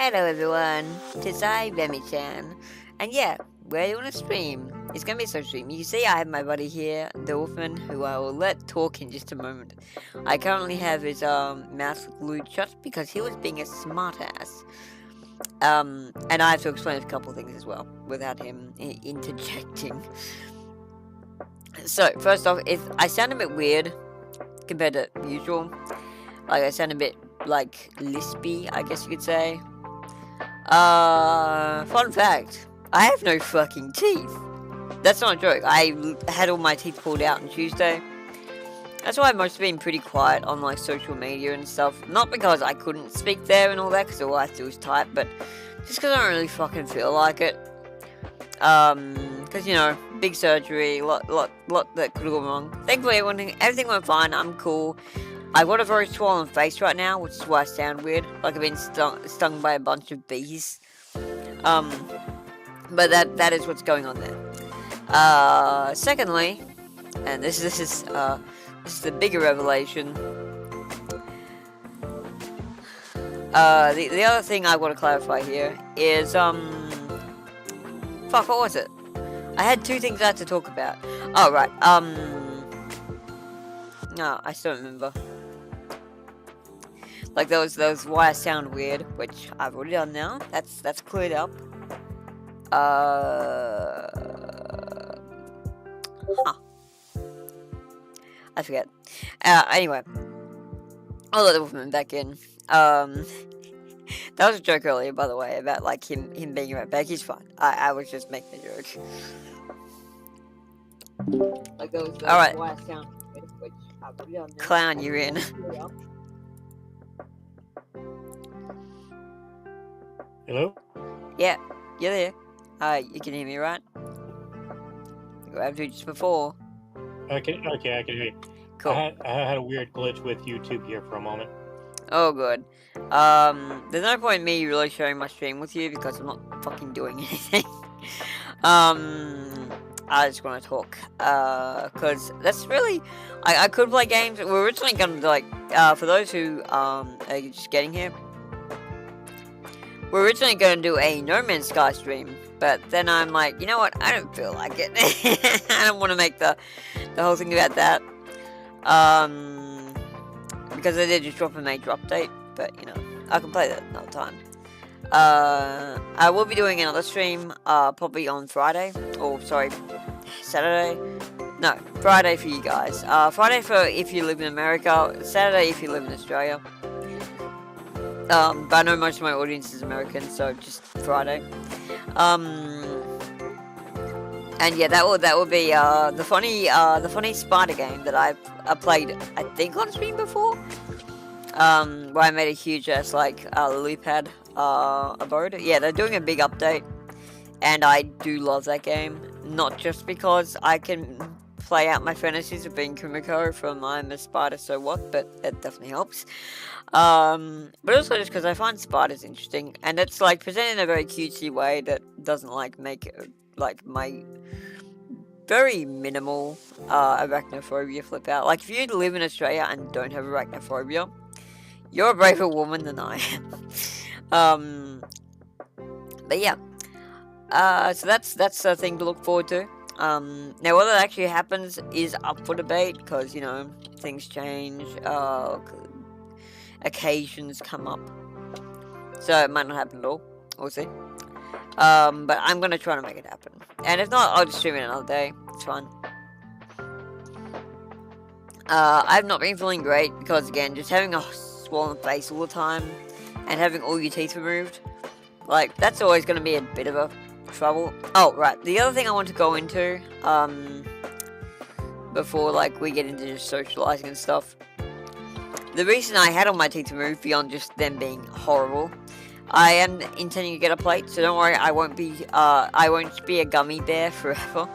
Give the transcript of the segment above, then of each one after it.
Hello everyone, tis I, Remi-Chan, and yeah, we're doing a stream. It's gonna be a social stream. You see I have my buddy here, the orphan, who I will let talk in just a moment. I currently have his mouth glued shut because he was being a smartass. And I have to explain a couple of things as well, without him interjecting. So, first off, if I sound a bit weird compared to usual, like I sound a bit, like, lispy, I guess you could say. Fun fact, I have no fucking teeth. That's not a joke. I had all my teeth pulled out on Tuesday. That's why I've mostly been pretty quiet on, like, social media and stuff. Not because I couldn't speak there and all that, because all I have to do is type, but just because I don't really fucking feel like it. Because, you know, big surgery, lot that could have gone wrong. Thankfully, everything went fine. I'm cool. I've got a very swollen face right now, which is why I sound weird. Like I've been stung by a bunch of bees. But that is what's going on there. Secondly, and this is the bigger revelation. The other thing I want to clarify here is fuck, what was it? I had two things I had to talk about. Oh right, no, I still don't remember. Like those why I sound weird, which I've already done now. That's cleared up. I forget. Anyway, I'll let the woman back in. That was a joke earlier, by the way, about like him being right back. He's fine. I was just making a joke. Like those Alright. why I sound weird, which I've already done now. Clown, you're in. Hello? Yeah, you're there. You can hear me, right? You have to just before. Okay, I can hear you. Cool. I had a weird glitch with YouTube here for a moment. Oh, good. There's no point in me really sharing my stream with you because I'm not fucking doing anything. I just want to talk. Because that's really... I could play games. We're originally going to, like, for those who, are just getting here, we're originally going to do a No Man's Sky stream, but then I'm like, you know what, I don't feel like it. I don't want to make the whole thing about that. Because I did just drop a major update, but, you know, I can play that another time. I will be doing another stream, probably on Friday, or, sorry, Saturday. No, Friday for you guys. Friday for if you live in America, Saturday if you live in Australia. But I know most of my audience is American, so just Friday. And yeah, that will be the funny spider game that I played, I think, on stream before. Where I made a huge ass like lily pad abode. Yeah, they're doing a big update, and I do love that game. Not just because I can play out my fantasies of being Kumiko from I'm a Spider, so what, but it definitely helps. But also just because I find spiders interesting, and it's like presented in a very cutesy way that doesn't like make it, like my very minimal arachnophobia flip out. Like if you live in Australia and don't have arachnophobia, you're a braver woman than I am. But yeah, so that's a thing to look forward to. Now whether that actually happens is up for debate, because, you know, things change, occasions come up, so it might not happen at all. We'll see. But I'm gonna try to make it happen, and if not, I'll just stream it another day. It's fine. I've not been feeling great because, again, just having a swollen face all the time and having all your teeth removed, like, that's always gonna be a bit of a trouble. Oh, right, the other thing I want to go into, before, like, we get into just socializing and stuff, the reason I had all my teeth removed, beyond just them being horrible, I am intending to get a plate, so don't worry, I won't be a gummy bear forever.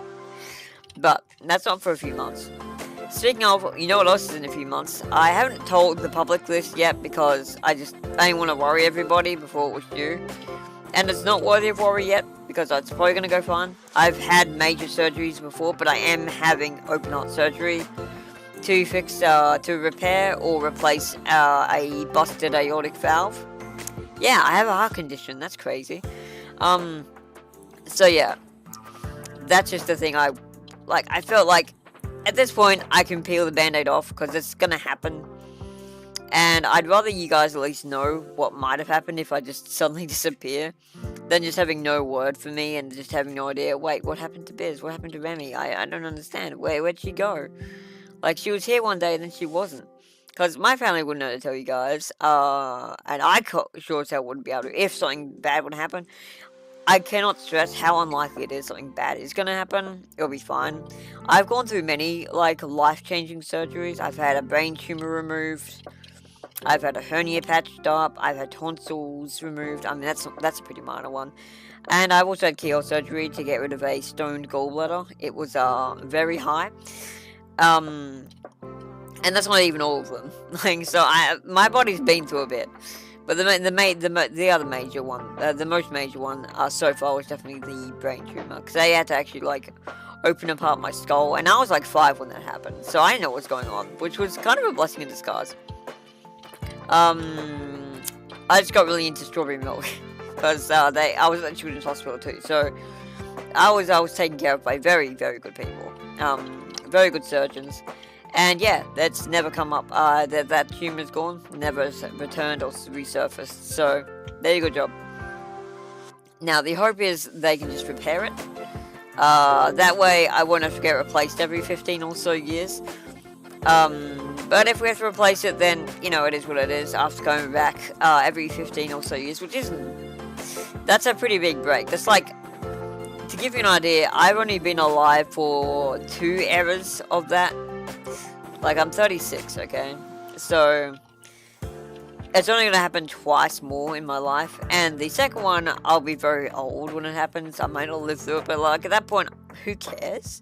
But that's not for a few months. Speaking of, you know what else is in a few months? I haven't told the public this yet because I didn't want to worry everybody before it was due. And it's not worthy of worry yet, because it's probably going to go fine. I've had major surgeries before, but I am having open heart surgery to fix, to repair or replace a busted aortic valve. Yeah, I have a heart condition. That's crazy. So yeah, that's just the thing. I felt like at this point I can peel the band-aid off because it's gonna happen. And I'd rather you guys at least know what might have happened if I just suddenly disappear than just having no word for me and just having no idea. Wait, what happened to Biz? What happened to Remi? I don't understand. Where'd she go? Like, she was here one day and then she wasn't. Because my family wouldn't know to tell you guys. And I sure as hell wouldn't be able to if something bad would happen. I cannot stress how unlikely it is something bad is going to happen. It'll be fine. I've gone through many, like, life-changing surgeries. I've had a brain tumor removed. I've had a hernia patched up. I've had tonsils removed. I mean, that's a pretty minor one. And I've also had keyhole surgery to get rid of a stoned gallbladder. It was very high. And that's not even all of them. Like, so my body's been through a bit. But the other major one, the most major one so far was definitely the brain tumor. Because they had to actually, like, open apart my skull. And I was like 5 when that happened. So I didn't know what was going on. Which was kind of a blessing in disguise. I just got really into strawberry milk. Because I was at children's hospital too. So I was taken care of by very, very good people. Very good surgeons. And yeah, that's never come up. That tumor's gone, never returned or resurfaced. So, there you go, job. Now, the hope is they can just repair it. That way, I won't have to get replaced every 15 or so years. But if we have to replace it, then, you know, it is what it is. After coming back every 15 or so years, which isn't... That's a pretty big break. That's like... To give you an idea, I've only been alive for 2 eras of that. Like, I'm 36, okay? So, it's only gonna happen twice more in my life. And the second one, I'll be very old when it happens. I might not live through it, but, like, at that point, who cares?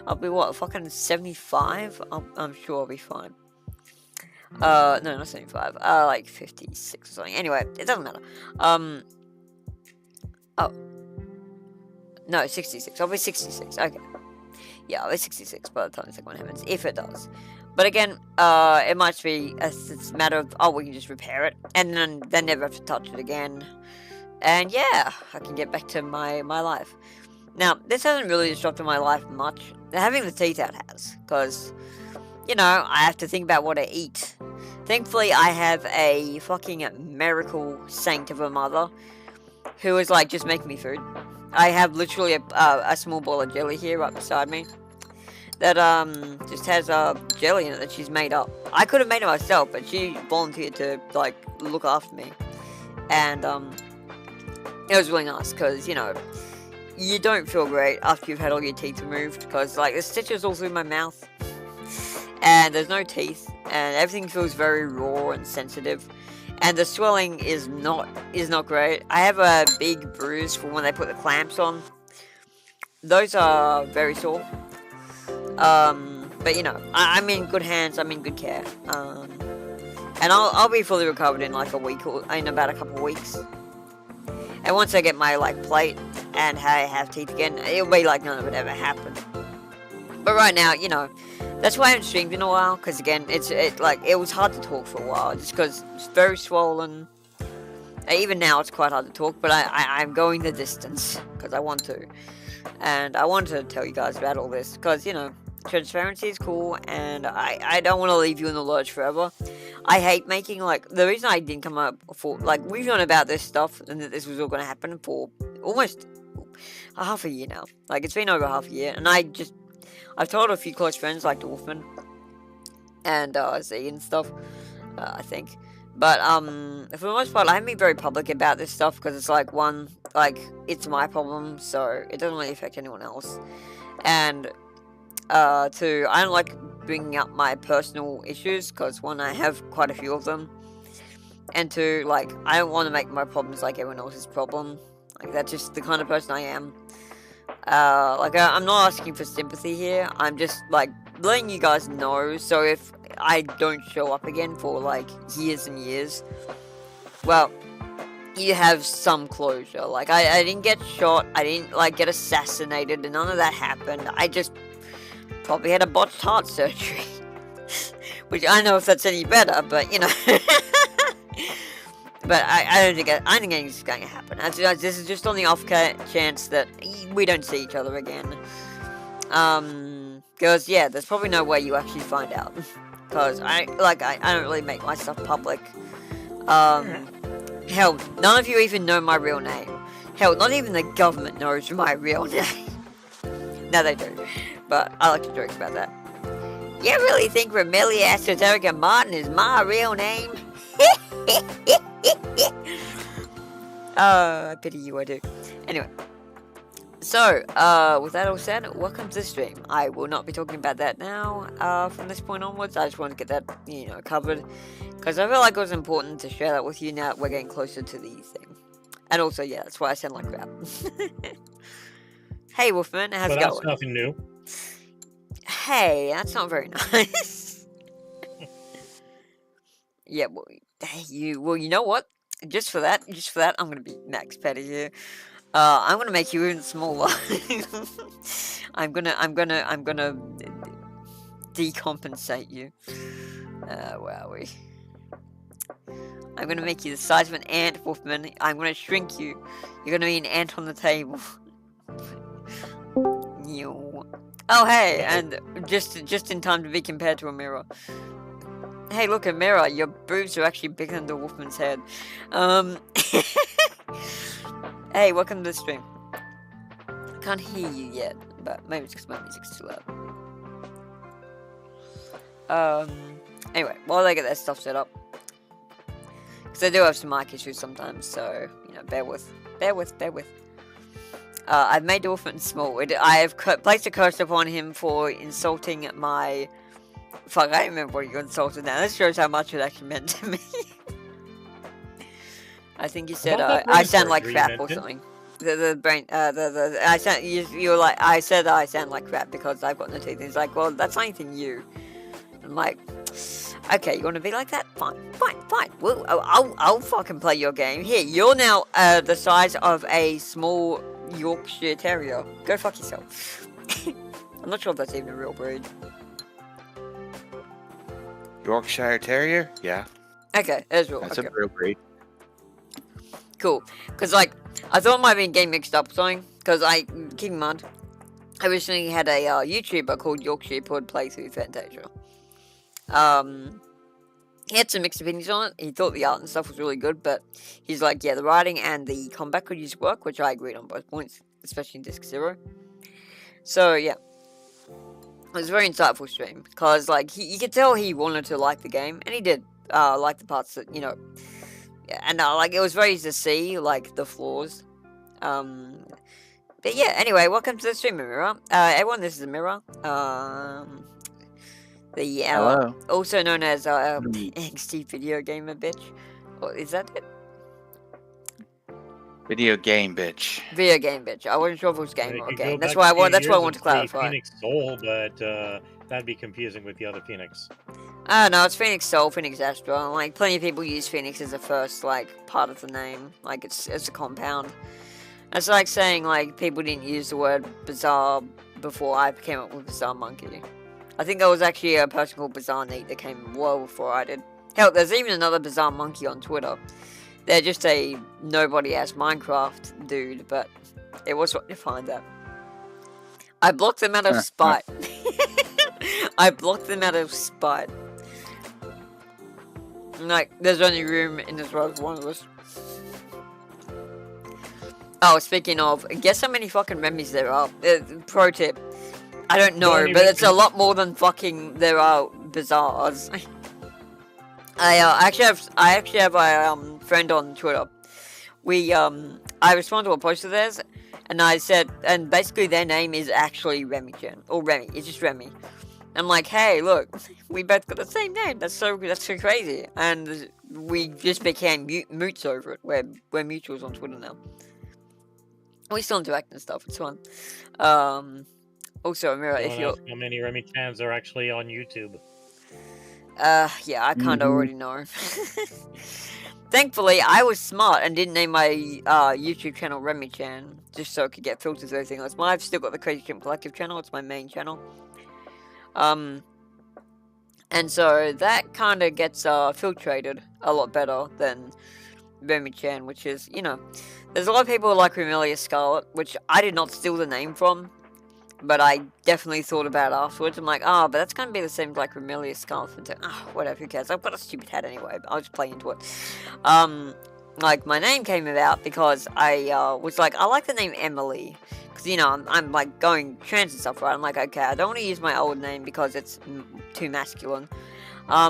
I'll be, what, fucking 75? I'm sure I'll be fine. No, not 75. Like, 56 or something. Anyway, it doesn't matter. Oh. No, 66. I'll be 66. Okay. Yeah, I'll be 66 by the time the second one happens, if it does. But again, it might be a matter of, oh, we can just repair it, and then never have to touch it again. And yeah, I can get back to my life. Now, this hasn't really disrupted my life much. Having the teeth out has, because, you know, I have to think about what I eat. Thankfully, I have a fucking miracle saint of a mother who is, like, just making me food. I have literally a small ball of jelly here right beside me that just has jelly in it that she's made up. I could have made it myself, but she volunteered to, like, look after me. And it was really nice because, you know, you don't feel great after you've had all your teeth removed because, like, there's stitches all through my mouth and there's no teeth and everything feels very raw and sensitive. And the swelling is not great. I have a big bruise from when they put the clamps on. Those are very sore. But you know, I'm in good hands. I'm in good care. And I'll be fully recovered in like a week or in about a couple of weeks. And once I get my like plate and I have teeth again, it'll be like none of it ever happened. But right now, you know. That's why I haven't streamed in a while, because again, it was hard to talk for a while, just because it's very swollen. Even now, it's quite hard to talk, but I'm going the distance, because I want to. And I want to tell you guys about all this, because, you know, transparency is cool, and I don't want to leave you in the lurch forever. I hate making, like, the reason I didn't come up for, like, we've known about this stuff, and that this was all going to happen for almost a half a year now. Like, it's been over half a year, and I've told a few close friends like Wolfman and Z and stuff, I think. But for the most part, I haven't been very public about this stuff because it's like, one, like, it's my problem, so it doesn't really affect anyone else. And two, I don't like bringing up my personal issues because, one, I have quite a few of them. And two, like, I don't want to make my problems like everyone else's problem. Like, that's just the kind of person I am. I'm not asking for sympathy here, I'm just, like, letting you guys know, so if I don't show up again for, like, years and years, well, you have some closure. Like, I didn't get shot, I didn't, like, get assassinated, and none of that happened. I just probably had a botched heart surgery, which I don't know if that's any better, but, you know. But I don't think anything's going to happen. This is just on the off chance that we don't see each other again. Because yeah, there's probably no way you actually find out. Because I don't really make my stuff public. Hell, none of you even know my real name. Hell, not even the government knows my real name. No, they do. But I like to joke about that. You really think Remelia Esoterica Martin is my real name? I pity you, I do. Anyway. So, with that all said, welcome to the stream. I will not be talking about that now, from this point onwards. I just want to get that, covered. Because I feel like it was important to share that with you now that we're getting closer to the thing. And also, yeah, that's why I sound like crap. Hey, Wolfman, how's it going? That's nothing new. Hey, that's not very nice. Yeah, well, you know what? Just for that, I'm gonna be Max Petty here. I'm gonna make you even smaller. I'm gonna decompensate you. Wowie. I'm gonna make you the size of an ant, Wolfman. I'm gonna shrink you. You're gonna be an ant on the table. Oh hey, and just in time to be compared to a mirror. Hey, look, a mirror. Your boobs are actually bigger than the Wolfman's head. Hey, welcome to the stream. I can't hear you yet, but maybe it's because my music's too loud. Anyway, while they get their stuff set up, because I do have some mic issues sometimes, so bear with. I've made the Wolfman small. I have placed a curse upon him for insulting my. Fuck, I don't remember what you insulted now. This shows how much it actually meant to me. I think you said I sound like crap or something. The brain, I sound, you were like, I said I sound like crap because I've got no teeth. He's like, well, that's not anything new. I'm like, okay, you want to be like that? Fine. Well, I'll fucking play your game. Here, you're now the size of a small Yorkshire Terrier. Go fuck yourself. I'm not sure if that's even a real breed. Yorkshire Terrier? Yeah. Okay, that's real. That's okay. a real breed. Cool. Because, I thought it might have been getting mixed up or something. Because keep in mind, I recently had a YouTuber called Yorkshire Pod play through Fantasia. He had some mixed opinions on it. He thought the art and stuff was really good, but he's like, yeah, the writing and the combat could use work, which I agreed on both points, especially in Disc 0. So, yeah. It was a very insightful stream, because, you could tell he wanted to like the game, and he did, like the parts that, yeah, and, it was very easy to see, the flaws. But yeah, anyway, welcome to the stream, Mirror. Everyone, this is a Mirror. Hello. Also known as, angsty video gamer bitch. Or, is that it? Video game bitch. Video game bitch. I wasn't sure if it was game or game. That's why I want to clarify. Phoenix Soul, but that'd be confusing with the other Phoenix. No, it's Phoenix Soul, Phoenix Astra. Plenty of people use Phoenix as the first, part of the name. It's a compound. It's like saying, people didn't use the word bizarre before I came up with Bizarre Monkey. I think there was actually a person called Bizarre Neat that came well before I did. Hell, there's even another Bizarre Monkey on Twitter. They're just a nobody-ass Minecraft dude, but it was fun to find that. I blocked them out of spite. I blocked them out of spite. There's only room in this world for one of us. Oh, speaking of, guess how many fucking Remis there are? Pro tip. I don't know, but it's a lot more than fucking there are Bizarres. I actually have a friend on Twitter. I responded to a post of theirs, and I said, and basically their name is actually Remi-Chan, or Remi. It's just Remi. I'm like, hey, look, we both got the same name. That's so crazy, and we just became moots over it. We're mutuals on Twitter now. We still interact and stuff. It's fun. Also, Amira, if you're how many Remi-Chans are actually on YouTube? Yeah, I kind of already know. Thankfully, I was smart and didn't name my YouTube channel Remi-Chan, just so it could get filters and everything else. But I've still got the Crazy Chimp Collective channel, it's my main channel. And so that kind of gets filtrated a lot better than Remi-Chan, which is, there's a lot of people who like Remelia Scarlet, which I did not steal the name from, but I definitely thought about it afterwards. I'm like, but that's going to be the same as like Remelia Scarlet. Whatever, who cares? I've got a stupid hat anyway, but I'll just play into it. Like, my name came about because I was like, I like the name Emily. Because, I'm like going trans and stuff, right? I'm like, okay, I don't want to use my old name because it's too masculine. I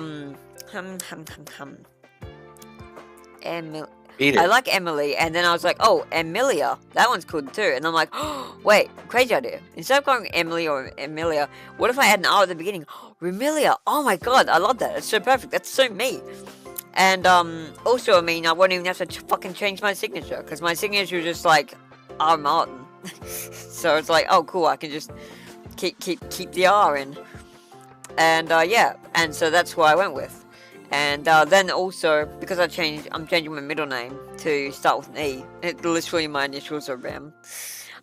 like Emily, and then I was like, oh, Emilia, that one's cool too. And I'm like, oh, wait, crazy idea. Instead of going Emily or Emilia, what if I had an R at the beginning? Remelia, oh my god, I love that. It's so perfect. That's so me. And also, I mean, I won't even have to fucking change my signature, because my signature is just like R Martin. So it's like, oh cool, I can just keep the R in. And yeah, and so that's what I went with. And then also, because I'm changing my middle name to start with an E. Literally my initials are Rem.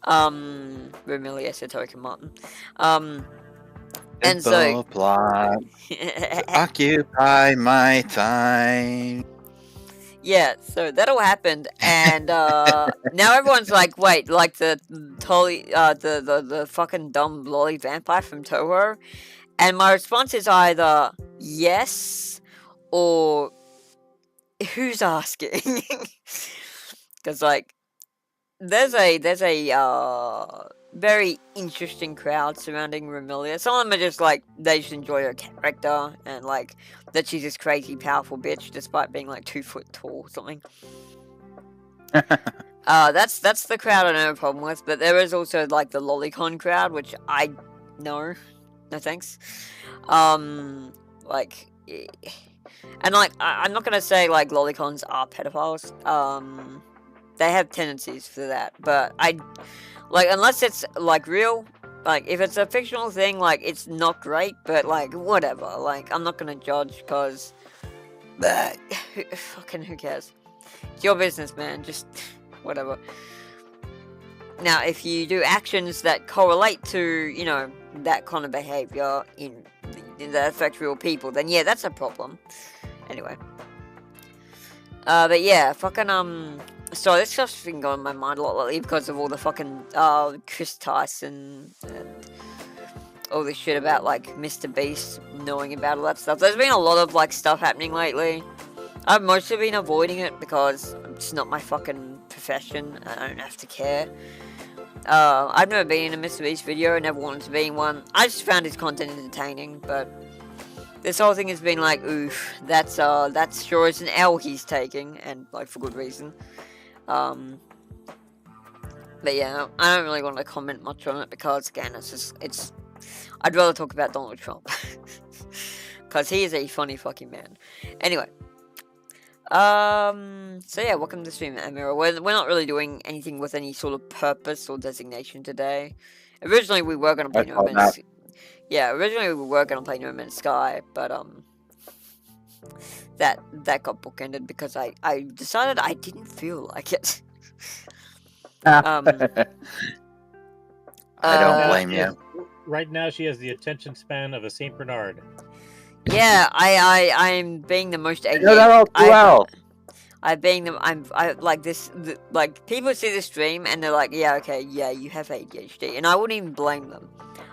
Remelia Satoka Martin. And so plot to occupy my time. Yeah, so that all happened, and now everyone's like, wait, like the fucking dumb lolly vampire from Toho? And my response is either yes or who's asking? Because like there's a very interesting crowd surrounding Remelia. Some of them are just like, they just enjoy her character and like that she's this crazy powerful bitch despite being like 2 foot tall or something. That's the crowd I don't have a problem with, but there is also like the lolicon crowd, which I no thanks. Like, and like I'm not gonna say like lolicons are pedophiles. They have tendencies for that, but like, unless it's like real, like if it's a fictional thing, like it's not great, but like whatever. Like I'm not gonna judge because fucking who cares? It's your business, man. Just whatever. Now, if you do actions that correlate to that kind of behavior that affect real people, then yeah, that's a problem. Anyway, but yeah, fucking so this stuff's been going on my mind a lot lately because of all the fucking Chris Tyson and all this shit about like Mr. Beast knowing about all that stuff. There's been a lot of like stuff happening lately. I've mostly been avoiding it because it's not my fucking profession. I don't have to care. I've never been in a Mr. Beast video. I never wanted to be in one. I just found his content entertaining, but this whole thing has been like, oof, that's sure is an L he's taking, and like for good reason. But yeah, I don't really want to comment much on it because again, I'd rather talk about Donald Trump because he is a funny fucking man. Anyway, so yeah, welcome to the stream, Amira. We're not really doing anything with any sort of purpose or designation today. Originally, we were gonna play No Man's. Yeah, originally we were gonna play No Man's Sky, but that got bookended because I decided I didn't feel like it. I don't blame you. Right now, she has the attention span of a Saint Bernard. Yeah, I'm being the most ADHD. No, that all too well. I like this. Like people see the stream and they're like, yeah, okay, yeah, you have ADHD, and I wouldn't even blame them.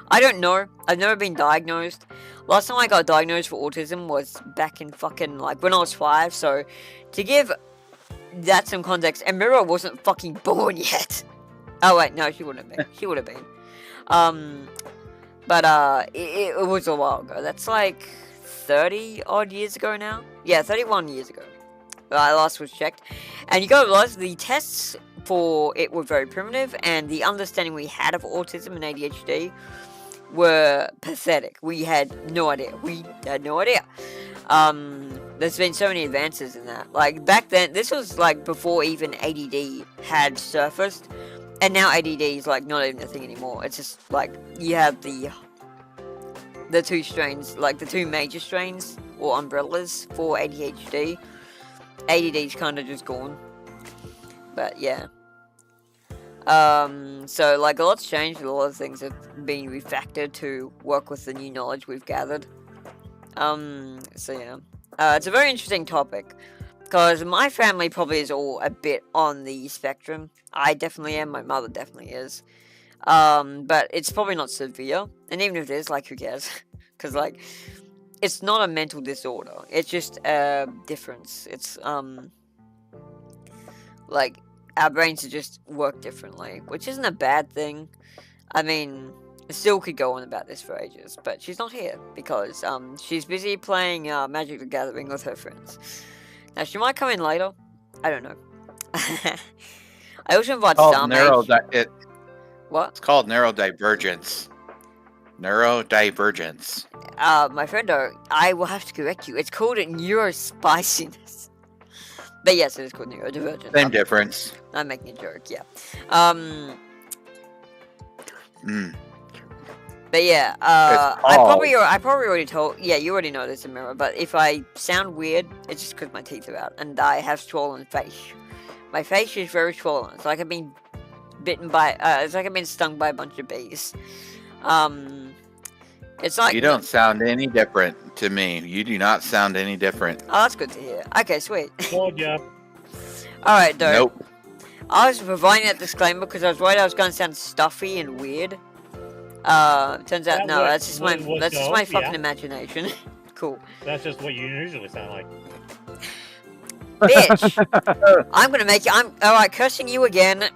I don't know. I've never been diagnosed. Last time I got diagnosed for autism was back in fucking like when I was 5. So to give that some context, Amira wasn't fucking born yet. Oh wait, no, she wouldn't have been. She would have been. But it was a while ago. That's like 30 odd years ago now. Yeah, 31 years ago. I last was checked. And you gotta realize the tests for it were very primitive, and the understanding we had of autism and ADHD were pathetic. We had no idea. There's been so many advances in that. Like back then, this was like before even ADD had surfaced, and now ADD is like not even a thing anymore. It's just like you have the 2 strains, like the 2 major strains or umbrellas for ADHD. ADD's kind of just gone. But yeah. So like a lot's changed, a lot of things have been refactored to work with the new knowledge we've gathered. So yeah. It's a very interesting topic. Because my family probably is all a bit on the spectrum. I definitely am. My mother definitely is. But it's probably not severe. And even if it is, like, who cares? Because, like, it's not a mental disorder. It's just a difference. It's, like, our brains just work differently, which isn't a bad thing. I mean, I still could go on about this for ages, but she's not here because, she's busy playing, Magic the Gathering with her friends. Now, she might come in later. I don't know. I also invite Called Starmage. What? It's called neurodivergence. Neurodivergence. My friend, I will have to correct you. It's called neurospiciness. But yes, it is called neurodivergence. Same difference. I'm making a joke, yeah. But yeah, I probably already told. Yeah, you already know this, Amira. But if I sound weird, it's just because my teeth are out and I have swollen face. My face is very swollen. It's like I've been bitten by. It's like I've been stung by a bunch of bees. It's like you don't sound any different to me. You do not sound any different. Oh, that's good to hear. Okay, sweet. Oh, yeah. All right, dude. Nope. I was providing that disclaimer because I was worried I was going to sound stuffy and weird. Turns out no, that's just my fucking imagination. Cool. That's just what you usually sound like. Bitch! I'm gonna make you. Alright, cursing you again.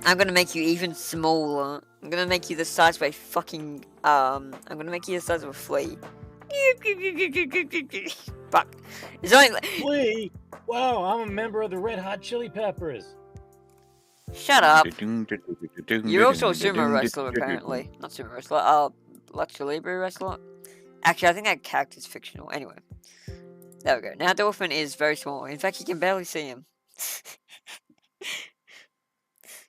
I'm gonna make you even smaller. I'm gonna make you the size of a fucking. I'm gonna make you the size of a flea. Fuck. It's only. Flea? Wow, I'm a member of the Red Hot Chili Peppers. Shut up. You're also a sumo wrestler, apparently. Not sumo wrestler, Lucha Libre wrestler. Actually, I think that character's fictional. Anyway. There we go. Now Dolphin is very small. In fact, you can barely see him.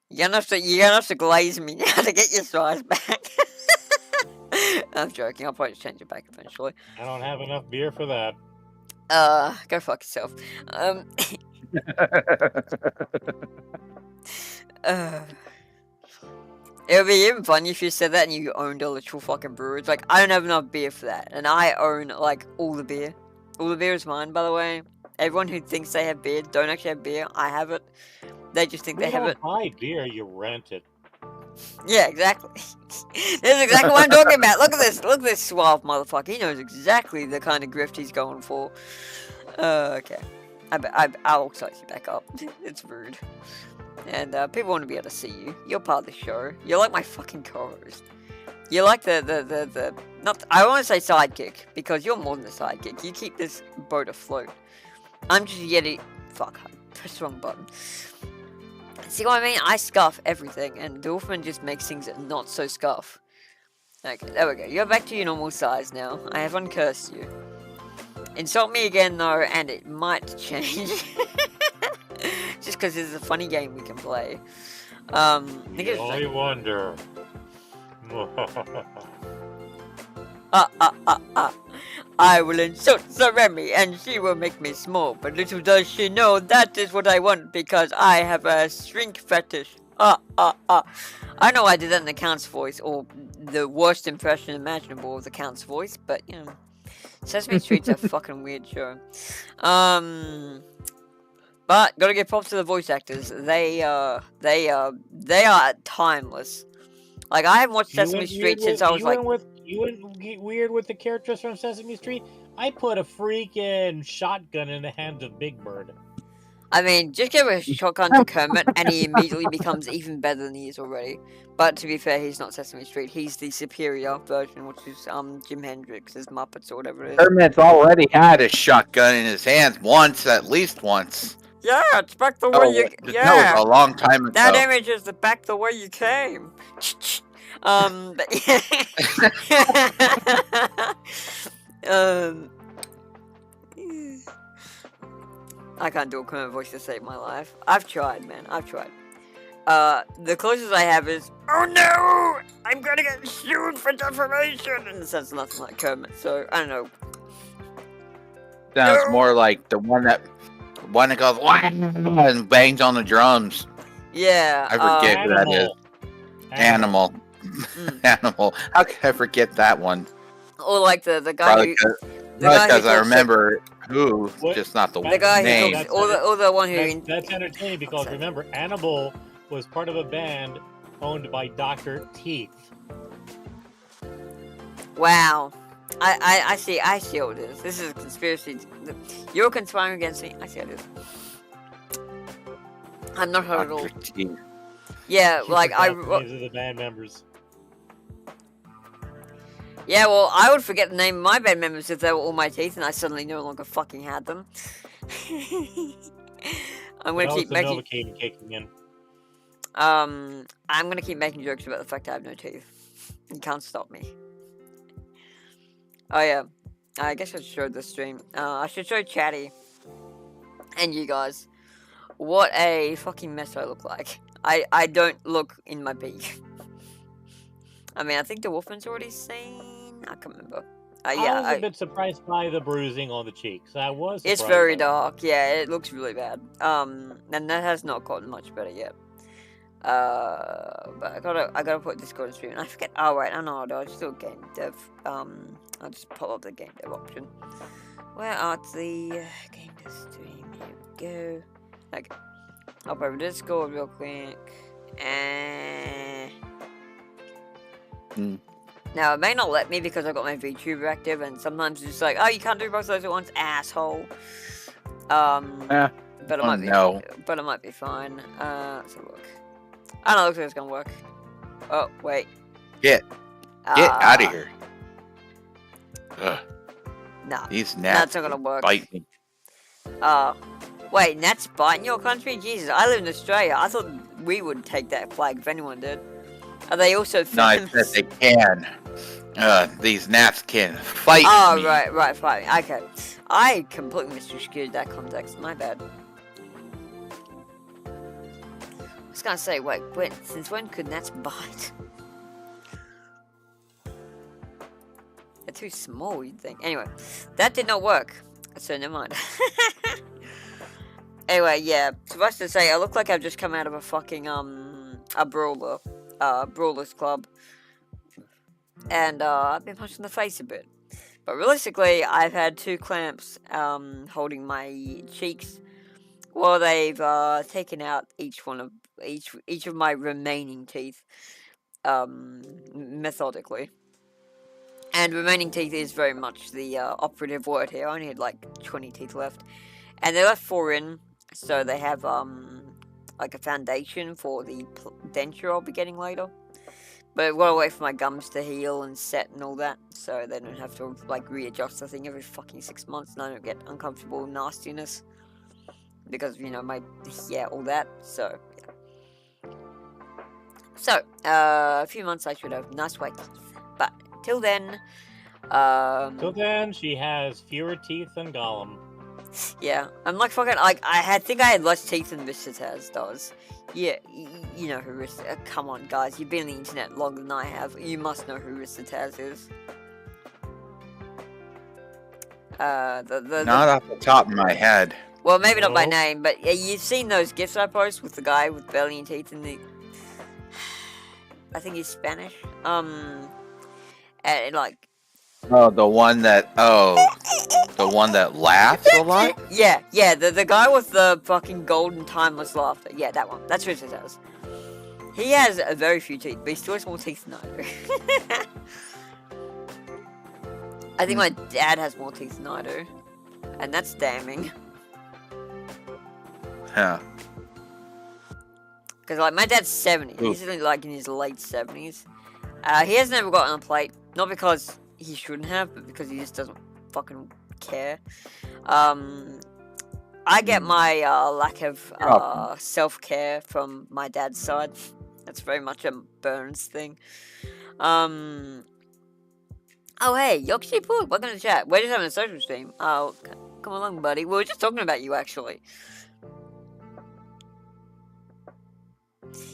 You're gonna have to glaze me now to get your size back. I'm joking. I'll probably change it back eventually. I don't have enough beer for that. Go fuck yourself. It would be even funny if you said that and you owned a literal fucking brewery. It's like, I don't have enough beer for that. And I own, like, all the beer. All the beer is mine, by the way. Everyone who thinks they have beer don't actually have beer. I have it. They just think they have it. You don't buy beer, you rent it. Yeah, exactly. This is exactly what I'm talking about. Look at this. Look at this suave motherfucker. He knows exactly the kind of grift he's going for. Okay. I'll size you back up. It's rude. And people want to be able to see you. You're part of the show. You're like my fucking co-host. You're like the not. I want to say sidekick because you're more than a sidekick. You keep this boat afloat. I'm just Yeti. Fuck. I pressed the wrong button. See what I mean? I scuff everything, and Dolphin just makes things not so scuff. Okay, there we go. You're back to your normal size now. I have uncursed you. Insult me again, though, and it might change. Just because this is a funny game we can play. You only wonder. I will insult the Remi, and she will make me small. But little does she know that is what I want, because I have a shrink fetish. I know I did that in the Count's voice, or the worst impression imaginable of the Count's voice, but, you know. Sesame Street's a fucking weird show. But gotta give props to the voice actors. They are timeless. Like, I haven't watched Sesame Street since I was like. You went weird with the characters from Sesame Street. I put a freaking shotgun in the hands of Big Bird. I mean, just give a shotgun to Kermit, and he immediately becomes even better than he is already. But to be fair, he's not Sesame Street. He's the superior version, which is Jim Hendrix's Muppets or whatever it is. Kermit's already had a shotgun in his hands once, at least once. Yeah, it's back the way you. Yeah, that was a long time ago. That image is back the way you came. But I can't do a Kermit voice to save my life. I've tried, man. I've tried. The closest I have is, oh no, I'm gonna get sued for defamation, and it sounds nothing like Kermit. So I don't know. Sounds more like the one that goes and bangs on the drums. Yeah. I forget who that is. Animal. Animal. How could I forget that one? Or like the guy who... The guy who Because I talks remember who, What? just not the The guy who name. talks, or the one who. That's entertaining because Sorry. remember, Annabelle was part of a band owned by Dr. Teeth. Wow. I see what it is. This is a conspiracy. You're conspiring against me. I see what it is. I'm not hurt at all. Dr. T. Yeah, You like forgot the names of the band members. Yeah, well, I would forget the name of my band members if they were all my teeth, and I suddenly no longer fucking had them. I'm gonna keep making. Novocaine kicking in. I'm gonna keep making jokes about the fact I have no teeth. You can't stop me. Oh yeah, I guess I should show the stream. I should show Chatty and you guys what a fucking mess I look like. I don't look in my beak. I mean, I think the Wolfman's already seen. I can't remember. I Yeah, was a bit surprised by the bruising on the cheeks. I was. it's very dark. Yeah, it looks really bad. And that has not gotten much better yet. But I gotta put Discord in stream. And I forget. Oh right, I know. I'll just do a game dev. I'll just pop up the game dev option. Where are the game dev stream? Here we go. Okay, I'll put Discord real quick. Now, it may not let me because I've got my VTuber active, and sometimes it's just like, oh, you can't do both of those at once, asshole. But it might be, but it might be fine. Let's have a look. I don't know, looks like it's gonna work. Oh, wait. Get out of here. Ugh. Nah, These that's not gonna work. bite me. Wait, gnats bite in your country? Jesus, I live in Australia. I thought we would take that flag if anyone did. Are they also No, I said they can. These gnats can fight me. right, fighting. Okay. I completely misconstrued that context. My bad. I was gonna say, wait, since when could gnats bite? They're too small, you'd think. Anyway, that did not work. So never mind. Anyway, yeah. Suffice to say, I look like I've just come out of a fucking, a brawler. Brawlers Club, and I've been punched in the face a bit. But realistically, I've had 2 clamps holding my cheeks while they've taken out each of my remaining teeth methodically. And remaining teeth is very much the operative word here. I only had like 20 teeth left, and they left 4 in, so they have like a foundation for the denture I'll be getting later. But I've got to wait for my gums to heal and set and all that, so they don't have to like readjust the thing every fucking 6 months and I don't get uncomfortable nastiness. Because, you know, all that, so, yeah. So, a few months I should have nice white teeth. But, till then, Till then, she has fewer teeth than Gollum. yeah, I'm like fucking, like, I think I had less teeth than Rissataz does. Yeah, you know who come on, guys, you've been on the internet longer than I have. You must know who Rissataz is. Not off the top of my head. Well, maybe not by No. name, but yeah, you've seen those gifs I post with the guy with belly and teeth and the... I think he's Spanish. And like... Oh, the one that laughs a lot? Yeah, the guy with the fucking golden timeless laughter. Yeah, that one. That's what it does. He has a very few teeth, but he still has more teeth than I do. I think my dad has more teeth than I do. And that's damning. Huh. Because, like, my dad's 70. He's like in his late 70s. He has never gotten a plate. Not because he shouldn't have, but because he just doesn't fucking care. I get my lack of self-care from my dad's side. That's very much a Burns thing. Oh, hey, Yoshi Poo, welcome to the chat. We're just having a social stream. Oh, come along, buddy. We were just talking about you, actually.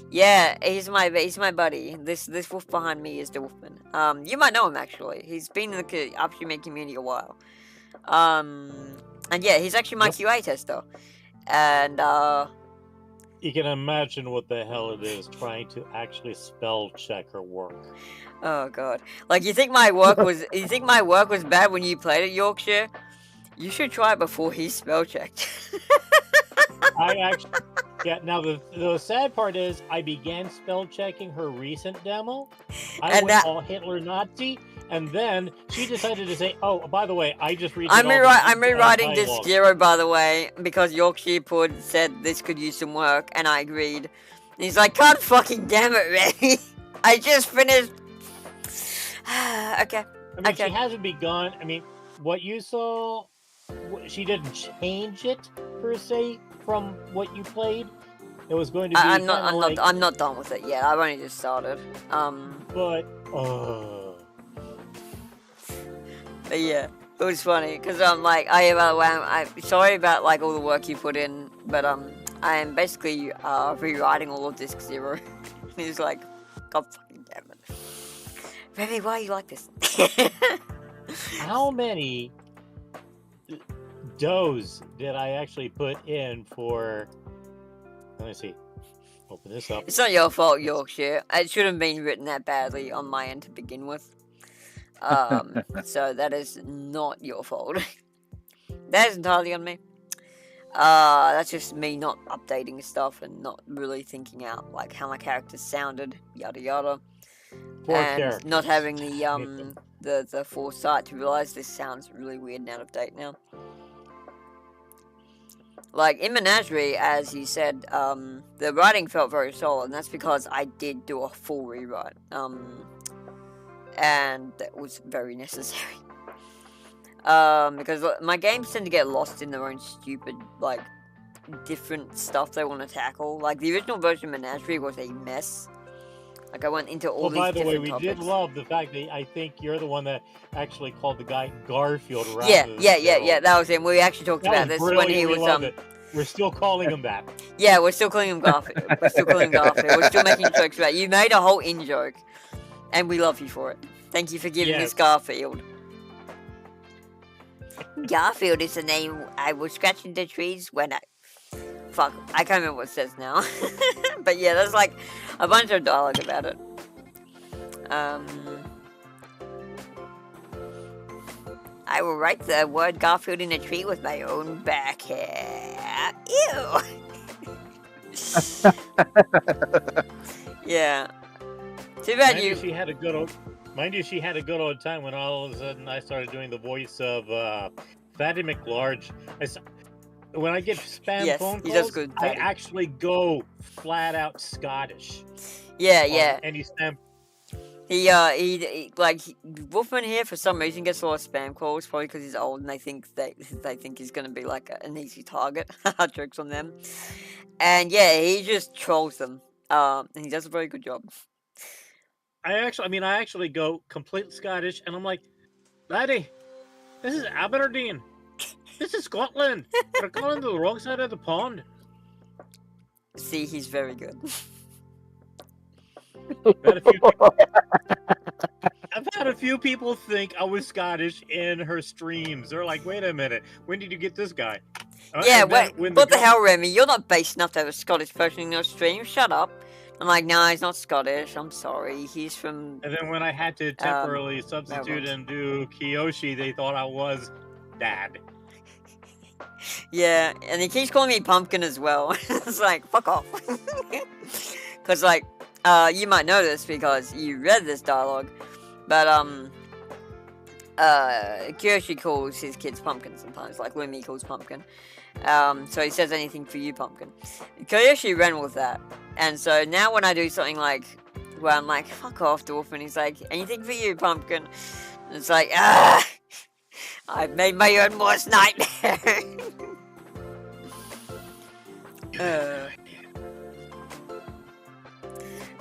Yeah, he's my buddy. This wolf behind me is the Wolfman. You might know him actually. He's been in the upstream community a while. And yeah, he's actually my QA tester. And You can imagine what the hell it is trying to actually spell check her work. Oh god. Like you think my work was bad when you played at Yorkshire? You should try it before he spell checked. I actually, yeah. Now the sad part is, I began spell checking her recent demo. I And went that- all Hitler Nazi, and then she decided to say, "Oh, by the way, I just read." I'm rewriting this zero, by the way, because Yorkshire Pud said this could use some work, and I agreed. And he's like, God fucking damn it, Remy. I just finished. Okay. I mean, Okay. she hasn't begun. I mean, what you saw, she didn't change it per se from what you played. It was going to be. I'm not done with it yet. I've only just started. But yeah, it was funny because I'm sorry about like all the work you put in, but I am basically rewriting all of Disc Zero. And he's like, God fucking damn it, Remy, why are you like this? how many does did I actually put in for? Let me see. Open this up. It's not your fault, Yorkshire. It shouldn't have been written that badly on my end to begin with. So that is not your fault. That is entirely on me. That's just me not updating stuff and not really thinking out like how my characters sounded, yada yada. Poor And characters. not having the foresight to realize this sounds really weird and out of date now. Like in Menagerie, as you said, the writing felt very solid, and that's because I did do a full rewrite. And that was very necessary. Because my games tend to get lost in their own stupid, like, different stuff they want to tackle. Like, the original version of Menagerie was a mess. Like, I went into all these different topics. By the way, we did love the fact that I think you're the one that actually called the guy Garfield. Yeah, that was him. We actually talked about this when he was, We're still calling him that. Yeah, we're still calling him Garfield. We're still making jokes about it. You made a whole in-joke. And we love you for it. Thank you for giving us Garfield. Garfield is the name I was scratching the trees when I... Fuck, I can't remember what it says now. But yeah, there's like a bunch of dialogue about it. I will write the word Garfield in a tree with my own back hair. Ew! Yeah. Too bad Mind you, she had a good old time when all of a sudden I started doing the voice of Fatty McLarge. When I get spam phone calls, I actually go flat out Scottish. Yeah. Any spam. Wolfman here for some reason gets a lot of spam calls, probably because he's old and they think he's gonna be like an easy target. Jokes on them. And yeah, he just trolls them. And he does a very good job. I actually go complete Scottish, and I'm like, laddie, this is Aberdeen. This is Scotland. We're going to the wrong side of the pond. See, he's very good. I've had a few people think I was Scottish in her streams. They're like, wait a minute, when did you get this guy? Yeah, what the hell, Remy? You're not base enough to have a Scottish person in your stream. Shut up. I'm like, no, he's not Scottish. I'm sorry. He's from... And then when I had to temporarily substitute and do Kiyoshi, they thought I was Dad. Yeah, and he keeps calling me Pumpkin as well. It's like, fuck off. Because, like, you might know this because you read this dialogue, but, Kiyoshi calls his kids Pumpkin sometimes, like Lumi calls Pumpkin. So he says anything for you, Pumpkin. Kiyoshi ran with that. And so now when I do something like, where I'm like, fuck off, Dwarf, and he's like, anything for you, Pumpkin. And it's like, I've made my own worst nightmare.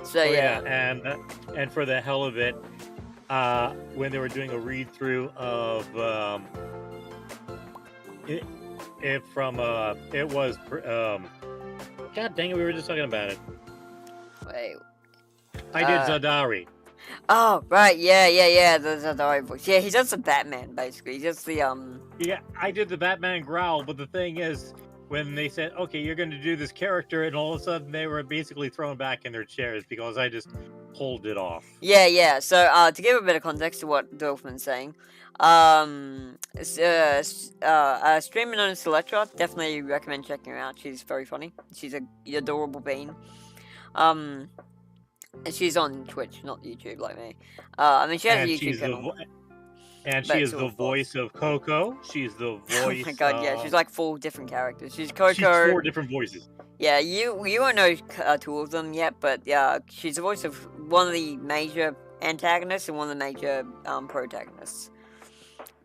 So and for the hell of it, when they were doing a read through of God dang it, we were just talking about it. Wait. I did Zadari. Oh, right, yeah, the Zadari voice. Yeah, he does the Batman, basically. He does the, Yeah, I did the Batman growl, but the thing is, when they said, okay, you're going to do this character, and all of a sudden they were basically thrown back in their chairs because I just pulled it off. Yeah. So, to give a bit of context to what Dolphin's saying, streamer known as Selectra, definitely recommend checking her out. She's very funny. She's a adorable bean. And she's on Twitch, not YouTube like me. I mean, she has a YouTube channel. She is the voice of Coco. She's the voice. Oh my god, yeah, she's like 4 different characters. She's Coco. She's 4 different voices. Yeah, you won't know 2 of them yet, but yeah, she's the voice of one of the major antagonists and one of the major protagonists.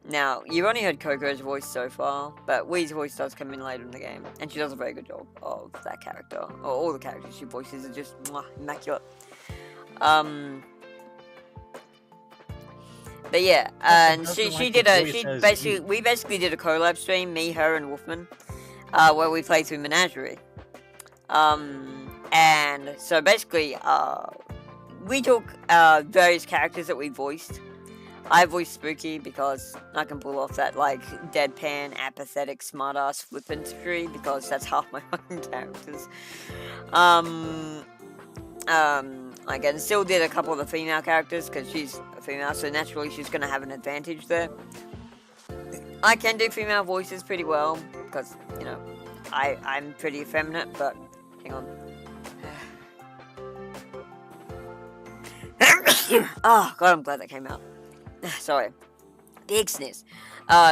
Now, you've only heard Coco's voice so far, but Wee's voice does come in later in the game, and she does a very good job of that character. Or all the characters she voices are just immaculate. But yeah, and we basically did a collab stream, me, her, and Wolfman, where we played through Menagerie. And so basically, we took various characters that we voiced. I voiced Spooky because I can pull off that like deadpan, apathetic, smartass flippancy because that's half my fucking characters. Again, still did a couple of the female characters because she's a female, so naturally she's gonna have an advantage there. I can do female voices pretty well because you know I'm pretty effeminate, but hang on. Oh god, I'm glad that came out. Sorry, big sneeze.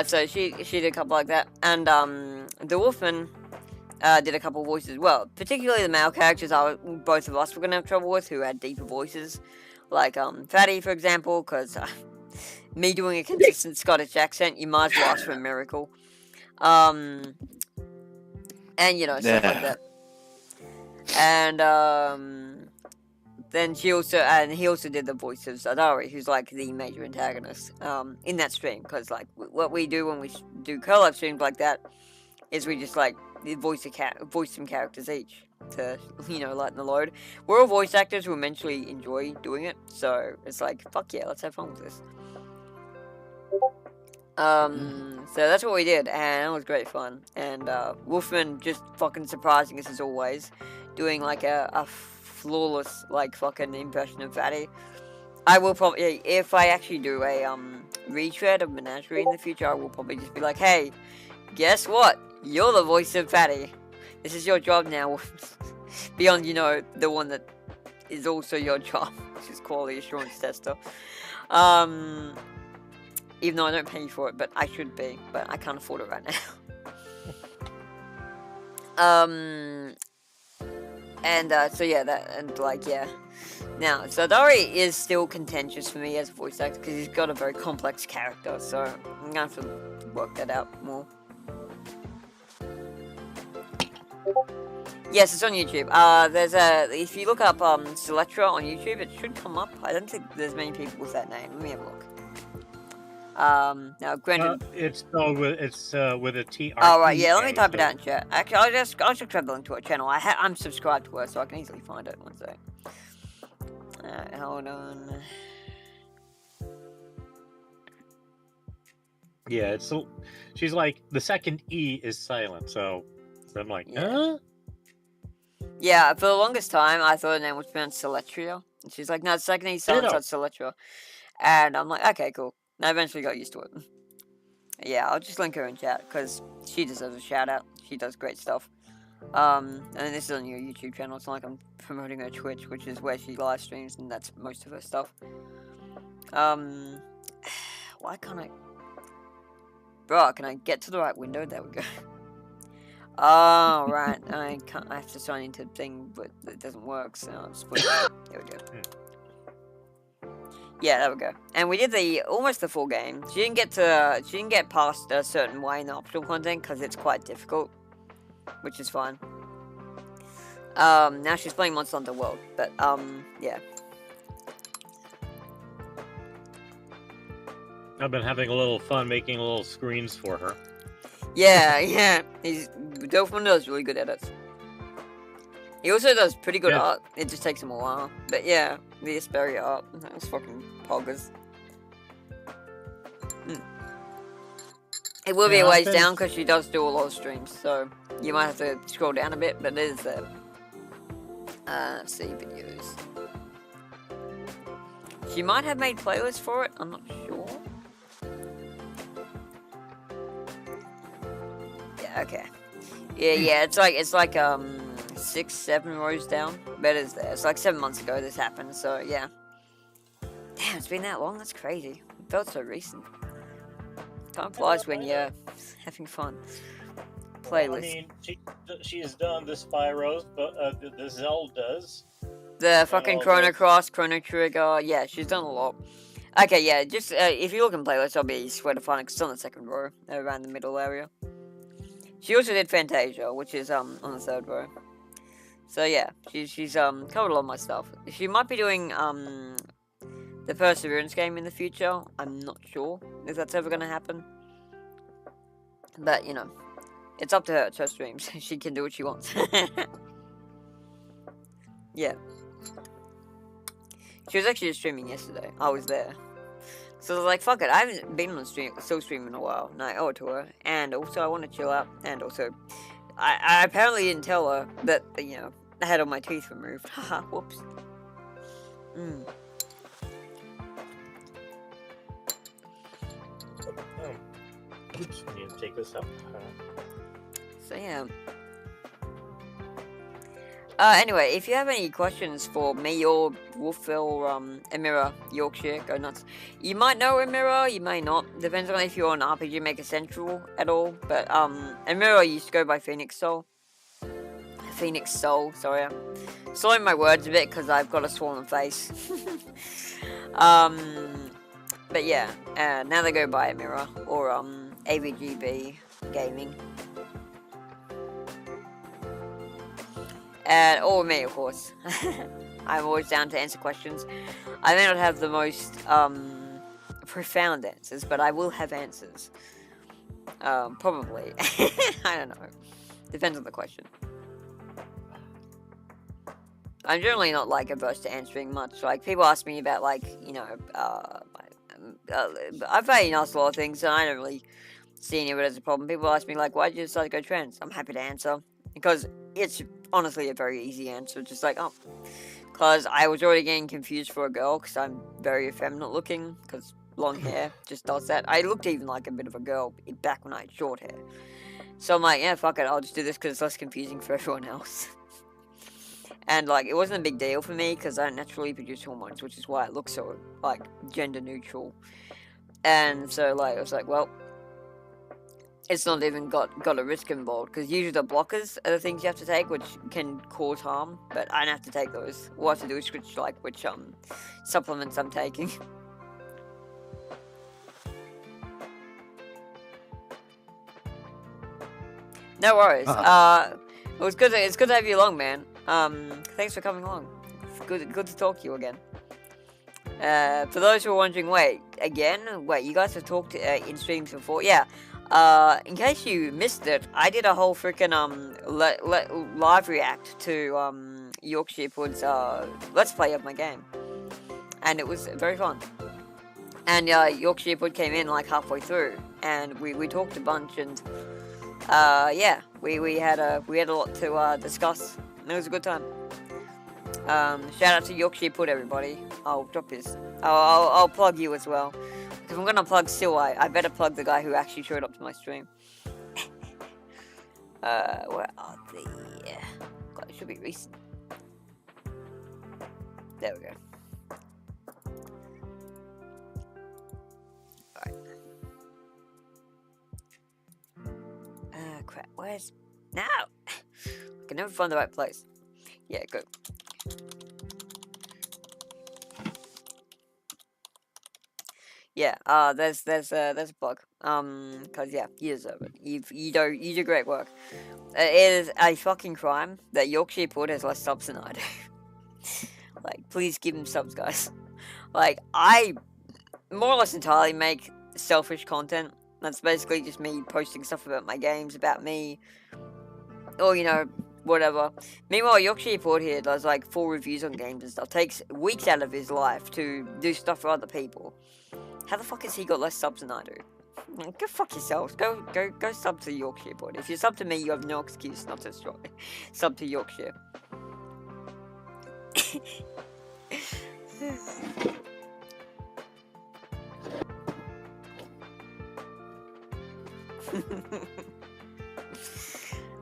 So she did a couple like that, and the Wolfman did a couple voices as well. Particularly the male characters, both of us were gonna have trouble with, who had deeper voices, like Fatty, for example, because me doing a consistent Scottish accent, you might as well ask for a miracle. And you know stuff like that. And then he also did the voice of Zadari, who's like the major antagonist in that stream. Because like what we do when we do collab streams like that is we just like voice some characters each to lighten the load. We're all voice actors who eventually enjoy doing it, so it's like fuck yeah, let's have fun with this. So that's what we did, and it was great fun. And Wolfman just fucking surprising us as always, doing like a flawless like fucking impression of Fatty. I will probably, if I actually do a retread of Menagerie in the future, I will probably just be like, hey, guess what? You're the voice of Fatty. This is your job now. Beyond, the one that is also your job, which is quality assurance tester. Even though I don't pay you for it, but I should be, but I can't afford it right now. So yeah, Now, Zadari is still contentious for me as a voice actor because he's got a very complex character, so I'm gonna have to work that out more. Yes, it's on YouTube. If you look up Selectra on YouTube, it should come up. I don't think there's many people with that name. Let me have a look. Now, granted, it's with a T. Oh right, yeah. Let me type it out in chat. Actually, I'll just grab the link to her channel. I'm subscribed to her, so I can easily find it. One sec. Hold on. Yeah, she's like the second E is silent, so I'm like, huh? Yeah, for the longest time, I thought her name was pronounced Seletria. And she's like, no, the second E is silent, so it's Seletria. And I'm like, okay, cool. And I eventually got used to it. Yeah, I'll just link her in chat, because she deserves a shout out. She does great stuff. And this is on your YouTube channel. It's not like I'm promoting her Twitch, which is where she live streams, and that's most of her stuff. Why can't I... Bro, can I get to the right window? There we go. Oh, right. I have to sign into the thing, but it doesn't work, so I'll just put it. There we go. Yeah, there we go. And we did almost the full game. She didn't get past a certain way in the optional content because it's quite difficult, which is fine. Now she's playing Monster Hunter World, but yeah. I've been having a little fun making little screens for her. Yeah. Dolphin does really good edits. He also does pretty good art. It just takes him a while. But yeah, the Asperia art. That was fucking poggers. It will be a ways down because she does do a lot of streams. So you might have to scroll down a bit, but it is there. Let's see videos. She might have made playlists for it, I'm not sure. Yeah, okay. Yeah, it's like 6-7 rows down. But it's there. It's like 7 months ago this happened, so yeah. Damn, it's been that long? That's crazy. It felt so recent. Time flies when you're having fun. Playlist. I mean, she's done the Spyros, but the Zeldas. The fucking Chrono Cross, Chrono Trigger. Yeah, she's done a lot. Okay, yeah, just if you look in playlists, I'll be swear to find it. It's on the second row, around the middle area. She also did Fantasia, which is on the third row. So yeah, she's covered a lot of my stuff. She might be doing the Perseverance game in the future. I'm not sure if that's ever gonna happen. But you know, it's up to her. It's her streams. She can do what she wants. Yeah. She was actually just streaming yesterday. I was there. So I was like, fuck it, I haven't been on the stream, still streaming in a while. And I owe it to her. And also, I want to chill out. And also, I apparently didn't tell her that, you know, I had all my teeth removed. Haha, whoops. Oops, I need to take this up. So, yeah. Anyway, if you have any questions for me or Wolfville, Emira, Yorkshire, go nuts. You might know Emira, you may not. Depends on if you're on RPG Maker Central at all. But, Emira used to go by Phoenix Soul. Phoenix Soul, sorry. I'm slowing my words a bit because I've got a swollen face. But yeah, now they go by Emira or, AVGB Gaming. Or me, of course. I'm always down to answer questions. I may not have the most profound answers, but I will have answers. Probably. I don't know. Depends on the question. I'm generally not like averse to answering much. Like people ask me about like, you know, I've been asked a lot of things, and I don't really see any of it as a problem. People ask me like, why did you decide to go trans? I'm happy to answer because it's honestly a very easy answer. Just like, oh, because I was already getting confused for a girl because I'm very effeminate looking because long hair just does that. I looked even like a bit of a girl back when I had short hair. So I'm like, yeah, fuck it, I'll just do this because it's less confusing for everyone else. And like, it wasn't a big deal for me because I don't naturally produce hormones, which is why it looks so like gender neutral. And so like, I was like, well, it's not even got a risk involved because usually the blockers are the things you have to take, which can cause harm. But I don't have to take those. All I have to do is switch like which supplements I'm taking. No worries. It was good. It's good to have you along, man. Thanks for coming along. It's good to talk to you again. For those who are wondering, wait, you guys have talked in streams before? Yeah. In case you missed it, I did a whole freaking live react to Yorkshire Wood's let's play of my game, and it was very fun. And Yorkshire Wood came in like halfway through, and we talked a bunch, and yeah, we had a lot to discuss. And it was a good time. Shout out to Yorkshire Wood, everybody. I'll drop his. I'll plug you as well. If I'm gonna plug Sil, I better plug the guy who actually showed up to my stream. Where are they? God, it should be recent. There we go. Alright. Crap, where's... No! I can never find the right place. Yeah, good. Yeah, there's a plug. Cause yeah, you deserve it. You do great work. It is a fucking crime that Yorkshire Port has less subs than I do. Like, please give him subs, guys. Like, I more or less entirely make selfish content. That's basically just me posting stuff about my games, about me, or you know, whatever. Meanwhile, Yorkshire Port here does like full reviews on games and stuff. Takes weeks out of his life to do stuff for other people. How the fuck has he got less subs than I do? Go fuck yourselves. Go sub to Yorkshire Port. If you sub to me, you have no excuse not to sub to Yorkshire.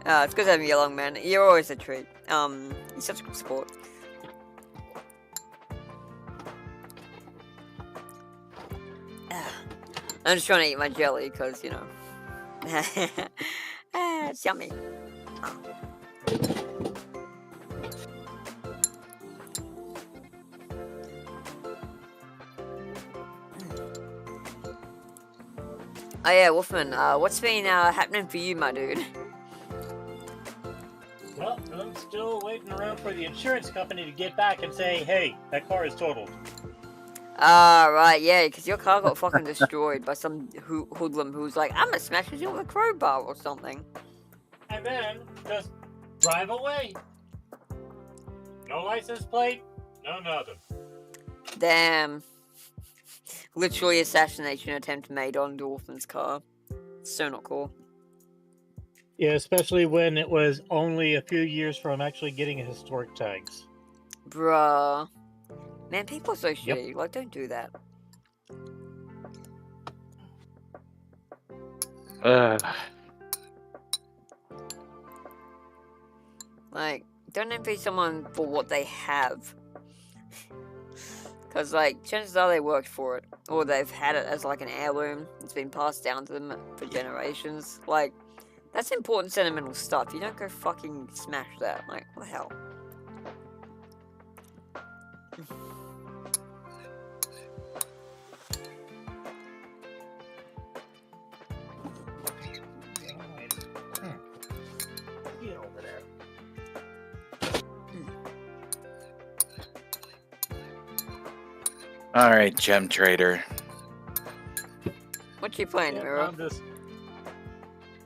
It's good to have you along, man. You're always a treat. You're such a good sport. I'm just trying to eat my jelly because, you know. It's yummy. Oh yeah, Wolfman, what's been happening for you, my dude? Well, I'm still waiting around for the insurance company to get back and say, hey, that car is totaled. Right, yeah, because your car got fucking destroyed by some hoodlum who's like, I'm gonna smash it with a crowbar or something. And then just drive away. No license plate, no nothing. Damn. Literally assassination attempt made on Dolphin's car. So not cool. Yeah, especially when it was only a few years from actually getting historic tags. Bruh. Man, people are so shitty. Like, don't do that. Like, don't envy someone for what they have. Because, like, chances are they worked for it. Or they've had it as, like, an heirloom. It's been passed down to them for generations. Like, that's important sentimental stuff. You don't go fucking smash that. Like, what the hell? Get over there. All right, Gem Trader. What you playing, Miro?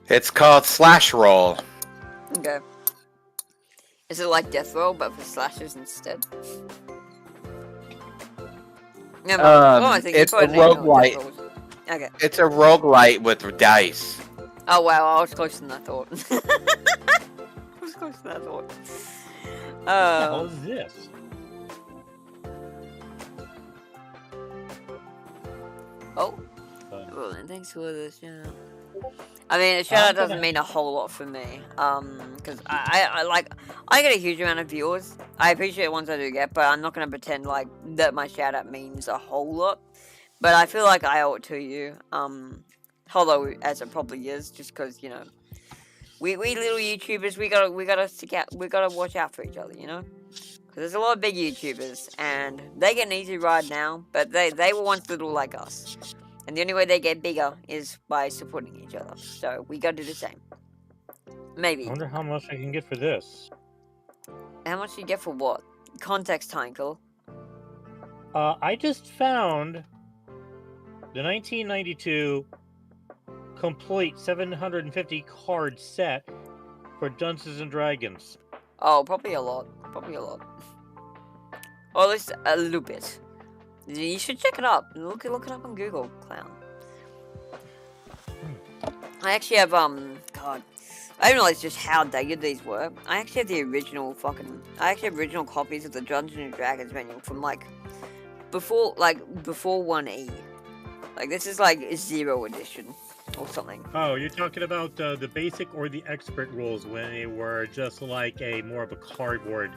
It's called Slash Roll. Okay. Is it like Death Roll, but for slashers instead? No, it's a roguelite. Okay. It's a roguelite with dice. Oh wow, I was closer than I thought. I was closer than I thought. What the hell is this? Oh. Well, then thanks for this, yeah. I mean, a shout out doesn't mean a whole lot for me. Because I get a huge amount of viewers. I appreciate the ones I do get, but I'm not gonna pretend like that my shout out means a whole lot. But I feel like I owe it to you. Although as it probably is, just because, you know, we little YouTubers, we gotta stick out, we gotta watch out for each other, you know. Because there's a lot of big YouTubers, and they get an easy ride now, but they were once little like us. And the only way they get bigger is by supporting each other. So we gotta do the same. Maybe. I wonder how much I can get for this. How much do you get for what? Context, Tinkle. I just found the 1992 complete 750 card set for Dungeons and Dragons. Oh, probably a lot. Probably a lot. Or at least a little bit. You should check it up. Look it up on Google, clown. I actually have, God. I didn't realize just how dated these were. I actually have the original original copies of the Dungeons and Dragons manual from, like, before 1E. Like, this is, like, 0 edition or something. Oh, you're talking about the basic or the expert rules when they were just like more of a cardboard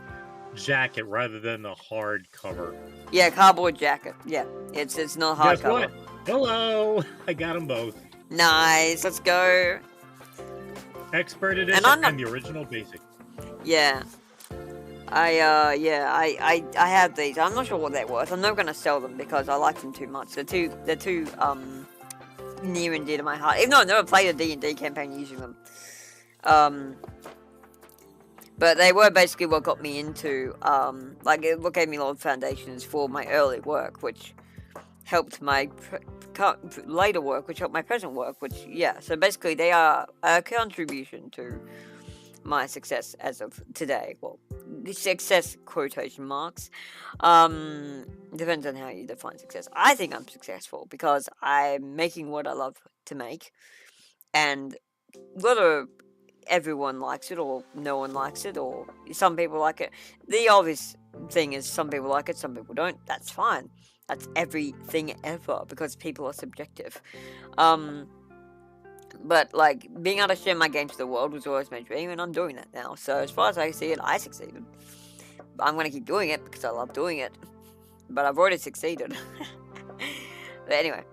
jacket rather than the hard cover. Yeah, cardboard jacket. Yeah, it's not hard cover. Guess what? Hello! I got them both. Nice, let's go. Expert edition and the original basic. Yeah. I have these. I'm not sure what they're worth. I'm not gonna sell them because I like them too much. They're too near and dear to my heart. Even though I've never played a D&D campaign using them. But they were basically what got me into, what gave me a lot of foundations for my early work, which helped my later work, which helped my present work, so basically they are a contribution to my success as of today. Well, success quotation marks. Depends on how you define success. I think I'm successful because I'm making what I love to make, and whether everyone likes it or no one likes it or some people like it, the obvious thing is some people like it, some people don't. That's fine. That's everything ever because people are subjective. But, like, being able to share my game to the world was always my dream, and I'm doing that now. So, as far as I see it, I succeeded. I'm going to keep doing it because I love doing it. But I've already succeeded. But anyway.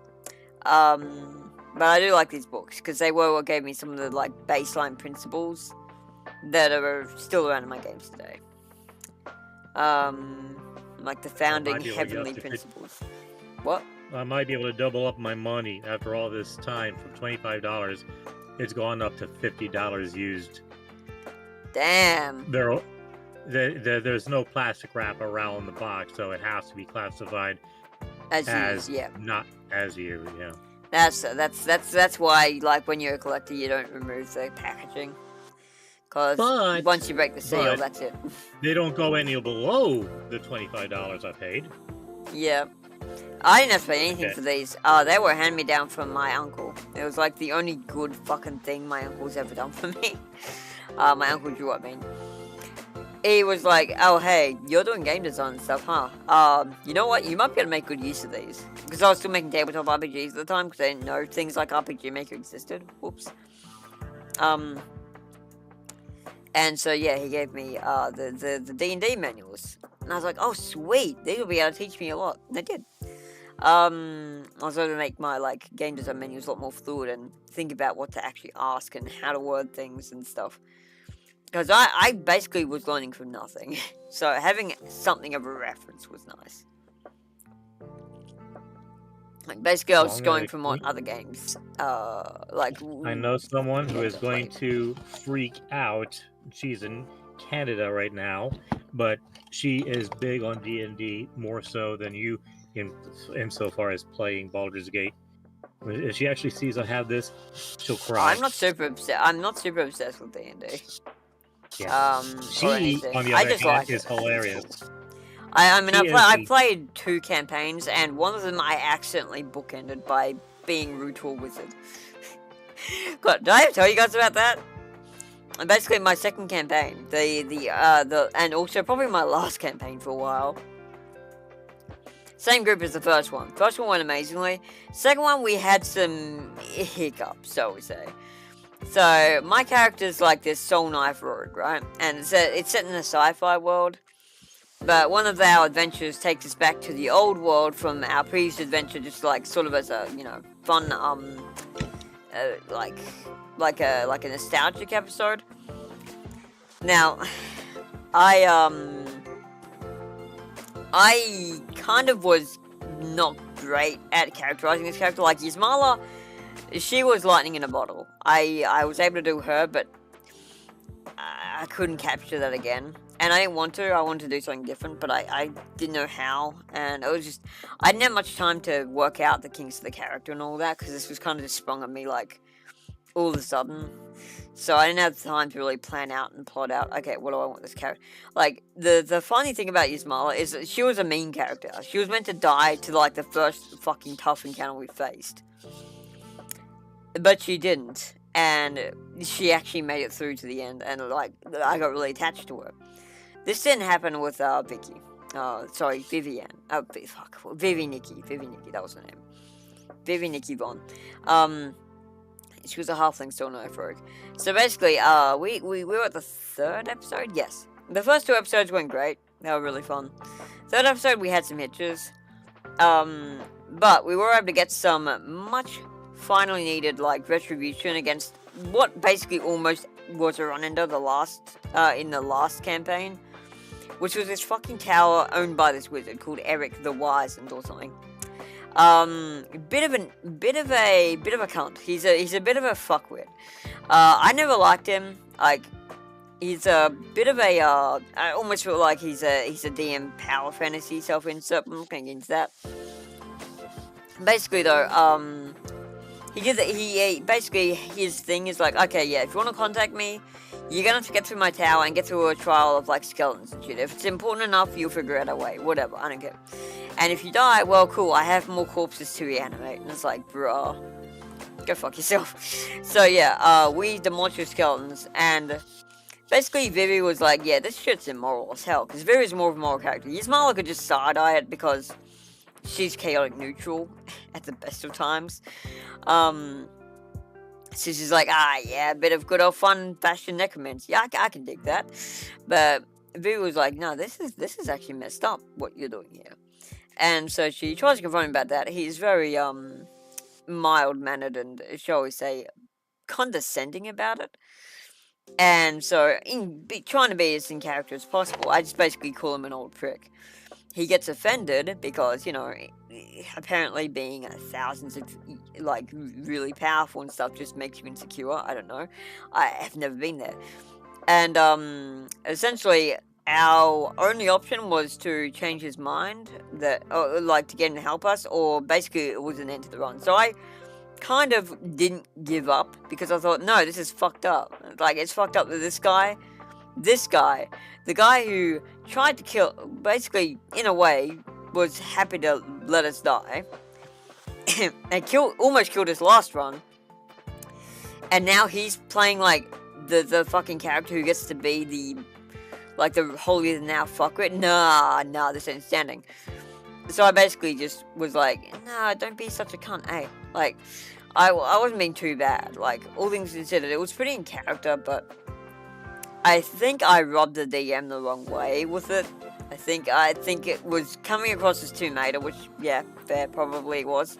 But I do like these books, because they were what gave me some of the, like, baseline principles that are still around in my games today. Like the founding heavenly principles. What? I might be able to double up my money after all this time. From $25, it's gone up to $50 used. Damn. There's no plastic wrap around the box, so it has to be classified as used, yeah. Not as you, yeah. That's why, like, when you're a collector, you don't remove the packaging. Because once you break the seal, that's it. They don't go any below the $25 I paid. Yeah. I didn't have to pay anything for these. They were hand-me-down from my uncle. It was like the only good fucking thing my uncle's ever done for me. My uncle Drew, I mean. He was like, oh, hey, you're doing game design and stuff, huh? You know what? You might be able to make good use of these. Because I was still making tabletop RPGs at the time, because I didn't know things like RPG Maker existed. Whoops. And so, yeah, he gave me the D&D manuals. And I was like, oh, sweet. These will be able to teach me a lot. And they did. I was able to make my, like, game design menus a lot more fluid and think about what to actually ask and how to word things and stuff. Because I basically was learning from nothing. So having something of a reference was nice. Like, basically I was just going from what other games, like... I know someone who is going to freak out. She's in Canada right now, but she is big on D&D, more so than you insofar as playing Baldur's Gate. If she actually sees I have this, she'll cry. I'm not super obsessed with D&D. Yeah. She, on the other hand, is hilarious. I played 2 campaigns, and one of them I accidentally bookended by being rude to a wizard. God, did I ever tell you guys about that? And basically, my second campaign, and also probably my last campaign for a while. Same group as the first one. First one went amazingly. Second one, we had some hiccups, so we say. So, my character's like this soul knife rogue, right? And it's set in a sci-fi world. But one of our adventures takes us back to the old world from our previous adventure, just like sort of as a, you know, fun, like a nostalgic episode. Now, I kind of was not great at characterizing this character. Like Yasmala, she was lightning in a bottle. I was able to do her, but I couldn't capture that again. And I didn't want to. I wanted to do something different, but I didn't know how. And it was just... I didn't have much time to work out the kinks of the character and all that, because this was kind of just sprung at me, like, all of a sudden. So I didn't have time to really plan out and plot out, okay, what do I want this character... Like, the funny thing about Yasmala is that she was a mean character. She was meant to die to, like, the first fucking tough encounter we faced. But she didn't. And she actually made it through to the end, and, like, I got really attached to her. This didn't happen with Vicky. Vivian. Vivi Nikki, that was her name. Vivi Nikki Vaughn. She was a halfling soul knife rogue. So basically, we were at the 3rd episode? Yes. The first 2 episodes went great. They were really fun. 3rd episode, we had some hitches. But we were able to get some much finally needed, like, retribution against what basically almost was a run-ender in the last campaign. Which was this fucking tower owned by this wizard called Eric the Wizened or something. Bit of a cunt. He's a bit of a fuckwit. I never liked him. Like, he's a bit of a I almost feel like he's a DM power fantasy self-insert. I'm not gonna get into that. Basically though, basically his thing is like, okay, yeah, if you want to contact me, you're gonna have to get through my tower and get through a trial of, like, skeletons and shit. If it's important enough, you'll figure out a way. Whatever, I don't care. And if you die, well, cool, I have more corpses to reanimate. And it's like, bruh, go fuck yourself. So, yeah, we demolished your skeletons, and basically Vivi was like, yeah, this shit's immoral as hell, because Vivi's more of a moral character. Yasmala could just side-eye it because she's chaotic neutral at the best of times. So she's like, yeah, a bit of good old fun fashion necromancy. Yeah, I can dig that. But Boo was like, no, this is actually messed up, what you're doing here. And so she tries to confront him about that. He's very, mild-mannered and, shall we say, condescending about it. And so, trying to be as in character as possible, I just basically call him an old prick. He gets offended because, apparently being thousands of, like, really powerful and stuff just makes you insecure. I don't know. I have never been there. And, essentially, our only option was to change his mind, to get him to help us, or basically it was an end to the run. So I kind of didn't give up, because I thought, no, this is fucked up. Like, it's fucked up that this guy, the guy who tried to kill, basically, in a way, was happy to let us die, and almost killed us last run, and now he's playing, like, the fucking character who gets to be the holier than thou fuckwit. Nah, this ain't standing. So I basically just was like, nah, don't be such a cunt, eh? Like, I wasn't being too bad. Like, all things considered, it was pretty in character, but I think I rubbed the DM the wrong way with it. I think it was coming across as too meta, which, yeah, fair, probably it was.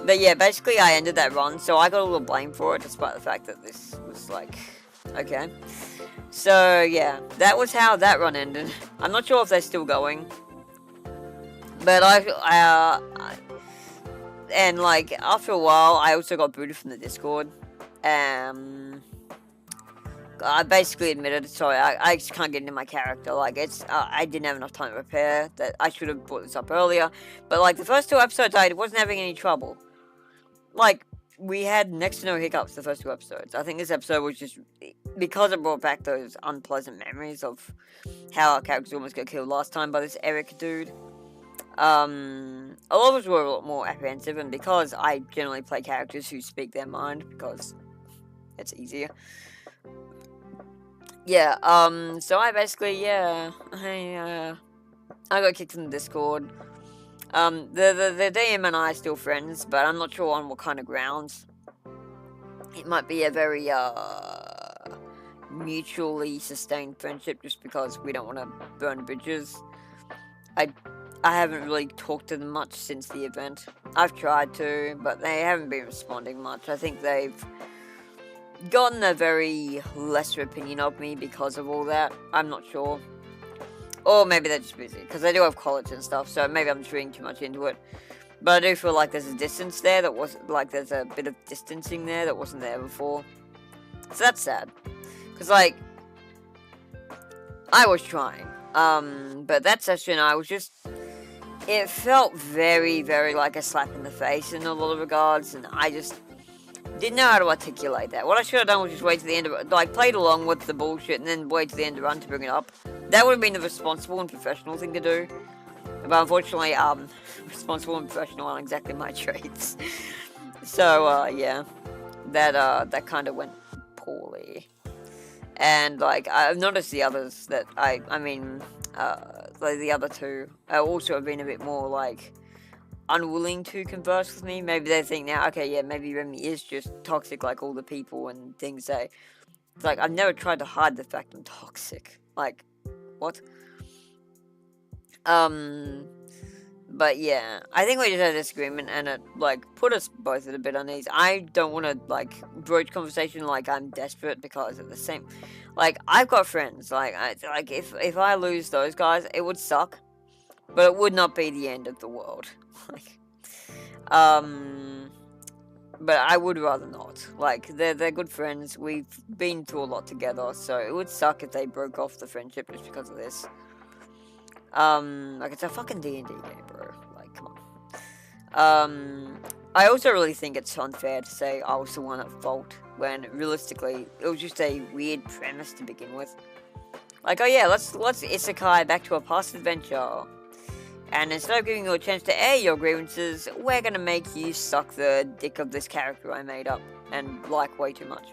But yeah, basically I ended that run, so I got a little blame for it, despite the fact that this was, like, okay. So, yeah, that was how that run ended. I'm not sure if they're still going. But and, like, after a while, I also got booted from the Discord. I basically admitted, sorry, I just can't get into my character. Like, I didn't have enough time to prepare. That I should have brought this up earlier. But, like, the first 2 episodes, I wasn't having any trouble. Like, we had next to no hiccups the first 2 episodes. I think this episode was just, because it brought back those unpleasant memories of how our characters almost got killed last time by this Eric dude. A lot of us were a lot more apprehensive, and because I generally play characters who speak their mind, because it's easier. Yeah, so I basically, yeah, I got kicked from the Discord. The DM and I are still friends, but I'm not sure on what kind of grounds. It might be a very, mutually sustained friendship, just because we don't want to burn bridges. I haven't really talked to them much since the event. I've tried to, but they haven't been responding much. I think they've gotten a very lesser opinion of me because of all that. I'm not sure. Or maybe they're just busy, because they do have college and stuff, so maybe I'm just reading too much into it. But I do feel like there's a distance there that wasn't, like, there's a bit of distancing there that wasn't there before. So that's sad. Because, like, I was trying. But that session, I was just, it felt very, very like a slap in the face in a lot of regards, and I just didn't know how to articulate that. What I should have done was just wait to the end of it, like, played along with the bullshit and then wait to the end of the run to bring it up. That would have been the responsible and professional thing to do. But unfortunately, responsible and professional aren't exactly my traits. So, yeah, that kind of went poorly. And, like, I've noticed the others that like the other 2 also have been a bit more, like, unwilling to converse with me. Maybe they think now, okay, yeah, maybe Remi is just toxic like all the people and things say. It's like, I've never tried to hide the fact I'm toxic. Like, what? But yeah, I think we just had a disagreement, and it, like, put us both at a bit unease. I don't want to, like, broach conversation like I'm desperate, because at the same, like, I've got friends. Like, if I lose those guys, it would suck, but it would not be the end of the world. Like, but I would rather not. Like, they're good friends. We've been through a lot together, so it would suck if they broke off the friendship just because of this. Like, it's a fucking D&D game, bro. Like, come on. I also really think it's unfair to say I was the one at fault, when realistically, it was just a weird premise to begin with. Like, oh yeah, let's isekai back to a past adventure. And instead of giving you a chance to air your grievances, we're gonna make you suck the dick of this character I made up, and like way too much.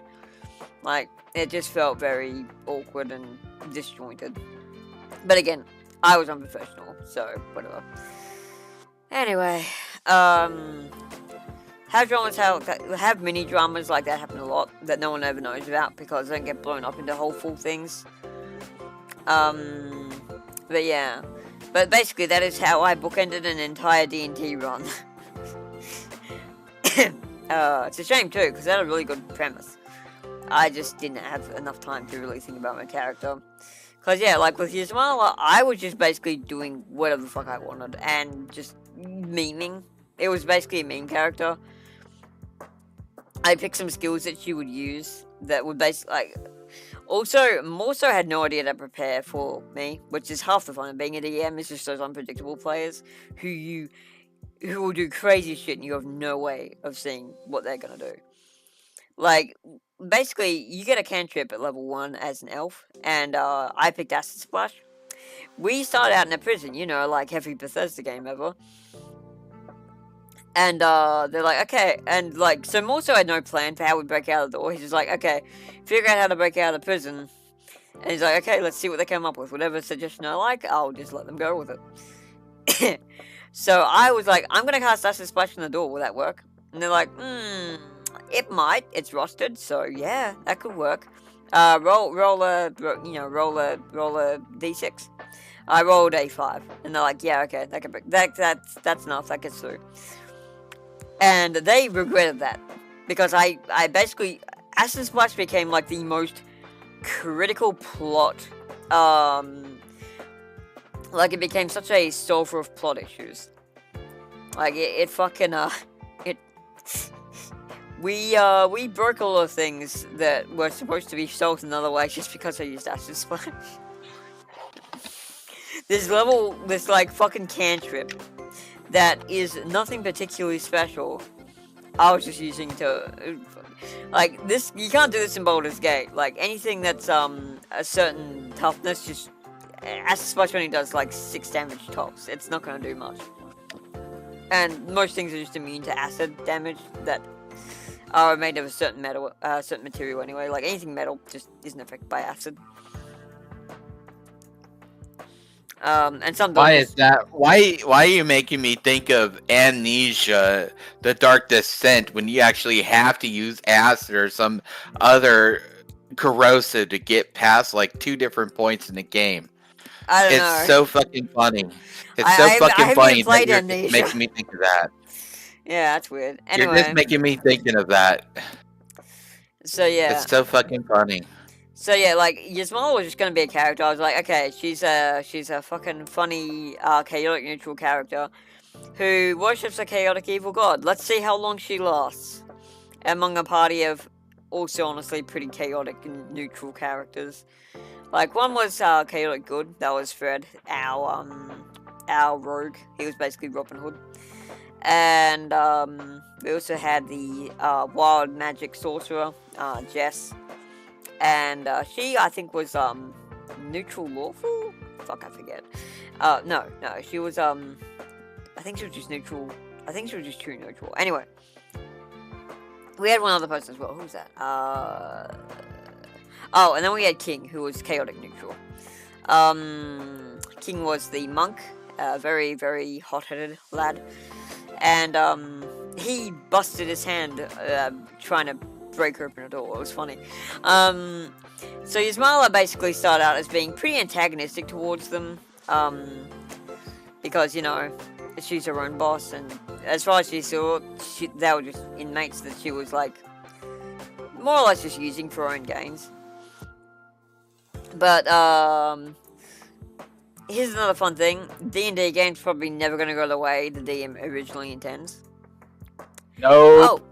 Like, it just felt very awkward and disjointed. But again, I was unprofessional, so whatever. Anyway, have mini dramas like that happen a lot that no one ever knows about because they don't get blown up into whole full things. But yeah, but basically that is how I bookended an entire D&D run. It's a shame too because that had a really good premise. I just didn't have enough time to really think about my character. Cause yeah, like with Yasmala, I was just basically doing whatever the fuck I wanted and just memeing. It was basically a meme character. I picked some skills that she would use that would basically like. Also, more so had no idea to prepare for me, which is half the fun of being a DM. Is just those unpredictable players who will do crazy shit and you have no way of seeing what they're gonna do. Like, basically, you get a cantrip at level 1 as an elf, and I picked Acid Splash. We started out in a prison, you know, like every Bethesda game ever. And they're like, okay, and like, so more so had no plan for how we break out of the door. He's just like, okay, figure out how to break out of the prison. And he's like, okay, let's see what they come up with. Whatever suggestion I like, I'll just let them go with it. So I was like, I'm gonna cast Acid Splash on the door. Will that work? And they're like, it might. It's rusted, so yeah, that could work. Roll a d6. I rolled a 5, and they're like, yeah, okay, that's enough. That gets through. And they regretted that because I basically Acid Splash became like the most critical plot. Like it became such a solver of plot issues. Like it fucking we broke all the things that were supposed to be solved another way just because I used Acid Splash. This like fucking cantrip that is nothing particularly special. I was just using to like this. You can't do this in Baldur's Gate. Like anything that's a certain toughness, just Acid Splash only does like 6 damage tops. It's not gonna do much. And most things are just immune to acid damage that are made of a certain metal, certain material anyway. Like anything metal just isn't affected by acid. And some Why is that? Why are you making me think of Amnesia, The Dark Descent, when you actually have to use acid or some other corrosive to get past like 2 different points in the game? I don't know. It's so fucking funny. It's so fucking funny that you're making me think of that. Yeah, that's weird. Anyway. You're just making me thinking of that. So yeah. It's so fucking funny. So yeah, like Yasmala was just gonna be a character. I was like, okay, she's a fucking funny, chaotic neutral character who worships a chaotic evil god. Let's see how long she lasts among a party of also honestly pretty chaotic and neutral characters. Like one was chaotic good. That was Fred, our rogue. He was basically Robin Hood. And we also had the wild magic sorcerer, Jess. And she, I think, was neutral lawful? Fuck, I forget. No, she was I think she was just neutral. I think she was just true neutral. Anyway, we had one other person as well. Who was that? Oh, and then we had King, who was chaotic neutral. King was the monk, very, very hot-headed lad. And he busted his hand trying to break open a door. It was funny. So Yasmala basically started out as being pretty antagonistic towards them. Because, you know, she's her own boss. And as far as she saw, they were just inmates that she was, like, more or less just using for her own gains. But, here's another fun thing. D&D games probably never going to go the way the DM originally intends. No. Oh.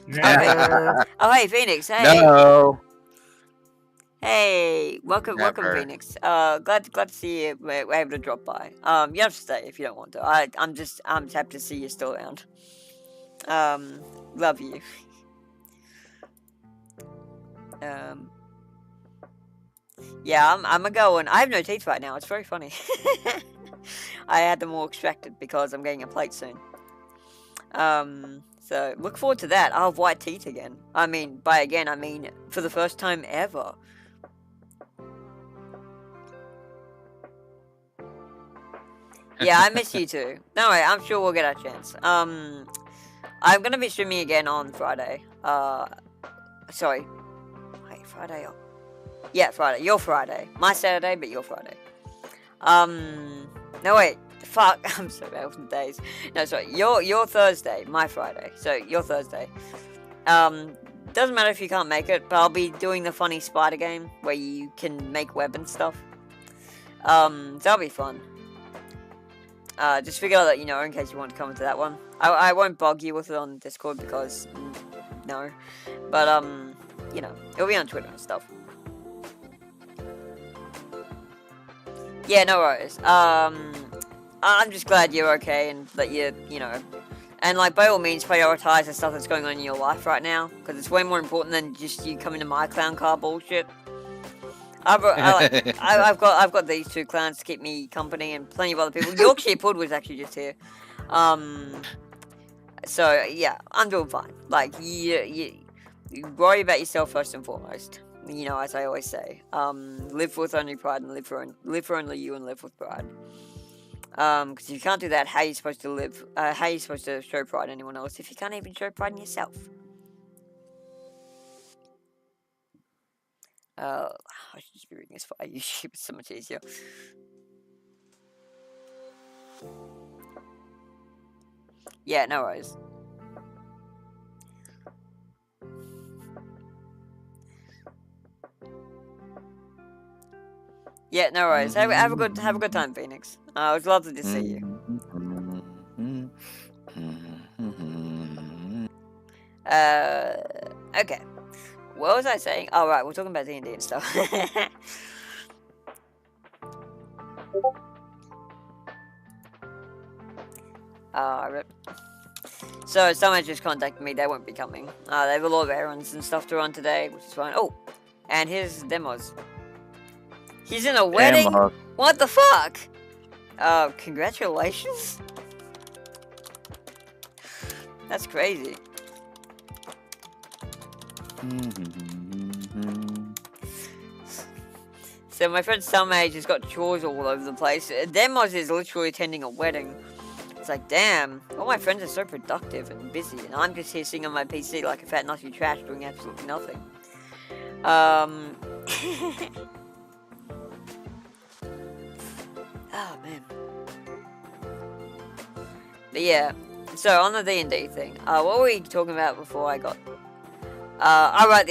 Okay. Oh, hey, Phoenix. Hey. No. Hey. Welcome, Never. Phoenix. Glad to see you. We're able to drop by. You have to stay if you don't want to. I'm just happy to see you still around. Love you. Yeah, I'm a going. I have no teeth right now. It's very funny. I had them all extracted because I'm getting a plate soon. So look forward to that. I'll have white teeth again. I mean, by again, I mean for the first time ever. Yeah, I miss you too. No way, I'm sure we'll get our chance. I'm gonna be streaming again on Friday. Sorry. Wait, Friday. Yeah, Friday. Your Friday. My Saturday, but your Friday. No wait. Fuck. I'm so bad with days. No, sorry. Your Thursday. My Friday. So your Thursday. Doesn't matter if you can't make it, but I'll be doing the funny spider game where you can make web and stuff. So that'll be fun. Just figure out that, in case you want to come into that one. I won't bug you with it on Discord because, no. But, it'll be on Twitter and stuff. Yeah, no worries. I'm just glad you're okay and that and, like, by all means, prioritize the stuff that's going on in your life right now, because it's way more important than just you coming to my clown car bullshit. I've got these two clowns to keep me company and plenty of other people. Yorkshire Pud was actually just here. So, yeah, I'm doing fine. Like, you worry about yourself first and foremost. As I always say. Live with only pride and live for only you and live with pride. Because if you can't do that, how are you supposed to live? How are you supposed to show pride in anyone else if you can't even show pride in yourself? I should just be reading this fire. YouTube is so much easier. Yeah, no worries. Yeah, no worries. Have a good time, Phoenix. It was lovely to see you. Okay. What was I saying? Oh, right, we're talking about D&D and stuff. Rip. So, someone just contacted me. They won't be coming. They have a lot of errands and stuff to run today, which is fine. Oh, and here's Demos. He's in a wedding? What the fuck? Congratulations? That's crazy. So my friend Sumage has got chores all over the place. Demos is literally attending a wedding. It's like, damn, all my friends are so productive and busy, and I'm just here sitting on my PC like a fat nutty trash doing absolutely nothing. Oh, man. But yeah, so on the D&D thing, what were we talking about before I got... right,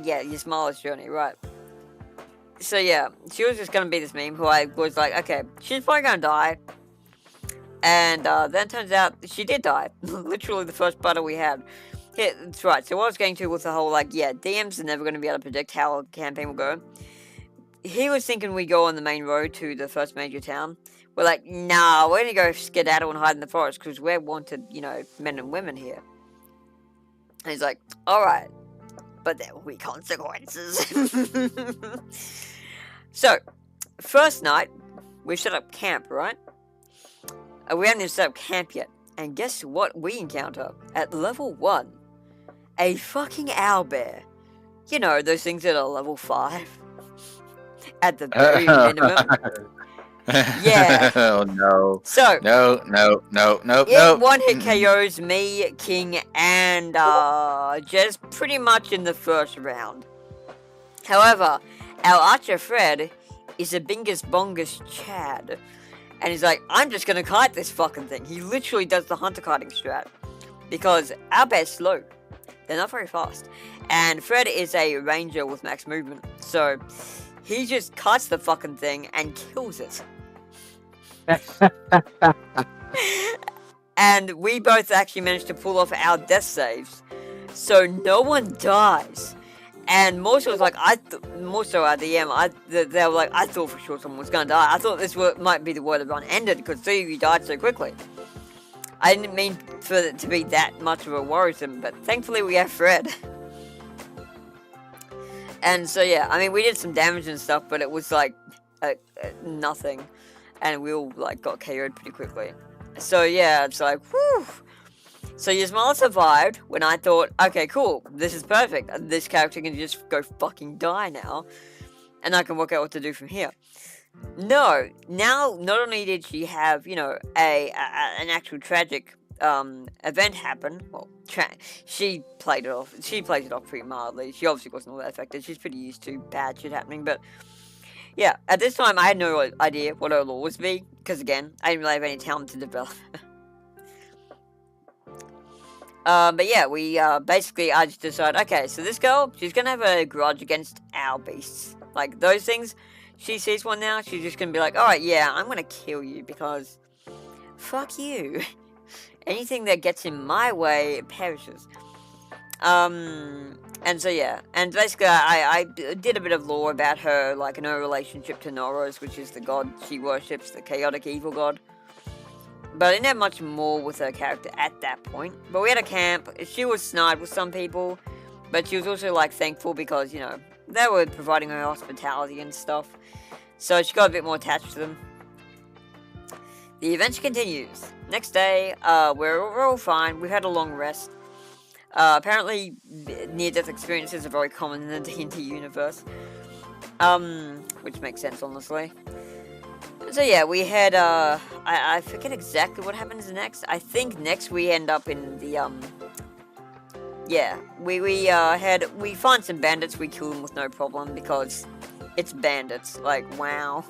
your smallest journey, right. So yeah, she was just gonna be this meme who I was like, okay, she's probably gonna die. And then it turns out she did die. Literally the first battle we had. Yeah, that's right, so what I was getting to with the whole, like, yeah, DMs are never gonna be able to predict how a campaign will go. He was thinking we'd go on the main road to the first major town. We're like, nah, we're gonna go skedaddle and hide in the forest because we're wanted, men and women here. And he's like, alright, but there will be consequences. So, first night, we set up camp, right? We haven't even set up camp yet. And guess what we encounter at level 1? A fucking owlbear. You know, those things that are level 5. At the very minimum. Yeah. Oh no. So no. It one-hit KOs me, King, and Jez pretty much in the first round. However, our archer Fred is a bingus bongus Chad. And he's like, I'm just gonna kite this fucking thing. He literally does the hunter kiting strat. Because owlbear's slow. They're not very fast. And Fred is a ranger with max movement. So he just kites the fucking thing and kills it. And we both actually managed to pull off our death saves. So no one dies. And more so was like, more so our DM, they were like, I thought for sure someone was gonna die. I thought this might be the word the run ended because 3 of you died so quickly. I didn't mean for it to be that much of a worrisome, but thankfully we have Fred. And so yeah, I mean, we did some damage and stuff, but it was like nothing, and we all like got KO'd pretty quickly. So yeah, it's like, whew. So Yasmala survived when I thought, okay, cool, this is perfect. This character can just go fucking die now, and I can work out what to do from here. No, now not only did she have, an actual tragic event happened. Well, she played it off. She played it off pretty mildly. She obviously wasn't all that affected. She's pretty used to bad shit happening. But yeah, at this time, I had no idea what her law would be because again, I didn't really have any talent to develop. But yeah, we basically I just decided, okay, so this girl, she's gonna have a grudge against our beasts, like those things. She sees one now, she's just gonna be like, alright, yeah, I'm gonna kill you because fuck you. Anything that gets in my way perishes. And so yeah, and basically I did a bit of lore about her, like in her relationship to Noros, which is the god she worships, the chaotic evil god. But I didn't have much more with her character at that point. But we had a camp. She was snide with some people, but she was also like thankful because, you know, they were providing her hospitality and stuff. So she got a bit more attached to them. The adventure continues. Next day, we're all fine. We've had a long rest. Apparently, near-death experiences are very common in the D&D universe. Which makes sense, honestly. So yeah, we had, I forget exactly what happens next. I think next we end up in the, yeah, we find some bandits, we kill them with no problem, because it's bandits, like, wow.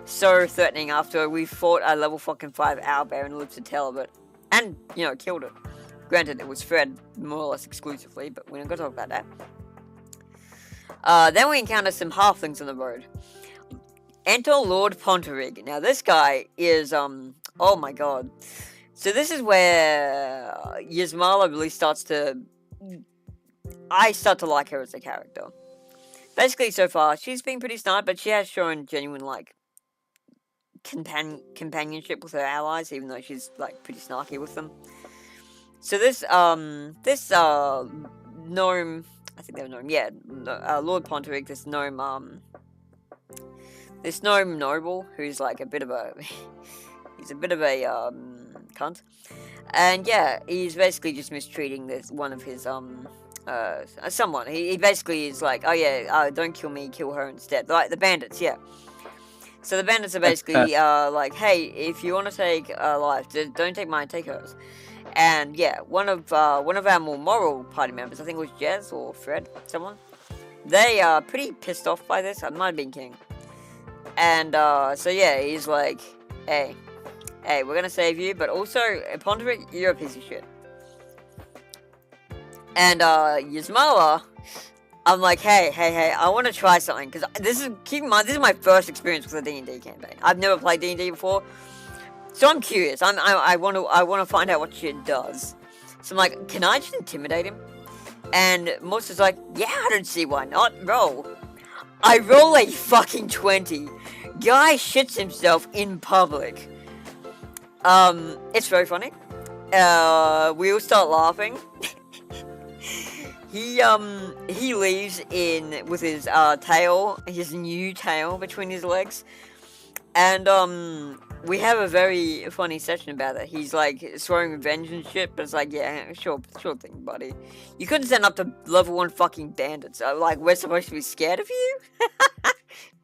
So threatening after we fought a level fucking 5 owlbear and lived to tell of it. And, you know, killed it. Granted, it was fed more or less exclusively, but we're not gonna talk about that. Then we encounter some halflings on the road. Enter Lord Ponterig. Now this guy is, oh my god. So this is where Yasmala really starts to, I start to like her as a character. Basically so far, she's been pretty snide, but she has shown genuine, like, companionship with her allies, even though she's, like, pretty snarky with them. So this gnome, I think they were gnome, yeah, Lord Ponterig, this gnome noble, who's like a bit of a, he's a bit of a, cunt. And yeah, he's basically just mistreating this, one of his, someone. He basically is like, oh yeah, don't kill me, kill her instead. Like, the bandits, yeah. So the bandits are basically, like, hey, if you want to take a life, don't take mine, take hers. And yeah, one of our more moral party members, I think it was Jez or Fred, someone, they are pretty pissed off by this. I might have been King. And, so yeah, he's like, hey, we're gonna save you, but also, Ponteric, you're a piece of shit. And, Yasmala, I'm like, hey, I want to try something, because keep in mind, this is my first experience with a D&D campaign. I've never played D&D before, so I'm curious. I want to find out what shit does. So I'm like, can I just intimidate him? And Monster's like, yeah, I don't see why not. Roll. I roll a fucking 20. Guy shits himself in public. It's very funny. We all start laughing. He leaves with his tail, his new tail between his legs. And, we have a very funny session about it. He's like swearing revenge and shit, but it's like, yeah, sure thing, buddy. You couldn't stand up to level 1 fucking bandits. Like, we're supposed to be scared of you?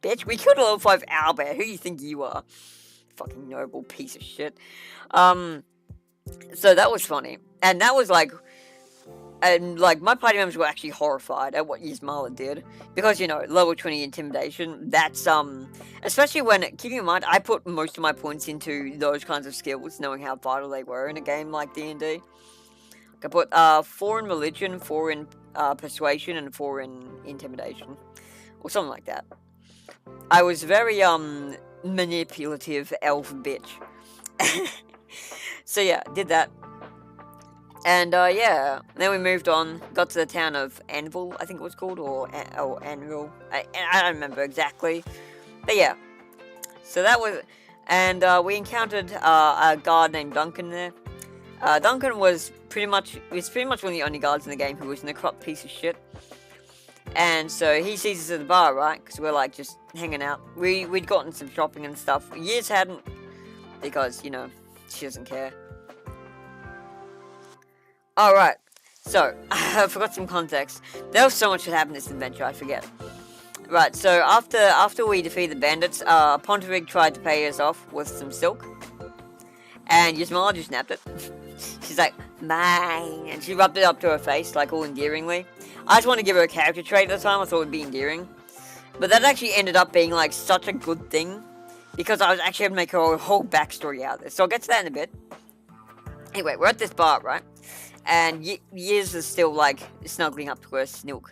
Bitch, we killed a level 5 owlbear. Who do you think you are? Fucking noble piece of shit. So that was funny. And that was like, and like, my party members were actually horrified at what Yasmala did. Because, you know, level 20 intimidation, that's, especially when, keeping in mind, I put most of my points into those kinds of skills, knowing how vital they were in a game like D&D. I put, 4 in religion, 4 in, persuasion, and 4 in intimidation. Or something like that. I was very, manipulative elf bitch. So yeah, did that. And, yeah, then we moved on, got to the town of Anvil, I think it was called, or Anvil, I don't remember exactly, but yeah, so that was, and, we encountered, a guard named Duncan there. Duncan was pretty much one of the only guards in the game who was a corrupt piece of shit, and so he sees us at the bar, right, because we're, like, just hanging out. We'd gotten some shopping and stuff. Years hadn't, because, you know, she doesn't care. Alright, so, I forgot some context. There was so much that happened in this adventure, I forget. Right, so after we defeated the bandits, Ponterig tried to pay us off with some silk. And Yasmala just napped it. She's she's like, mine, and she rubbed it up to her face, like, all endearingly. I just want to give her a character trait at the time, I thought it would be endearing. But that actually ended up being, like, such a good thing, because I was actually able to make her whole backstory out of this. So I'll get to that in a bit. Anyway, we're at this bar, right? And Yiz is still, like, snuggling up to her silk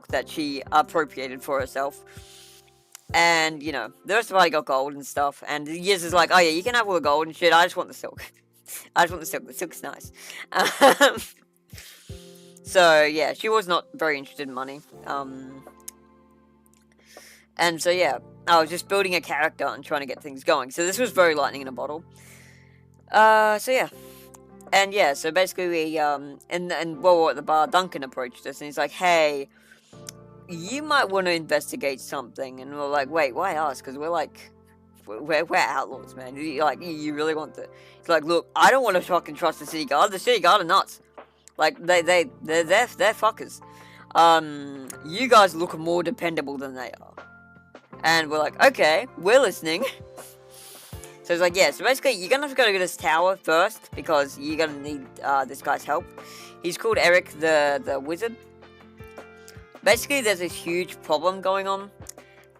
that she appropriated for herself. And, you know, the rest of I got gold and stuff. And Yiz is like, oh yeah, you can have all the gold and shit, I just want the silk. I just want the silk. The silk's nice. So, yeah, she was not very interested in money. And so, yeah, I was just building a character and trying to get things going. So this was very lightning in a bottle. So, yeah. And, yeah, so basically we, and while we were at the bar, Duncan approached us. And he's like, hey, you might want to investigate something. And we're like, wait, why us? Because we're like... We're outlaws, man. You really want to... He's like, look, I don't want to fucking trust the city guard. The city guard are nuts. Like, they're fuckers. You guys look more dependable than they are. And we're like, okay, we're listening. So it's like, yeah, so basically, you're gonna have to go to this tower first, because you're gonna need, this guy's help. He's called Eric the Wizard. Basically, there's this huge problem going on.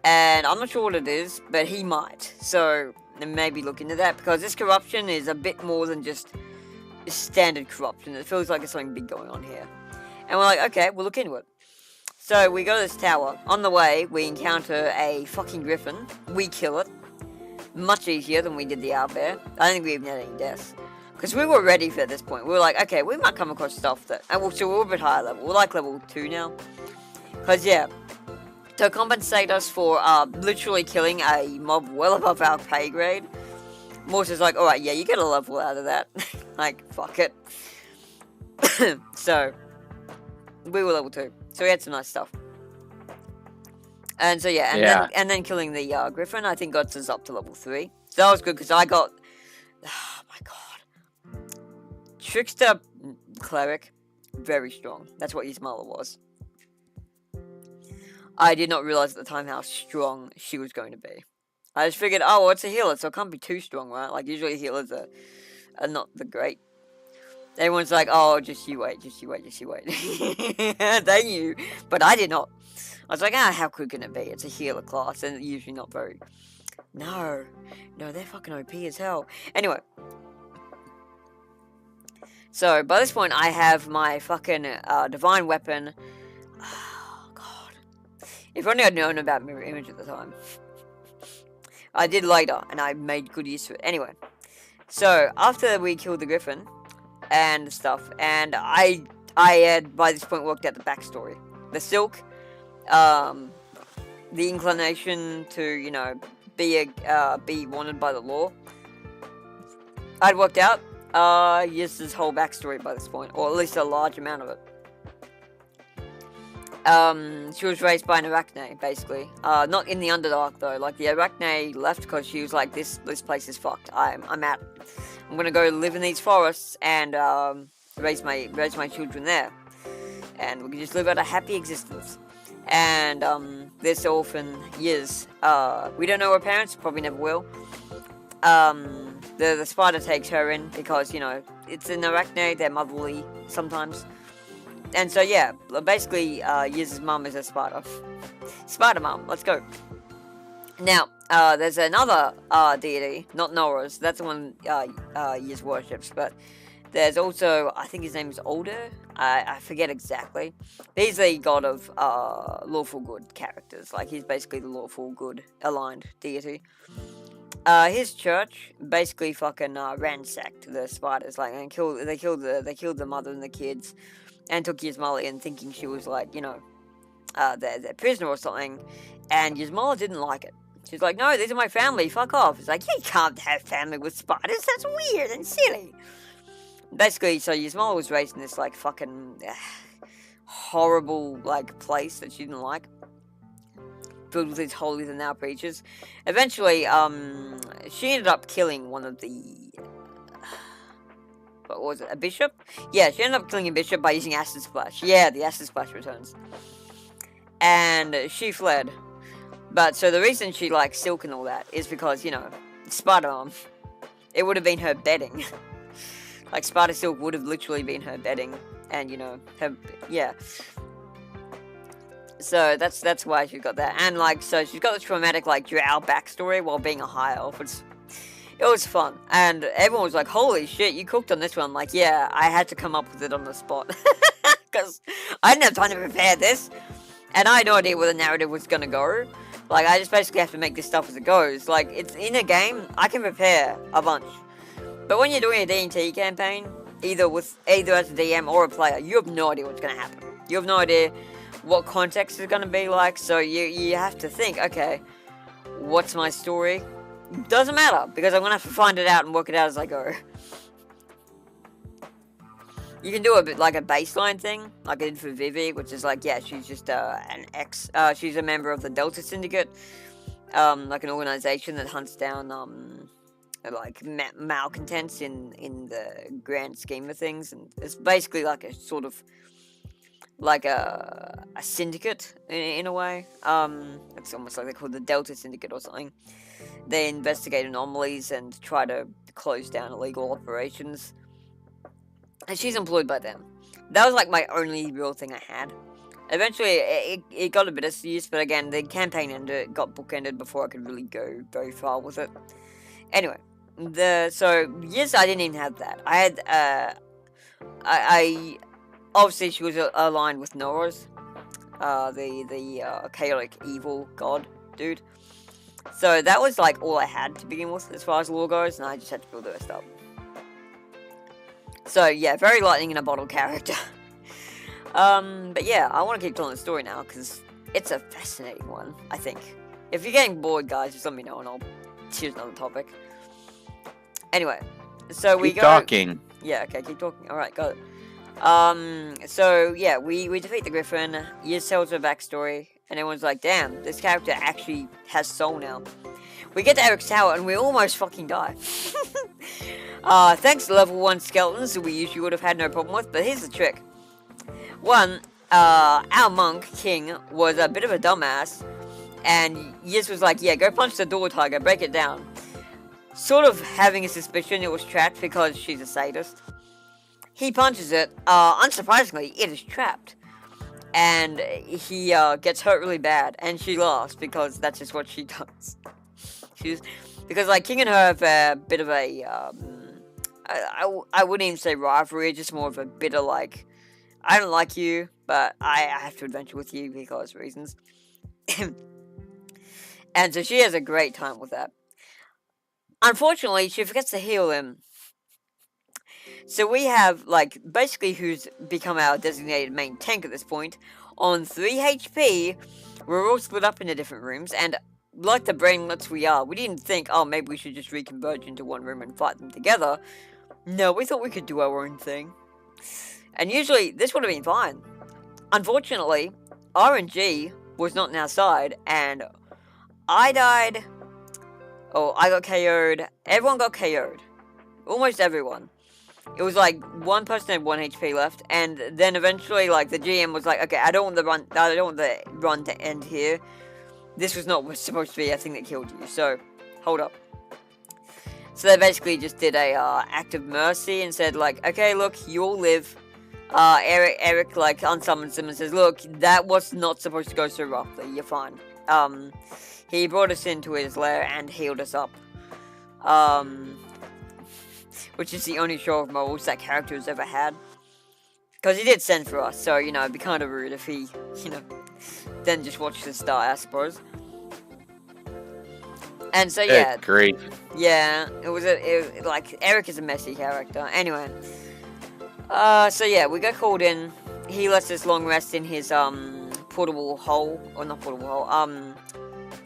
And I'm not sure what it is, but he might. So, maybe look into that, because this corruption is a bit more than just standard corruption. It feels like there's something big going on here. And we're like, okay, we'll look into it. So, we go to this tower. On the way, we encounter a fucking griffin. We kill it. Much easier than we did the owlbear. I don't think we even had any deaths. Because we were ready for this point. We were like, okay, we might come across stuff that... so we're a bit higher level. We're like level 2 now. Because, yeah... To compensate us for literally killing a mob well above our pay grade, Morse's like, alright, yeah, you get a level out of that. Like, fuck it. So, we were level 2. So we had some nice stuff. And so, yeah, and then killing the Griffin, I think got us up to level 3. So that was good, because I got... Oh, my God. Trickster Cleric, very strong. That's what Ismala was. I did not realize at the time how strong she was going to be. I just figured, oh, well, it's a healer, so it can't be too strong, right? Like, usually healers are not the great. Everyone's like, oh, just you wait. They knew, but I did not. I was like, how cool can it be? It's a healer class, and usually not very... No, they're fucking OP as hell. Anyway. So, by this point, I have my fucking divine weapon... If only I'd known about mirror image at the time. I did later, and I made good use of it. Anyway, so after we killed the griffin and stuff, and I had by this point worked out the backstory, the silk, the inclination to, you know, be wanted by the law. I'd worked out Yiz's whole backstory by this point, or at least a large amount of it. She was raised by an Arachne, basically. Not in the Underdark, though. Like, the Arachne left because she was like, this place is fucked. I'm out. I'm gonna go live in these forests and, raise my children there. And we can just live out a happy existence. And, this orphan, Yiz, we don't know her parents, probably never will. The spider takes her in because, you know, it's an Arachne, they're motherly sometimes. And so, yeah, basically, Yiz's mum is a spider. Spider mum, let's go. Now, there's another deity, not Nora's, that's the one Yiz worships, but there's also, I think his name is Older, I forget exactly. He's the god of lawful good characters, like he's basically the lawful good aligned deity. His church basically fucking ransacked the spiders, like, and they killed the mother and the kids. And took Yizmala in thinking she was like, you know, their prisoner or something. And Yizmala didn't like it. She's like, no, these are my family, fuck off. It's like, you can't have family with spiders, that's weird and silly. Basically, so Yizmala was raised in this, like, fucking horrible, like, place that she didn't like. Filled with these holier than thou preachers. Eventually, she ended up killing one of the... What was it? A bishop? Yeah, she ended up killing a bishop by using acid splash. Yeah, the acid splash returns. And she fled. But, so the reason she likes silk and all that is because, you know, Spider-Man. It would have been her bedding. Like, Spider Silk would have literally been her bedding, and, you know, yeah. So, that's why she got that. And, like, so she's got the traumatic, like, drow backstory while being a high elf. It was fun. And everyone was like, holy shit, you cooked on this one. I'm like, yeah, I had to come up with it on the spot. Because I didn't have time to prepare this. And I had no idea where the narrative was going to go. Like, I just basically have to make this stuff as it goes. Like, it's in a game, I can prepare a bunch. But when you're doing a D&T campaign, either as a DM or a player, you have no idea what's going to happen. You have no idea what context is going to be like. So you have to think, okay, what's my story? Doesn't matter, because I'm going to have to find it out and work it out as I go. You can do a bit like a baseline thing, like I did for Vivi, which is like, yeah, she's just she's a member of the Delta Syndicate, like an organization that hunts down, like malcontents in the grand scheme of things, and it's basically like a sort of like a syndicate in a way. It's almost like they're called the Delta Syndicate or something. They investigate anomalies and try to close down illegal operations. And she's employed by them. That was like my only real thing I had. Eventually, it got a bit of use, but again, the campaign got bookended before I could really go very far with it. Anyway, so yes, I didn't even have that. I had I obviously she was aligned with Nora's, the chaotic evil god dude. So that was like all I had to begin with as far as lore goes, and I just had to build the rest up. So yeah, very lightning in a bottle character. But yeah, I want to keep telling the story now because it's a fascinating one, I think. If you're getting bored, guys, just let me know and I'll choose another topic. Anyway, so we keep talking. Yeah, okay, keep talking. Alright, got it. So yeah, we defeat the Griffin. Yiz tells her backstory, and everyone's like, damn, this character actually has soul now. We get to Eric's tower and we almost fucking die. Thanks to level 1 skeletons who we usually would have had no problem with, but here's the trick. One, our monk, King, was a bit of a dumbass, and Yiz was like, yeah, go punch the door, Tiger, break it down. Sort of having a suspicion it was trapped because she's a sadist. He punches it, unsurprisingly, it is trapped. And he gets hurt really bad, and she laughs because that's just what she does. Because like King and her have a bit of a, I wouldn't even say rivalry, just more of a bitter like, I don't like you, but I have to adventure with you because of reasons. And so she has a great time with that. Unfortunately, she forgets to heal him. So we have, like, basically who's become our designated main tank at this point. On 3 HP, we're all split up into different rooms, and like the brainlets we are, we didn't think, oh, maybe we should just reconverge into one room and fight them together. No, we thought we could do our own thing. And usually, this would have been fine. Unfortunately, RNG was not on our side, and I died. Oh, I got KO'd. Everyone got KO'd. Almost everyone. It was like one person had 1 HP left, and then eventually, like, the GM was like, okay, I don't want the run to end here. This was not supposed to be a thing that killed you, so hold up. So they basically just did a act of mercy and said, like, okay, look, you all live. Eric like unsummons him and says, look, that was not supposed to go so roughly. You're fine. He brought us into his lair and healed us up. Which is the only show of morals that character has ever had. Because he did send for us, so, you know, it'd be kind of rude if he, you know, then just watched us die, I suppose. And so, yeah. Great. Yeah, like, Eric is a messy character. Anyway. So yeah, we got called in. He lets us long rest in his, portable hole. Or not portable hole,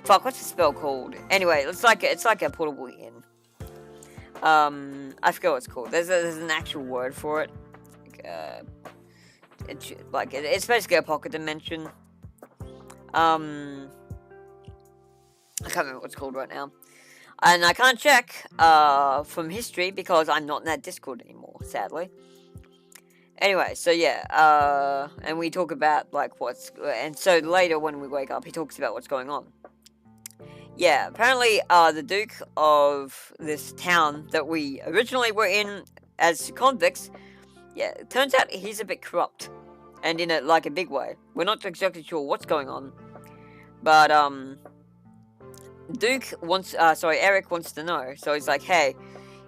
fuck, what's the spell called? Anyway, it's like a portable inn. I forget what it's called. There's an actual word for it. It's basically a pocket dimension. I can't remember what it's called right now. And I can't check, from history because I'm not in that Discord anymore, sadly. Anyway, so yeah, and we talk about, like, and so later when we wake up, he talks about what's going on. Yeah, apparently, the Duke of this town that we originally were in as convicts, yeah, it turns out he's a bit corrupt. And in a, like, a big way. We're not exactly sure what's going on. But, Eric wants to know. So he's like, hey,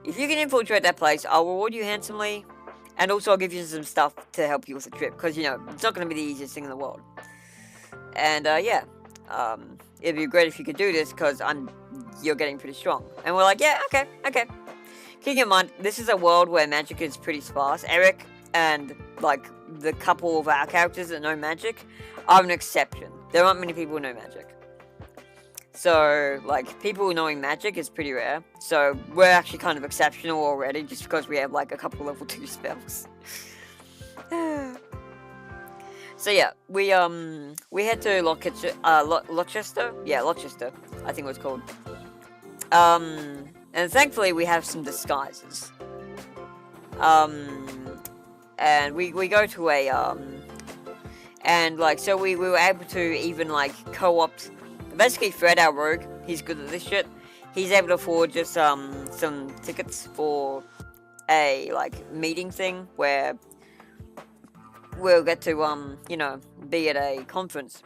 if you can infiltrate that place, I'll reward you handsomely. And also I'll give you some stuff to help you with the trip. Because, you know, it's not going to be the easiest thing in the world. And, yeah. It'd be great if you could do this, because you're getting pretty strong. And we're like, yeah, okay. Keep in mind, this is a world where magic is pretty sparse. Eric and, like, the couple of our characters that know magic are an exception. There aren't many people who know magic. So, like, people knowing magic is pretty rare. So, we're actually kind of exceptional already, just because we have, like, a couple level 2 spells. So, yeah, we head to Lochester? Yeah, Lochester, I think it was called. And thankfully we have some disguises. And we go to a, and, like, so we were able to even, like, co-opt, basically Fred, our rogue, he's good at this shit. He's able to forge us, some tickets for a, like, meeting thing where we'll get to, you know, be at a conference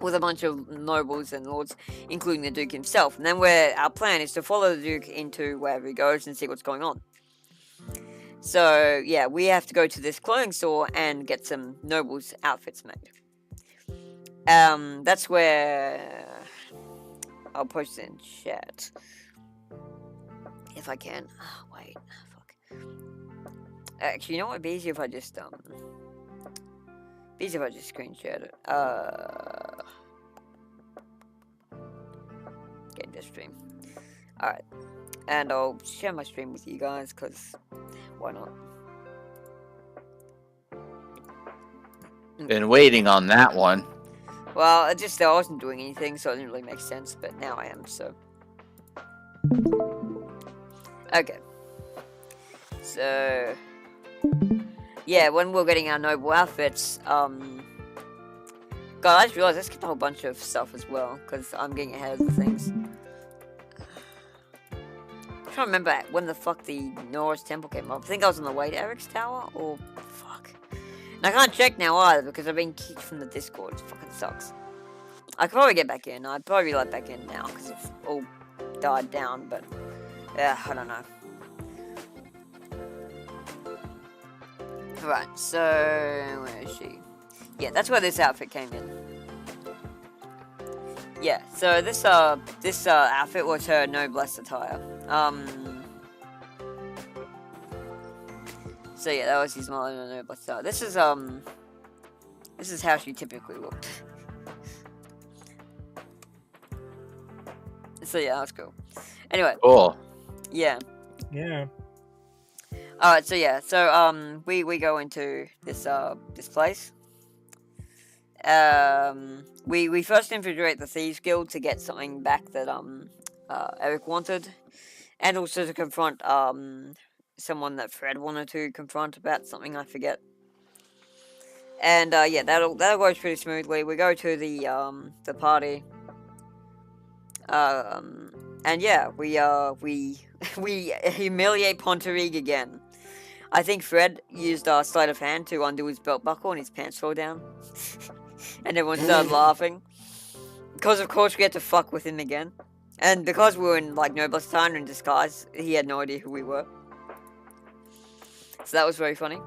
with a bunch of nobles and lords, including the Duke himself. And then our plan is to follow the Duke into wherever he goes and see what's going on. So, yeah, we have to go to this clothing store and get some nobles' outfits made. That's where I'll post it in chat. If I can. Oh, wait. Fuck. Actually, you know what would be easier if I just, screen shared it. Game to stream. Alright. And I'll share my stream with you guys, because why not? Been waiting on that one. Well, I wasn't doing anything, so it didn't really make sense, but now I am, so. Okay. So, yeah, when we're getting our noble outfits, God, I just realized I skipped a whole bunch of stuff as well, because I'm getting ahead of the things. I'm trying to remember when the fuck the Norse temple came up. I think I was on the way to Eric's tower, or fuck. And I can't check now either, because I've been kicked from the Discord. It fucking sucks. I could probably get back in. I'd probably let back in now, because it's all died down, but yeah, I don't know. Right, so where is she? Yeah, that's where this outfit came in. Yeah, so this outfit was her noblesse attire. So yeah, that was his noblesse attire. This is how she typically looked. So yeah, that was cool. Anyway. Cool. Yeah. Yeah. Alright, so yeah, so we go into this place. We first infiltrate the Thieves Guild to get something back that Eric wanted, and also to confront someone that Fred wanted to confront about something, I forget. And yeah, that goes pretty smoothly. We go to the party. And yeah, we humiliate Ponterigue again. I think Fred used sleight of hand to undo his belt buckle and his pants fell down. And everyone started laughing. Because of course we had to fuck with him again. And because we were in like noblesse attire in disguise, he had no idea who we were. So that was very funny.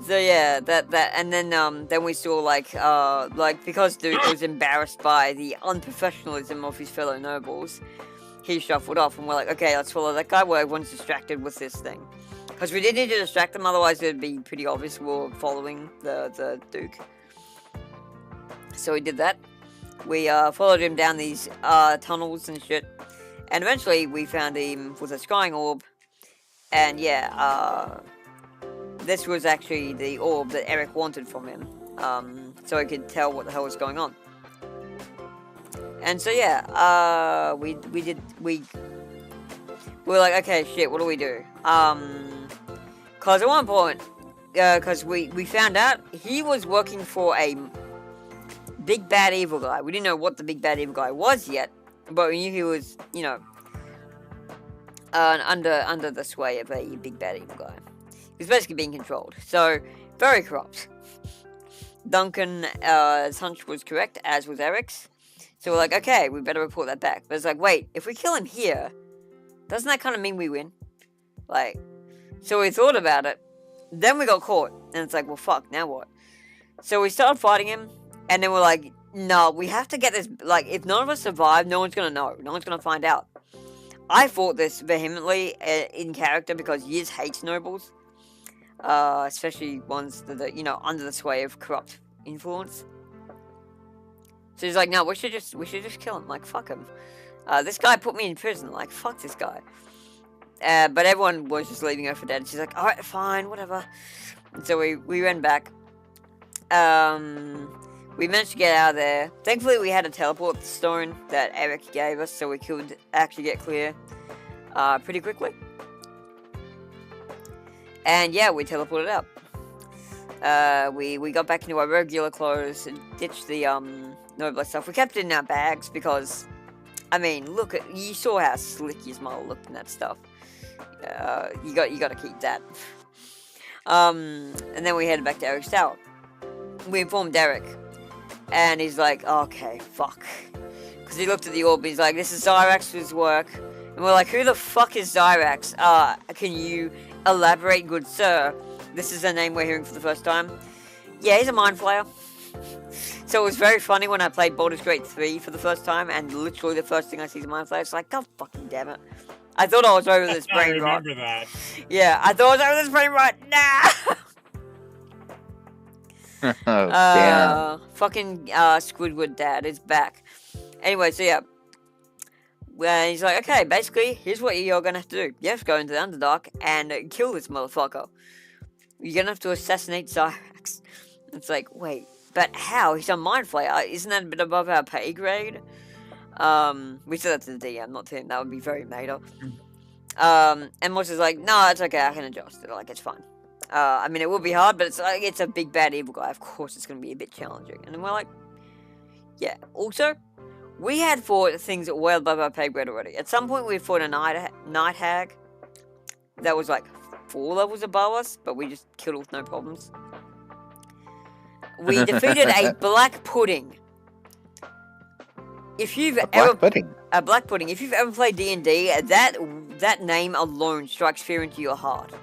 So yeah, that and then we saw like because Duke was embarrassed by the unprofessionalism of his fellow nobles, he shuffled off, and we're like, okay, let's follow that guy where everyone's distracted with this thing. Because we did need to distract them, otherwise it'd be pretty obvious we were following the Duke. So we did that. We followed him down these tunnels and shit, and eventually we found him with a scrying orb, and yeah, this was actually the orb that Eric wanted from him, so he could tell what the hell was going on. And so yeah, we were like, okay, shit, what do we do? Cause at one point, cause we found out he was working for a big bad evil guy. We didn't know what the big bad evil guy was yet, but we knew he was, you know, under the sway of a big bad evil guy. He was basically being controlled. So, very corrupt. Duncan's hunch was correct, as was Eric's. So we're like, okay, we better report that back. But it's like, wait, if we kill him here, doesn't that kind of mean we win? Like, so we thought about it. Then we got caught. And it's like, well, fuck, now what? So we started fighting him. And then we're like, no, we have to get this. Like, if none of us survive, no one's going to know. No one's going to find out. I fought this vehemently in character because Yiz hates nobles. Especially ones that are, you know, under the sway of corrupt influence. So he's like, no, we should just kill him. Like, fuck him. This guy put me in prison. Like, fuck this guy. But everyone was just leaving her for dead. She's like, alright, fine, whatever. And so we ran back. We managed to get out of there. Thankfully, we had a teleport stone that Eric gave us, so we could actually get clear pretty quickly. And yeah, we teleported up. We got back into our regular clothes and ditched the noble stuff. We kept it in our bags because, I mean, look at, you saw how slick your smile looked in that stuff. You got to keep that. And then we headed back to Eric's tower. We informed Eric, and he's like, okay, fuck. Because he looked at the orb, and he's like, this is Zyrax's work. And we're like, who the fuck is Zyrax? Can you elaborate, good sir? This is a name we're hearing for the first time. Yeah, he's a mind flayer. So it was very funny when I played Baldur's Gate 3 for the first time, and literally the first thing I see is a mind flayer. It's like, God fucking damn it. I thought I was over this brain rot. I remember that. Yeah, I thought I was over this brain rot. Nah! Oh, damn. Fucking Squidward dad is back. Anyway, so yeah. Well, he's like, okay, basically, here's what you're gonna have to do. You have to go into the Underdark and kill this motherfucker. You're gonna have to assassinate Zyrax. It's like, wait, but how? He's a mind flayer. Isn't that a bit above our pay grade? We said that to the DM, not to him. That would be very meta. And Moss is like, no, it's okay, I can adjust it. Like, it's fine. I mean, it will be hard, but it's like, it's a big bad evil guy. Of course, it's gonna be a bit challenging. And then we're like, yeah. Also, we had fought things well above our pay grade already. At some point, we fought a night hag that was like 4 levels above us, but we just killed it with no problems. We defeated a black pudding. If you've a black pudding. A black pudding. If you've ever played D&D, that name alone strikes fear into your heart.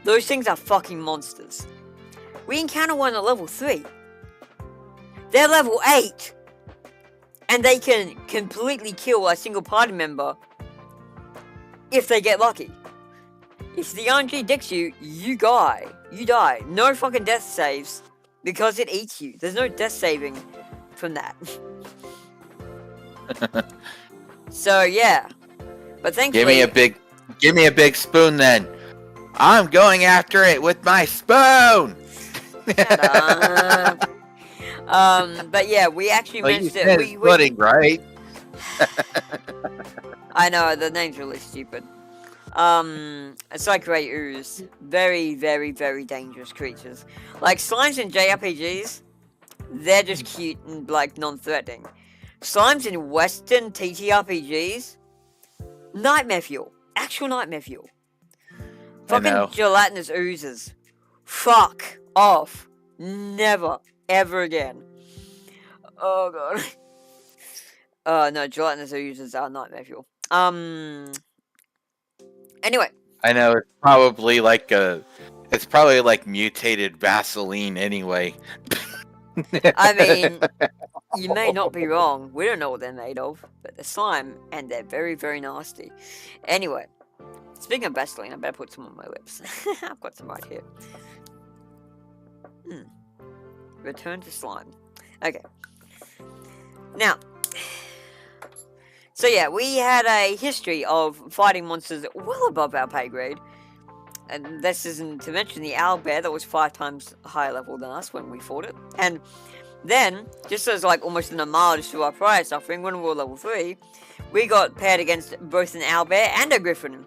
Those things are fucking monsters. We encounter one at level 3. They're level 8. And they can completely kill a single party member if they get lucky. If the RNG dicks you, you die. You die. No fucking death saves because it eats you. There's no death saving from that. So yeah. But thankfully, give me a big spoon then. I'm going after it with my spoon. But yeah, we actually managed to. Pudding, right? I know the name's really stupid. It's like Grey Ooze. Very, very, very dangerous creatures. Like slimes in JRPGs, they're just cute and like non-threatening. Slimes in Western TTRPGs, nightmare fuel. Actual nightmare fuel. Fucking gelatinous oozes. Fuck off. Never, ever again. Oh god. No, gelatinous oozes are nightmare fuel. Anyway. I know, it's probably like mutated Vaseline anyway. I mean, you may not be wrong. We don't know what they're made of, but they're slime, and they're very, very nasty. Anyway, speaking of Vaseline, I better put some on my lips. I've got some right here. Return to slime. Okay. Now, so yeah, we had a history of fighting monsters well above our pay grade. And this isn't to mention the owlbear that was 5 times higher level than us when we fought it. And then, just as like almost an homage to our prior suffering, when we were level 3, we got paired against both an owlbear and a griffin.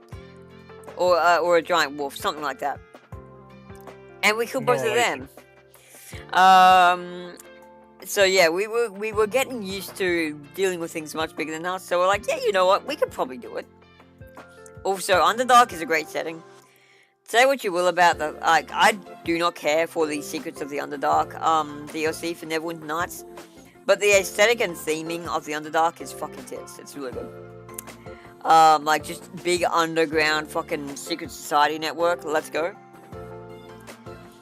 Or a giant wolf, something like that. And we killed both of them. So yeah, we were getting used to dealing with things much bigger than us. So we're like, yeah, you know what, we could probably do it. Also, Underdark is a great setting. Say what you will about the I do not care for the Secrets of the Underdark DLC for Neverwinter Nights, but the aesthetic and theming of the Underdark is fucking tits. It's really good. Like just big underground fucking secret society network. Let's go.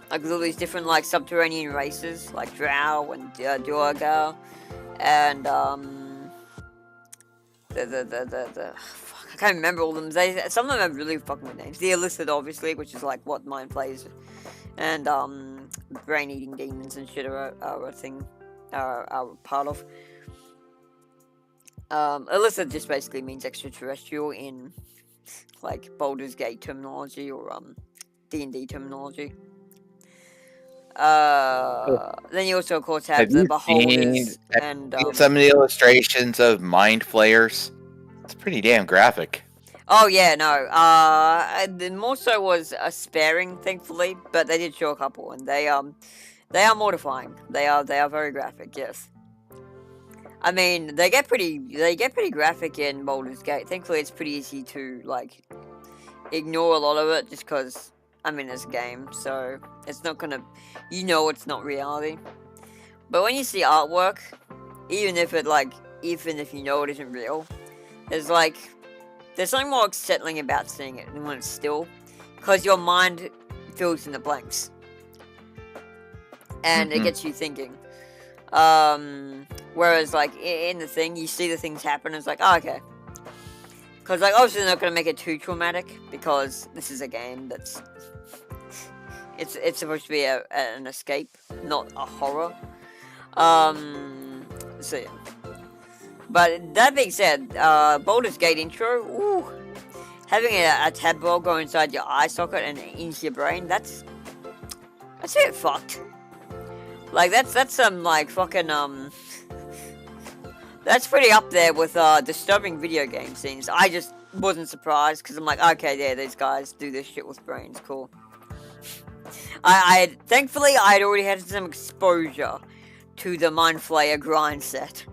Like with all these different like subterranean races, like Drow and Duergar, and fuck, I can't remember all of them. Some of them have really fucking good names. The Illicit, obviously, which is like what mine plays, and brain-eating demons and shit are a thing, are part of. Illicit just basically means extraterrestrial in like Baldur's Gate terminology or D&D terminology. Then you also, of course, have the Beholders and some of the illustrations of Mind Flayers. It's pretty damn graphic. Oh yeah, no. The more so was a sparing, thankfully, but they did show a couple, and they are mortifying. They are very graphic. Yes. I mean, they get pretty graphic in Baldur's Gate. Thankfully, it's pretty easy to like ignore a lot of it, just because I mean it's a game, so it's not gonna, it's not reality. But when you see artwork, even if you know it isn't real, there's something more unsettling about seeing it than when it's still, because your mind fills in the blanks, and it gets you thinking. Whereas like in the thing, you see the things happen, and it's like, oh, okay. Because like obviously they're not gonna make it too traumatic, because this is a game that's it's supposed to be an escape, not a horror. So yeah. But that being said, Baldur's Gate intro, ooh, having a tab ball go inside your eye socket and into your brain, that's a bit fucked. Like that's some like fucking that's pretty up there with disturbing video game scenes. I just wasn't surprised, because I'm like, okay, yeah, these guys do this shit with brains, cool. Thankfully I'd already had some exposure to the Mind Flayer grind set.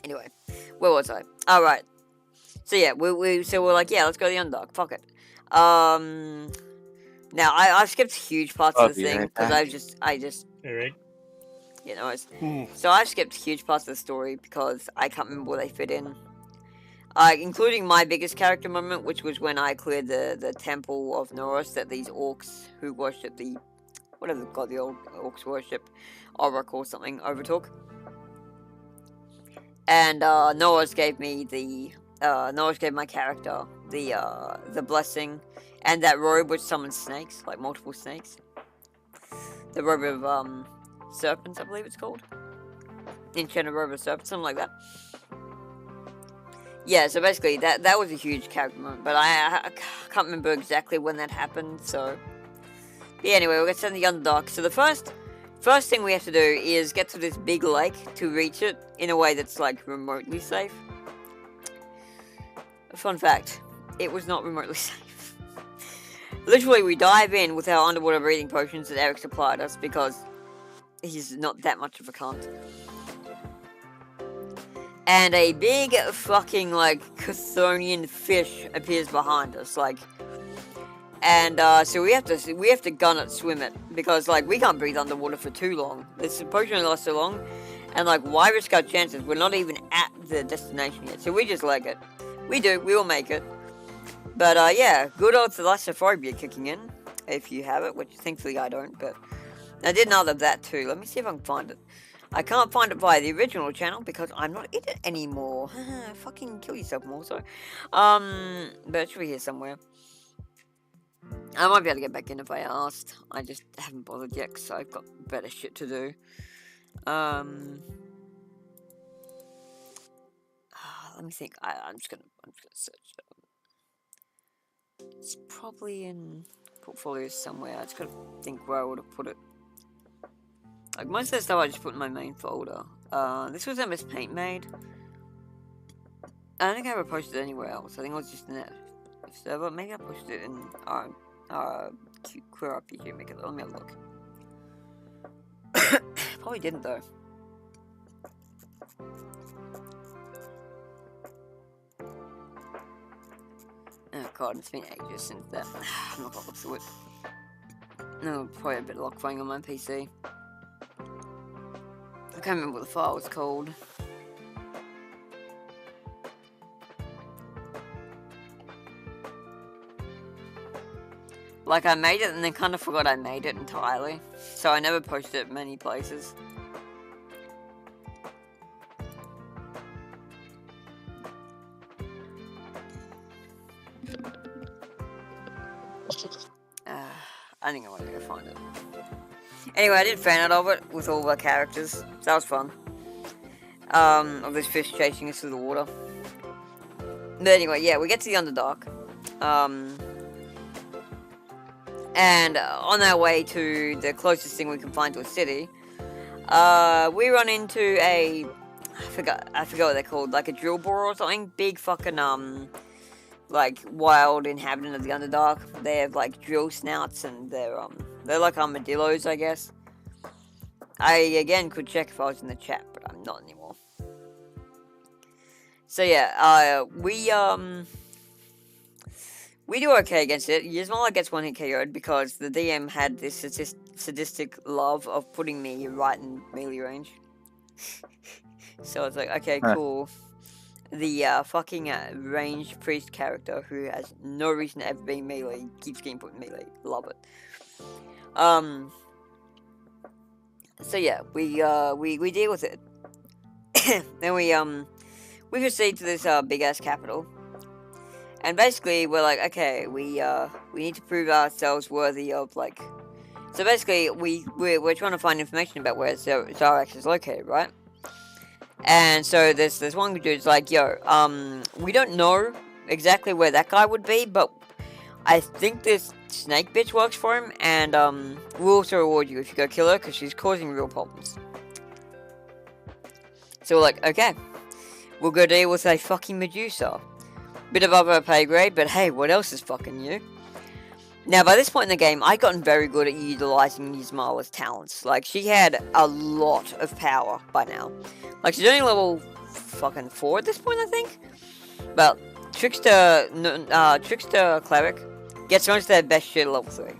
Anyway, where was I? All right. So yeah, we're like, yeah, let's go to the Underdark. Fuck it. Now I've skipped huge parts of the thing because I just. All right. So I've skipped huge parts of the story because I can't remember where they fit in. Including my biggest character moment, which was when I cleared the temple of Norris that these orcs who worship whatever god the old orcs worship, Oracle or something, overtook. And Norris gave me Norris gave my character the blessing and that robe which summons snakes, like multiple snakes. The robe of serpents, I believe it's called. Enchanted robe of serpents, something like that. Yeah, so basically that was a huge character moment, but I can't remember exactly when that happened. So yeah, anyway, we'll get to the Underdark. So the first thing we have to do is get to this big lake to reach it in a way that's like remotely safe. Fun fact, it was not remotely safe. Literally, we dive in with our underwater breathing potions that Eric supplied us because he's not that much of a cunt. And a big fucking like Chthonian fish appears behind us, like. And so we have to gun it, swim it, because like we can't breathe underwater for too long. This potion only lasts so long, and like why risk our chances? We're not even at the destination yet, so we just leg it. We will make it. But yeah, good old thalassophobia kicking in, if you have it, which thankfully I don't. But I did another of that too. Let me see if I can find it. I can't find it via the original channel because I'm not in it anymore. Fucking kill yourself more so. But it should be here somewhere. I might be able to get back in if I asked. I just haven't bothered yet because I've got better shit to do. Let me think. I'm just gonna search it. It's probably in portfolios somewhere. I just gotta think where I would have put it. Like most of the stuff I just put in my main folder. This was MS Paint made. I don't think I ever posted it anywhere else. I think it was just in that server. Maybe I posted it in our Queer RPG Maker. Let me have a look. Probably didn't though. Oh god, it's been ages since that. I'm not gonna look through it. No, probably a bit of lock phone on my PC. I can't remember what the file was called. Like, I made it and then kind of forgot I made it entirely. So I never posted it many places. I think I want to go find it. Anyway, I did fan art of it with all the characters. So that was fun. Of this fish chasing us through the water. But anyway, yeah, we get to the Underdark. And on our way to the closest thing we can find to a city, we run into a... I forgot what they're called. Like a drill bore or something. Big fucking, like, wild inhabitant of the Underdark. They have, like, drill snouts and they're like armadillos, I guess. I, again, could check if I was in the chat, but I'm not anymore. So, yeah, we do okay against it. Yasmala gets one hit KO'd because the DM had this sadistic love of putting me right in melee range. So it's like, okay, cool. The fucking ranged priest character who has no reason to ever be melee keeps getting put in melee. Love it. So yeah, we deal with it. Then we proceed to this big ass capital. And basically, we're like, okay, we need to prove ourselves worthy of, like... So basically, we're trying to find information about where Zarax is located, right? And so there's one dude's like, yo, we don't know exactly where that guy would be, but I think this snake bitch works for him, and we'll also reward you if you go kill her, because she's causing real problems. So we're like, okay, we'll go deal with a fucking Medusa. Bit above her pay grade, but hey, what else is fucking new? Now, by this point in the game, I'd gotten very good at utilizing Yasmala's talents. Like, she had a lot of power by now. Like, she's only level fucking 4 at this point, I think. But Trickster Cleric gets most of their best shit at level 3.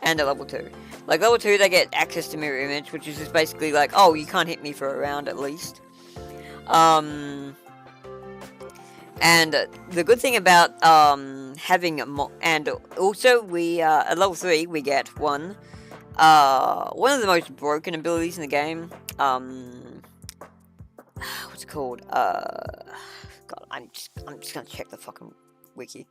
And at level 2. Like, level 2, they get access to Mirror Image, which is just basically like, oh, you can't hit me for a round at least. And the good thing about having and also we at level 3 we get one of the most broken abilities in the game. What's it called? God, I'm just gonna check the fucking wiki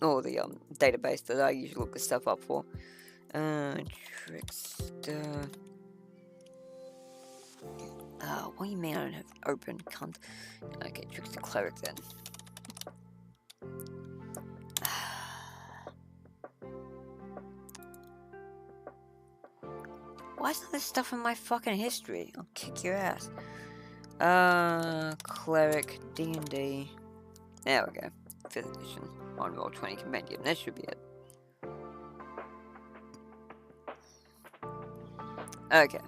or the database that I usually look this stuff up for. Trickster. What do you mean I don't have open, cunt? Okay, Trickster Cleric then. Why isn't this stuff in my fucking history? I'll kick your ass. Cleric, D&D. There we go. 5th edition. 1Roll20 Compendium. That should be it. Okay.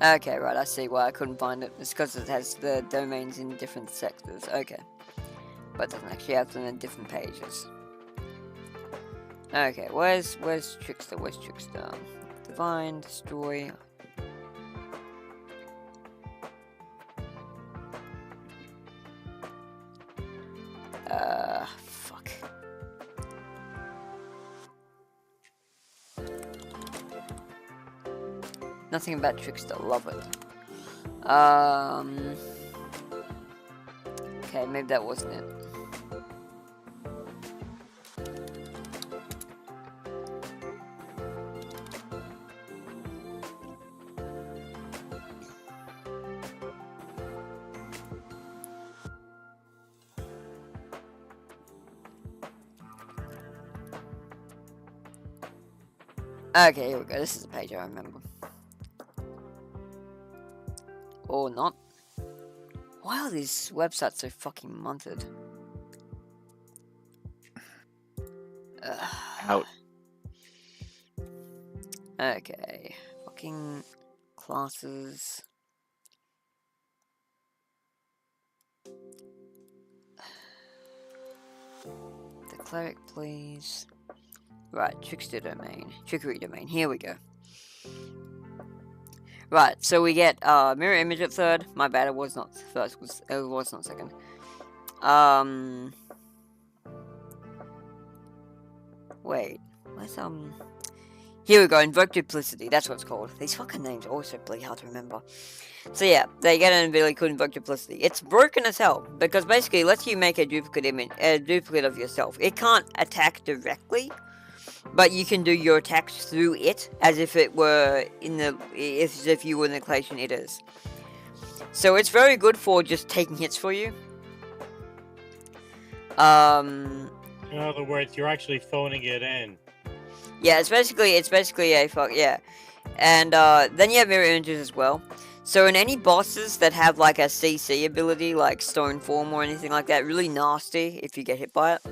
Okay, right, I see why I couldn't find it. It's because it has the domains in different sectors. Okay. But it doesn't actually have them in different pages. Okay, where's Trickster? Where's Trickster? Divine, Destroy. Fuck. Nothing about Trickster, love it. Okay, maybe that wasn't it. Okay, here we go. This is a page I remember. Or not. Why are these websites so fucking munted? Out. Okay. Fucking classes. The cleric, please. Right, trickster domain. Trickery domain. Here we go. Right, so we get mirror image at third. My bad, it was not first. It was not second. Wait. Where's Here we go. Invoke duplicity. That's what it's called. These fucking names are also bloody hard to remember. So yeah, they get an ability called Invoke Duplicity. It's broken as hell, because basically it lets you make a duplicate of yourself. It can't attack directly, but you can do your attacks through it, as if it were as if you were in the collection it is. So it's very good for just taking hits for you. In other words, you're actually phoning it in. Yeah, it's basically a yeah. And then you have mirror images as well. So in any bosses that have like a CC ability, like Stone Form or anything like that, really nasty if you get hit by it.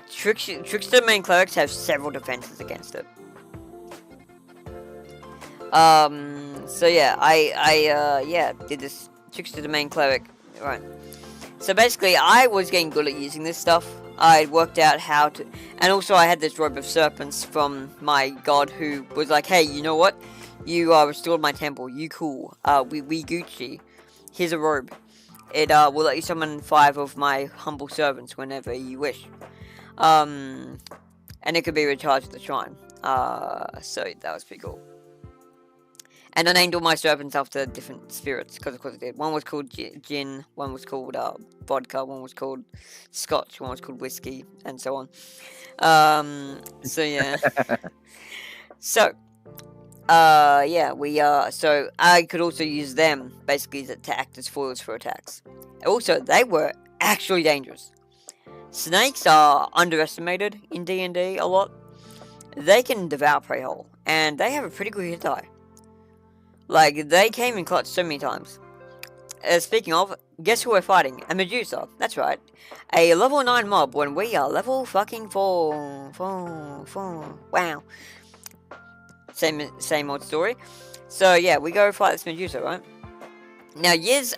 Trickster main clerics have several defenses against it. So yeah, I did this Trickster domain cleric, right. So basically, I was getting good at using this stuff. I worked out how to, and also I had this robe of serpents from my god who was like, hey, you know what? You restored my temple. You cool. We Gucci. Here's a robe. It will let you summon 5 of my humble servants whenever you wish. And it could be recharged at the shrine. So that was pretty cool. And I named all my servants after different spirits, because of course I did. One was called gin, one was called vodka, one was called scotch, one was called whiskey, and so on. So yeah. So so I could also use them basically to act as foils for attacks. Also, they were actually dangerous. Snakes are underestimated in D&D a lot. They can devour prey whole, and they have a pretty good hit die. Like, they came in clutch so many times. Speaking of, guess who we're fighting? A Medusa. That's right. A level 9 mob when we are level fucking 4. Wow. Same old story. So yeah, we go fight this Medusa, right? Now Yiz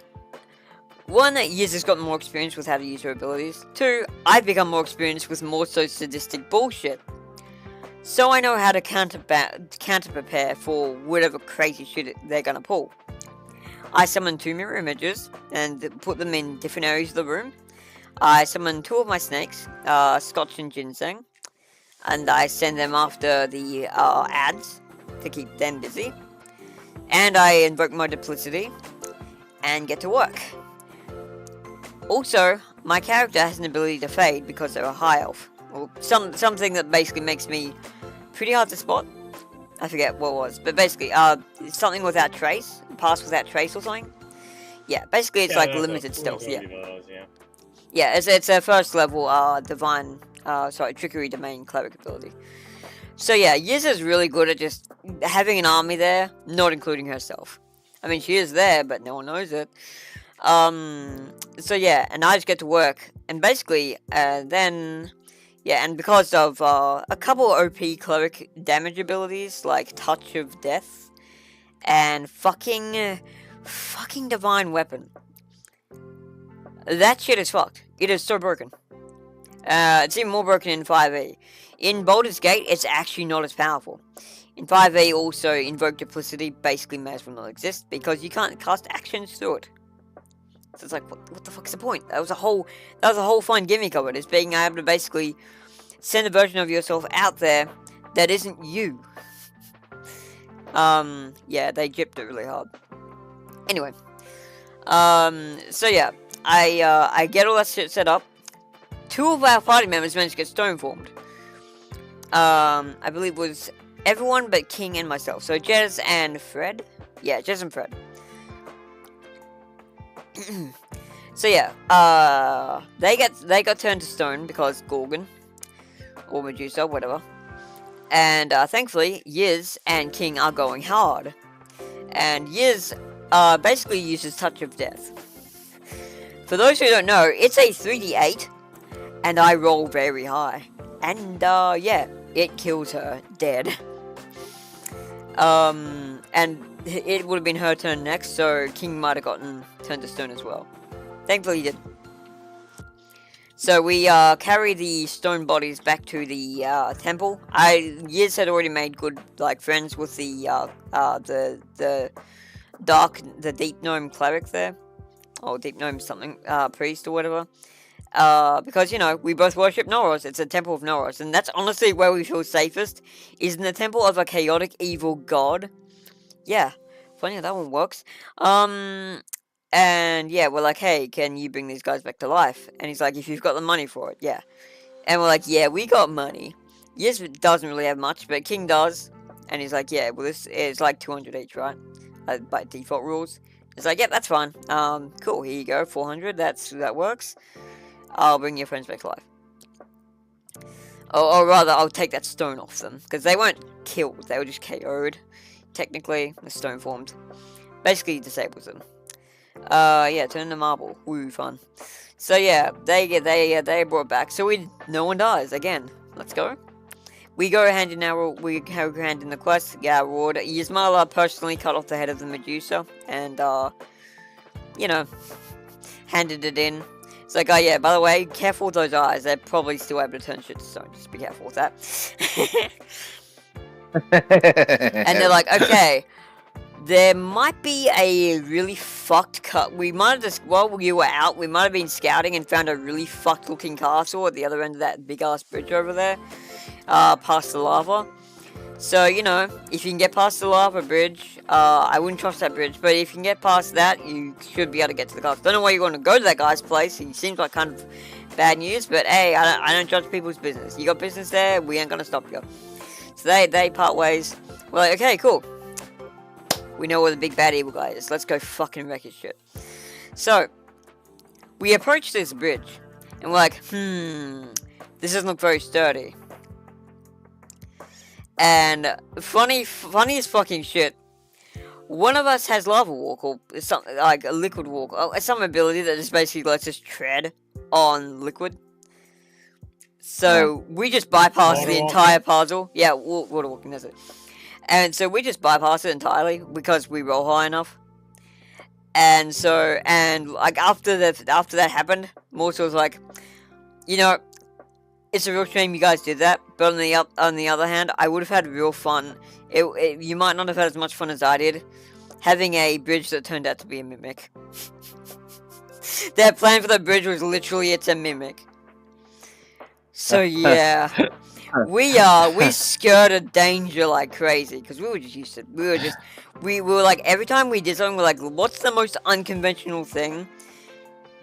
has gotten more experience with how to use her abilities. 2, I've become more experienced with more so sadistic bullshit. So I know how to counter prepare for whatever crazy shit they're gonna pull. I summon 2 mirror images and put them in different areas of the room. I summon 2 of my snakes, Scotch and Ginseng, and I send them after the ads to keep them busy. And I invoke my duplicity and get to work. Also, my character has an ability to fade because they're a high elf. Or something that basically makes me pretty hard to spot. I forget what it was, but basically, something without trace, pass without trace or something. Yeah, basically it's like limited stealth. Yeah, it's a first level trickery domain cleric ability. So yeah, Yiz is really good at just having an army there, not including herself. I mean, she is there, but no one knows it. So yeah, and I just get to work, and basically, and because of a couple OP cleric damage abilities, like Touch of Death, and fucking Divine Weapon. That shit is fucked. It is so broken. It's even more broken in 5e. In Baldur's Gate, it's actually not as powerful. In 5e, also, Invoke Duplicity basically may as well not exist, because you can't cast actions through it. So it's like, what the fuck's the point? That was a whole fun gimmick of it, is being able to basically send a version of yourself out there that isn't you. Yeah, they gypped it really hard. Anyway. So yeah, I get all that shit set up. 2 of our party members managed to get stone formed. I believe it was everyone but King and myself. So Jez and Fred. Yeah, Jez and Fred. So yeah, they got turned to stone because Gorgon or Medusa, whatever. And thankfully, Yiz and King are going hard. And Yiz basically uses Touch of Death. For those who don't know, it's a 3d8, and I roll very high. And, yeah, it kills her dead. And it would have been her turn next, so King might have gotten turned to stone as well. Thankfully he did. So we carry the stone bodies back to the temple. Yiz had already made good like friends with the deep gnome cleric there, or deep gnome something priest or whatever. Because, you know, we both worship Noros. It's a temple of Noros. And that's honestly where we feel safest, is in the temple of a chaotic evil god. Yeah, funny how that one works. And yeah, we're like, hey, can you bring these guys back to life? And he's like, if you've got the money for it, yeah. And we're like, yeah, we got money. Yes, it doesn't really have much, but King does. And he's like, yeah, well, this is like 200 each, right? By default rules. It's like, yep, that's fine. Cool, here you go, 400, that works. I'll bring your friends back to life. Or rather, I'll take that stone off them. Because they weren't killed, they were just KO'd. Technically, the stone formed. Basically, disables them. Yeah, turn to marble. Woo, fun. So yeah, they brought back. So no one dies, again. Let's go. We go hand in the quest. Yeah, Ward. Yasmala personally cut off the head of the Medusa. And, you know, handed it in. It's like, oh yeah, by the way, careful with those eyes. They're probably still able to turn shit to stone. Just be careful with that. And they're like, okay, there might be a really fucked cut. We might have just, while you were out, we might have been scouting and found a really fucked looking castle at the other end of that big ass bridge over there, past the lava. So, you know, if you can get past the lava bridge, I wouldn't trust that bridge, but if you can get past that, you should be able to get to the castle. Don't know why you want to go to that guy's place. He seems like kind of bad news, but hey, I don't judge people's business. You got business there, we ain't gonna stop you. So they part ways. We're like, okay, cool. We know where the big bad evil guy is. Let's go fucking wreck his shit. So, we approach this bridge, and we're like, this doesn't look very sturdy. And funny as fucking shit, one of us has lava walk, or something like a liquid walk, some ability that just basically lets us tread on liquid. So we just bypass the entire puzzle. Yeah, water walking, that's it. And so we just bypass it entirely because we roll high enough. And so, like after that happened, Mortal was like, you know, it's a real shame you guys did that, but on the other hand, I would have had real fun. You might not have had as much fun as I did, having a bridge that turned out to be a mimic. Their plan for the bridge was literally it's a mimic. So yeah, we skirted danger like crazy because we were just used to. We were like, every time we did something, we're like, what's the most unconventional thing?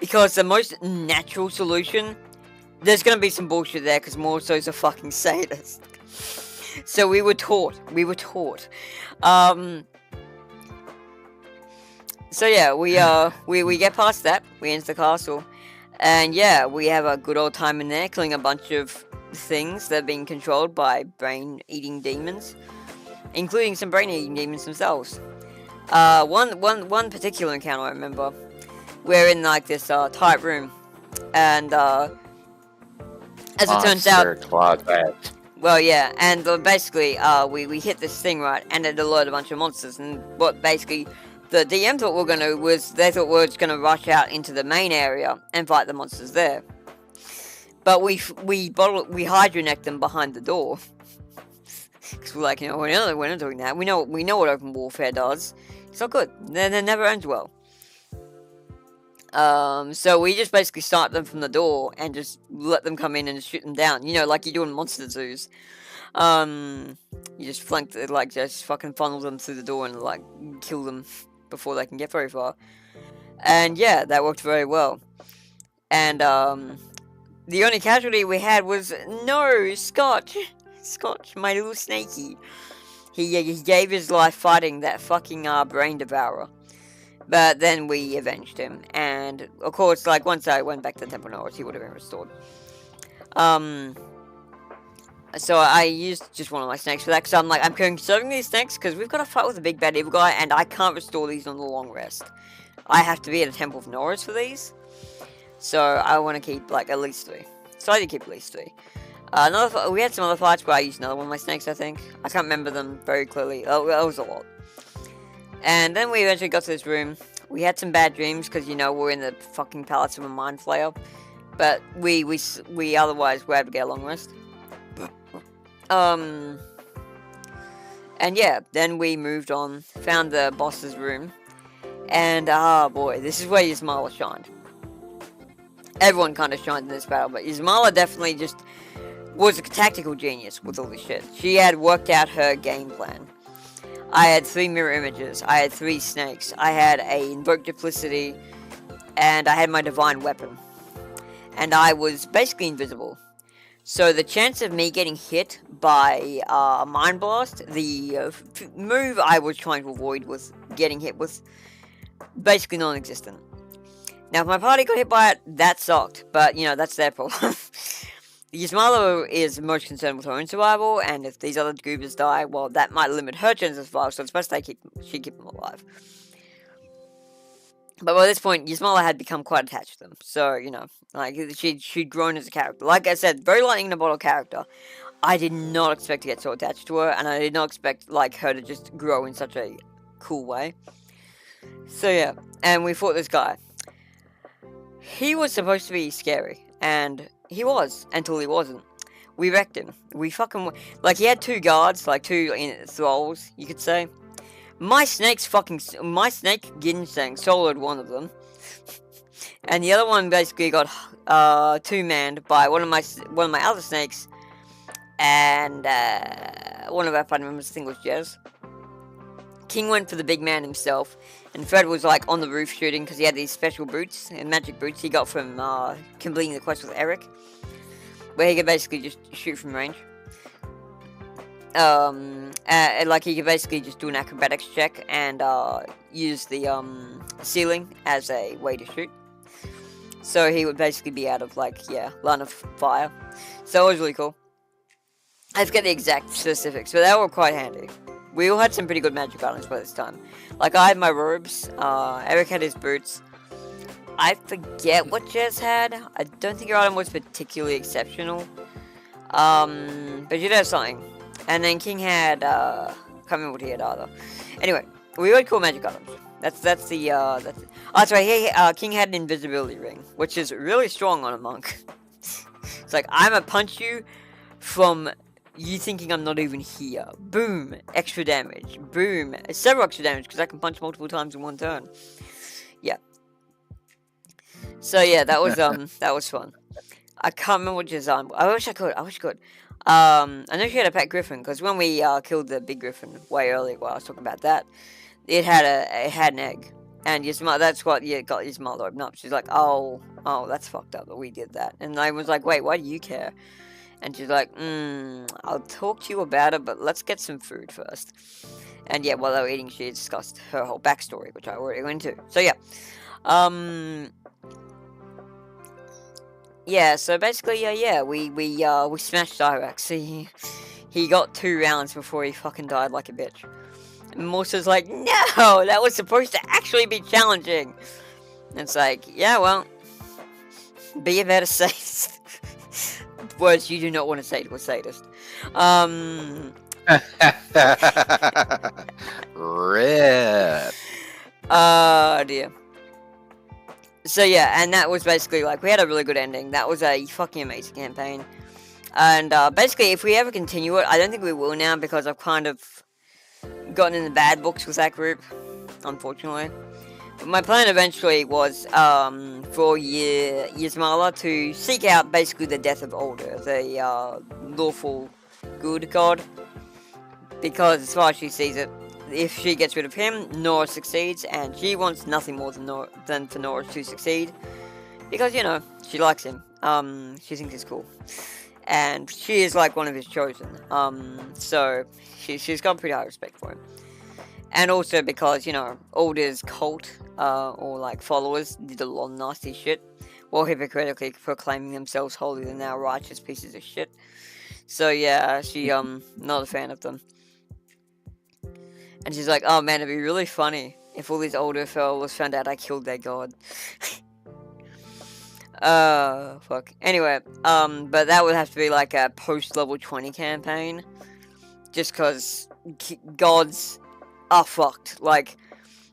Because the most natural solution. There's gonna be some bullshit there because Morso's a fucking sadist. So we were taught. So yeah, we get past that. We enter the castle, and yeah, we have a good old time in there, killing a bunch of things that are being controlled by brain-eating demons, including some brain-eating demons themselves. One particular encounter I remember. We're in like this tight room, and as it turns out, well, yeah, and basically, we hit this thing, right, and it alerted a bunch of monsters, and what basically the DM thought they thought we were just gonna rush out into the main area and fight the monsters there. But we hydronecked them behind the door. Because we're like, you know, we're not doing that. We know what open warfare does. It's not good. It never ends well. So we just basically start them from the door and just let them come in and shoot them down. You know, like you do in monster zoos. You just just fucking funnel them through the door and like kill them before they can get very far. And yeah, that worked very well. And the only casualty we had was Scotch, my little snakey. He gave his life fighting that fucking brain devourer. But then we avenged him, and of course, like once I went back to Temple North, he would have been restored. So I used just one of my snakes for that, because I'm conserving these snakes, because we've got to fight with a big bad evil guy, and I can't restore these on the long rest. I have to be at a Temple of Norris for these, so I want to keep, like, at least 3. So I did keep at least 3. We had some other fights where I used another one of my snakes, I think. I can't remember them very clearly. Oh, that was a lot. And then we eventually got to this room. We had some bad dreams because, you know, we're in the fucking palace of a mind flayer. But we otherwise were able to get a long rest. And yeah, then we moved on, found the boss's room. And, boy, this is where Yasmala shined. Everyone kind of shined in this battle, but Yasmala definitely just was a tactical genius with all this shit. She had worked out her game plan. I had 3 mirror images, I had 3 snakes, I had a invoke duplicity, and I had my divine weapon. And I was basically invisible. So the chance of me getting hit by a mind blast, the move I was trying to avoid was getting hit, was basically non-existent. Now, if my party got hit by it, that sucked, but, you know, that's their problem. Yasmala is most concerned with her own survival, and if these other goobers die, well, that might limit her chance of survival, so it's best she keep them alive. But by this point, Yasmala had become quite attached to them, so, you know, like, she'd grown as a character. Like I said, very lightning in a bottle character. I did not expect to get so attached to her, and I did not expect, like, her to just grow in such a cool way. So, yeah, and we fought this guy. He was supposed to be scary, and he was, until he wasn't. We wrecked him. We fucking... Like, he had 2 guards, like 2 thralls, you could say. My snake ginseng soloed one of them. And the other one basically got 2-manned by one of my other snakes. And one of our party members, I think was Jez. King went for the big man himself. And Fred was like on the roof shooting because he had these special boots and magic boots he got from completing the quest with Eric, where he could basically just shoot from range. Like he could basically just do an acrobatics check and use the ceiling as a way to shoot. So he would basically be out of line of fire. So it was really cool. I forget the exact specifics, but they were quite handy. We all had some pretty good magic items by this time. Like, I had my robes, Eric had his boots. I forget what Jez had. I don't think your item was particularly exceptional. But you did have something. And then King had, can't remember what he had either. Anyway, we had cool magic items. That's right, King had an invisibility ring, which is really strong on a monk. It's like, I'm gonna punch you from... you thinking I'm not even here. Boom. Extra damage. Boom. Several extra damage because I can punch multiple times in one turn. Yeah. So yeah, that was that was fun. I can't remember what design. I wish I could. I know she had a pet griffin because when we killed the big griffin way earlier, while I was talking about that, it had an egg, and that's what got Yasmala opened up. She's like, oh, that's fucked up that we did that, and I was like, wait, why do you care? And she's like, I'll talk to you about it, but let's get some food first. And yeah, while they were eating, she discussed her whole backstory, which I already went into. So yeah. Yeah, so basically, we smashed Cyrax. He got 2 rounds before he fucking died like a bitch. And Morsa's like, no, that was supposed to actually be challenging. And it's like, yeah, well, be a better sadist. Words you do not want to say to a sadist. Rip. Dear. So yeah, and that was basically like, we had a really good ending. That was a fucking amazing campaign. And basically, if we ever continue it, I don't think we will now because I've kind of gotten in the bad books with that group, unfortunately. But my plan eventually was for Yasmala to seek out basically the death of Alder, the lawful good god. Because as far as she sees it, if she gets rid of him, Nora succeeds, and she wants nothing more than for Nora to succeed. Because, you know, she likes him. She thinks he's cool. And she is like one of his chosen. So she's got pretty high respect for him. And also because, you know, Alder's cult, or like followers, did a lot of nasty shit, while hypocritically proclaiming themselves holier than thou righteous pieces of shit. So yeah, she not a fan of them. And she's like, oh man, it'd be really funny if all these older fellas found out I killed their god. Fuck. Anyway, but that would have to be like a post-level 20 campaign. Just because gods are fucked. Like,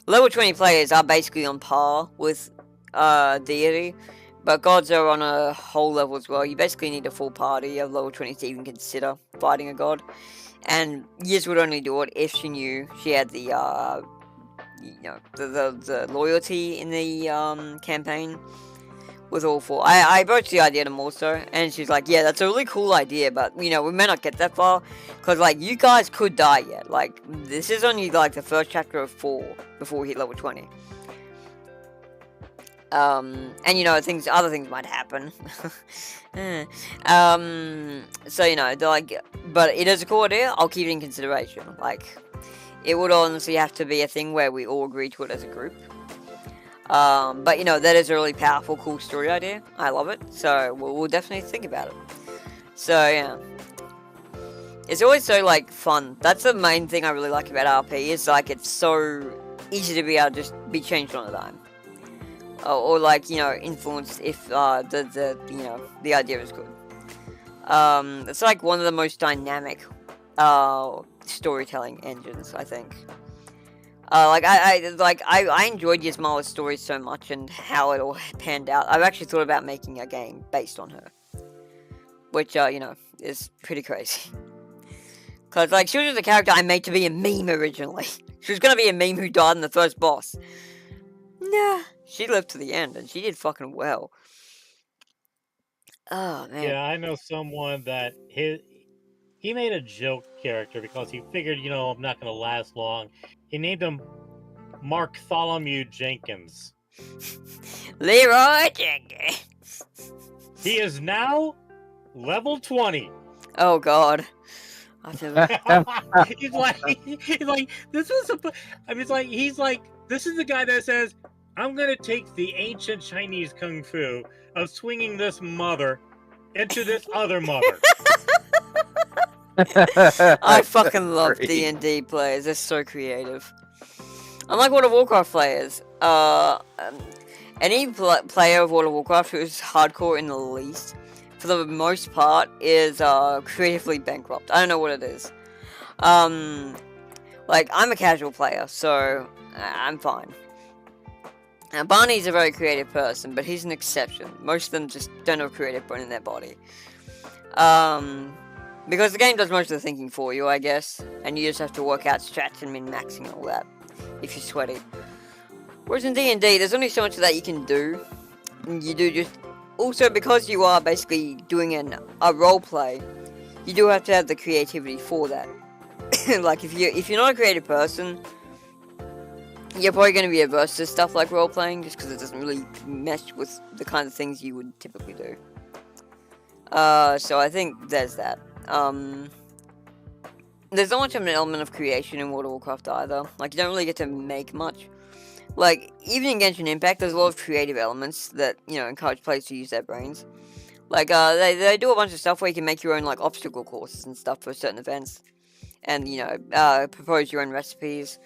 level 20 players are basically on par with deity, but gods are on a whole level as well. You basically need a full party of level 20 to even consider fighting a god. And Yiz would only do it if she knew she had the, the loyalty in the campaign. Was awful. I broached the idea to Morso, and she's like, yeah, that's a really cool idea, but, we may not get that far, because, like, you guys could die yet. Like, this is only, like, the first chapter of 4 before we hit level 20. And, other things might happen. So, they're like, but it is a cool idea, I'll keep it in consideration. Like, it would honestly have to be a thing where we all agree to it as a group. But that is a really powerful, cool story idea. I love it. So we'll definitely think about it. So yeah, it's always so like fun. That's the main thing I really like about RP. Is like it's so easy to be able to just be changed on a dime, or like influenced if the idea is good. It's like one of the most dynamic storytelling engines, I think. I enjoyed Yasmala's story so much and how it all panned out. I've actually thought about making a game based on her, which is pretty crazy. Cause like she was just a character I made to be a meme originally. She was gonna be a meme who died in the first boss. Nah, she lived to the end and she did fucking well. Oh man. Yeah, I know someone that he made a joke character because he figured, I'm not gonna last long. He named him Bartholomew Jenkins. Leroy Jenkins. He is now level 20. Oh god. he's like, this was he's like, this is the guy that says, I'm gonna take the ancient Chinese kung fu of swinging this mother into this other mother. I fucking love D&D players. They're so creative. Unlike World of Warcraft players, any player of World of Warcraft who is hardcore in the least, for the most part, is creatively bankrupt. I don't know what it is. Like, I'm a casual player, so I'm fine. Now, Barney's a very creative person, but he's an exception. Most of them just don't have creative bone in their body. Because the game does most of the thinking for you, I guess, and you just have to work out strats and min-maxing and all that, if you're sweaty. Whereas in D&D, there's only so much of that you can do. You do just... Also, because you are basically doing a role-play, you do have to have the creativity for that. Like, if you're not a creative person, you're probably going to be averse to stuff like role-playing, just because it doesn't really mesh with the kind of things you would typically do. So I think there's that. There's not much of an element of creation in World of Warcraft either. Like, you don't really get to make much. Like, even in Genshin Impact, there's a lot of creative elements that, encourage players to use their brains. Like, they do a bunch of stuff where you can make your own, like, obstacle courses and stuff for certain events. And, propose your own recipes.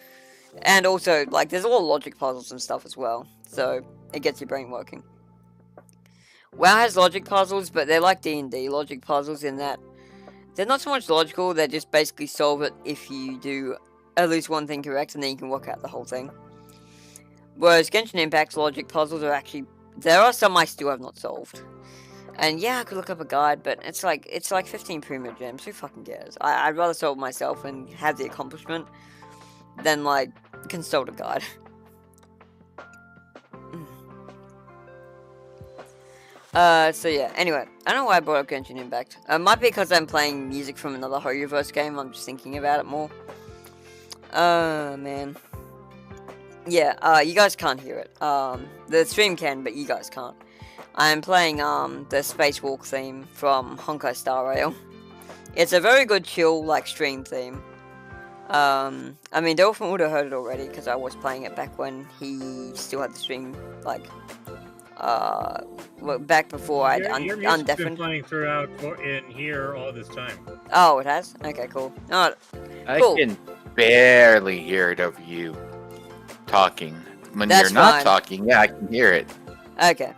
And also, like, there's a lot of logic puzzles and stuff as well. So, it gets your brain working. WoW has logic puzzles, but they're like D&D logic puzzles in that they're not so much logical, they just basically solve it if you do at least one thing correct, and then you can work out the whole thing. Whereas Genshin Impact's logic puzzles are actually... There are some I still have not solved. And yeah, I could look up a guide, but it's like 15 premium gems, who fucking cares? I'd rather solve it myself and have the accomplishment than, like, consult a guide. So yeah, anyway, I don't know why I brought up Genshin Impact. Might be because I'm playing music from another Hoyoverse game, I'm just thinking about it more. Man. Yeah, you guys can't hear it. The stream can, but you guys can't. I'm playing, the Spacewalk theme from Honkai Star Rail. It's a very good chill, like, stream theme. I mean, Dolphin would have heard it already, because I was playing it back when he still had the stream, like... back before I'd undeafened. Been playing throughout in here all this time. Oh, it has? Okay, cool. Oh, cool. I can barely hear it over you talking. When That's you're not fine. talking, yeah, I can hear it. Okay.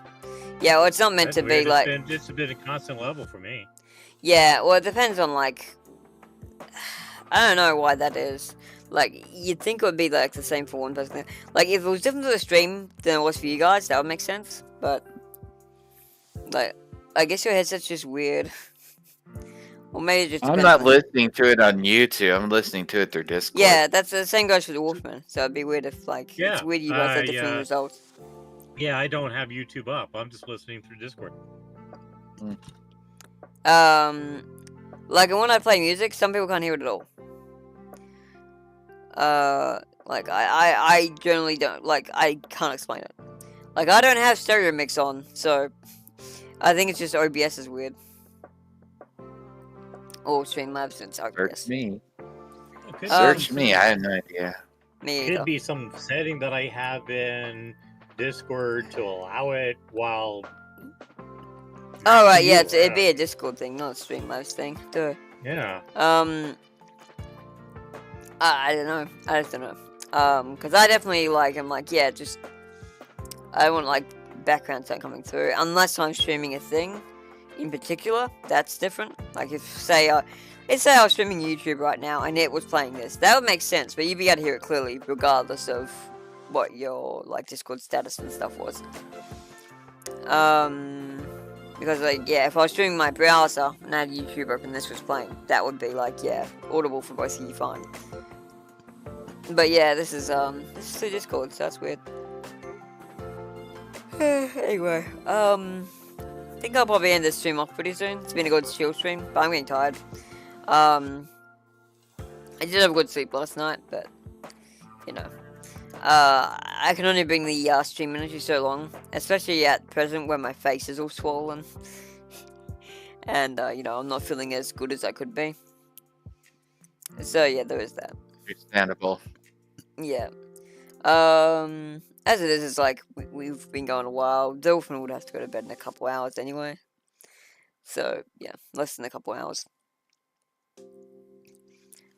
Yeah, well, it's not meant to be like. It's been a constant level for me. Yeah, well, it depends on like. I don't know why that is. Like, you'd think it would be like the same for one person. Like, if it was different for the stream than it was for you guys, that would make sense. But like, I guess your headset's just weird. Or maybe it just I'm not listening to it on YouTube. I'm listening to it through Discord. Yeah, that's the same goes for the Wolfman. So it'd be weird if like it's weird you guys have different results. Yeah, I don't have YouTube up. I'm just listening through Discord. Like when I play music, some people can't hear it at all. Like I generally don't like. I can't explain it. Like I don't have stereo mix on, so I think it's just OBS is weird. Or Streamlabs, it's OBS. Search me. Search me. I have no idea. Me could be some setting that I have in Discord to allow it while. Oh right, yeah, it'd be a Discord thing, not a Streamlabs thing. Duh. Yeah. I don't know. I just don't know. Because I definitely like. I'm like, yeah, just. I want like background sound coming through, unless I'm streaming a thing, in particular. That's different. Like if say I was streaming YouTube right now and it was playing this, that would make sense. But you'd be able to hear it clearly, regardless of what your like Discord status and stuff was. Because like yeah, if I was streaming my browser and I had YouTube open, this was playing, that would be like yeah, audible for both of you fine. But yeah, this is through Discord, so that's weird. Anyway, I think I'll probably end this stream off pretty soon. It's been a good chill stream, but I'm getting tired. I did have a good sleep last night, but you know, I can only bring the stream energy so long, especially at present where my face is all swollen, and you know, I'm not feeling as good as I could be. So yeah, there is that. Understandable. Yeah. As it is, it's like we've been going a while. Dolphin would have to go to bed in a couple hours anyway. So yeah, less than a couple hours.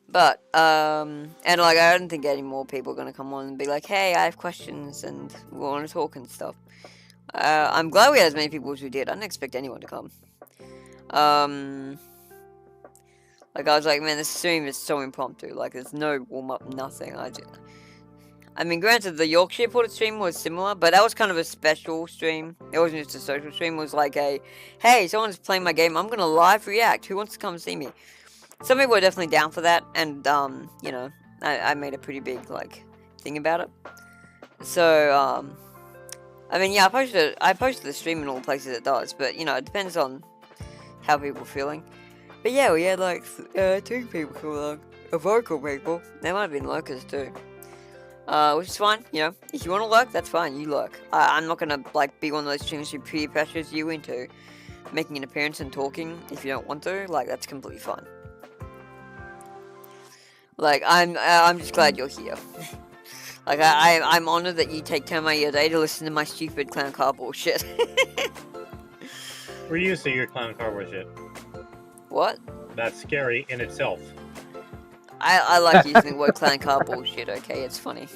But and like I don't think any more people are gonna come on and be like, "Hey, I have questions and we want to talk and stuff." I'm glad we had as many people as we did. I didn't expect anyone to come. Like I was like, man, this stream is so impromptu. Like there's no warm up, nothing. I mean, granted, the Yorkshire Porter stream was similar, but that was kind of a special stream. It wasn't just a social stream. It was like a, hey, someone's playing my game. I'm gonna live react. Who wants to come see me? Some people are definitely down for that, and you know, I made a pretty big like thing about it. So I mean, yeah, I posted the stream in all places it does, but you know, it depends on how people are feeling. But yeah, we had like 2 people come along, vocal people. There might have been lurkers too. Which is fine, you know. If you want to lurk, that's fine, you lurk. I'm not gonna, like, be one of those streamers who peer pressures you into making an appearance and talking if you don't want to. Like, that's completely fine. Like, I'm just glad you're here. Like, I'm honored that you take time out of your day to listen to my stupid clown car bullshit. We're used to your clown car bullshit. What? That's scary in itself. I like using the word clown car bullshit, okay? It's funny.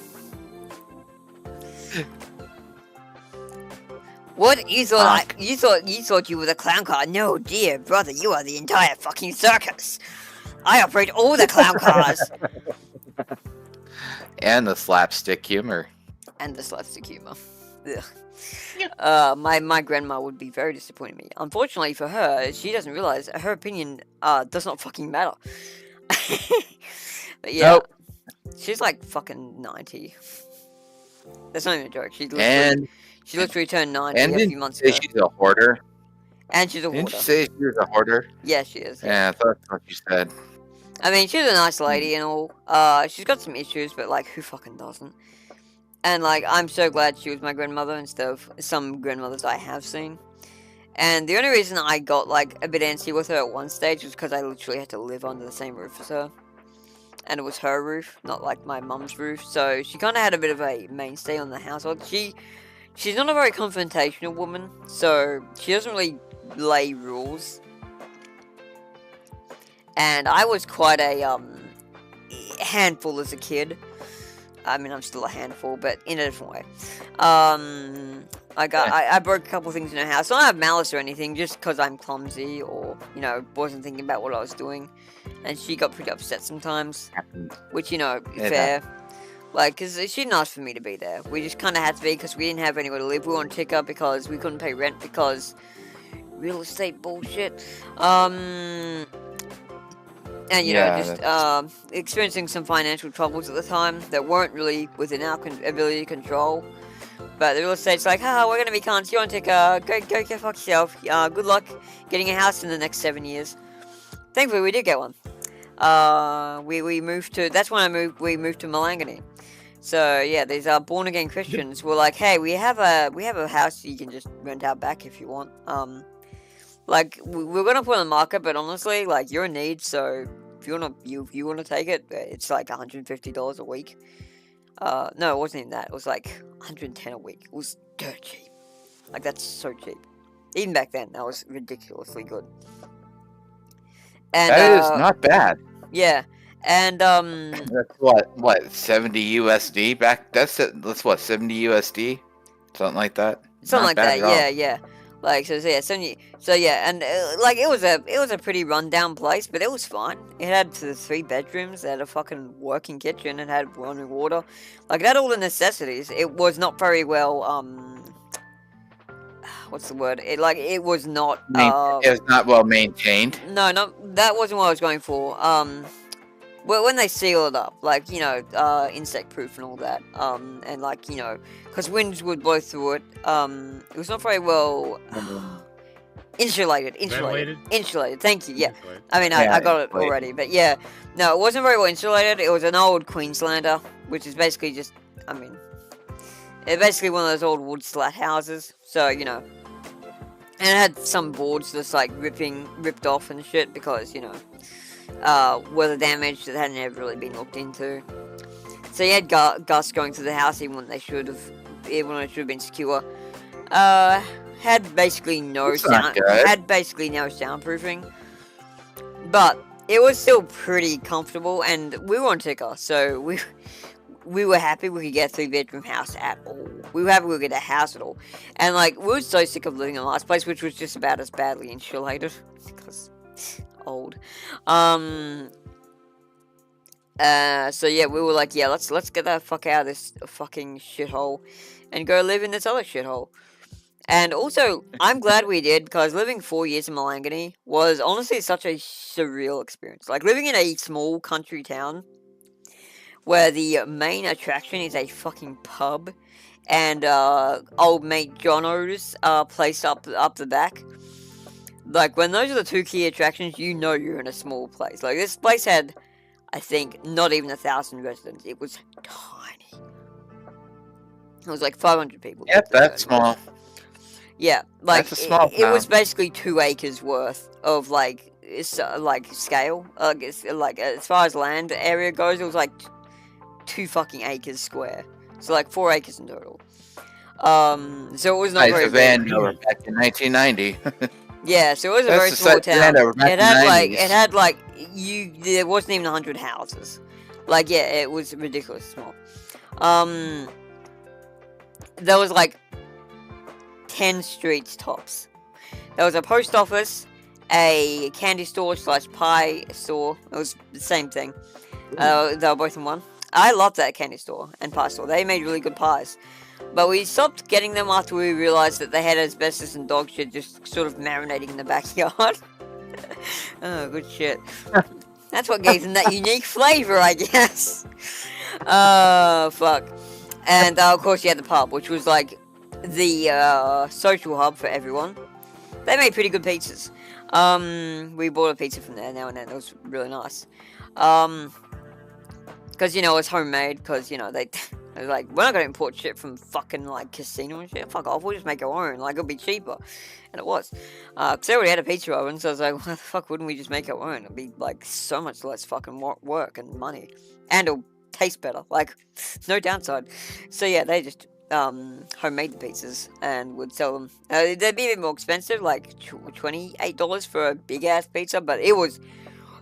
What? You thought you were the clown car? No, dear brother, you are the entire fucking circus. I operate all the clown cars. And the slapstick humor. Ugh. My grandma would be very disappointed in me. Unfortunately for her, she doesn't realize her opinion does not fucking matter. But yeah, nope. She's like fucking 90. That's not even a joke. She literally turned 90 a few months ago. She's a hoarder. And she's a hoarder. Didn't you say she was a hoarder? Yeah, she is. Yeah, I thought that's what you said. I mean, she's a nice lady and all. She's got some issues, but like, who fucking doesn't? And like, I'm so glad she was my grandmother instead of some grandmothers I have seen. And the only reason I got like a bit antsy with her at one stage was because I literally had to live under the same roof as her. And it was her roof, not like my mum's roof. So she kind of had a bit of a mainstay on the household. She's not a very confrontational woman, so she doesn't really lay rules. And I was quite a handful as a kid. I mean, I'm still a handful, but in a different way. I broke a couple things in her house. I don't have malice or anything, just because I'm clumsy or, you know, wasn't thinking about what I was doing. And she got pretty upset sometimes, which, you know, fair. Like, because she didn't ask for me to be there. We just kind of had to be because we didn't have anywhere to live. We were on ticker because we couldn't pay rent because real estate bullshit. And, you know, just experiencing some financial troubles at the time that weren't really within our ability to control. But the real estate's like, we're going to be cunts. You're on ticker. Go fuck yourself. Good luck getting a house in the next 7 years. Thankfully, we did get one. We moved to, that's when we moved to Malangani. So yeah, these born again Christians were like, hey, we have a house you can just rent out back if you want. Like we're gonna put it on the market, but honestly, like you're in need, so if you wanna take it, it's like $150 a week. No, it wasn't even that. It was like $110 a week. It was dirt cheap. Like that's so cheap. Even back then, that was ridiculously good. And that is not bad. Yeah. And that's what 70 USD back. That's what 70 USD, something like that. Something like that. Yeah. Like so yeah, 70. So yeah, and like it was a pretty rundown place, but it was fine. It had 3 bedrooms. It had a fucking working kitchen. It had running water. Like it had all the necessities. It was not very well. What's the word? It was not. It was not well maintained. No, that wasn't what I was going for. Well, when they seal it up, like, you know, insect proof and all that, and like, you know, because winds would blow through it, it was not very well insulated, thank you, yeah. I mean, I got it already, but yeah, no, it wasn't very well insulated. It was an old Queenslander, which is basically just, I mean, it's basically one of those old wood slat houses, so, you know, and it had some boards just, like, ripped off and shit, because, you know, weather damage that hadn't ever really been looked into. So you had gusts going through the house even when it should have been secure. Had basically no soundproofing, but it was still pretty comfortable, and we were on ticker, so we were happy we could get a 3-bedroom house at all. We were happy we could get a house at all, and like we were so sick of living in the last place, which was just about as badly insulated because old. So yeah, we were like, yeah, let's get the fuck out of this fucking shithole and go live in this other shithole. And also, I'm glad we did, because living 4 years in Malangani was honestly such a surreal experience. Like living in a small country town where the main attraction is a fucking pub and old mate Jono's place up the back. Like, when those are the 2 key attractions, you know you're in a small place. Like, this place had, I think, not even 1,000 residents. It was tiny. It was like 500 people. Yep, that's small. Yeah, like, that's a small it was basically 2 acres worth of, like, scale. Like, as far as land area goes, it was like 2 fucking acres square. So, like, 4 acres in total. So it was not very big. Back in 1990. Yeah, so it was a very small town. There wasn't even 100 houses. Like, yeah, it was ridiculously small. There was like 10 streets tops. There was a post office, a candy store / pie store. It was the same thing. They were both in one. I loved that candy store and pie store. They made really good pies. But we stopped getting them after we realized that they had asbestos and dog shit just sort of marinating in the backyard. Oh, good shit. That's what gave them that unique flavor, I guess. Fuck. And, of course, you had the pub, which was, like, the social hub for everyone. They made pretty good pizzas. We bought a pizza from there now and then. It was really nice. Because, you know, it's homemade, because, you know, they were like, we're not going to import shit from fucking, like, casino and shit. Fuck off, we'll just make our own. Like, it'll be cheaper. And it was. Because they already had a pizza oven, so I was like, why the fuck wouldn't we just make our own? It'd be, like, so much less fucking work and money. And it'll taste better. Like, no downside. So, yeah, they just homemade the pizzas and would sell them. They'd be a bit more expensive, like $28 for a big-ass pizza, but it was...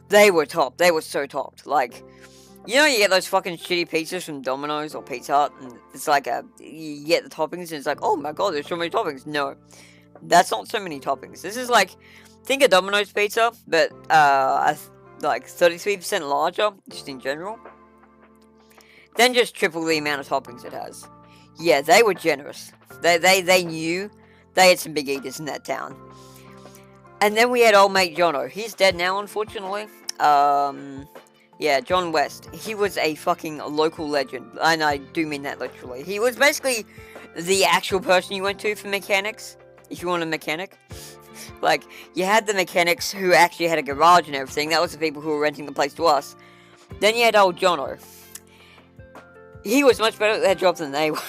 They were topped. They were so topped. Like... You know, you get those fucking shitty pizzas from Domino's or Pizza Hut, and it's like you get the toppings, and it's like, oh my god, there's so many toppings. No, that's not so many toppings. This is like, think of Domino's pizza, but like 33% larger, just in general. Then just triple the amount of toppings it has. Yeah, they were generous. They knew they had some big eaters in that town. And then we had old mate Jono. He's dead now, unfortunately. Yeah, John West. He was a fucking local legend. And I do mean that literally. He was basically the actual person you went to for mechanics. If you want a mechanic. Like, you had the mechanics who actually had a garage and everything. That was the people who were renting the place to us. Then you had old Jono. He was much better at their job than they were.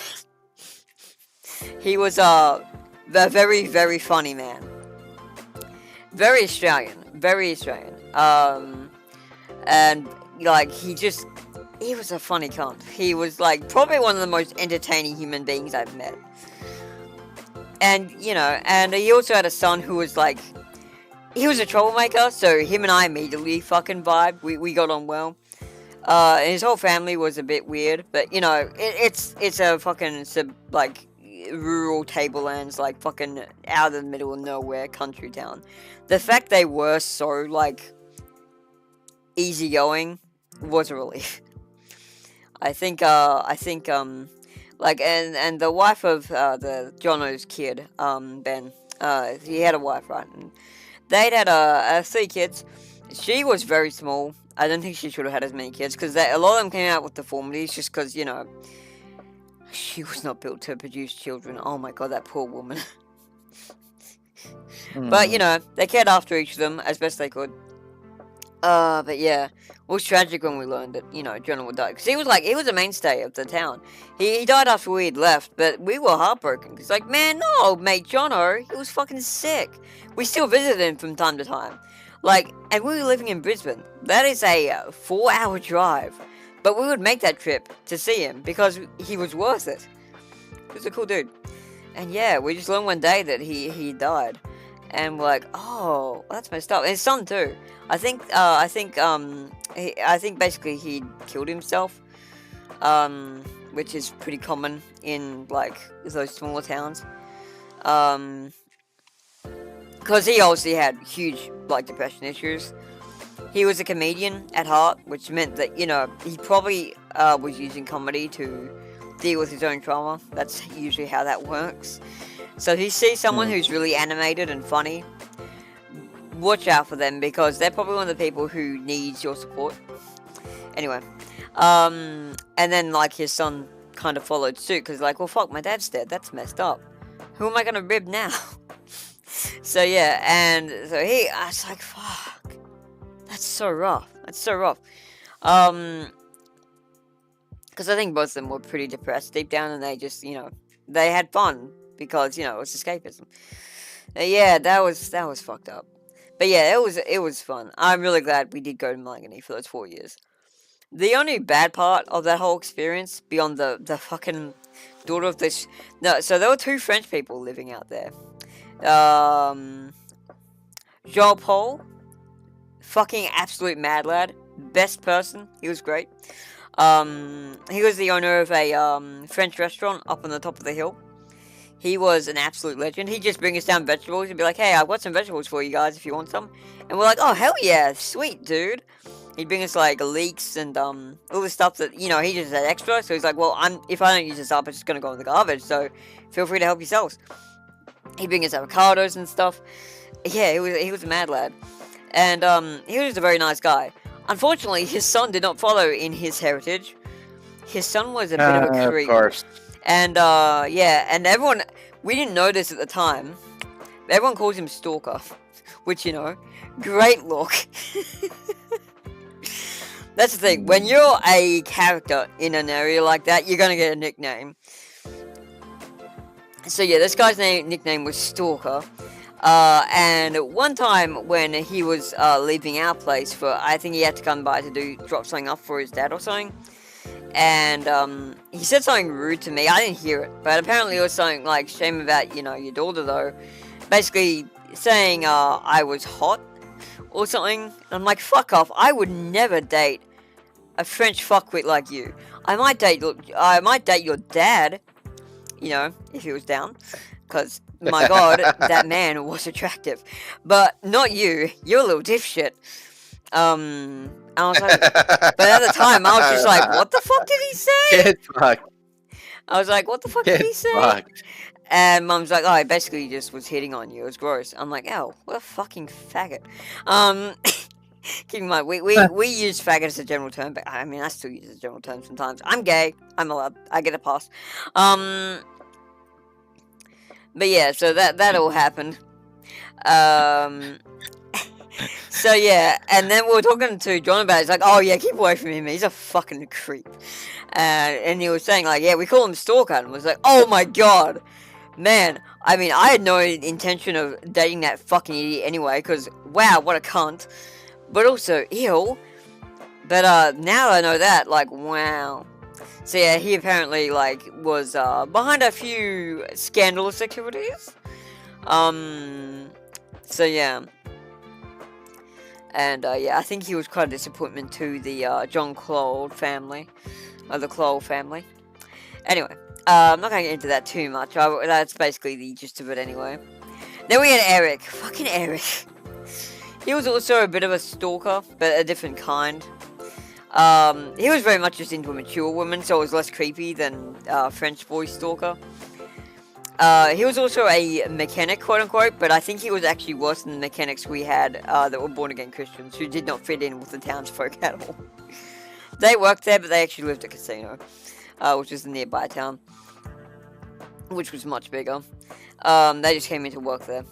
He was a very, very funny man. Very Australian. Very Australian. And, like, he was a funny cunt. He was, like, probably one of the most entertaining human beings I've met. And, you know, and he also had a son who was, like, he was a troublemaker, so him and I immediately fucking vibed. We got on well. And his whole family was a bit weird, but, you know, it's a fucking, like, rural tablelands, like, fucking out of the middle of nowhere country town. The fact they were so, like, easygoing was a relief. I think, like, and the wife of, the Jono's kid, Ben, he had a wife, right, and they'd had, 3 kids. She was very small. I don't think she should have had as many kids, because a lot of them came out with deformities, just because, you know, she was not built to produce children. Oh my god, that poor woman. But, you know, they cared after each of them as best they could. But yeah, it was tragic when we learned that, you know, Jonah would die. Because he was a mainstay of the town. He died after we had left, but we were heartbroken. It's like, man, no, mate, Jono, he was fucking sick. We still visited him from time to time. Like, and we were living in Brisbane. That is a 4-hour drive. But we would make that trip to see him because he was worth it. He was a cool dude. And yeah, we just learned one day that he died. And we're like, oh, that's messed up. And his son too. I think basically he killed himself. Which is pretty common in, like, those smaller towns. Because he obviously had huge, like, depression issues. He was a comedian at heart, which meant that, you know, he probably was using comedy to deal with his own trauma. That's usually how that works. So if you see someone who's really animated and funny, watch out for them, because they're probably one of the people who needs your support. Anyway, and then, like, his son kind of followed suit, because, like, well, fuck, my dad's dead. That's messed up. Who am I going to rib now? So, yeah, and so I was like, fuck. That's so rough. That's so rough. Because I think both of them were pretty depressed deep down, and they just, you know, they had fun because, you know, it was escapism. Yeah, that was fucked up. But yeah, it was fun. I'm really glad we did go to Malagany for those 4 years. The only bad part of that whole experience, beyond the fucking daughter of this, no, so there were 2 French people living out there. Jean Paul. Fucking absolute mad lad. Best person. He was great. He was the owner of a French restaurant up on the top of the hill. He was an absolute legend. He'd just bring us down vegetables and be like, hey, I've got some vegetables for you guys if you want some. And we're like, oh, hell yeah, sweet, dude. He'd bring us, like, leeks and all the stuff that, you know, he just had extra. So he's like, well, if I don't use this up, it's just going to go in the garbage. So feel free to help yourselves. He'd bring us avocados and stuff. Yeah, he was a mad lad. And he was a very nice guy. Unfortunately, his son did not follow in his heritage. His son was a bit of a creep. Of course. And yeah, and everyone, we didn't know this at the time. Everyone calls him Stalker, which, you know, great look. That's the thing. When you're a character in an area like that, you're gonna get a nickname. So yeah, this guy's nickname was Stalker. And one time when he was leaving our place for, I think he had to come by to drop something off for his dad or something. And he said something rude to me. I didn't hear it, but apparently it was something like, shame about, you know, your daughter though. Basically saying I was hot or something. And I'm like, fuck off. I would never date a French fuckwit like you. I might date your dad, you know, if he was down, because my god, that man was attractive, but not you. You're a little dipshit. I was like, but at the time, I was just like, what the fuck did he say? Get fucked. I was like, what the fuck did he say? Fucked. And Mum's like, oh, he basically just was hitting on you. It was gross. I'm like, oh, what a fucking faggot. Keep in mind, we use faggot as a general term, but I mean, I still use it as a general term sometimes. I'm gay. I'm allowed. I get a pass. But yeah, so that all happened. So yeah, and then we were talking to John about it. He's like, oh yeah, keep away from him. He's a fucking creep. And he was saying like, yeah, we call him Stalker. And I was like, oh my god. Man, I mean, I had no intention of dating that fucking idiot anyway, because, wow, what a cunt. But also, ew. But, now I know that, like, wow. So yeah, he apparently, like, was, behind a few scandalous activities. So yeah. And, yeah, I think he was quite a disappointment to the, John Claude family. Or the Claude family. Anyway. I'm not going to get into that too much. That's basically the gist of it anyway. Then we had Eric. Fucking Eric. He was also a bit of a stalker, but a different kind. He was very much just into a mature woman, so it was less creepy than French boy stalker. He was also a mechanic, quote-unquote, but I think he was actually worse than the mechanics we had that were born-again Christians, who did not fit in with the townsfolk at all. They worked there, but they actually lived at a casino, which is a nearby town, which was much bigger. They just came in to work there.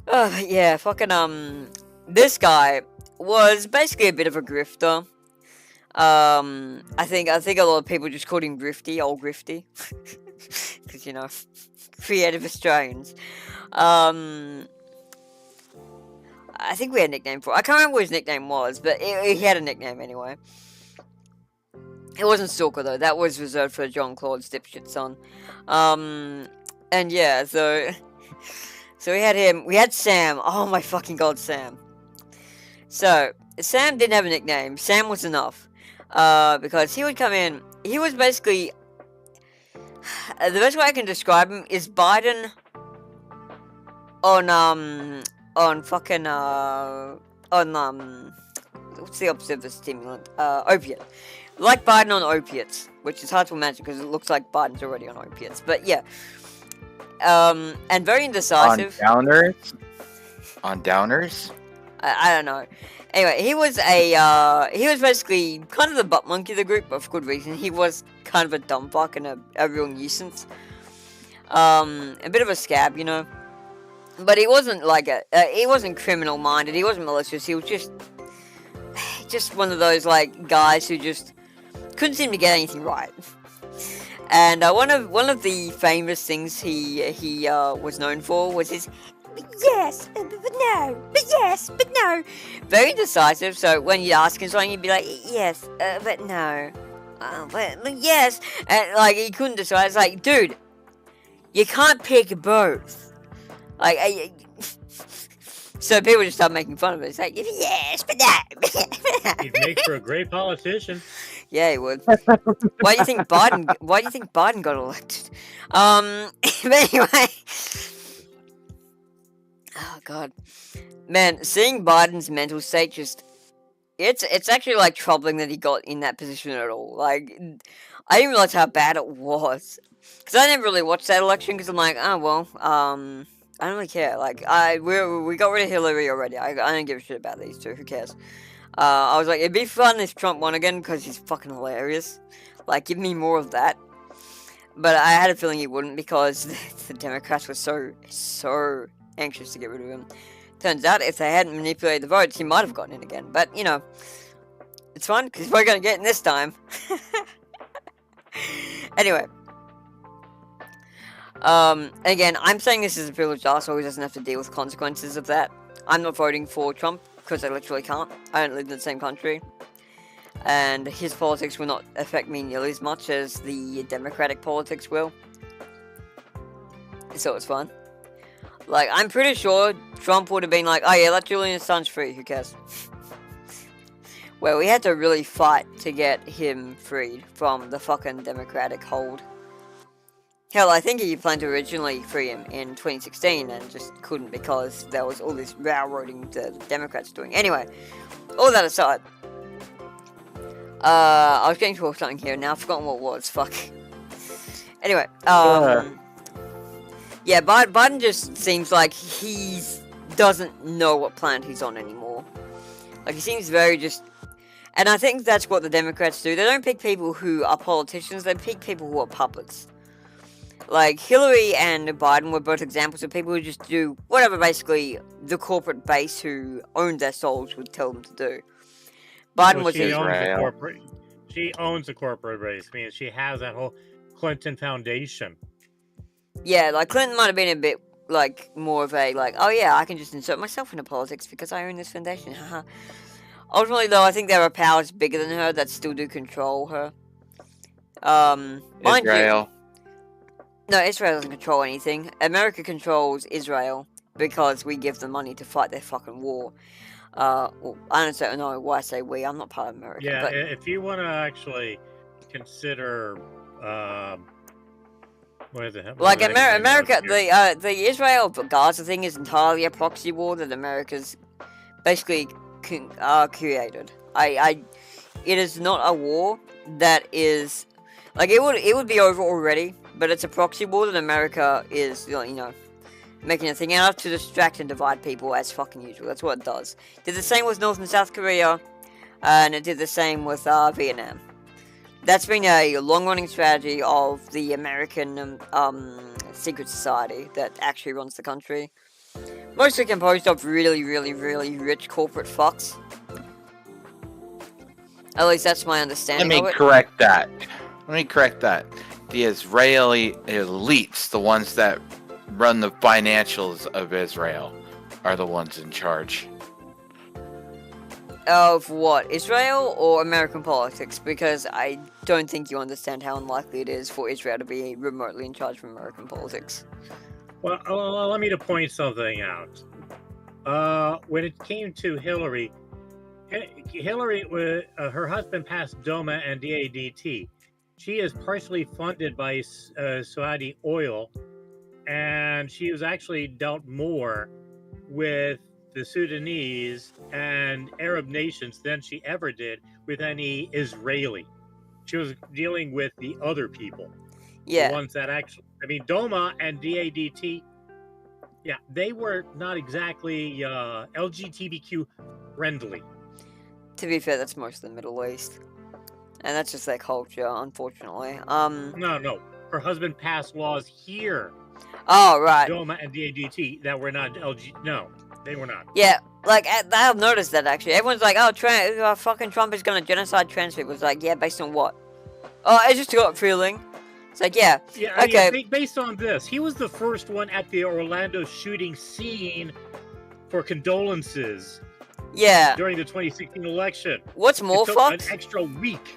Yeah, fucking, this guy was basically a bit of a grifter. I think a lot of people just called him Grifty, old Grifty. Because, you know, creative Australians. I think we had a nickname for it. I can't remember what his nickname was, but he had a nickname anyway. It wasn't Stalker, though. That was reserved for John Claude's dipshit son. And yeah, so we had him. We had Sam. Oh my fucking god, Sam. So, Sam didn't have a nickname. Sam was enough. Because he would come in. He was basically... the best way I can describe him is Biden on fucking, what's the opposite of a stimulant? Opiate. Like Biden on opiates, which is hard to imagine because it looks like Biden's already on opiates. But yeah, and very indecisive. On downers. On downers. I don't know. Anyway, he was basically kind of the butt monkey of the group, but for good reason. He was kind of a dumb fuck and a real nuisance. A bit of a scab, you know. But he wasn't like he wasn't criminal minded. He wasn't malicious. He was just one of those like guys who just couldn't seem to get anything right. And one of the famous things he was known for was his yes, but no, but yes, but no. Very indecisive. So when you ask him something, he'd be like yes, but no, but yes, and like he couldn't decide. It's like, dude, you can't pick both. Like. So people just start making fun of it. It's like, yes, but no. He'd make for a great politician. Yeah, he would. Why do you think Biden got elected? But anyway. Oh god. Man, seeing Biden's mental state it's actually like troubling that he got in that position at all. Like, I didn't realize how bad it was. Because I never really watched that election because I'm like, oh well, I don't really care. Like, we got rid of Hillary already. I don't give a shit about these two. Who cares? I was like, it'd be fun if Trump won again because he's fucking hilarious. Like, give me more of that. But I had a feeling he wouldn't because the Democrats were so anxious to get rid of him. Turns out, if they hadn't manipulated the votes, he might have gotten in again. But, you know, it's fun because we're going to get in this time. Anyway. Again, I'm saying this as a privileged asshole who doesn't have to deal with consequences of that. I'm not voting for Trump, because I literally can't. I don't live in the same country. And his politics will not affect me nearly as much as the Democratic politics will. So it's fun. Like, I'm pretty sure Trump would have been like, oh yeah, let Julian Assange free, who cares? where we had to really fight to get him freed from the fucking Democratic hold. Hell, I think he planned to originally free him in 2016 and just couldn't because there was all this railroading the Democrats doing. Anyway, all that aside, I was getting towards something here, now I've forgotten what it was, fuck. Anyway, yeah, Biden just seems like he doesn't know what planet he's on anymore. Like, he seems very just... And I think that's what the Democrats do. They don't pick people who are politicians, they pick people who are puppets. Like, Hillary and Biden were both examples of people who just do whatever, basically, the corporate base who owned their souls would tell them to do. Biden was... She owns a corporate base. I mean, she has that whole Clinton Foundation. Yeah, like, Clinton might have been a bit, like, more of a, like, oh yeah, I can just insert myself into politics because I own this foundation, haha. Ultimately, though, I think there are powers bigger than her that still do control her. Israel. No, Israel doesn't control anything. America controls Israel because we give them money to fight their fucking war. Well, I don't know why I say we. I'm not part of America. Yeah, but... if you want to actually consider, what is it? Like America, the Israel-Gaza thing is entirely a proxy war that America's basically created. It is not a war that is like it would be over already. But it's a proxy war that America is, you know, making a thing out of to distract and divide people as fucking usual. That's what it does. It did the same with North and South Korea, and it did the same with Vietnam. That's been a long-running strategy of the American secret society that actually runs the country. Mostly composed of really, really, really rich corporate fucks. At least that's my understanding of it. Let me correct that. The Israeli elites, the ones that run the financials of Israel, are the ones in charge. Of what? Israel or American politics? Because I don't think you understand how unlikely it is for Israel to be remotely in charge of American politics. Well, allow me to point something out. When it came to Hillary, her husband passed DOMA and DADT. She is partially funded by Saudi oil, and she was actually dealt more with the Sudanese and Arab nations than she ever did with any Israeli. She was dealing with the other people. Yeah. The ones that actually, I mean, DOMA and DADT, yeah, they were not exactly LGBTQ friendly. To be fair, that's most of the Middle East. And that's just their culture, unfortunately. No. Her husband passed laws here. Oh, right. DOMA and DADT that were not No, they were not. Yeah, like, I've noticed that, actually. Everyone's like, oh, fucking Trump is gonna genocide trans people. It's like, yeah, based on what? Oh, I just got a feeling. It's like, yeah. Yeah, okay. Yeah, based on this, he was the first one at the Orlando shooting scene for condolences. Yeah. During the 2016 election. What's more fucked? An extra week.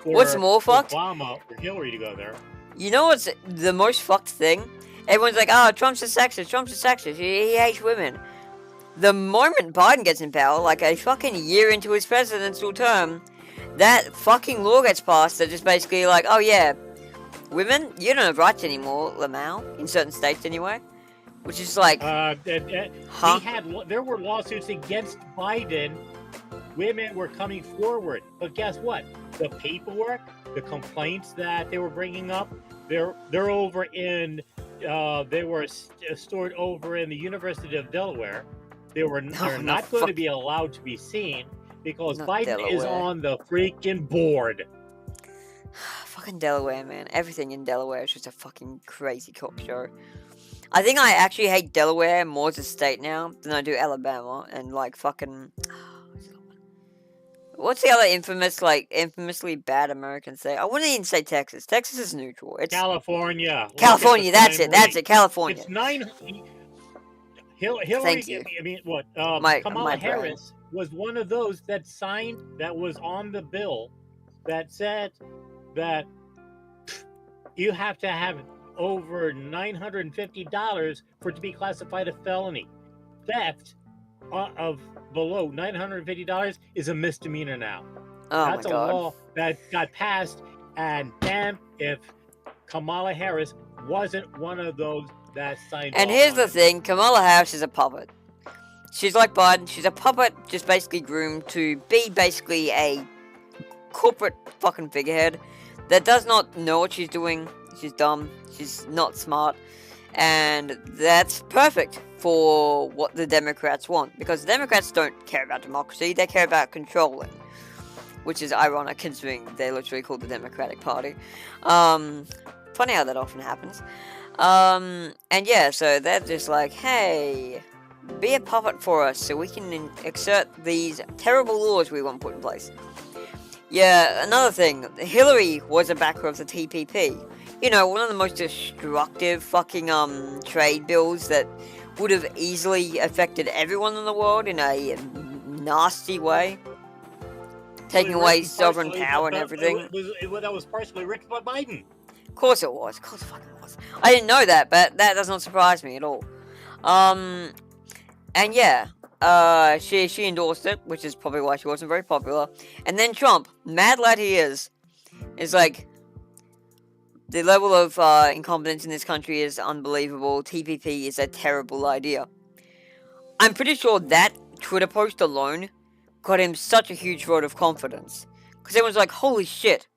What's more fucked? Obama or Hillary to go there. You know what's the most fucked thing? Everyone's like, oh, Trump's a sexist. He hates women. The moment Biden gets in power, like a fucking year into his presidential term, that fucking law gets passed that just basically like, oh yeah, women, you don't have rights anymore, Lamau, in certain states anyway. Which is like, there were lawsuits against Biden. Women were coming forward, but guess what? The paperwork, the complaints that they were bringing up, they're over in, they were stored over in the University of Delaware. They're not going to be allowed to be seen because Biden Delaware is on the freaking board. Fucking Delaware, man. Everything in Delaware is just a fucking crazy cop show. I think I actually hate Delaware more as a state now than I do Alabama and like fucking... What's the other infamously bad American state? I wouldn't even say Texas. Texas is neutral. It's California. California, that's it, California. It's 9... Hillary, thank you. I mean, what? Kamala Harris was one of those that signed, that was on the bill that said that you have to have over $950 for it to be classified a felony. Theft of below $950 is a misdemeanor now. Oh That's my a God. law that got passed, and damn if Kamala Harris wasn't one of those that signed off. And here's the thing, Kamala Harris is a puppet. She's like Biden, she's a puppet just basically groomed to be basically a corporate fucking figurehead that does not know what she's doing. She's dumb, she's not smart, and that's perfect for what the Democrats want, because the Democrats don't care about democracy, they care about controlling, which is ironic considering they're literally called the Democratic Party. Funny how that often happens. And yeah, so they're just like, hey, be a puppet for us so we can exert these terrible laws we want put in place. Yeah, another thing, Hillary was a backer of the TPP. You know, one of the most destructive fucking trade bills that would have easily affected everyone in the world in a nasty way. Taking away sovereign power and everything. That was partially written by Biden. Of course it was. Of course it fucking was. I didn't know that, but that does not surprise me at all. And yeah, she endorsed it, which is probably why she wasn't very popular. And then Trump, mad lad he is like, the level of incompetence in this country is unbelievable. TPP is a terrible idea. I'm pretty sure that Twitter post alone got him such a huge vote of confidence. Because everyone's like, holy shit,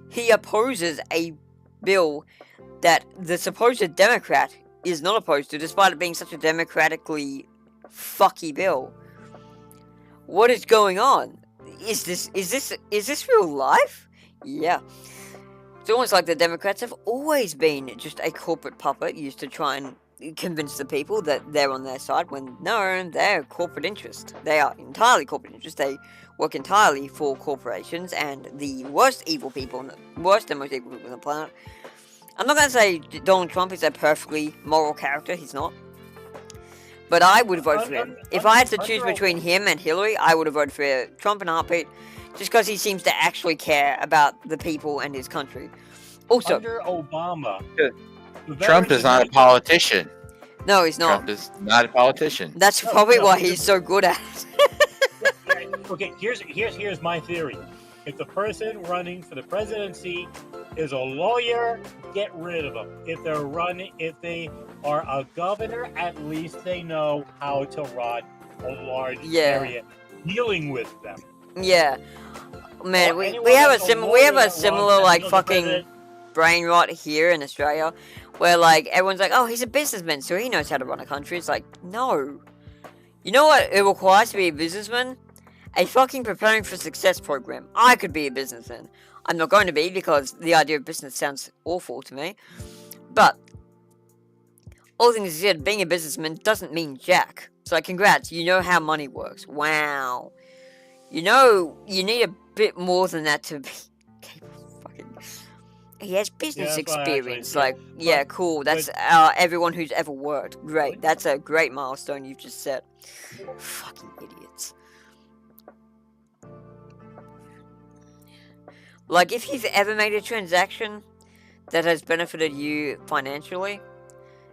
he opposes a bill that the supposed Democrat is not opposed to, despite it being such a democratically fucky bill. What is going on? Is this real life? Yeah. It's almost like the Democrats have always been just a corporate puppet used to try and convince the people that they're on their side, when no, they're corporate interest. They are entirely corporate interest. They work entirely for corporations and the worst evil people, worst and most evil people on the planet. I'm not going to say Donald Trump is a perfectly moral character. He's not. But I would vote for him. If I had to choose between him and Hillary, I would have voted for Trump in a heartbeat, just because he seems to actually care about the people and his country. Also, under Obama, Trump is not a politician. No, he's not. Trump is not a politician. That's probably why he's so good at it. Okay, here's my theory. If the person running for the presidency is a lawyer, get rid of them. If they are a governor, at least they know how to run a large area dealing with them. Yeah. Man, we have a similar like fucking brain rot here in Australia, where like everyone's like, oh, he's a businessman, so he knows how to run a country. It's like, no. You know what it requires to be a businessman? A fucking preparing for success program. I could be a businessman. I'm not going to be, because the idea of business sounds awful to me. But all things considered, being a businessman doesn't mean jack. So like, congrats, you know how money works. Wow. You know, you need a bit more than that to be fucking. He has business experience. Like, yeah, cool. That's everyone who's ever worked. Great. That's a great milestone you've just set. Fucking idiots. Like, if you've ever made a transaction that has benefited you financially,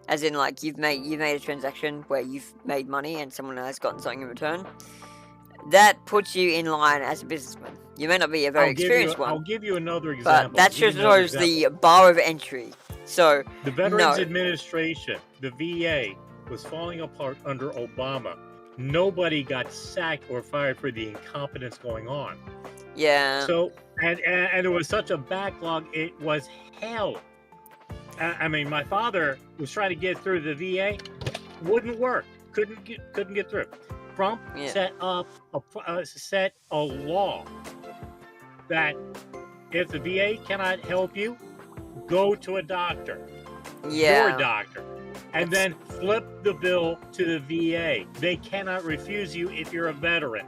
as in, like, you've made a transaction where you've made money and someone has gotten something in return, that puts you in line as a businessman. You may not be a very experienced one. I'll give you another example. But that just shows the bar of entry. So, the Veterans Administration, the VA, was falling apart under Obama. Nobody got sacked or fired for the incompetence going on. Yeah. So, and it was such a backlog, it was hell. I mean, my father was trying to get through the VA, wouldn't work, couldn't get through. Trump set a law that if the VA cannot help you, go to a doctor. Yeah. Your doctor. And then flip the bill to the VA. They cannot refuse you if you're a veteran.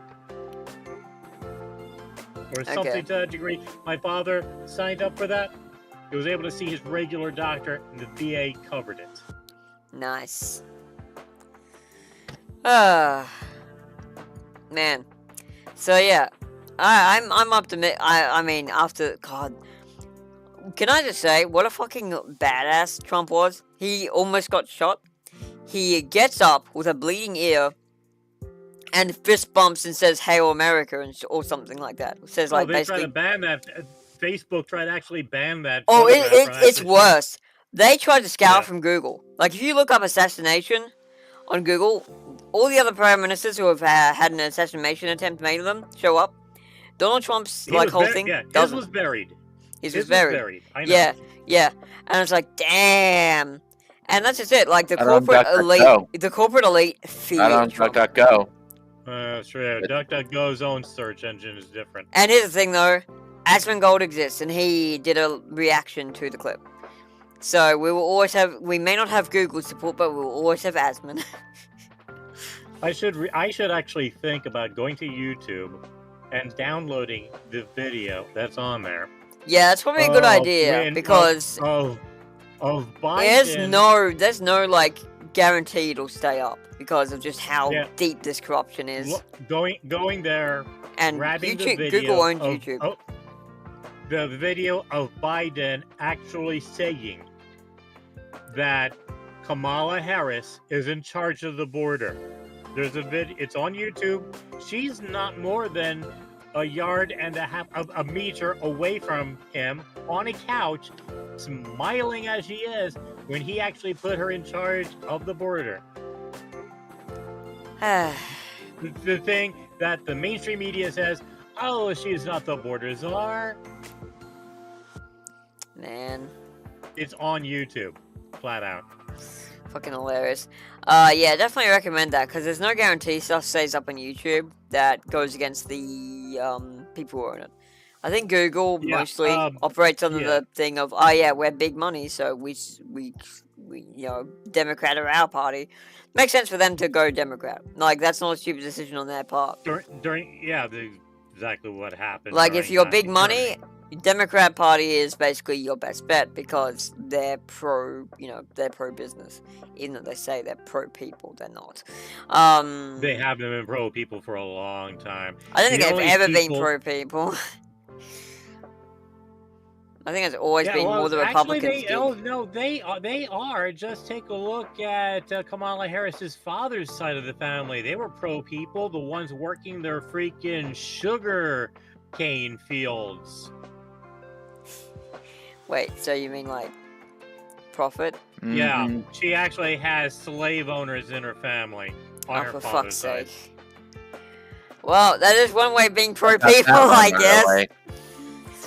Or something to that degree. My father signed up for that. He was able to see his regular doctor, and the VA covered it. Nice. Man. So yeah, I'm optimistic. I mean, after God, can I just say what a fucking badass Trump was? He almost got shot. He gets up with a bleeding ear, and fist bumps and says "Hail America" or something like that. It says like they basically. Try to ban that. Facebook tried to actually ban that. Oh, it's worse. They tried to scour from Google. Like if you look up assassination on Google, all the other prime ministers who have had an assassination attempt made of them show up. Donald Trump's whole thing. Yeah, his was buried. His was buried. I know. Yeah, and it's like, damn. And that's just it. Like the corporate elite fear Trump. DuckDuckGo. Sure. DuckDuckGo's own search engine is different. And here's the thing, though. Asmongold exists, and he did a reaction to the clip. So we may not have Google support, but we will always have Asmon. I should actually think about going to YouTube and downloading the video that's on there. Yeah, that's probably a good idea because of Biden. There's no like guarantee it'll stay up because of just how deep this corruption is. Going there and grabbing YouTube, the video Google owns YouTube. The video of Biden actually saying that Kamala Harris is in charge of the border. There's a video. It's on YouTube. She's not more than a yard and a half, a meter away from him on a couch, smiling as she is when he actually put her in charge of the border. The thing that the mainstream media says, oh, she's not the border czar. Man. It's on YouTube. Flat out. Fucking hilarious. Yeah, definitely recommend that, because there's no guarantee stuff stays up on YouTube that goes against the people who own it. I think Google mostly operates under the thing of, oh yeah, we're big money, so we Democrat are our party. Makes sense for them to go Democrat. Like, that's not a stupid decision on their part. Exactly what happened. Like, if you're big money, Democrat Party is basically your best bet because they're they're pro-business. Even though they say they're pro-people, they're not. They haven't been pro-people for a long time. I don't think they've ever been pro-people. I think it's always been more the Republicans. They are. Just take a look at Kamala Harris's father's side of the family. They were pro-people, the ones working their freaking sugar cane fields. Wait, so you mean like profit? Mm-hmm. Yeah, she actually has slave owners in her family. For fuck's sake. Well, that is one way of being pro-people, I guess.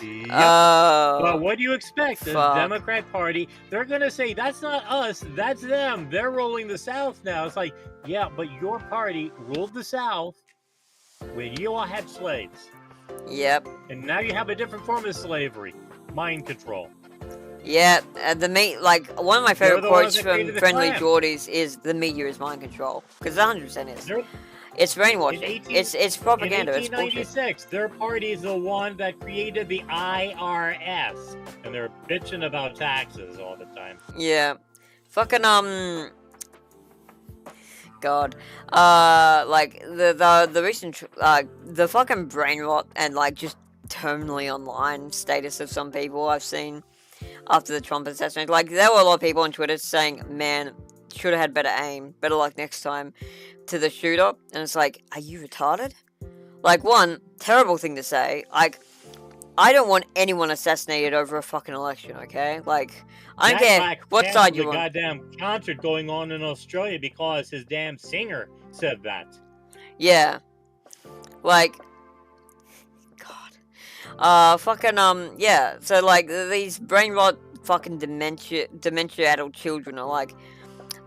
Yep. But what do you expect? The Democrat Party, they're going to say, that's not us, that's them. They're ruling the South now. It's like, yeah, but your party ruled the South when you all had slaves. Yep. And now you have a different form of slavery. Mind control. Yeah, one of my favorite quotes from Friendly Geordies is, the media is mind control. Because 100% is. It's brainwashing. It's propaganda. In 1896, their party is the one that created the IRS, and they're bitching about taxes all the time. Yeah, fucking God, like the recent the fucking brain rot and like just terminally online status of some people I've seen after the Trump assassination. Like, there were a lot of people on Twitter saying, "Man, should have had better aim, better luck next time," to the shooter, and it's like, are you retarded? Like, one, terrible thing to say. Like, I don't want anyone assassinated over a fucking election, okay? Like, I don't care what side you're on. There's a goddamn concert going on in Australia because his damn singer said that. Yeah. Like, God. Yeah. So, like, these brain rot fucking dementia-addled children are like,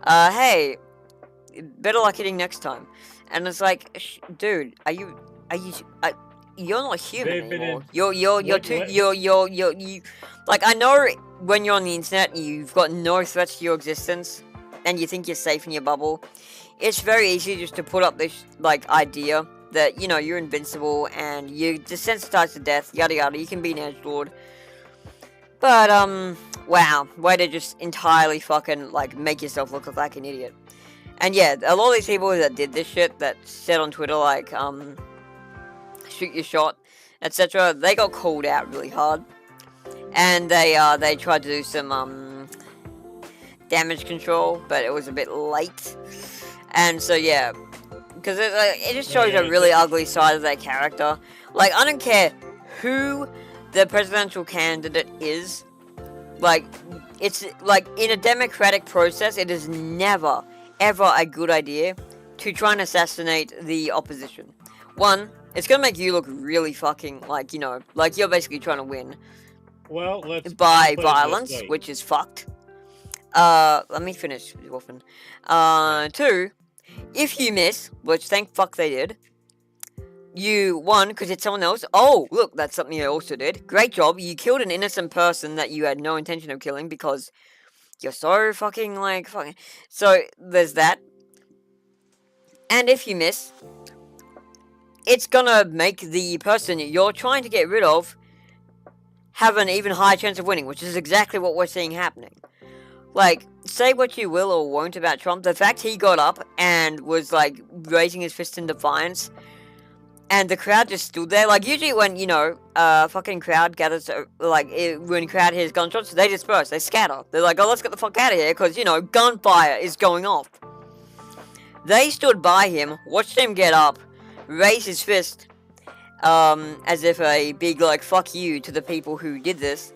hey, better luck hitting next time. And it's like, dude, you're not human anymore. Like, I know when you're on the internet and you've got no threats to your existence and you think you're safe in your bubble, it's very easy just to put up this, like, idea that, you're invincible and you're desensitized to death, yada yada, you can be an edgelord. But, wow, way to just entirely fucking, like, make yourself look like an idiot. And yeah, a lot of these people that did this shit, that said on Twitter, like, shoot your shot, etc., they got called out really hard. And they tried to do some, damage control, but it was a bit late. And so, yeah, because it just shows a really ugly side of their character. Like, I don't care who the presidential candidate is. Like, it's like in a democratic process, it is never, ever a good idea to try and assassinate the opposition. One, it's gonna make you look really fucking like, you know, like you're basically trying to win. Well, let's by violence, which is fucked. Let me finish, Wolfen. Two, if you miss, which thank fuck they did, you won because it's someone else. Oh, look, that's something you also did. Great job. You killed an innocent person that you had no intention of killing because you're so fucking, like, fucking... So, there's that. And if you miss, it's gonna make the person you're trying to get rid of have an even higher chance of winning, which is exactly what we're seeing happening. Like, say what you will or won't about Trump, the fact he got up and was, like, raising his fist in defiance, and the crowd just stood there. Like, usually when, you know, fucking crowd gathers, like, when crowd hears gunshots, they disperse, they scatter. They're like, oh, let's get the fuck out of here, because, you know, gunfire is going off. They stood by him, watched him get up, raise his fist, as if a big, like, fuck you to the people who did this.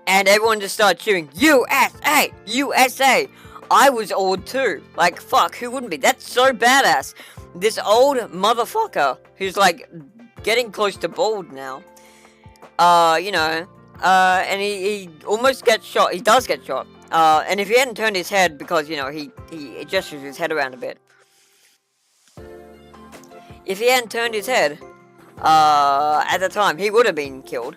And everyone just started cheering, USA! USA! I was awed too. Like, fuck, who wouldn't be? That's so badass. This old motherfucker, who's, like, getting close to bald now, you know, and he almost gets shot. He does get shot. And if he hadn't turned his head, because, you know, he gestures his head around a bit. If he hadn't turned his head, at the time, he would have been killed.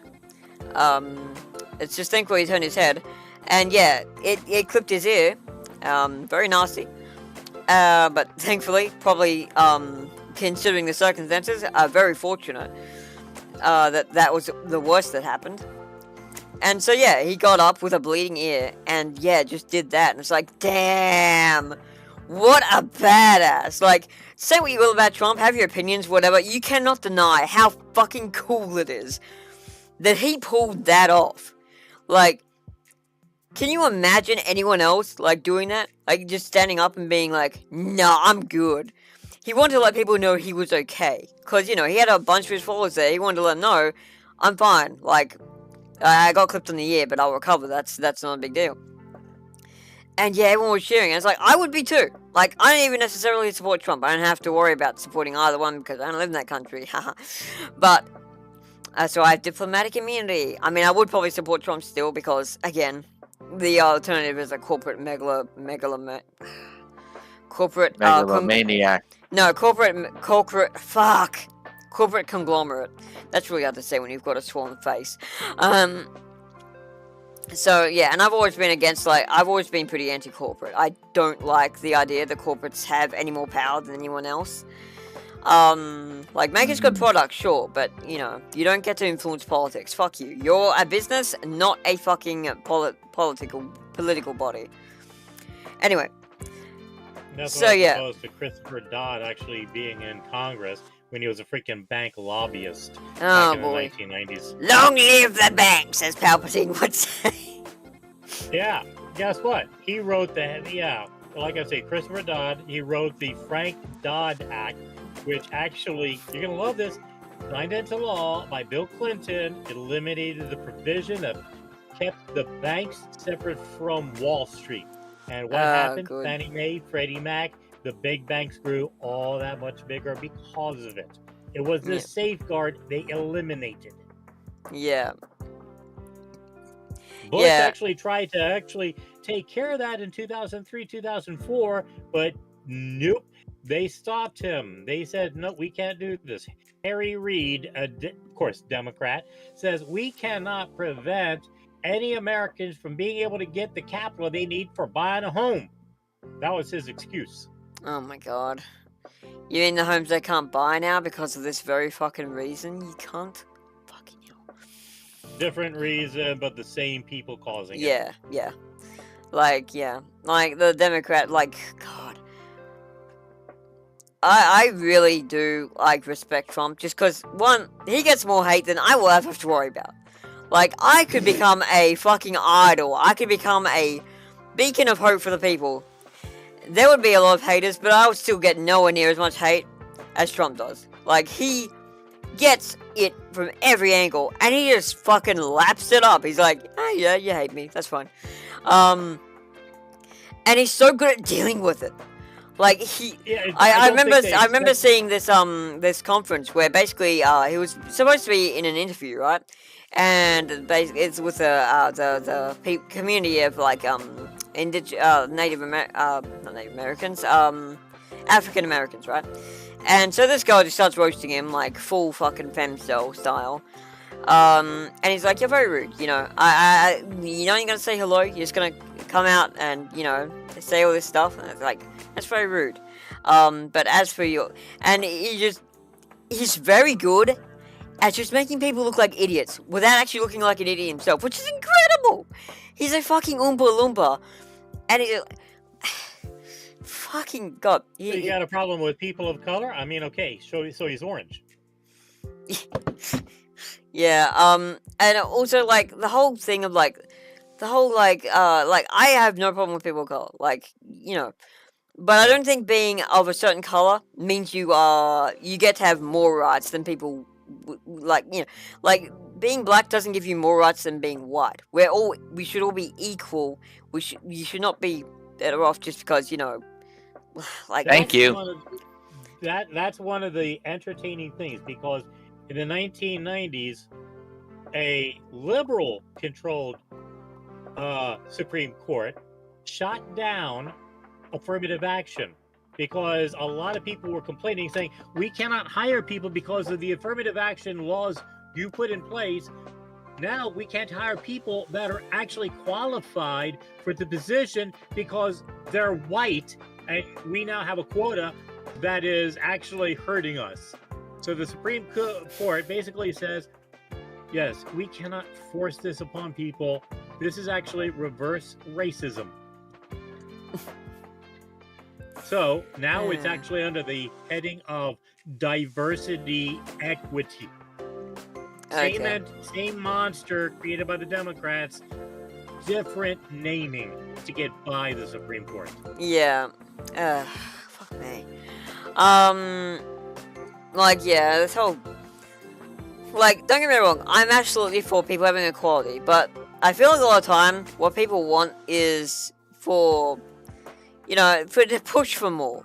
It's just thankfully he turned his head. And yeah, it clipped his ear. Very nasty. But thankfully, probably, considering the circumstances, very fortunate, that was the worst that happened. And so yeah, he got up with a bleeding ear, and yeah, just did that. And it's like, damn, what a badass. Like, say what you will about Trump, have your opinions, whatever, you cannot deny how fucking cool it is that he pulled that off. Like, can you imagine anyone else, like, doing that? Like, just standing up and being like, nah, I'm good. He wanted to let people know he was okay. Because, you know, he had a bunch of his followers there. He wanted to let them know, I'm fine. Like, I got clipped on the ear, but I'll recover. That's not a big deal. And yeah, everyone was cheering. And it's like, I would be too. Like, I don't even necessarily support Trump. I don't have to worry about supporting either one because I don't live in that country. But, so I have diplomatic immunity. I mean, I would probably support Trump still because, again, the alternative is a corporate megalomaniac. No, corporate conglomerate. That's really hard to say when you've got a swollen face. So, yeah, and I've always been against, like, I've always been pretty anti-corporate. I don't like the idea that corporates have any more power than anyone else. Like, make us good products, sure, but, you know, you don't get to influence politics. Fuck you. You're a business, not a fucking political body. Anyway. That's so, yeah. Opposed to Christopher Dodd actually being in Congress when he was a freaking bank lobbyist back in the 1990s. Long live the banks, as Palpatine would say. Yeah, guess what? He wrote like I say, Christopher Dodd, he wrote the Frank Dodd Act, which actually, you're going to love this, signed into law by Bill Clinton, eliminated the provision that kept the banks separate from Wall Street. And what happened? Good. Fannie Mae, Freddie Mac, the big banks grew all that much bigger because of it. It was the safeguard they eliminated. Yeah. Bush actually tried to take care of that in 2003, 2004, but nope. They stopped him. They said, no, we can't do this. Harry Reid, of course, Democrat, says we cannot prevent any Americans from being able to get the capital they need for buying a home. That was his excuse. Oh my god. You mean the homes they can't buy now because of this very fucking reason? You can't? Fucking hell. Different reason, but the same people causing it. Yeah. Like, yeah. Like, the Democrat, like, god. I really do, like, respect Trump, just because, one, he gets more hate than I will ever have to worry about. Like, I could become a fucking idol. I could become a beacon of hope for the people. there would be a lot of haters, but I would still get nowhere near as much hate as Trump does. Like, he gets it from every angle, and he just fucking laps it up. He's like, oh yeah, you hate me, that's fine. And he's so good at dealing with it. Like, I remember seeing this this conference where basically he was supposed to be in an interview, right? And basically it's with the community of like not Native Americans, African Americans, right? And so this guy just starts roasting him like full fucking femcel style. And he's like, "You're very rude. You know, you're not even gonna say hello. You're just gonna come out and say all this stuff." And it's like, that's very rude. But as for you, and he's very good at just making people look like idiots without actually looking like an idiot himself, which is incredible. He's a fucking Oompa Loompa, and fucking God. So you got a problem with people of color? I mean, okay, so he's orange. Yeah, and also, like, the whole thing of, like, I have no problem with people of color, like, but I don't think being of a certain color means you get to have more rights than people, like being black doesn't give you more rights than being white. We should all be equal. You should not be better off just because, like. Thank you. That's one of the entertaining things, because in the 1990s, a liberal-controlled Supreme Court shot down affirmative action because a lot of people were complaining, saying, we cannot hire people because of the affirmative action laws you put in place. Now we can't hire people that are actually qualified for the position because they're white, and we now have a quota that is actually hurting us. So the Supreme Court basically says, yes, we cannot force this upon people. This is actually reverse racism. So now it's actually under the heading of diversity equity. Okay. Same monster created by the Democrats, different naming to get by the Supreme Court. Yeah. Fuck me. Like, yeah, this whole... Like, don't get me wrong, I'm absolutely for people having equality, but I feel like a lot of time, what people want is for to push for more.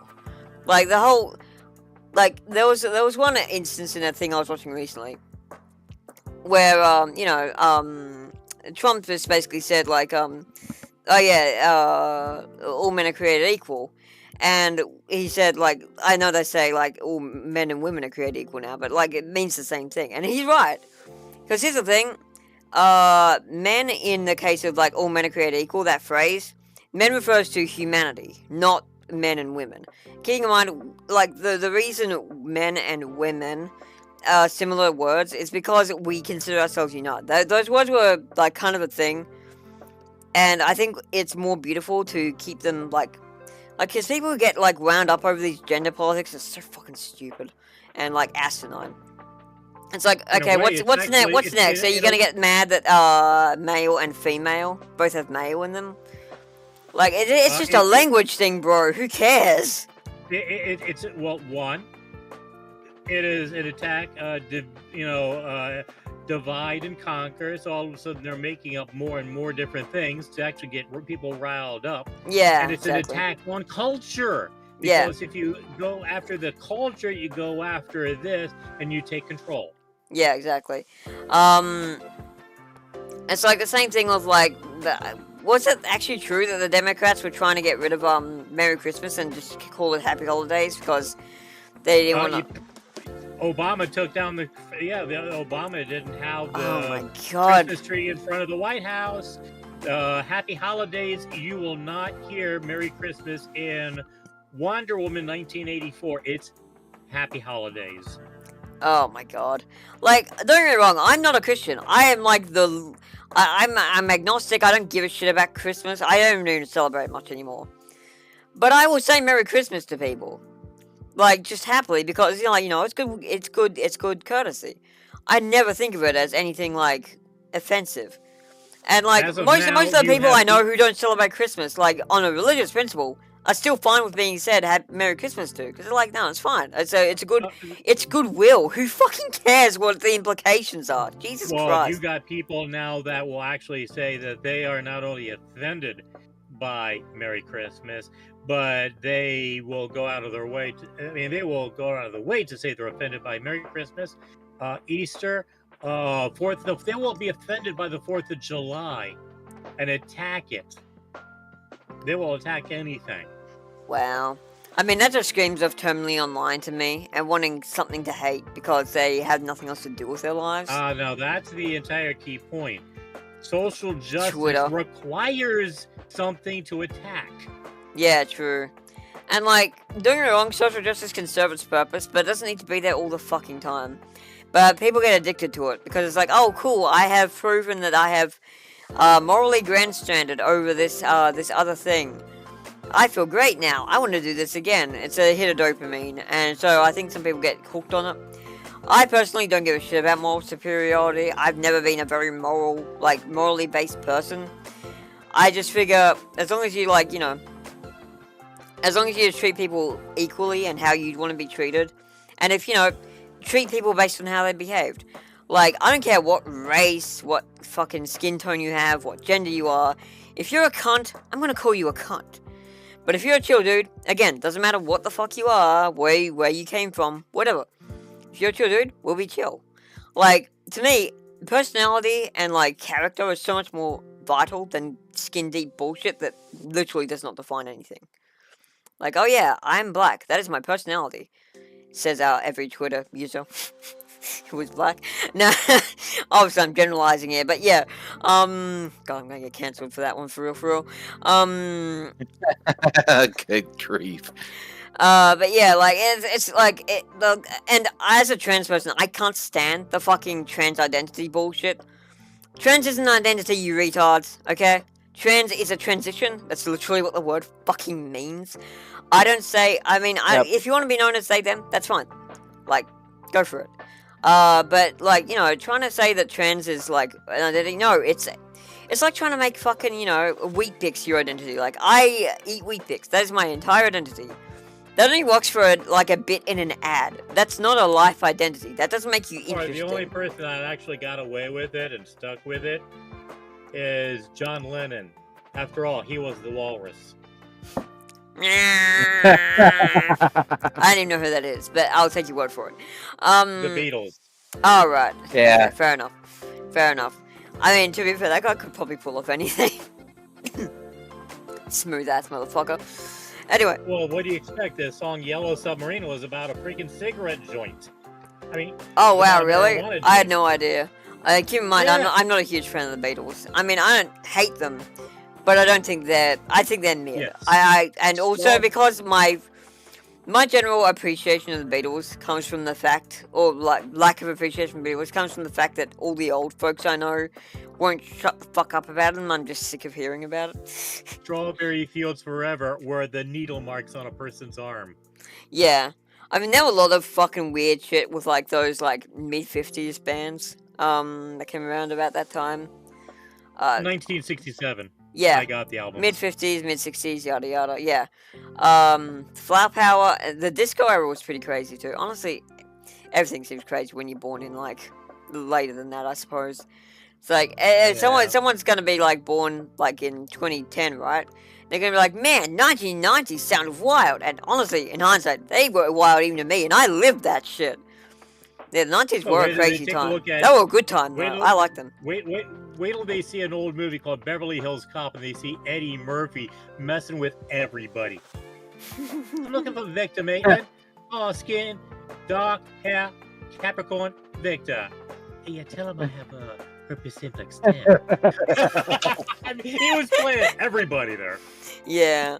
Like, the whole... Like, there was one instance in a thing I was watching recently, where, Trump just basically said, like, all men are created equal. And he said, like, I know they say, like, all men and women are created equal now, but, like, it means the same thing. And he's right. Because here's the thing. Men, in the case of, like, all men are created equal, that phrase, men refers to humanity, not men and women. Keeping in mind, like, the reason men and women are similar words is because we consider ourselves united. Those words were, like, kind of a thing. And I think it's more beautiful to keep them, like, because people get, like, wound up over these gender politics. It's so fucking stupid and, like, asinine. It's like, okay, what's next? Are you gonna get mad that male and female both have male in them? Like, it's just a language thing, bro. Who cares? It's well, one, it is an attack. Divide and conquer. So all of a sudden they're making up more and more different things to actually get people riled up. Yeah, and it's exactly. an attack on culture. Because if you go after the culture, you go after this, and you take control. Yeah, exactly. It's like the same thing with, like, was it actually true that the Democrats were trying to get rid of Merry Christmas and just call it Happy Holidays because they didn't want to... Obama took down Obama didn't have the oh my God. Christmas tree in front of the White House. Happy Holidays. You will not hear Merry Christmas in Wonder Woman 1984. It's Happy Holidays. Oh my God. Like, don't get me wrong, I'm not a Christian. I am like I'm agnostic. I don't give a shit about Christmas. I don't even celebrate much anymore. But I will say Merry Christmas to people. Like, just happily, because, it's good courtesy. I never think of it as anything, like, offensive. And, like, most of the people I know who don't celebrate Christmas, like, on a religious principle, are still fine with being said Merry Christmas to, because they're like, no, it's fine. It's goodwill. Who fucking cares what the implications are? Jesus Christ. Well, you got people now that will actually say that they are not only offended by Merry Christmas, but they will go out of their way they will go out of the way to say they're offended by Merry Christmas, Easter, they will be offended by the 4th of July and attack it. They will attack anything. Wow. I mean, that just screams of terminally online to me and wanting something to hate because they have nothing else to do with their lives. No, that's the entire key point. Social justice requires something to attack. Yeah, true. And, like, don't get me wrong, social justice can serve its purpose, but it doesn't need to be there all the fucking time. But people get addicted to it because it's like, oh, cool, I have proven that I have morally grandstanded over this other thing. I feel great now. I want to do this again. It's a hit of dopamine, and so I think some people get hooked on it. I personally don't give a shit about moral superiority. I've never been a very morally based person. I just figure, as long as you, as long as you treat people equally and how you'd want to be treated, and if, treat people based on how they behaved. Like, I don't care what race, what fucking skin tone you have, what gender you are. If you're a cunt, I'm gonna call you a cunt. But if you're a chill dude, again, doesn't matter what the fuck you are, where you came from, whatever. If you're a chill dude, we'll be chill. Like, to me, personality and, character is so much more vital than skin-deep bullshit that literally does not define anything. Like, oh yeah, I'm black. That is my personality. Says our every Twitter user who is black. No, obviously I'm generalizing here, but yeah. God, I'm gonna get cancelled for that one, for real. Good grief. But yeah, and as a trans person, I can't stand the fucking trans identity bullshit. Trans isn't an identity, you retards, okay? Trans is a transition. That's literally what the word fucking means. If you want to be known as they, them, that's fine. Go for it. But, trying to say that trans is, an identity, no, it's like trying to make fucking, Wheat Bix your identity. Like, I eat Wheat Bix. That is my entire identity. That only works for, a bit in an ad. That's not a life identity. That doesn't make you interesting. The only person that actually got away with it and stuck with it is John Lennon. After all, he was the walrus. I don't even know who that is, but I'll take your word for it. The Beatles. Oh, right. Yeah. Okay, fair enough. I mean, to be fair, that guy could probably pull off anything. Smooth ass motherfucker. Anyway. Well, what do you expect? The song Yellow Submarine was about a freaking cigarette joint. I mean... Oh, wow, really? I had no idea. Keep in mind, yeah. I'm not a huge fan of the Beatles. I mean, I don't hate them, but I don't think I think they're mid. Yes. And also because my general appreciation of the Beatles comes from the fact, or lack of appreciation of the Beatles, comes from the fact that all the old folks I know won't shut the fuck up about them. I'm just sick of hearing about it. Strawberry Fields Forever were the needle marks on a person's arm. Yeah. I mean, there were a lot of fucking weird shit with, those, mid-50s bands, that came around about that time. 1967. Yeah. I got the album. Mid-50s, mid-60s, yada yada, yeah. Flower Power, the disco era was pretty crazy, too. Honestly, everything seems crazy when you're born in, later than that, I suppose. It's someone's gonna be, born, in 2010, right? They're gonna be like, man, 1990s sounded wild. And honestly, in hindsight, they were wild even to me, and I lived that shit. Yeah, the 90s were a crazy time. They were a good time, though. I like them. Wait till they see an old movie called Beverly Hills Cop, and they see Eddie Murphy messing with everybody. I'm looking for Victor, mate. Oh, skin, dark hair, Capricorn, Victor. Hey, yeah, tell him I have a herpes simplex 10. I mean, he was playing everybody there. Yeah.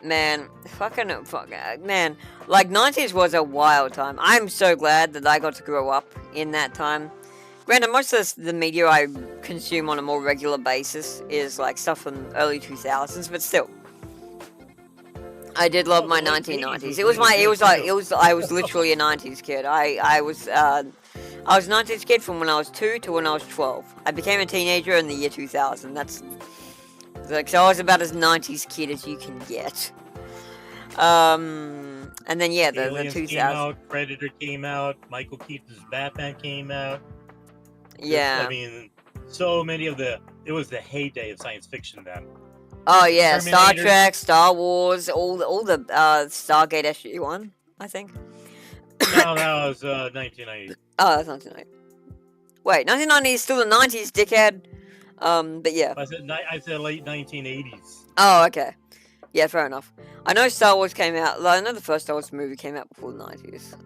Man, man. 90s was a wild time. I'm so glad that I got to grow up in that time. Granted, most of the media I consume on a more regular basis is, stuff from early 2000s, but still. I did love my 1990s. I was literally a 90s kid. I was a 90s kid from when I was 2 to when I was 12. I became a teenager in the year 2000. So I was about as 90s kid as you can get. And then yeah, the Aliens 2000s came out, Predator came out, Michael Keaton's Batman came out. Yeah. I mean, so many of the. It was the heyday of science fiction then. Oh yeah, Terminator. Star Trek, Star Wars, all the Stargate SG-1, I think. No, that was 1990. Oh, that's 1990. Wait, 1990 is still the 90s, dickhead. But yeah. I said late 1980s. Oh, okay. Yeah, fair enough. I know Star Wars came out. I know the first Star Wars movie came out before the 90s.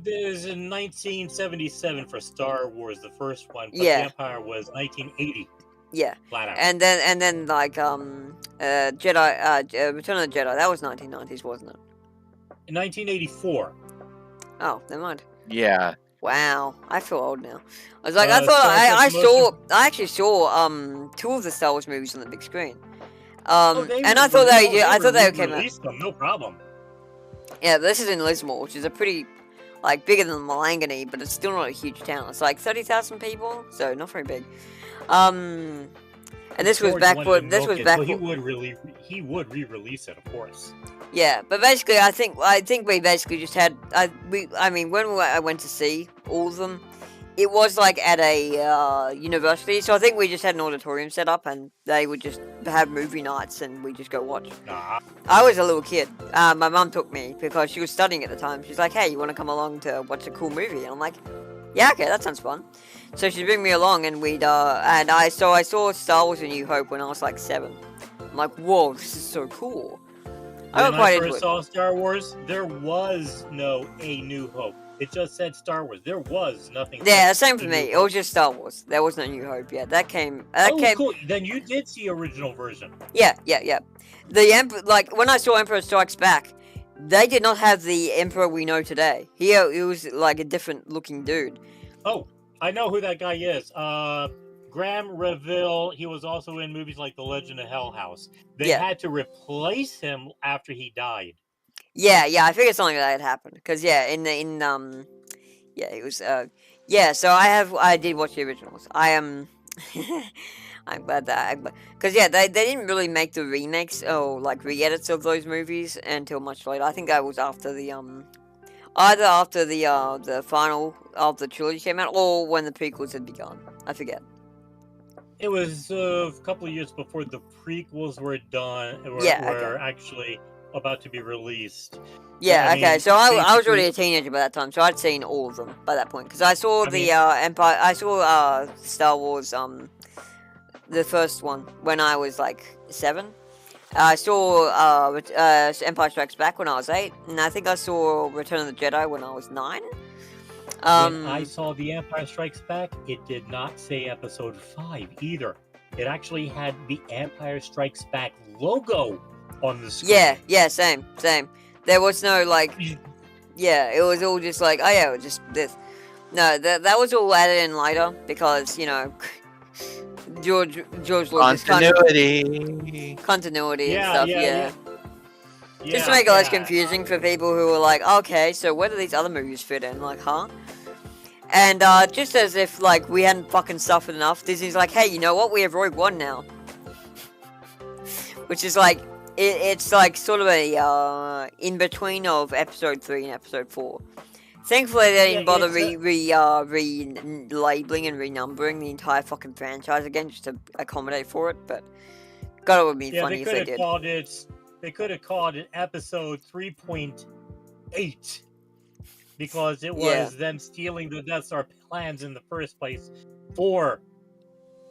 There's in 1977 for Star Wars, the first one. But yeah. The Empire was 1980. Yeah. Flat out. And then like Jedi, Return of the Jedi. That was 1990s, wasn't it? In 1984. Oh, never mind. Yeah. Wow, I feel old now. I was like, I actually saw two of the Star Wars movies on the big screen. And I thought they came out. Them, no problem. Yeah, this is in Lismore, which is a pretty, like, bigger than Malangani, but it's still not a huge town. It's like 30,000 people, so not very big. And this was back when he would re-release it, of course. Yeah, but basically, I think we basically just had when I went to see all of them, it was like at a university, so I think we just had an auditorium set up, and they would just have movie nights, and we just go watch. Nah. I was a little kid. My mum took me because she was studying at the time. She's like, "Hey, you want to come along to watch a cool movie?" And I'm like, "Yeah, okay, that sounds fun." So she'd bring me along, and I saw Star Wars: A New Hope when I was like 7. I'm like, "Whoa, this is so cool." When I first saw Star Wars, there was no A New Hope. It just said Star Wars. There was nothing. Yeah, same for me. It was just Star Wars. There was no New Hope. Yeah, that came. Cool. Then you did see original version. Yeah. When I saw Emperor Strikes Back, they did not have the Emperor we know today. He was like a different looking dude. Oh, I know who that guy is. Graham Reville, he was also in movies like The Legend of Hell House. They had to replace him after he died. Yeah, I figured something like that had happened. Because, it was, so I did watch the originals. I'm glad that, because, they didn't really make the remakes or, like, re-edits of those movies until much later. I think that was after the, either after the final of the trilogy came out, or when the prequels had begun. I forget. It was a couple of years before the prequels were done. Were actually about to be released. Yeah, okay. So I was already a teenager by that time, so I'd seen all of them by that point. Because I saw Empire. I saw Star Wars, the first one when I was like 7. I saw Empire Strikes Back when I was 8, and I think I saw Return of the Jedi when I was 9. When I saw The Empire Strikes Back, it did not say Episode 5 either. It actually had the Empire Strikes Back logo on the screen. Yeah, same. There was no, like... Yeah, it was all just like, it was just this. No, that was all added in later, because, George Lucas... Continuity and stuff, yeah. Just to make it less confusing for people who are like, okay, so where do these other movies fit in? Like, huh? And just as if, like, we hadn't fucking suffered enough, Disney's like, hey, you know what? We have Rogue One now. Which is like, it's like sort of a in-between of Episode 3 and Episode 4. Thankfully, they didn't bother relabeling and renumbering the entire fucking franchise again just to accommodate for it, but God, it would be funny if they did. They could have called it Episode 3.8 because it was them stealing the Death Star plans in the first place for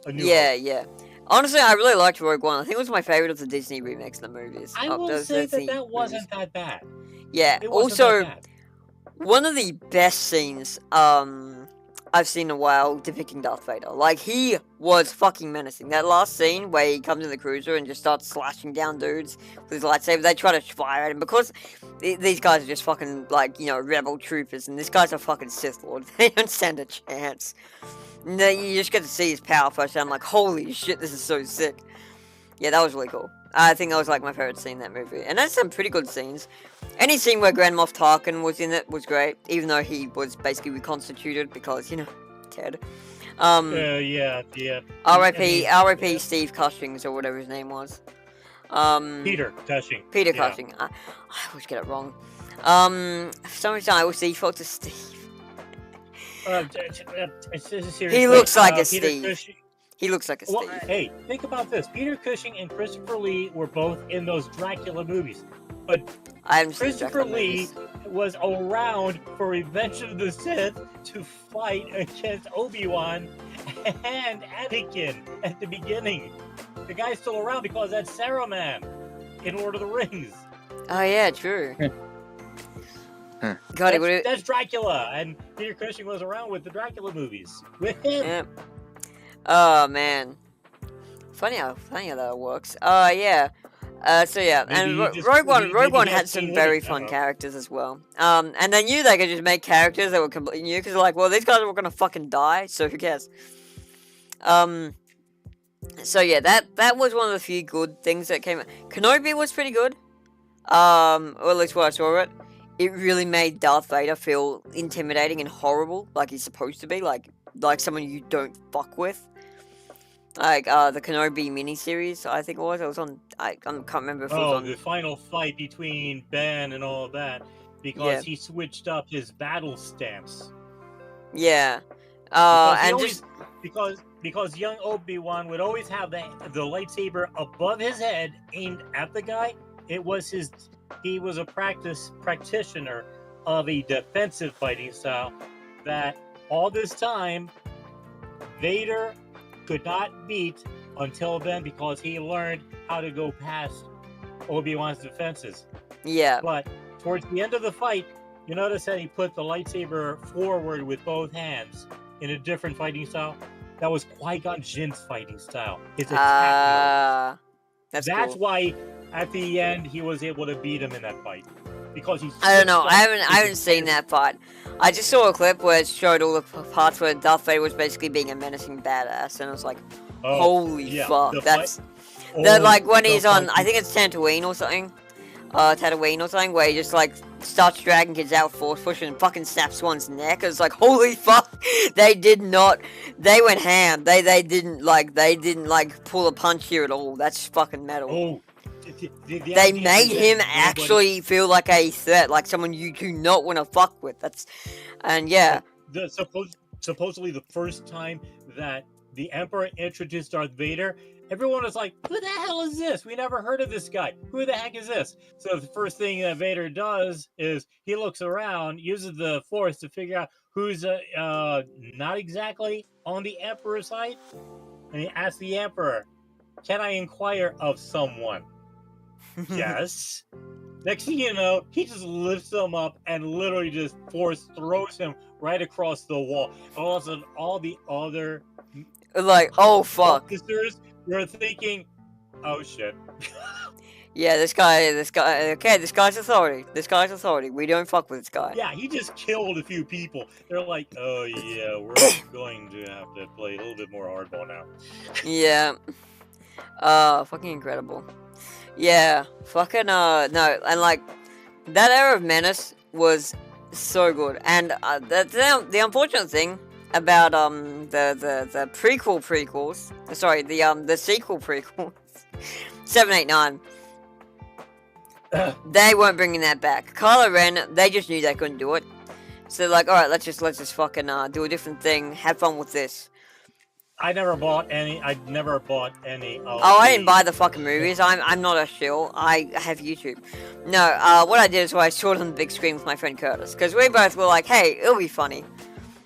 a new one. Yeah. Honestly, I really liked Rogue One. I think it was my favorite of the Disney remakes of the movies. I will say that wasn't that bad. Yeah, also, one of the best scenes I've seen in a while depicting Darth Vader. Like, he was fucking menacing. That last scene where he comes in the cruiser and just starts slashing down dudes with his lightsaber, they try to fire at him because these guys are just fucking, like, rebel troopers, and this guy's a fucking Sith Lord. They don't stand a chance. And then you just get to see his power first, and I'm like, holy shit, this is so sick. Yeah, that was really cool. I think that was, like, my favorite scene in that movie. And there's some pretty good scenes. Any scene where Grand Moff Tarkin was in it was great, even though he was basically reconstituted because, Ted. Yeah. R.I.P. Steve Cushings, or whatever his name was. Peter Cushing. Peter Cushing. I always get it wrong. For some reason I always default to Steve. He looks like a Steve. Cushing. He looks like a Steve. Hey, think about this. Peter Cushing and Christopher Lee were both in those Dracula movies. But Christopher Lee was around for Revenge of the Sith to fight against Obi-Wan and Anakin at the beginning. The guy's still around because that's Saruman in Lord of the Rings. Oh yeah, true. God, that's Dracula, and Peter Cushing was around with the Dracula movies with him. Yeah. Oh man, funny how that works. Yeah. So yeah, and Rogue One had some very fun characters as well. And they knew they could just make characters that were completely new because they're like, well, these guys are gonna fucking die, so who cares? So yeah, that was one of the few good things that came out. Kenobi was pretty good. Or at least when I saw it. It really made Darth Vader feel intimidating and horrible, like he's supposed to be, like someone you don't fuck with. Like, the Kenobi miniseries, I think it was. It was on, I can't remember if it was on... the final fight between Ben and all of that, because he switched up his battle stance. Yeah. Because young Obi-Wan would always have the lightsaber above his head, aimed at the guy. He was a practitioner of a defensive fighting style that all this time Vader could not beat until then because he learned how to go past Obi-Wan's defenses. Yeah. But towards the end of the fight, you notice that he put the lightsaber forward with both hands in a different fighting style. That was Qui-Gon Jinn's fighting style. His attack mode. That's why at the end he was able to beat him in that fight. Because he's I don't know. I haven't seen that fight. I just saw a clip where it showed all the parts where Darth Vader was basically being a menacing badass, and I was like, holy fuck. That's like when he's on, I think it's Tatooine or something, where he just like starts dragging kids out, force pushing, and fucking snaps one's neck. It's like, holy fuck. They went ham. They didn't pull a punch here at all. That's fucking metal. They made him actually feel like a threat, like someone you do not want to fuck with. Supposedly the first time that the Emperor introduced Darth Vader, everyone was like, who the hell is this? We never heard of this guy. Who the heck is this? So the first thing that Vader does is he looks around, uses the Force to figure out who's not exactly on the Emperor's side, and he asks the Emperor, can I inquire of someone? Yes. Next thing you know, he just lifts him up and literally just Force throws him right across the wall. All of a sudden, all the other oh fuck, officers were thinking, oh shit. Yeah, this guy's authority. We don't fuck with this guy. Yeah, he just killed a few people. They're like, oh yeah, we're going to have to play a little bit more hardball now. Yeah. Fucking incredible. Yeah, fucking, no, and like, that era of Menace was so good, and, the unfortunate thing about, the prequels, sorry, the sequel prequels, 7, 8, 9, they weren't bringing that back. Kylo Ren, they just knew they couldn't do it, so like, alright, let's just fucking, do a different thing, have fun with this. I never bought any. I didn't buy the fucking movies. I'm not a shill. I have YouTube. No, what I did is I saw it on the big screen with my friend Curtis. Because we both were like, hey, it'll be funny.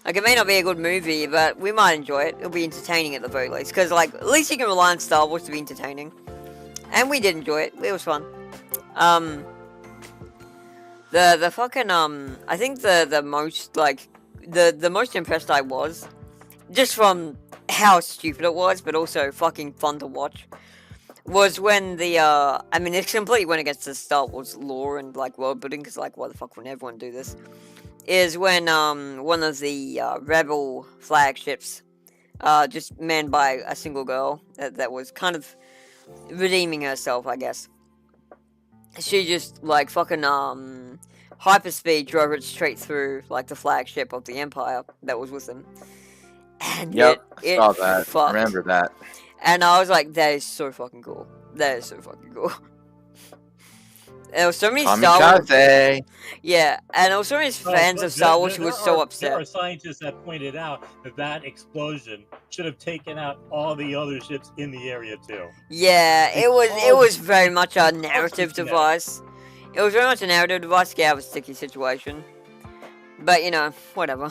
Like, it may not be a good movie, but we might enjoy it. It'll be entertaining at the very least. Because, like, at least you can rely on Star Wars to be entertaining. And we did enjoy it. It was fun. The fucking, I think the most, like, the most impressed I was, just from how stupid it was, but also fucking fun to watch, was when the, I mean, it completely went against the Star Wars lore and, like, world building, because, like, why the fuck would everyone do this? Is when, one of the, rebel flagships, just manned by a single girl, that was kind of redeeming herself, I guess. She just, like, fucking, hyperspeed drove it straight through, like, the flagship of the Empire that was with them. And yep, I saw that. Fucked. Remember that. And I was like, that is so fucking cool. That is so fucking cool. There were so many Star Wars. Yeah, and there were so many fans of Star Wars who were so upset. There are scientists that pointed out that explosion should have taken out all the other ships in the area too. Yeah, it was very much a narrative device. It was very much a narrative device to get out of a sticky situation. But you know, whatever.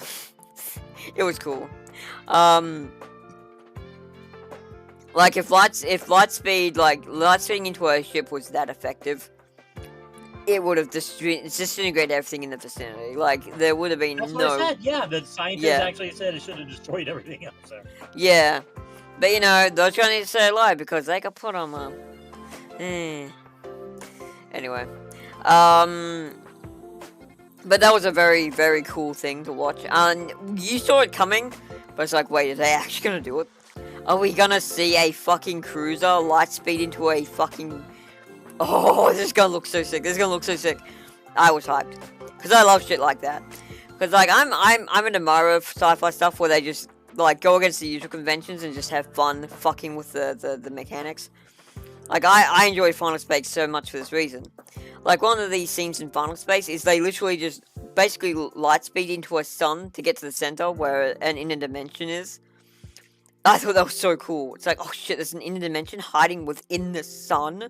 It was cool. Like if lightspeeding into a ship was that effective, it would have disintegrated everything in the vicinity. Like there would have been That's what I said. Yeah, the scientists actually said it should have destroyed everything else. There. Yeah, but you know those guys need to stay alive because they got put on them. Anyway, but that was a very, very cool thing to watch. And you saw it coming, but it's like, wait, are they actually gonna do it? Are we gonna see a fucking cruiser lightspeed into a fucking... Oh, this is gonna look so sick. This is gonna look so sick. I was hyped. Because I love shit like that. Because, like, I'm an admirer of sci-fi stuff where they just, like, go against the usual conventions and just have fun fucking with the mechanics. Like, I enjoy Final Space so much for this reason. Like, one of these scenes in Final Space is they literally just basically lightspeed into a sun to get to the center where an inner dimension is. I thought that was so cool. It's like, oh shit, there's an inner dimension hiding within the sun.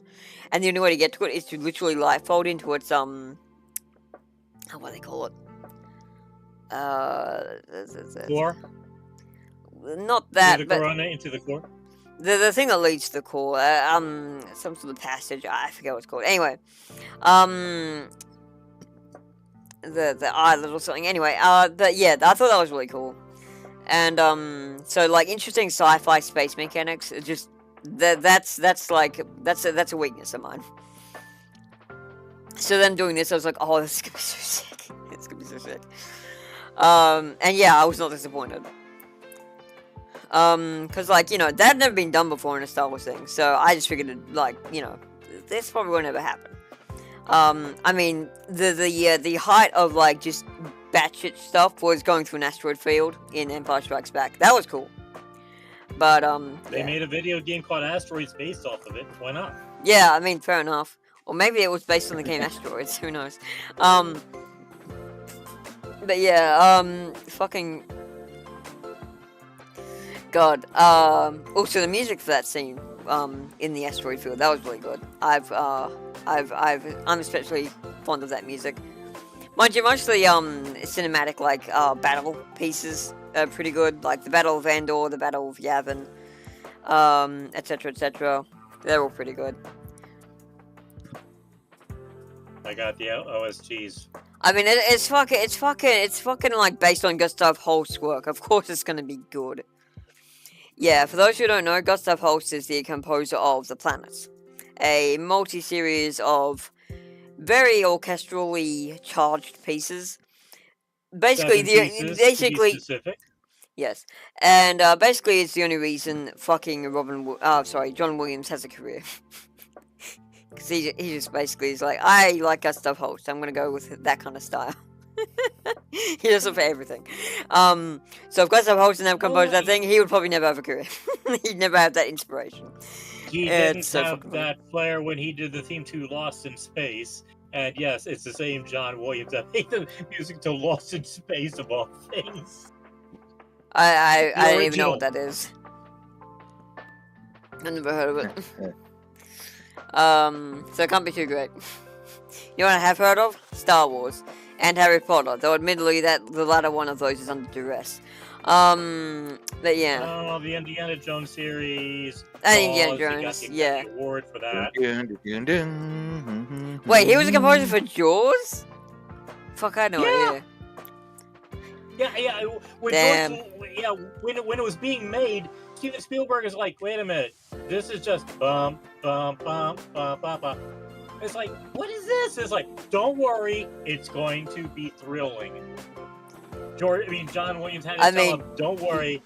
And the only way to get to it is to literally light fold into its, what do they call it? Core? Not that, the corona into the core? The thing that leads to the core, some sort of passage, I forget what it's called. Anyway, the island or something. Anyway, but yeah, I thought that was really cool. And, so, like, interesting sci-fi space mechanics, just, that's a weakness of mine. So then doing this, I was like, oh, this is gonna be so sick. It's gonna be so sick. And yeah, I was not disappointed. Cause like, you know, that had never been done before in a Star Wars thing, so I just figured, like, you know, this probably won't ever happen. I mean, the height of, like, just batshit stuff was going through an asteroid field in Empire Strikes Back. That was cool. But, They made a video game called Asteroids based off of it. Why not? Yeah, I mean, fair enough. Or maybe it was based on the game Asteroids, who knows. But yeah, fucking... God, also the music for that scene, in the asteroid field, that was really good. I'm especially fond of that music. Mind you, most of the, cinematic, like, battle pieces are pretty good, like the Battle of Endor, the Battle of Yavin, etc, etc. They're all pretty good. I got the OSTs. I mean, it's fucking, like, based on Gustav Holst's work. Of course it's gonna be good. Yeah, for those who don't know, Gustav Holst is the composer of The Planets, a multi-series of very orchestrally charged pieces. Basically, yes, and basically, it's the only reason fucking John Williams has a career. Because he just basically is like, I like Gustav Holst, I'm gonna go with that kind of style. He does it for everything. So if Gustav Holst didn't have composed that thing, he would probably never have a career. He'd never have that inspiration. He didn't have that flair when he did the theme to Lost in Space. And yes, it's the same John Williams that made the music to Lost in Space of all things. I don't even know what that is. I never heard of it. So it can't be too great. You know what I have heard of? Star Wars. And Harry Potter, though admittedly that the latter one of those is under duress. But yeah. Oh, the Indiana Jones series. And Indiana Jones, yeah. The award for that. Wait, he was a composer for Jaws? Fuck, I had no idea. Yeah. When it was being made, Steven Spielberg is like, wait a minute, this is just bum bum bum bum bum bum. It's like, what is this? It's like, don't worry, it's going to be thrilling. John Williams had to tell him, don't worry,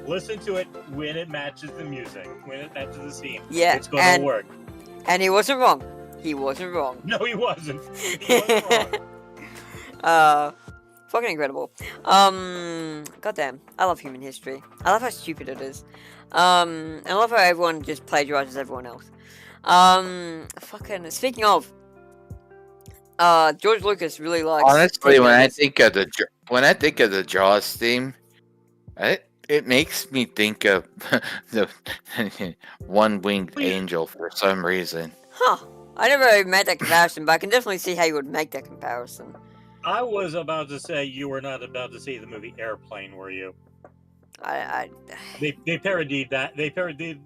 listen to it when it matches the music, when it matches the scene. Yeah, it's going to work. And he wasn't wrong. He wasn't wrong. No, he wasn't. He wasn't wrong. Fucking incredible. Goddamn, I love human history. I love how stupid it is. I love how everyone just plagiarizes everyone else. Fucking speaking of, George Lucas really likes. Honestly, when I think of the Jaws theme, it makes me think of the one-winged angel for some reason. Huh. I never made that comparison, but I can definitely see how you would make that comparison. I was about to say you were not about to see the movie Airplane, were you? They parodied that. They parodied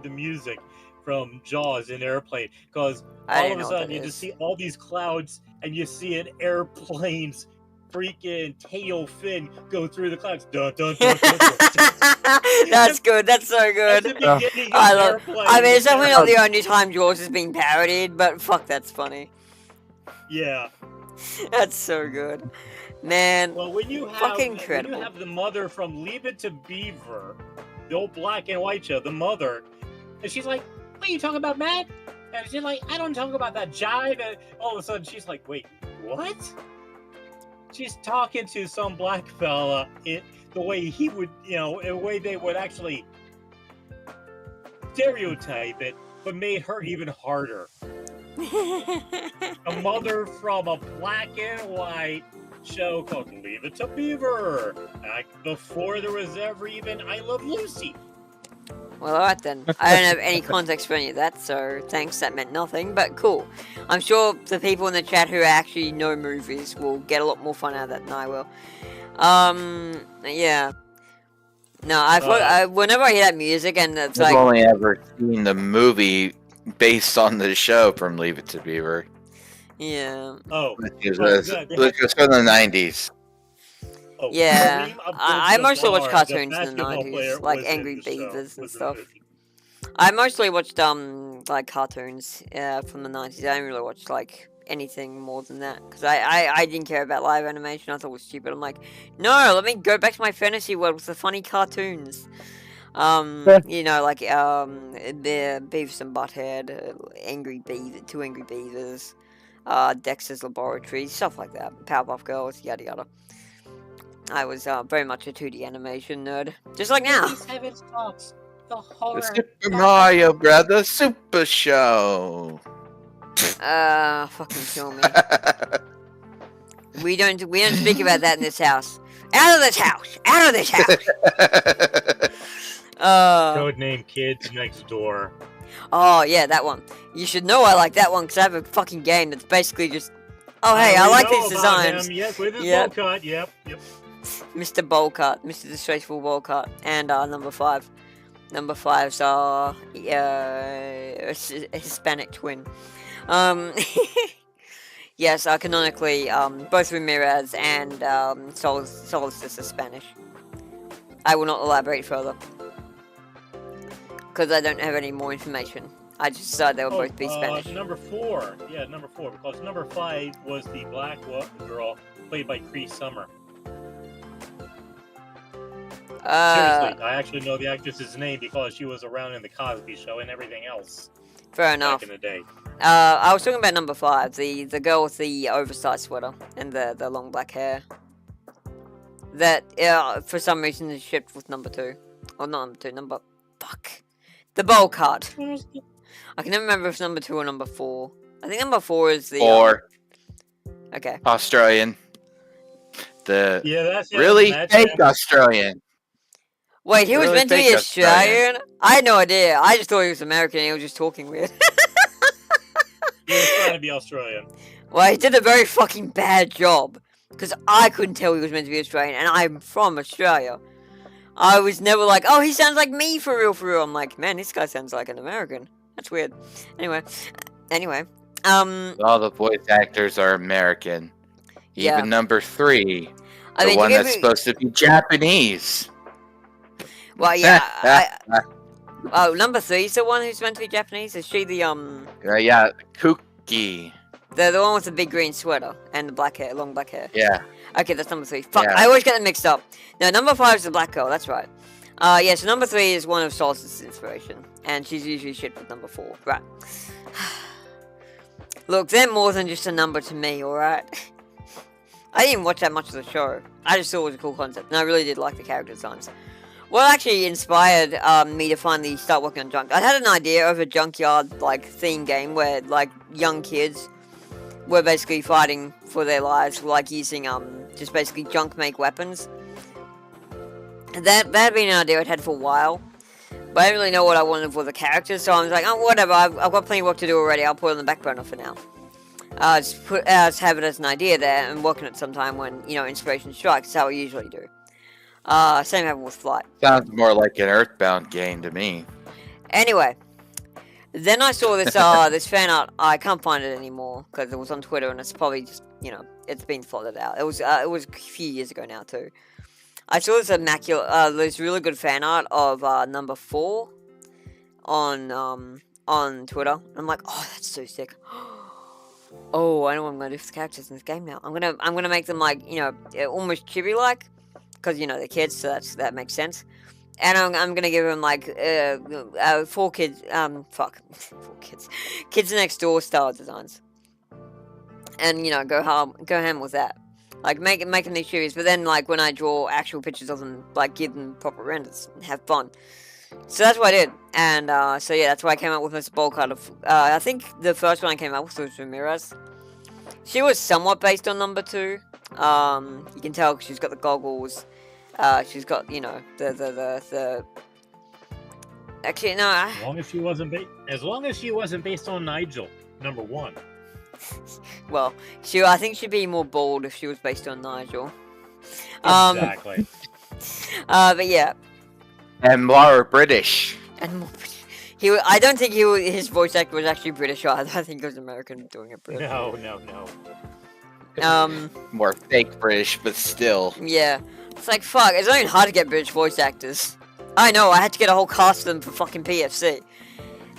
the music from Jaws in Airplane, because all of a sudden you just see all these clouds and you see an airplane's freaking tail fin go through the clouds. Dun, dun, dun, dun, dun. That's good. That's so good. I mean, it's definitely not the only time Jaws has been parodied, but fuck, that's funny. Yeah. That's so good. Man, well, when you have, fucking incredible. When you have the mother from Leave It to Beaver, the old black and white show, the mother, and she's like, what are you talking about, Matt? And she's like, I don't talk about that jive. And all of a sudden, she's like, wait, what? She's talking to some black fella in the way he would, in a way they would actually stereotype it, but made her even harder. A mother from a black and white show called Leave It to Beaver, back before there was ever even I Love Lucy. Well, alright then. I don't have any context for any of that, so thanks, that meant nothing, but cool. I'm sure the people in the chat who actually know movies will get a lot more fun out of that than I will. Yeah. No, whenever I hear that music and it's I've only ever seen the movie based on the show from Leave It to Beaver. Yeah. It was from the 90s. Oh, yeah, I mostly watch cartoons in the 90s, like Angry Beavers and stuff. I mostly watched, like, cartoons from the 90s. I didn't really watch, like, anything more than that. Because I didn't care about live animation. I thought it was stupid. I'm like, no, let me go back to my fantasy world with the funny cartoons. You know, like, the Beavis and Butthead, Two Angry Beavers, Dexter's Laboratory, stuff like that. Powerpuff Girls, yada yada. I was very much a 2D animation nerd, just like now. The Super Mario Brothers Super Show. Fucking kill me. We don't speak about that in this house. Out of this house! Out of this house! Codename Kids Next Door. Oh yeah, that one. You should know I like that one because I have a fucking game that's basically just. Oh hey, I like these designs. Yes, with his bowl cut. Yep. Mr. Bowlcut, Mr. Disgraceful Bowlcut, and number 5. Number 5's a Hispanic twin. Yes, canonically, both Ramirez and Solstice are Spanish. I will not elaborate further because I don't have any more information. I just decided they would both be Spanish. Number 4, because number 5 was the black girl played by Cree Summer. Seriously, I actually know the actress's name because she was around in the Cosby Show and everything else. Fair enough. Back in the day. I was talking about number 5, the girl with the oversized sweater and the long black hair. That for some reason is shipped with number 2, or not number 2, the bowl cut. I can never remember if it's number 2 or number 4. I think number 4 is the 4. Okay. Australian. That's really fake Australian. Wait, he was meant to be Australian? I had no idea. I just thought he was American and he was just talking weird. He was trying to be Australian. Well, he did a very fucking bad job. Because I couldn't tell he was meant to be Australian, and I'm from Australia. I was never like, oh, he sounds like me for real. I'm like, man, this guy sounds like an American. That's weird. Anyway. All the voice actors are American. Even number 3. The one that's supposed to be Japanese. Well, yeah. Oh, number 3 is the one who's meant to be Japanese? Is she the, yeah, Kuki. The one with the big green sweater and the black hair, long black hair. Yeah. Okay, that's number 3. Fuck, I always get them mixed up. No, number 5 is the black girl, that's right. Yeah, so number 3 is one of Solstice's inspiration. And she's usually shit with number 4. Right. Look, they're more than just a number to me, alright? I didn't watch that much of the show. I just thought it was a cool concept, and I really did like the character designs. What actually inspired me to finally start working on junk? I had an idea of a junkyard like theme game where like young kids were basically fighting for their lives, like using just basically junk make weapons. That had been an idea I'd had for a while, but I didn't really know what I wanted for the characters, so I was like, oh, whatever, I've got plenty of work to do already, I'll put it on the back burner for now. Just have it as an idea there and work on it sometime when, you know, inspiration strikes. That's how I usually do. Same happened with Flight. Sounds more like an Earthbound game to me. Anyway, then I saw this this fan art. I can't find it anymore because it was on Twitter and it's probably just, you know, it's been flooded out. It was a few years ago now too. I saw this this really good fan art of number 4 on Twitter. I'm like, oh, that's so sick. Oh, I know what I'm gonna do for the characters in this game now. I'm gonna make them like, you know, almost chibi like, because you know they're kids, so that makes sense. And I'm gonna give them like 4 kids, 4 kids, kids next door style designs, and you know go ham with that. Like making these chibis, but then like when I draw actual pictures of them, like give them proper renders and have fun. So that's what I did, and so yeah, that's why I came up with this bowl cut of. I think the first one I came up with was Ramirez. She was somewhat based on number 2. You can tell she's got the goggles. She's got, you know, the. Actually, no. As long as she wasn't based on Nigel, number 1. Well, I think she'd be more bold if she was based on Nigel. Exactly. But yeah. And more British. And more British. I don't think his voice actor was actually British either. I think he was American doing it British. No. More fake British, but still. Yeah. It's like, fuck, it's not even hard to get British voice actors. I know, I had to get a whole cast of them for fucking PFC.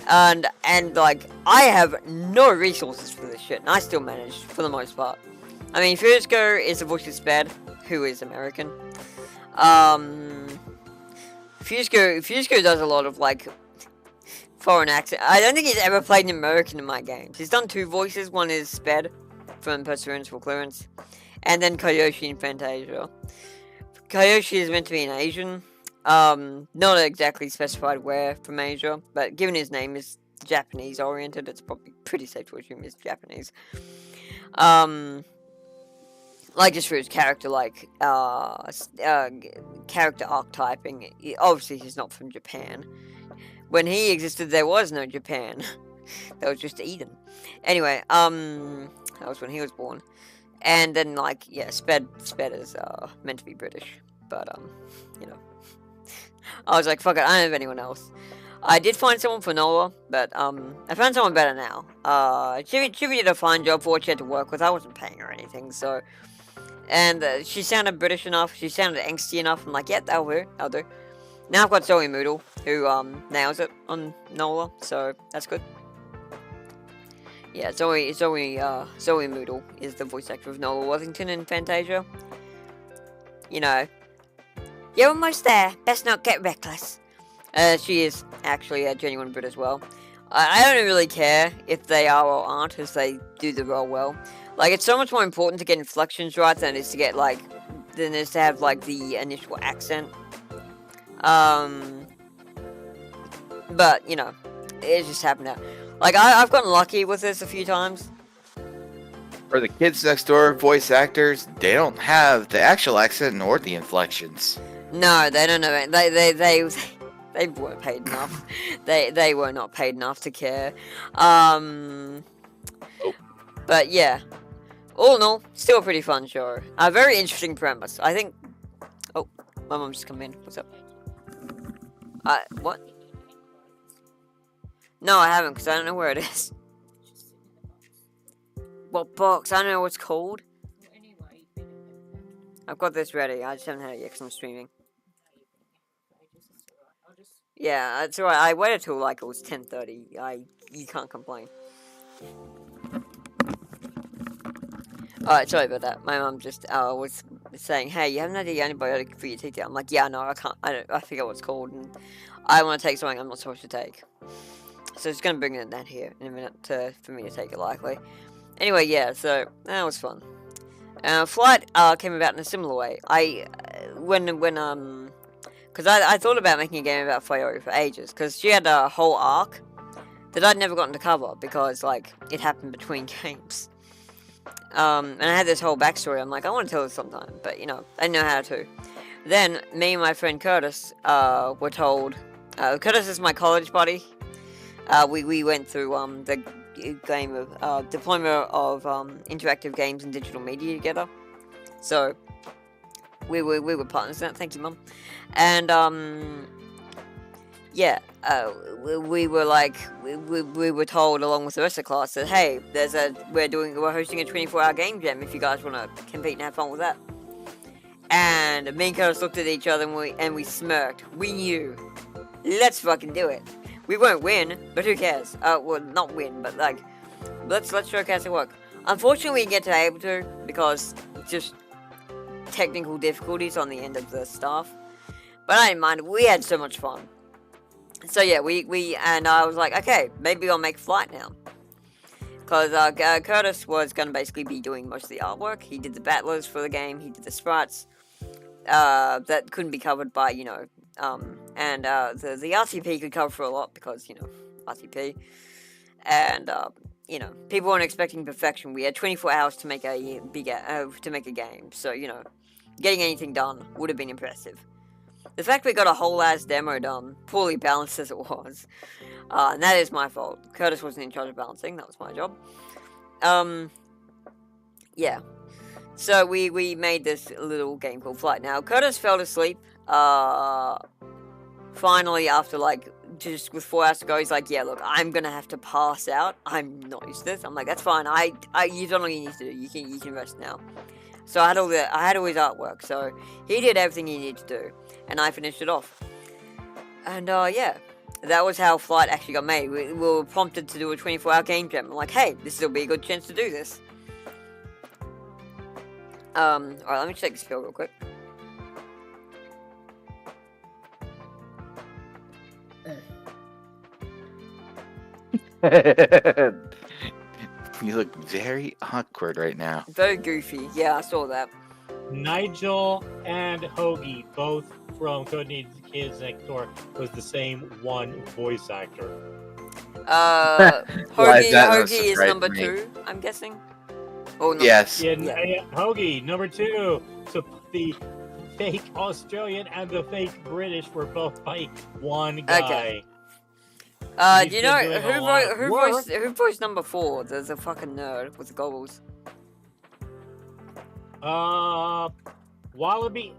And like, I have no resources for this shit, and I still managed, for the most part. I mean, Fusco is the voice of Sped, who is American. Fusco does a lot of, like, foreign accent. I don't think he's ever played an American in my games. He's done 2 voices. One is Sped from Perseverance for Clearance, and then Koyoshi in Fantasia. Koyoshi is meant to be an Asian. Not exactly specified where from Asia, but given his name is Japanese oriented, it's probably pretty safe to assume he's Japanese. Like just for his character, like character archetyping. Obviously, he's not from Japan. When he existed, there was no Japan. That was just Eden. Anyway, that was when he was born. And then, like, yeah, Sped is meant to be British, but you know, I was like, fuck it, I don't have anyone else. I did find someone for Nola, but I found someone better now. Chibi did a fine job for what she had to work with. I wasn't paying her anything, so. And she sounded British enough. She sounded angsty enough. I'm like, yeah, that'll do. I'll do. Now I've got Zoe Moodle, who nails it on Nola, so that's good. Yeah, Zoe Moodle is the voice actor of Nola Worthington in Fantasia. You know, you're almost there. Best not get reckless. She is actually a genuine Brit as well. I don't really care if they are or aren't, as they do the role well. Like, it's so much more important to get inflections right than it is to get, like, than it is to have, like, the initial accent. But, you know, it just happened now. Like, I've gotten lucky with this a few times. For the kids next door voice actors, they don't have the actual accent nor the inflections. No, they don't know it. They weren't paid enough. they were not paid enough to care. But yeah, all in all, still a pretty fun show. A very interesting premise. I think. Oh, my mum just come in. What's up? What? No, I haven't, because I don't know where it is. What box? I don't know what it's called. I've got this ready. I just haven't had it yet because I'm streaming. Yeah, that's alright. I waited till like it was 10:30. You can't complain. Alright, sorry about that. My mum just was saying, "Hey, you haven't had the antibiotic for your teeth yet." I'm like, "Yeah, no, I can't. I forget what it's called, and I want to take something I'm not supposed to take." So it's gonna bring it down here in a minute for me to take it likely. Anyway, yeah. So that was fun. Flight came about in a similar way. Because because I thought about making a game about Fayori for ages, because she had a whole arc that I'd never gotten to cover, because, like, it happened between games. And I had this whole backstory. I'm like, I want to tell this sometime, but, you know, I didn't know how to. Then, me and my friend Curtis were told... Curtis is my college buddy. We went through the game of deployment of interactive games and digital media together. So, we were partners in that. Thank you, Mum. And, yeah, we were like, we were told along with the rest of the class that, hey, we're hosting a 24-hour game jam if you guys want to compete and have fun with that. And me and Curtis looked at each other and we smirked. We knew. Let's fucking do it. We won't win, but who cares? Well, not win, but like, let's showcase the work. Unfortunately, we didn't get to able to because just technical difficulties on the end of the staff. But I didn't mind. We had so much fun. So yeah, we and I was like, okay, maybe I'll make Flight now. Because Curtis was going to basically be doing most of the artwork. He did the battlers for the game. He did the sprites. That couldn't be covered by, you know, and the RTP could cover for a lot because, you know, RTP. And, you know, people weren't expecting perfection. We had 24 hours to make a game. So, you know, getting anything done would have been impressive. The fact we got a whole ass demo done, poorly balanced as it was, and that is my fault. Curtis wasn't in charge of balancing, that was my job. Yeah. So we made this little game called Flight. Now, Curtis fell asleep, finally after like, just with 4 hours to go, he's like, yeah, look, I'm gonna have to pass out. I'm not used to this. I'm like, that's fine, you've done all you need to do, you can rest now. So I had all his artwork, so he did everything he needed to do, and I finished it off. And, yeah, that was how Flight actually got made. We were prompted to do a 24-hour game jam. I'm like, hey, this will be a good chance to do this. Alright, let me check the spell real quick. You look very awkward right now. Very goofy. Yeah, I saw that. Nigel and Hoagie, both from Codenamed Kids Next Door, was the same one voice actor. Hoagie is number 2, I'm guessing. Oh, no. Yes. Yeah, Hoagie, number 2. So the fake Australian and the fake British were both by one guy. Okay. Do you know who voiced number 4? There's a fucking nerd with the goggles. Wally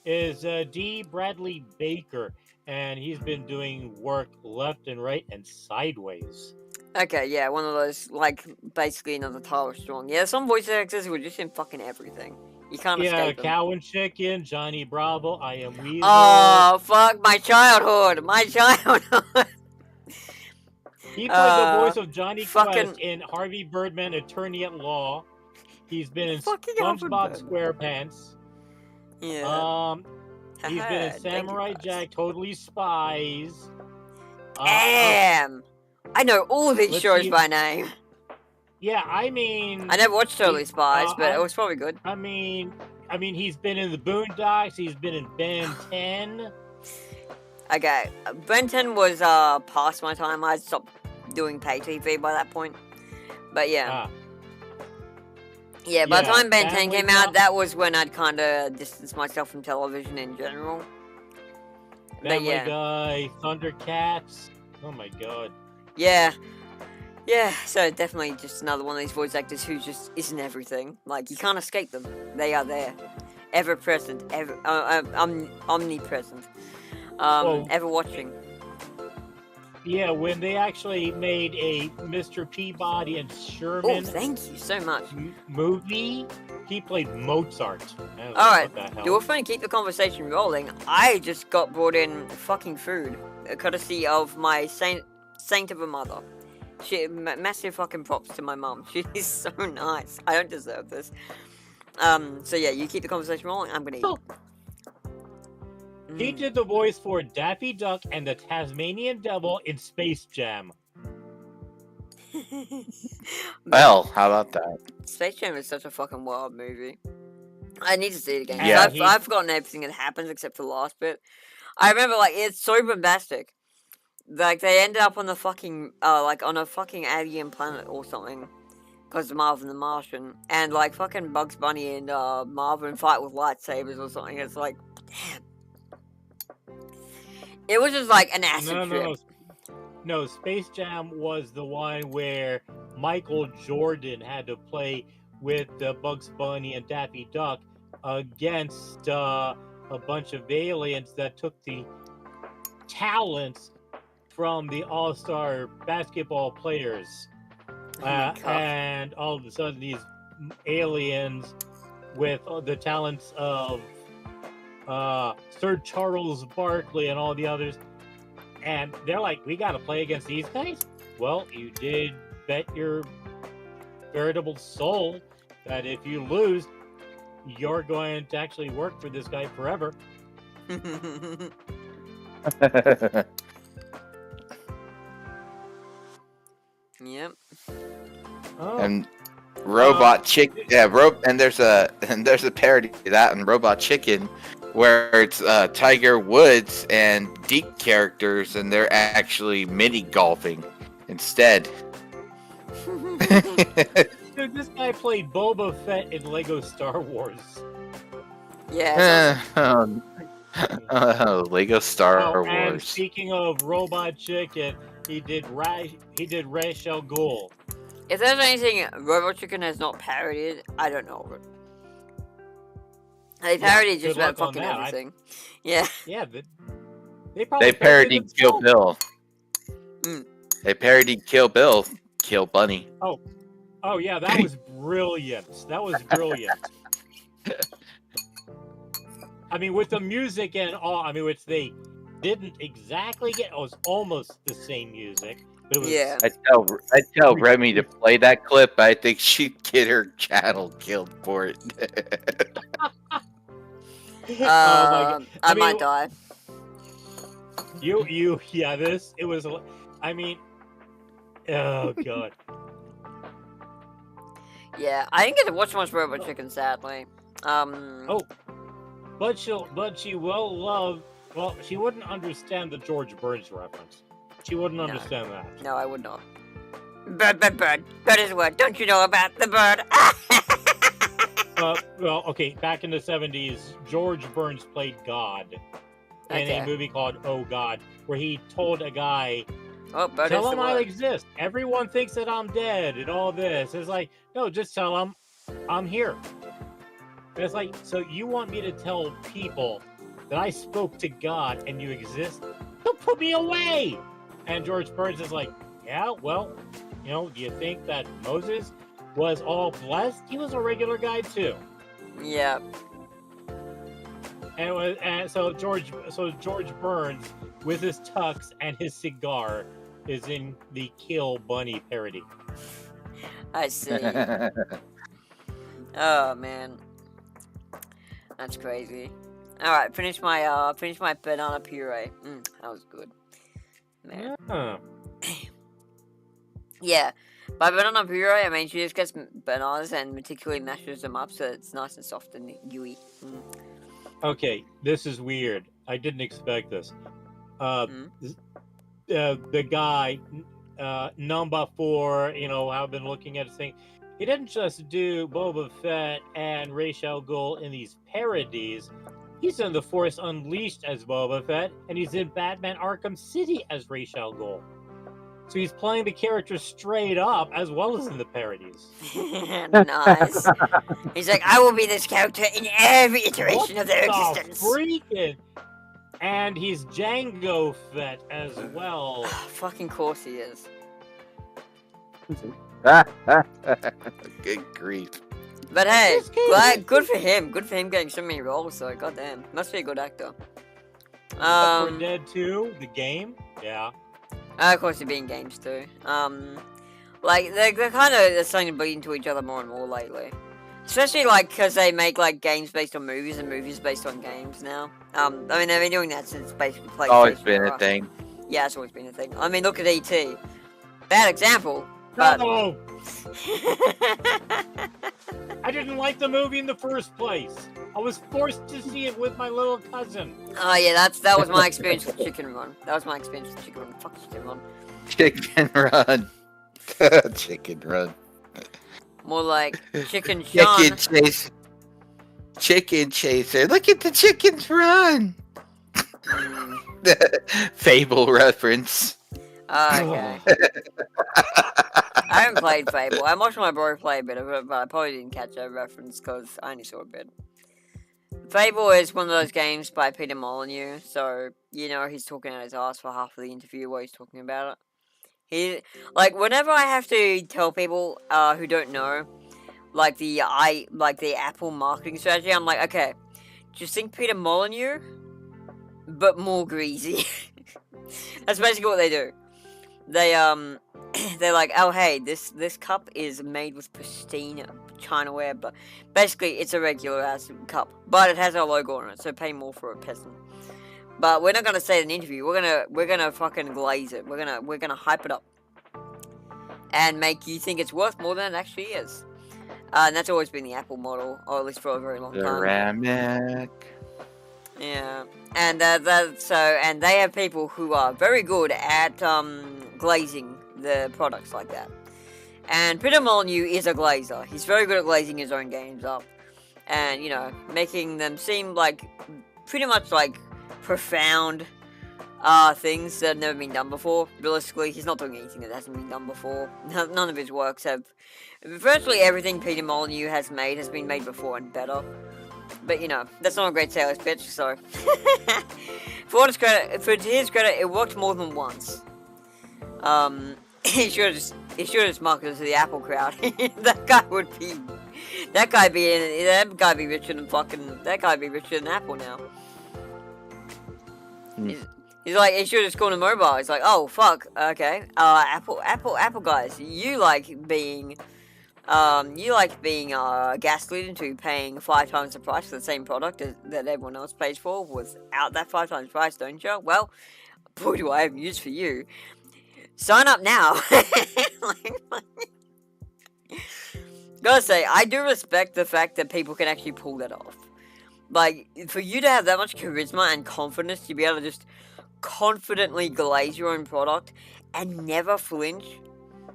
is D. Bradley Baker, and he's been doing work left and right and sideways. Okay, yeah, one of those, like, basically another Tyler Strong. Yeah, some voice actors who are just in fucking everything. You can't escape them. Cow and Chicken, Johnny Bravo, I Am Weasel. Oh, fuck, my childhood! My childhood! He played the voice of Johnny Quest in Harvey Birdman, Attorney at Law. He's been in SpongeBob SquarePants. Yeah. He's been in Samurai Jack, Totally Spies. Damn! I know all these shows by name. Yeah, I mean... I never watched Totally Spies, but it was probably good. I mean, he's been in the Boondocks, he's been in Ben 10. Okay, Ben 10 was past my time. I stopped doing pay TV by that point. But yeah. Yeah, by the time Ben 10 came out, that was when I'd kind of distanced myself from television in general. Family Guy, Thundercats. Oh my god. Yeah. Yeah, so definitely just another one of these voice actors who just isn't everything. Like, you can't escape them. They are there. Ever present. Omnipresent. Ever watching. Yeah, when they actually made a Mr. Peabody and Sherman thank you so much. movie, he played Mozart. Alright, we're trying to keep the conversation rolling. I just got brought in fucking food, courtesy of my saint of a mother. Massive fucking props to my mom. She's so nice. I don't deserve this. So yeah, you keep the conversation rolling, I'm gonna eat. He did the voice for Daffy Duck and the Tasmanian Devil in Space Jam. Well, how about that? Space Jam is such a fucking wild movie. I need to see it again. Yeah. I've forgotten everything that happens except for the last bit. I remember, like, it's so bombastic. Like, they ended up on the fucking, like, on a fucking alien planet or something. Because of Marvin the Martian. And, like, fucking Bugs Bunny and, Marvin fight with lightsabers or something. It's like, damn. It was just, like, an acid trip. No, Space Jam was the one where Michael Jordan had to play with Bugs Bunny and Daffy Duck against a bunch of aliens that took the talents from the all-star basketball players. And all of a sudden these aliens with the talents of Sir Charles Barkley and all the others, and they're like, we gotta play against these guys? Well, you did bet your veritable soul that if you lose, you're going to actually work for this guy forever. Yep. Oh. And Robot Chicken, and there's a parody of that in Robot Chicken, where it's Tiger Woods and Deke characters, and they're actually mini golfing instead. Dude, this guy played Boba Fett in Lego Star Wars. Yeah. Lego Star Wars. And speaking of Robot Chicken, he did Ra's al Ghul. If there's anything Robot Chicken has not parodied, I don't know. They parodied just about fucking everything. Yeah. Yeah, they parodied Kill Bill. Mm. They parodied Kill Bill, Kill Bunny. Oh yeah, that was brilliant. That was brilliant. I mean, with the music and all, I mean, which they didn't exactly get. It was almost the same music. But it was, yeah. I tell Remy to play that clip. I think she'd get her channel killed for it. I might die. Yeah, it was, I mean, oh god. Yeah, I didn't get to watch much Robot Chicken, sadly. But she will love. Well, she wouldn't understand the George Burns reference. She wouldn't understand that. No, I would not. Bird. Bird is what? Don't you know about the bird? Well, okay. Back in the 70s, George Burns played God in a movie called Oh God, where he told a guy, tell him I exist. Everyone thinks that I'm dead and all this. It's like, no, just tell him I'm here. And it's like, so you want me to tell people that I spoke to God and you exist? Don't put me away! And George Burns is like, yeah, well, do you think that Moses was all blessed? He was a regular guy too. Yeah. And so George Burns with his tux and his cigar is in the Kill Bunny parody. I see. Oh man, that's crazy. All right, finish my banana puree. That was good. Man. Yeah. By banana puree, I mean she just gets bananas and meticulously mashes them up so it's nice and soft and gooey. Okay, this is weird. I didn't expect this. The guy, number 4, I've been looking at his thing. He didn't just do Boba Fett and Ra's al Ghul in these parodies. He's in The Force Unleashed as Boba Fett, and he's in Batman Arkham City as Ra's al Ghul. So he's playing the character straight up, as well as in the parodies. Nice. He's like, I will be this character in every iteration of their existence. Freaking! And he's Jango Fett as well. Fucking course he is. Good grief. But hey, good for him. Good for him getting so many roles, so goddamn. Must be a good actor. For Dead 2, the game? Yeah. Of course, they're being games too. Like, they're kind of starting to bleed into each other more and more lately. Especially, like, because they make, like, games based on movies and movies based on games now. I mean, they've been doing that since basically PlayStation. Always been a thing. Yeah, it's always been a thing. I mean, look at E.T. Bad example, but... No! I didn't like the movie in the first place. I was forced to see it with my little cousin. Oh yeah, that was my experience with Chicken Run. That was my experience with Chicken Run. Fuck Chicken Run. Chicken Run. Chicken Run. More like Chicken Sean. Chicken Chase. Chicken Chaser. Look at the chickens run. Fable reference. Okay. I haven't played Fable. I watched my bro play a bit of it, but I probably didn't catch that reference because I only saw a bit. Fable is one of those games by Peter Molyneux, so, you know, he's talking out his ass for half of the interview while he's talking about it. Whenever I have to tell people who don't know, the Apple marketing strategy, I'm like, okay, just think Peter Molyneux, but more greasy. That's basically what they do. They're like, oh hey, this cup is made with pristine Chinaware, but basically it's a regular ass cup, but it has our logo on it, so pay more for a peasant. But we're not gonna say it in an interview. We're gonna fucking glaze it. We're gonna hype it up and make you think it's worth more than it actually is. And that's always been the Apple model, or at least for a very long time. Ceramic. Yeah, and and they have people who are very good at glazing the products like that. And Peter Molyneux is a glazer. He's very good at glazing his own games up, and you know, making them seem like pretty much like profound things that have never been done before. Realistically, he's not doing anything that hasn't been done before. None of his works have. Virtually everything Peter Molyneux has been made before and better. But you know, that's not a great sales pitch, so for his credit, it worked more than once. He should have just marketed to the Apple crowd. that guy be richer than Apple now. He's like, he should have just gone to mobile. He's like, oh fuck, okay, Apple guys, you like being gaslit into paying 5 times the price for the same product that everyone else pays for without that 5 times price, don't you? Well, boy, do I have news for you. Sign up now. Gotta say, I do respect the fact that people can actually pull that off. Like, for you to have that much charisma and confidence to be able to just confidently glaze your own product and never flinch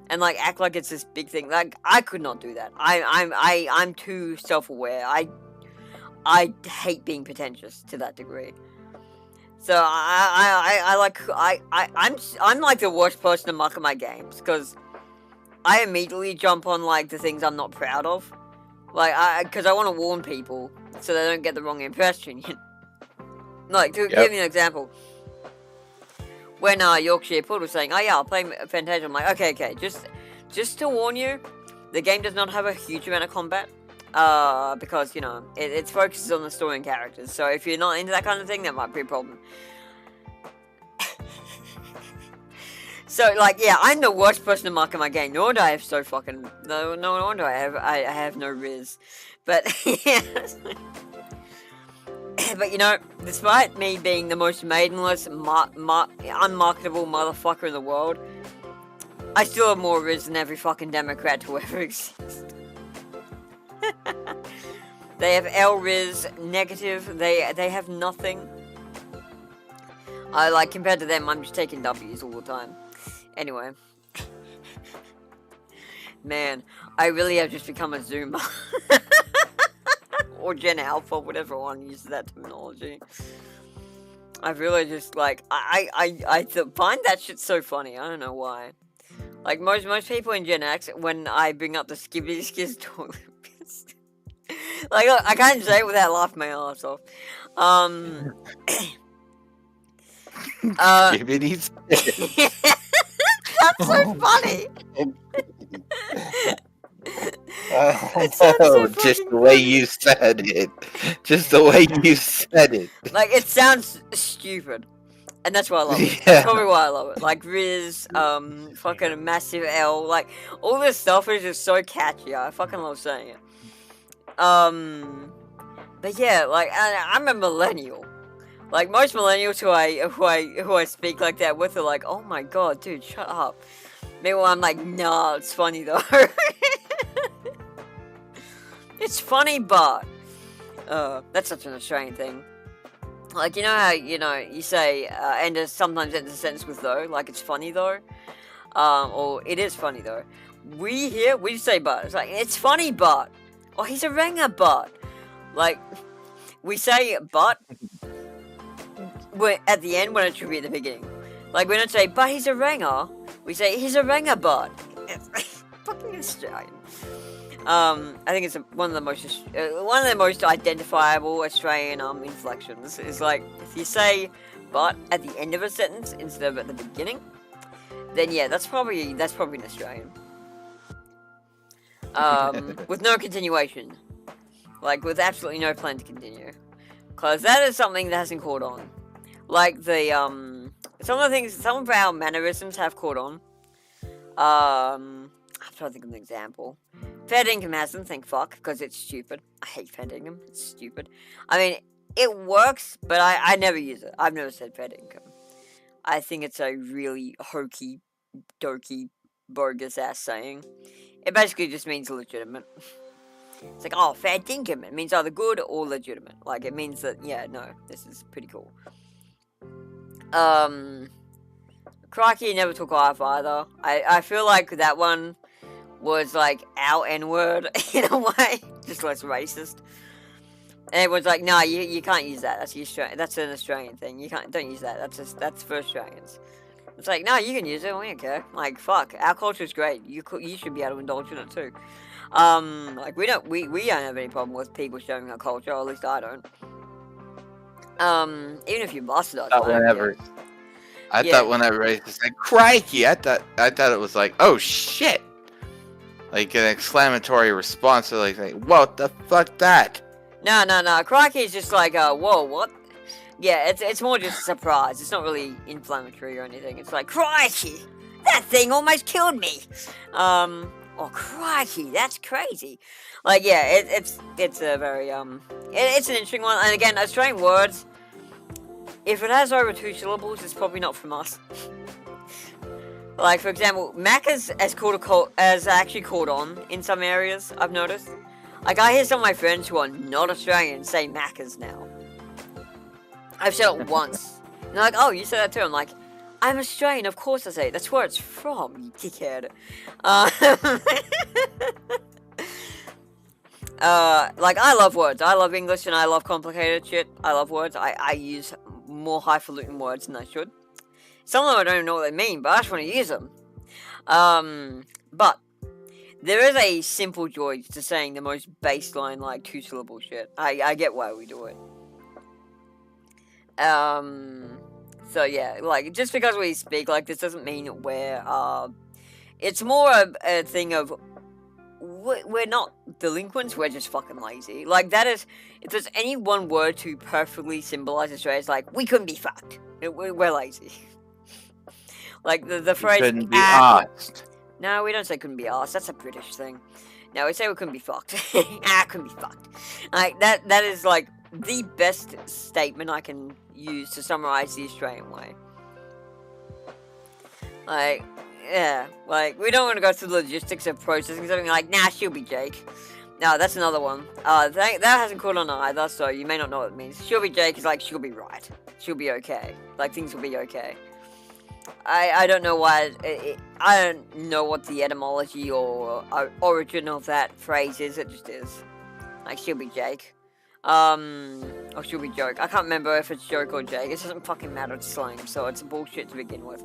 and like act like it's this big thing. Like, I could not do that. I'm too self-aware. I hate being pretentious to that degree. So I'm like the worst person to market my games because I immediately jump on like the things I'm not proud of, like because I want to warn people so they don't get the wrong impression. Like to give you an example, when Yorkshire Pulled was saying, "Oh yeah, I'll play Fantasia," I'm like, okay, just to warn you, the game does not have a huge amount of combat. Because, you know, it focuses on the story and characters, so if you're not into that kind of thing, that might be a problem. So, like, yeah, I'm the worst person to market my game, nor do I have no wonder I have no riz. But, yeah. But, you know, despite me being the most maidenless, unmarketable motherfucker in the world, I still have more riz than every fucking Democrat to ever exist. They have L-Riz negative. They have nothing. Compared to them, I'm just taking W's all the time. Anyway. Man, I really have just become a Zoomer. Or Gen Alpha, whatever one uses that terminology. I've really just, like, I find that shit so funny. I don't know why. Like, most people in Gen X, when I bring up the Skibbity Skizz toilet like, look, I can't say it without laughing my ass off. Skibbity Skizz. That's so funny. Just the way you said it. Just the way you said it. Like, it sounds stupid. And that's why I love it. Yeah. That's probably why I love it. Like, Riz, fucking Massive L, like, all this stuff is just so catchy. I fucking love saying it. But yeah, like, I'm a millennial. Like, most millennials who I speak like that with are like, oh my god, dude, shut up. Meanwhile, I'm like, no, it's funny though. It's funny, but that's such an Australian thing. Like, you know how, you say, sometimes end a sentence with though, like it's funny though, or it is funny though. We say but. It's like, it's funny but, or he's a ringer but. Like, we say but at the end when it should be at the beginning. Like, we don't say, but he's a ringer. We say, he's a ringer but. It's fucking Australian. I think it's one of the most identifiable Australian inflections. Is like, if you say but at the end of a sentence instead of at the beginning, then yeah, that's probably an Australian. With no continuation, like with absolutely no plan to continue, because that is something that hasn't caught on. Like some of our mannerisms have caught on. I'm trying to think of an example. Fair dinkum hasn't, thank fuck, because it's stupid. I hate fair dinkum, it's stupid. I mean, it works, but I never use it. I've never said fair dinkum. I think it's a really hokey, dokey, bogus ass saying. It basically just means legitimate. It's like, oh, fair dinkum. It means either good or legitimate. Like, it means that, yeah, no, this is pretty cool. Crikey never took off either. I feel like that one was like our N-word in a way, just less racist. And everyone's like, no, you can't use that. That's an Australian thing. Don't use that. That's for Australians. It's like, no, you can use it. We don't care. Like, fuck, our culture's great. You should be able to indulge in it too. Like we don't have any problem with people showing our culture, or at least I don't. Even if you bastardize. I thought whenever I said crikey, I thought it was like, oh shit. Like an exclamatory response to like, what the fuck that? No. Crikey is just like, whoa, what? Yeah, it's more just a surprise. It's not really inflammatory or anything. It's like, crikey, that thing almost killed me. Oh crikey, that's crazy. Like, yeah, it's a very it's an interesting one. And again, Australian words, if it has over 2 syllables, it's probably not from us. Like, for example, Macca's has actually caught on in some areas, I've noticed. Like, I hear some of my friends who are not Australian say Macca's now. I've said it once. And they're like, oh, you said that too? I'm like, I'm Australian, of course I say it. That's where it's from, you dickhead. Like, I love words. I love English and I love complicated shit. I love words. I use more highfalutin words than I should. Some of them I don't even know what they mean, but I just want to use them. But there is a simple joy to saying the most baseline, like, 2-syllable shit. I get why we do it. So yeah, like, just because we speak like this doesn't mean we're, it's more a thing of, we're not delinquents, we're just fucking lazy. Like, that is, if there's any one word to perfectly symbolize Australia, it's like, we couldn't be fucked. We're lazy. Like, the phrase, couldn't be asked. No, we don't say couldn't be asked, that's a British thing. No, we say we couldn't be fucked. Couldn't be fucked. Like, that is, like, the best statement I can use to summarize the Australian way. Like, yeah, like, we don't want to go through the logistics of processing something like, nah, she'll be Jake. No, that's another one. That hasn't caught on either, so you may not know what it means. She'll be Jake is like, she'll be right. She'll be okay. Like, things will be okay. I don't know why, I don't know what the etymology or origin of that phrase is, it just is. Like, she'll be Jake. Or she'll be joke. I can't remember if it's joke or Jake. It doesn't fucking matter, it's slang, so it's bullshit to begin with.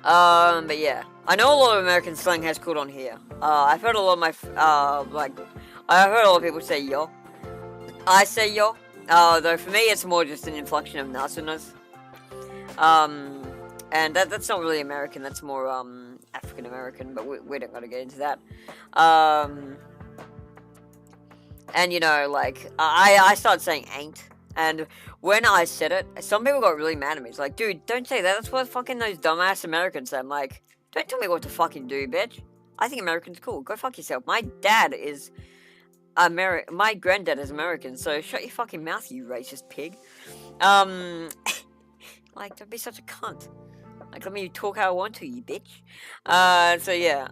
But yeah. I know a lot of American slang has caught on here. I've heard a lot of my, I've heard a lot of people say yo. I say yo. Though for me it's more just an inflection of nastiness. And that's not really American, that's more, African American, but we don't gotta get into that. And, you know, like, I started saying ain't, and when I said it, some people got really mad at me. It's like, dude, don't say that, that's what fucking those dumbass Americans say. I'm like, don't tell me what to fucking do, bitch. I think American's cool, go fuck yourself. My dad is my granddad is American, so shut your fucking mouth, you racist pig. Like, don't be such a cunt. Like, let me talk how I want to, you bitch. So yeah,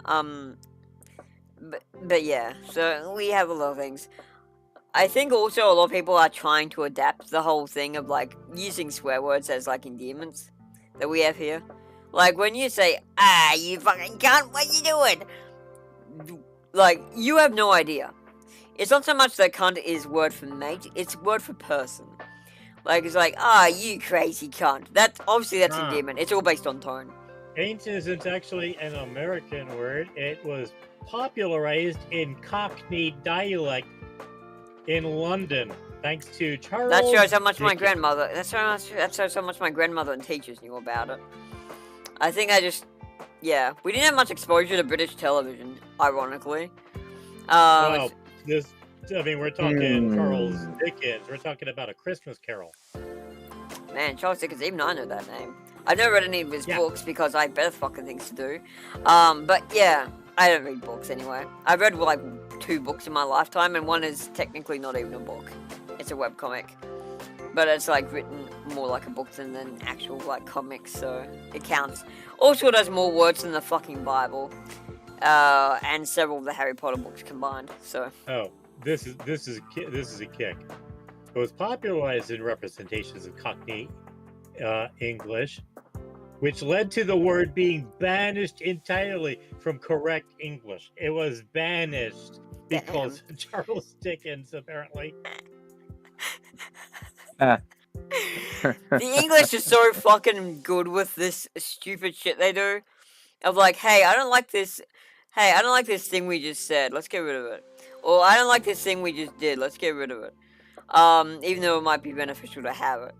but yeah, so we have a lot of things. I think also a lot of people are trying to adapt the whole thing of, like, using swear words as, like, endearments that we have here. Like, when you say, you fucking cunt, what you doing? Like, you have no idea. It's not so much that cunt is word for mate, it's word for person. Like, it's like, you crazy cunt. That's endearment. It's all based on tone. Ain't isn't actually an American word. It was popularized in Cockney dialect in London, thanks to Charles. That shows how much my grandmother. That shows how much my grandmother and teachers knew about it. I think yeah, we didn't have much exposure to British television, ironically. Well, we're talking Charles Dickens. We're talking about A Christmas Carol. Man, Charles Dickens, even I know that name. I've never read any of his books because I have better fucking things to do. But yeah, I don't read books anyway. I've read, like, 2 books in my lifetime, and one is technically not even a book. It's a webcomic. But it's, like, written more like a book than an actual, like, comic, so it counts. Also, it has more words than the fucking Bible. And several of the Harry Potter books combined, so... Oh, this is a kick. It was popularized in representations of Cockney English, which led to the word being banished entirely from correct English. It was banished because Charles Dickens, apparently. The English is so fucking good with this stupid shit they do. Of like, hey, I don't like this thing we just said, let's get rid of it. Or, I don't like this thing we just did, let's get rid of it. Even though it might be beneficial to have it.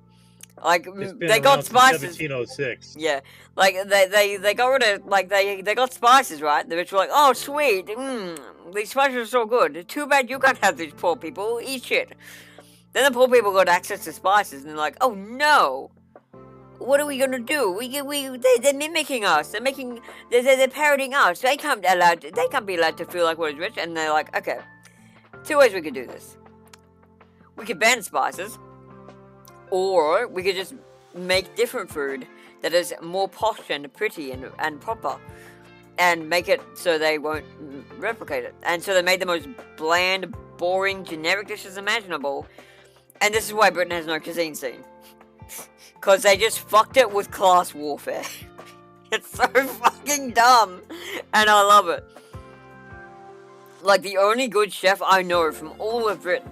Like, they got spices. 1706. Yeah, like they got rid of, like, they got spices, right? The rich were like, oh sweet, these spices are so good. Too bad you can't have these poor people. Eat shit. Then the poor people got access to spices, and they're like, oh no, what are we gonna do? They're mimicking us. They're parroting us. They can't be allowed to feel like we're rich. And they're like, okay, 2 ways we could do this. We could ban spices. Or we could just make different food that is more posh and pretty and proper. And make it so they won't replicate it. And so they made the most bland, boring, generic dishes imaginable. And this is why Britain has no cuisine scene. Because they just fucked it with class warfare. It's so fucking dumb. And I love it. Like, the only good chef I know from all of Britain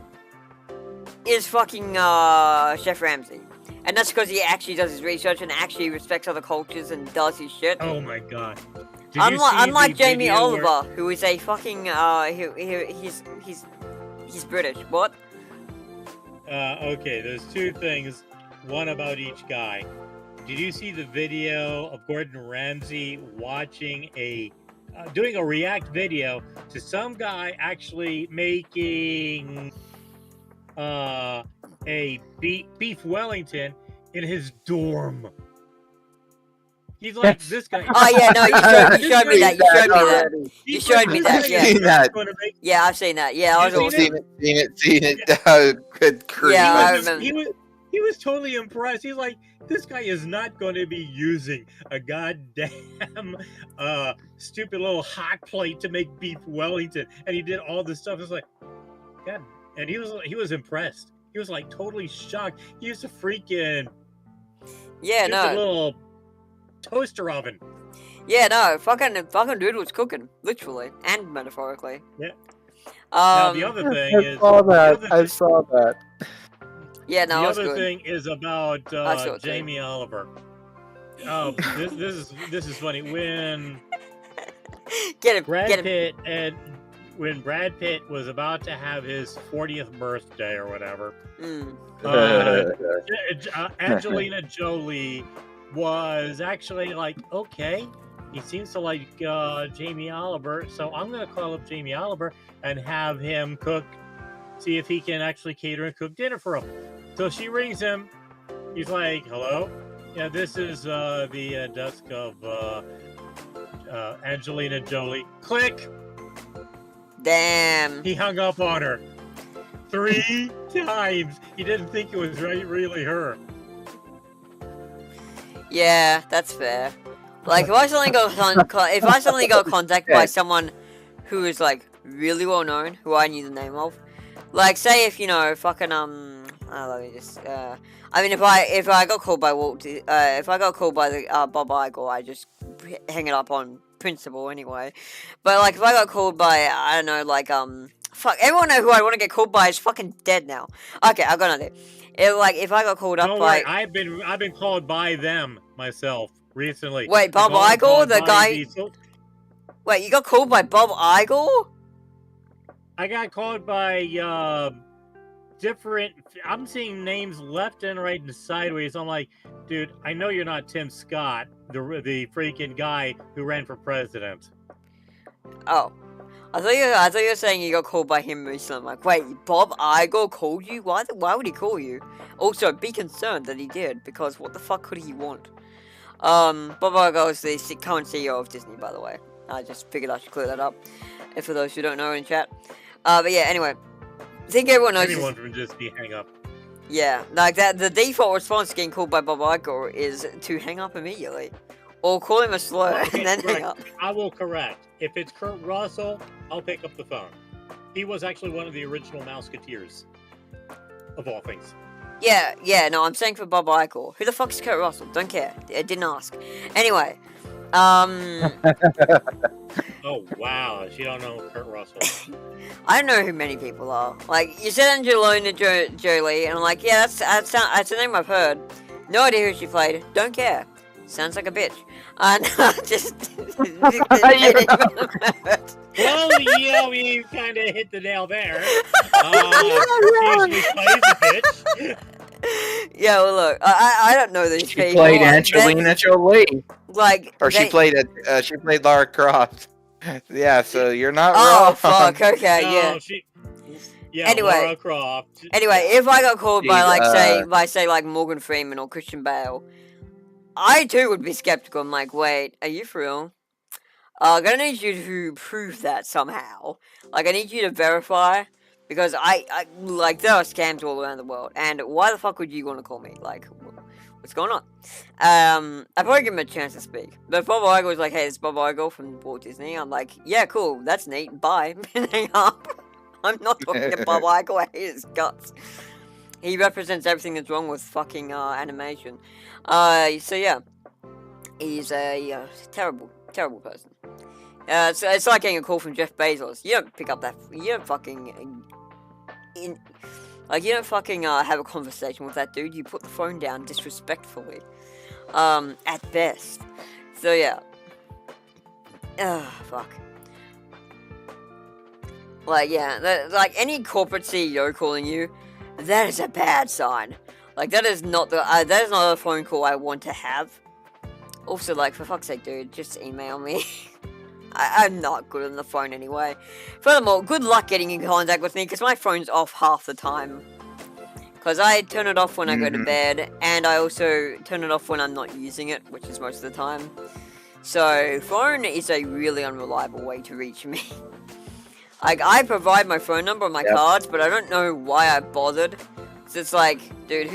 is fucking Chef Ramsay. And that's because he actually does his research and actually respects other cultures and does his shit. Oh my god. Unlike Jamie Oliver, who is a fucking he's British. What? Okay, there's 2 things. One about each guy. Did you see the video of Gordon Ramsay watching doing a react video to some guy actually making a beef Wellington in his dorm? He's like, this guy. Oh yeah, no, you showed me that. You showed me that. Yeah. Yeah, I've seen that. Yeah, I was seen it. Good grief. Yeah, I remember. He was totally impressed. He's like, this guy is not going to be using a goddamn stupid little hot plate to make beef Wellington, and he did all this stuff. It's like, God, and he was impressed. He was like totally shocked. He used a freaking little toaster oven. Yeah, no, fucking dude was cooking, literally and metaphorically. Yeah. Now the other thing I saw that. Yeah, no, the other thing is about Jamie Oliver. Oh, this is funny. When when Brad Pitt was about to have his 40th birthday or whatever, Angelina Jolie was actually like, okay, he seems to like Jamie Oliver, so I'm going to call up Jamie Oliver and have him cook, see if he can actually cater and cook dinner for him. So she rings him. He's like, hello? Yeah, this is the desk of Angelina Jolie. Click! Damn. He hung up on her 3 times. He didn't think it was really her. Yeah, that's fair. Like, if I suddenly got contacted by someone who is like really well known, who I knew the name of, like, say if fucking let me just I mean, if I got called by if I got called by the Bob Iger, I just hang it up on principle anyway. But like, if I got called by I don't know, like fuck, everyone know who I want to get called by is fucking dead now. Okay, I got an idea. If I got called up by, I've been called by them myself recently. Wait, Bob Iger, the guy. Wait, you got called by Bob Iger? I got called by different. I'm seeing names left and right and sideways. I'm like, dude, I know you're not Tim Scott, the freaking guy who ran for president. Oh. I thought you were saying you got called by him recently. I'm like, wait, Bob Iger called you? Why would he call you? Also, be concerned that he did, because what the fuck could he want? Bob Iger is the current CEO of Disney, by the way. I just figured I should clear that up. And for those who don't know in chat. But yeah, anyway. I think everyone knows anyone from Disney hang up. Yeah, like that. The default response to getting called by Bob Iger is to hang up immediately. Or call him a slur and then hang up. I will correct. If it's Kurt Russell, I'll pick up the phone. He was actually one of the original Mouseketeers. Of all things. Yeah, no, I'm saying for Bob Iger. Who the fuck is Kurt Russell? Don't care. I didn't ask. Anyway, Oh, wow. She don't know Kurt Russell. I don't know who many people are. Like, you said Angelina Jolie, and I'm like, yeah, that's a name I've heard. No idea who she played. Don't care. Sounds like a bitch. No, just... Well, yeah, we kind of hit the nail there. She plays a bitch. Yeah, well, look, I don't know these people. She played Angelina Jolie. Like, she played Lara Croft. Yeah, so you're not wrong. Oh, fuck, okay, no, yeah. Anyway, Lara Croft. Anyway, if I got called by, like, Morgan Freeman or Christian Bale, I, too, would be skeptical. I'm like, wait, are you for real? I'm gonna need you to prove that somehow. Like, I need you to verify, because like, there are scams all around the world, and why the fuck would you want to call me? Like, what's going on? I'd probably give him a chance to speak. But if Bob Iger was like, hey, it's Bob Iger from Walt Disney, I'm like, yeah, cool, that's neat, bye, and hang up. I'm not talking to Bob Iger, I hate his guts. He represents everything that's wrong with fucking animation. So yeah, he's a terrible person. It's like getting a call from Jeff Bezos. You don't pick up that. You don't fucking have a conversation with that dude. You put the phone down disrespectfully, at best. So yeah. Fuck. Like, yeah, like any corporate CEO calling you, that is a bad sign. Like, that is not a phone call I want to have. Also, like, for fuck's sake, dude, just email me. I'm not good on the phone anyway. Furthermore, good luck getting in contact with me, because my phone's off half the time. Because I turn it off when I go to bed, and I also turn it off when I'm not using it, which is most of the time. So, phone is a really unreliable way to reach me. Like, I provide my phone number on my cards, but I don't know why I bothered. So it's like, dude,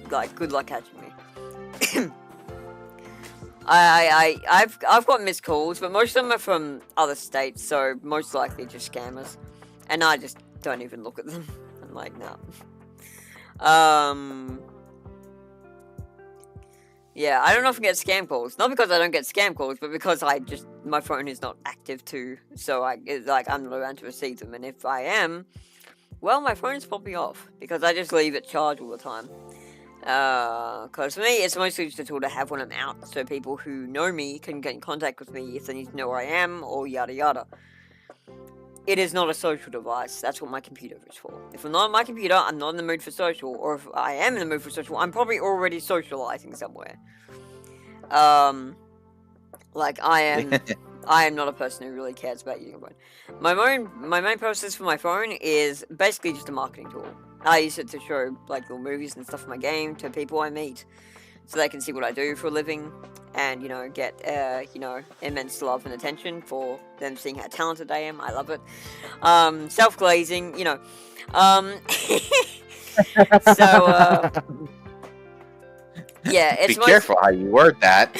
like, good luck catching me. I've got missed calls, but most of them are from other states, so most likely just scammers. And I just don't even look at them. I'm like, nah. Yeah, I don't often get scam calls. Not because I don't get scam calls, but because my phone is not active too. So I'm not around to receive them. And if I am, well, my phone's probably off. Because I just leave it charged all the time. Because for me, it's mostly just a tool to have when I'm out. So people who know me can get in contact with me if they need to know where I am, or yada yada. It is not a social device. That's what my computer is for. If I'm not on my computer, I'm not in the mood for social. Or if I am in the mood for social, I'm probably already socializing somewhere. Like, I am not a person who really cares about using a phone. My main purpose for my phone is basically just a marketing tool. I use it to show, like, little movies and stuff from my game to people I meet. So they can see what I do for a living. And, get, immense love and attention for them seeing how talented I am. I love it. Self-glazing, yeah, it's Be careful how you word that.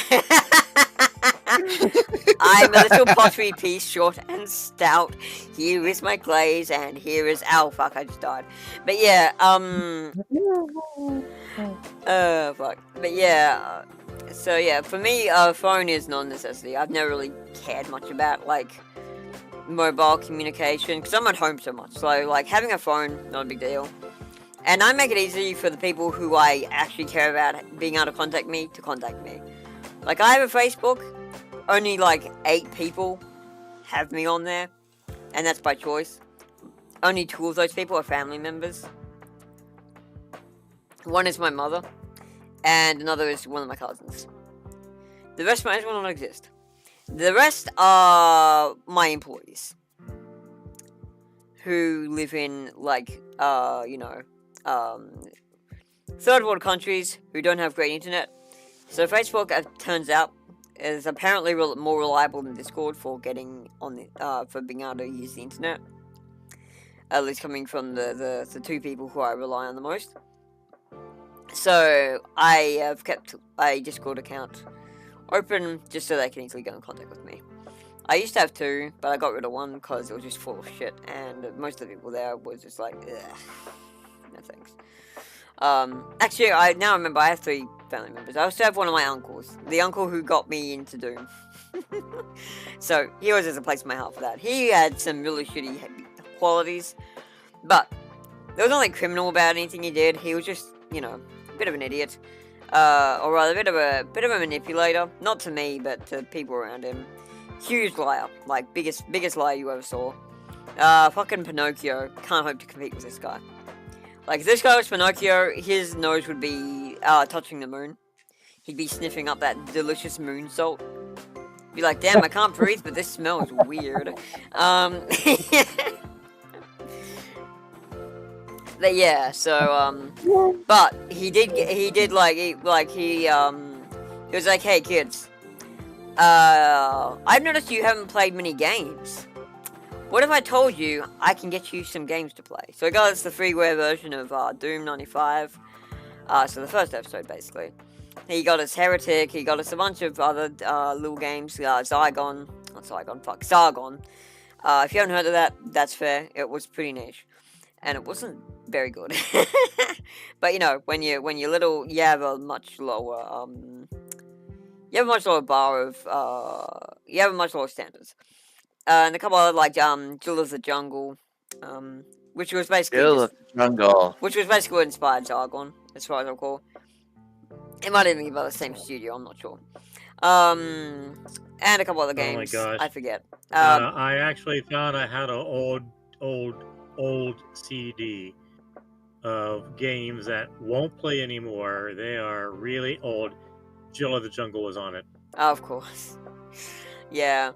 I'm a little pottery piece, short and stout. Here is my glaze, and here is... Ow, fuck, I just died. But yeah, fuck. But yeah, so yeah, for me, phone is non-necessity. I've never really cared much about, like, mobile communication, because I'm at home so much. So, like, having a phone, not a big deal. And I make it easy for the people who I actually care about being able to contact me. Like, I have a Facebook, only like 8 people have me on there, and that's by choice. Only 2 of those people are family members. One is my mother, and another is one of my cousins. The rest might as well not exist. The rest are my employees, who live in, like, third world countries who don't have great internet. So Facebook, it turns out, is apparently more reliable than Discord for getting on the, for being able to use the internet. At least coming from the 2 people who I rely on the most. So I have kept a Discord account open just so they can easily get in contact with me. I used to have 2, but I got rid of 1 because it was just full of shit, and most of the people there was just like, ugh, no thanks. Actually, I now remember I have 3 family members. I also have one of my uncles, the uncle who got me into Doom. So he always has a place in my heart for that. He had some really shitty qualities, but there was nothing criminal about anything he did. He was just, a bit of an idiot, or rather, a bit of a manipulator. Not to me, but to people around him. Huge liar, like biggest liar you ever saw. Fucking Pinocchio. Can't hope to compete with this guy. Like, if this guy was Pinocchio, his nose would be touching the moon. He'd be sniffing up that delicious moon salt. Be like, damn, I can't breathe, but this smells weird. But yeah, so but he was like, hey kids, I've noticed you haven't played many games. What if I told you I can get you some games to play? So he got us the freeware version of Doom 95. So the first episode, basically. He got us Heretic, he got us a bunch of other little games, Zargon. If you haven't heard of that, that's fair. It was pretty niche. And it wasn't very good. But when you're little, you have a much lower bar of you have a much lower standards. And a couple other, like, Jill of the Jungle, which was basically which was basically what inspired Zargon, as far as I recall. It might even be by the same studio, I'm not sure. And a couple other games. Oh my gosh. I forget. I actually found I had an old CD of games that won't play anymore. They are really old. Jill of the Jungle was on it. Of course. Yeah.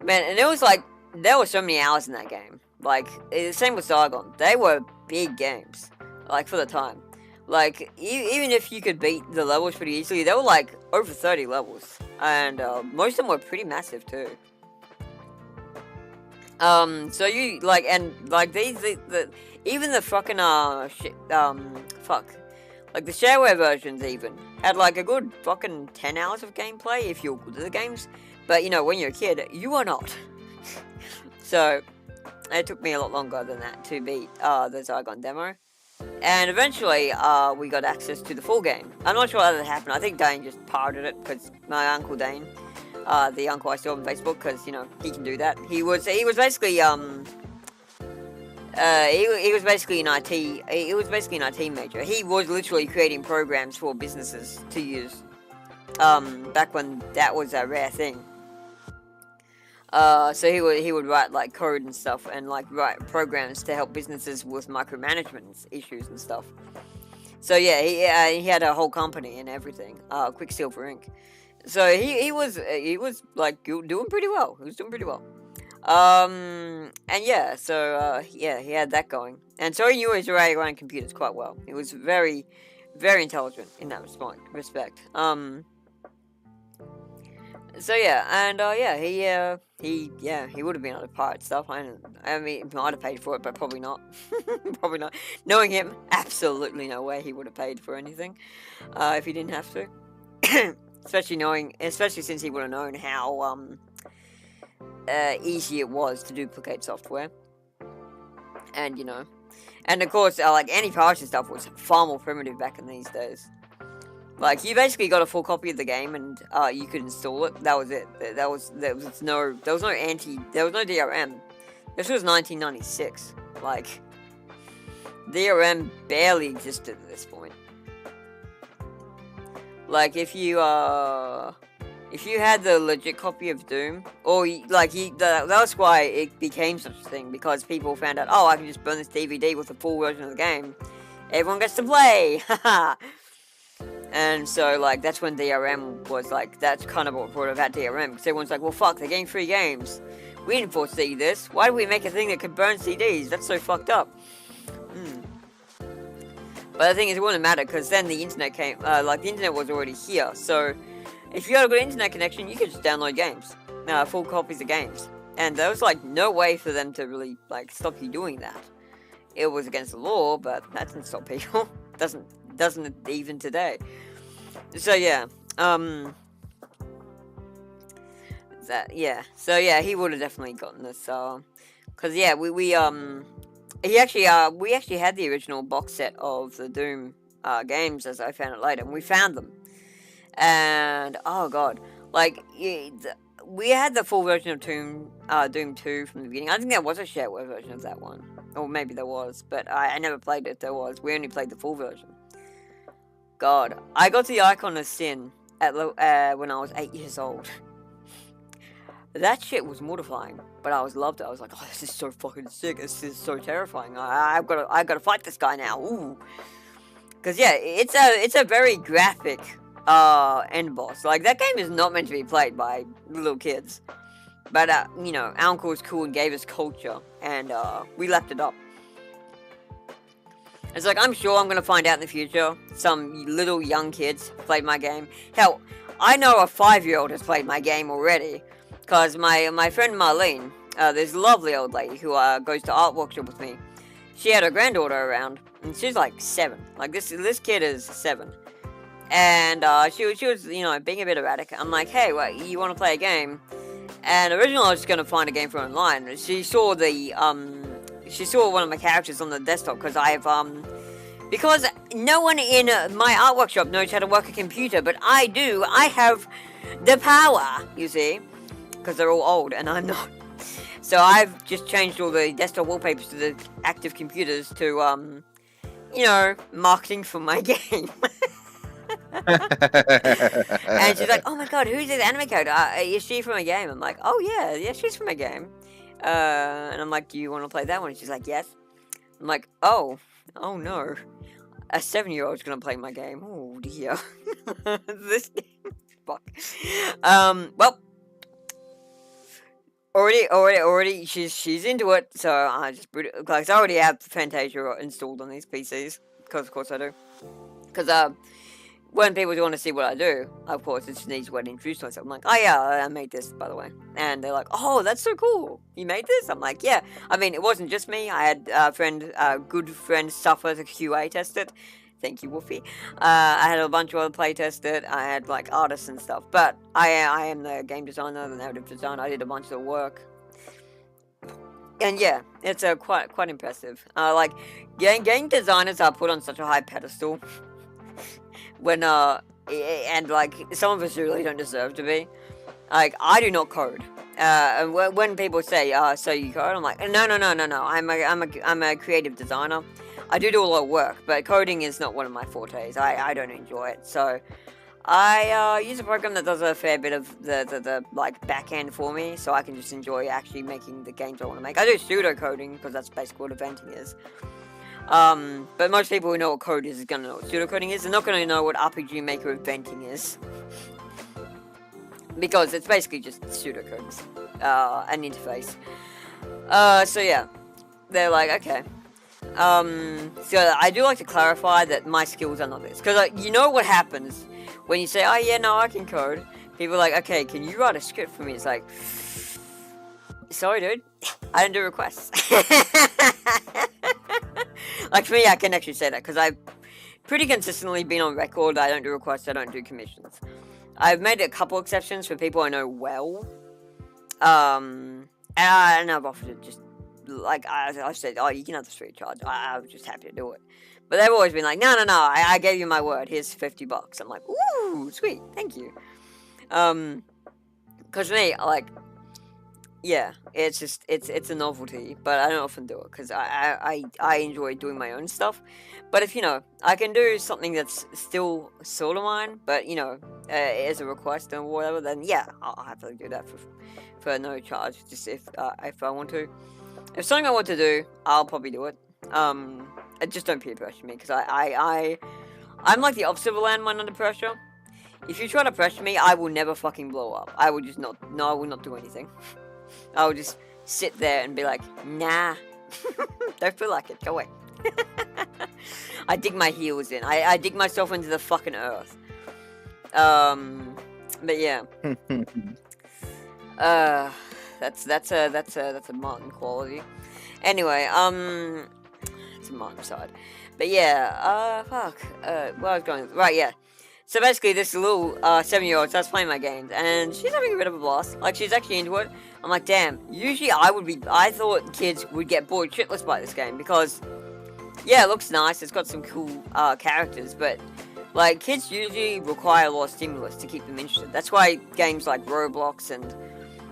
Man, and it was like, there were so many hours in that game. Like, same with Zargon. They were big games. Like, for the time. Like, even if you could beat the levels pretty easily, they were like over 30 levels. And most of them were pretty massive too. So you, like, and like even the fucking, like the shareware versions even had like a good fucking 10 hours of gameplay if you're good at the games. But when you're a kid, you are not. So it took me a lot longer than that to beat the Zargon demo. And eventually, we got access to the full game. I'm not sure how that happened. I think Dane just pirated it, because my uncle Dane, the uncle I saw on Facebook, because, he can do that. He was basically, he was basically an IT major. He was literally creating programs for businesses to use, back when that was a rare thing. So he would write like code and stuff, and like write programs to help businesses with micromanagement issues and stuff. So yeah, he had a whole company and everything. Quicksilver Inc. So he was like doing pretty well. He was doing pretty well. And yeah, so yeah, he had that going, and so he knew his way around computers quite well. He was very, very intelligent in that respect. So yeah, and he would have been on the pirate stuff. I mean, he might have paid for it, but probably not. Probably not. Knowing him, absolutely no way he would have paid for anything if he didn't have to. Especially since he would have known how easy it was to duplicate software, and and of course, like anti-piracy stuff was far more primitive back in these days. Like, you basically got a full copy of the game and you could install it. That was it. There was no DRM. This was 1996. Like, DRM barely existed at this point. Like, if you had the legit copy of Doom, or that was why it became such a thing, because people found out, oh, I can just burn this DVD with the full version of the game. Everyone gets to play. Haha. And so, like, that's when DRM was, like, that's kind of what brought about DRM, because everyone's like, well, fuck, they're getting free games. We didn't foresee this. Why do we make a thing that could burn CDs? That's so fucked up. But the thing is, it wouldn't matter, because then the internet came, the internet was already here, so if you had a good internet connection, you could just download games, full copies of games. And there was, like, no way for them to really, like, stop you doing that. It was against the law, but that didn't stop people. Doesn't it even today? So yeah, so yeah, he would have definitely gotten this, cause yeah, we actually had the original box set of the Doom games, as I found it later, and we found them, and oh god, like we had the full version of Doom 2 from the beginning. I think there was a shareware version of that one, or maybe there was, but I never played it. We only played the full version. God, I got the Icon of Sin when I was 8 years old. That shit was mortifying, but I loved it. I was like, oh, this is so fucking sick. This is so terrifying. I've got to fight this guy now. Ooh, because yeah, it's a very graphic end boss. Like, that game is not meant to be played by little kids, but our uncle was cool and gave us culture, and we lapped it up. It's like, I'm sure I'm going to find out in the future some little young kids played my game. Hell, I know a 5-year-old has played my game already. Because my friend Marlene, this lovely old lady who goes to art workshop with me, she had her granddaughter around, and she's like 7. Like, this kid is 7. And she was, being a bit erratic. I'm like, hey, you want to play a game? And originally I was just going to find a game for online. She saw one of my characters on the desktop, because because no one in my art workshop knows how to work a computer, but I do. I have the power, you see, because they're all old and I'm not. So I've just changed all the desktop wallpapers to the active computers to, marketing for my game. And she's like, oh my god, who's this anime character? Is she from a game? I'm like, oh yeah, she's from a game. And I'm like, do you want to play that one? And she's like, yes. I'm like, oh no. A 7-year-old's gonna play my game. Oh dear. This game. Fuck. Well. Already, she's into it, so I just boot it. Like, I already have Fantasia installed on these PCs, because of course I do. Because, when people want to see what I do, of course, it just needs to introduce myself. I'm like, oh yeah, I made this, by the way. And they're like, oh, that's so cool. You made this? I'm like, yeah. I mean, it wasn't just me. I had a good friend, Suffer, the QA test it. Thank you, Wolfie. I had a bunch of other play test it. I had, like, artists and stuff. But I am the game designer, the narrative designer. I did a bunch of the work. And yeah, it's quite impressive. Like, game designers are put on such a high pedestal. When, and, like, some of us really don't deserve to be. Like, I do not code. And when people say, so you code? I'm like, no. I'm a creative designer. I do a lot of work, but coding is not one of my fortes. I don't enjoy it. So, I use a program that does a fair bit of the like, back end for me, so I can just enjoy actually making the games I want to make. I do pseudocoding, because that's basically what eventing is. But most people who know what code is gonna know what pseudocoding is. They're not gonna know what RPG Maker eventing is. Because it's basically just pseudocodes. An interface. So yeah. They're like, okay. So I do like to clarify that my skills are not this. Because, you know what happens when you say, oh yeah, no, I can code. People are like, okay, can you write a script for me? It's like, sorry, dude, I don't do requests. Like, for me, I can actually say that, because I've pretty consistently been on record. I don't do requests, I don't do commissions. I've made a couple exceptions for people I know well. And I've offered it just, like, I said, oh, you can have the street charge. I was just happy to do it. But they've always been like, no, I gave you my word. Here's $50. I'm like, ooh, sweet, thank you. Because for me, like, yeah, it's just, it's a novelty, but I don't often do it, because I enjoy doing my own stuff. But if, I can do something that's still sort of mine, but, as a request or whatever, then yeah, I'll happily do that for no charge, just if I want to. If something I want to do, I'll probably do it. Just don't peer pressure me, because I'm like the opposite of a landmine under pressure. If you try to pressure me, I will never fucking blow up. I will just not, no, I will not do anything. I will just sit there and be like, nah, don't feel like it, go away. I dig my heels in. I dig myself into the fucking earth. But yeah. That's a Martin quality. Anyway, it's a Martin side. But yeah, fuck. Where I was going, right, yeah. So basically, this little 7-year-old starts playing my games, and she's having a bit of a blast. Like, she's actually into it. I'm like, damn. Usually, I thought kids would get bored shitless by this game, because, yeah, it looks nice. It's got some cool characters, but, like, kids usually require a lot of stimulus to keep them interested. That's why games like Roblox and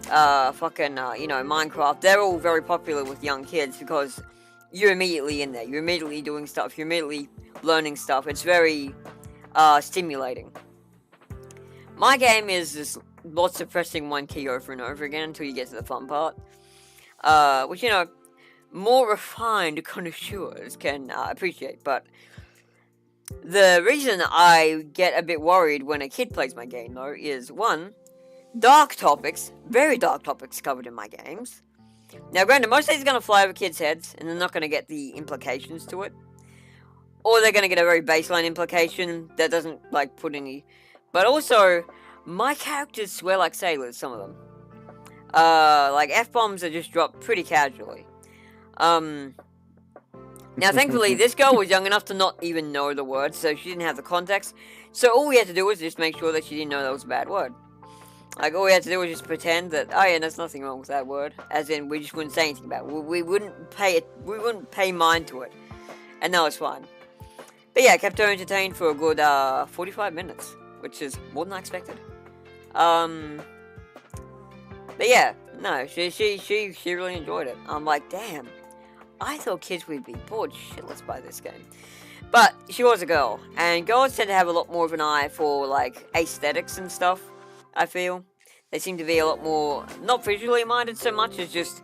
Minecraft, they're all very popular with young kids, because you're immediately in there. You're immediately doing stuff. You're immediately learning stuff. It's very stimulating. My game is just lots of pressing one key over and over again until you get to the fun part. Which, more refined connoisseurs can appreciate, but the reason I get a bit worried when a kid plays my game, though, is, one, dark topics, very dark topics covered in my games. Now, granted, most of these are going to fly over kids' heads, and they're not going to get the implications to it. Or they're going to get a very baseline implication that doesn't, like, put any... But also, my characters swear like sailors, some of them. Like, F-bombs are just dropped pretty casually. Now, thankfully, this girl was young enough to not even know the word, so she didn't have the context. So all we had to do was just make sure that she didn't know that was a bad word. Like, all we had to do was just pretend that, oh yeah, there's nothing wrong with that word. As in, we just wouldn't say anything about it. We wouldn't pay mind to it. And that was fine. But yeah, I kept her entertained for a good 45 minutes, which is more than I expected. But yeah, no, she really enjoyed it. I'm like, damn, I thought kids would be bored shitless by this game. But she was a girl, and girls tend to have a lot more of an eye for, like, aesthetics and stuff, I feel. They seem to be a lot more, not visually minded so much as just,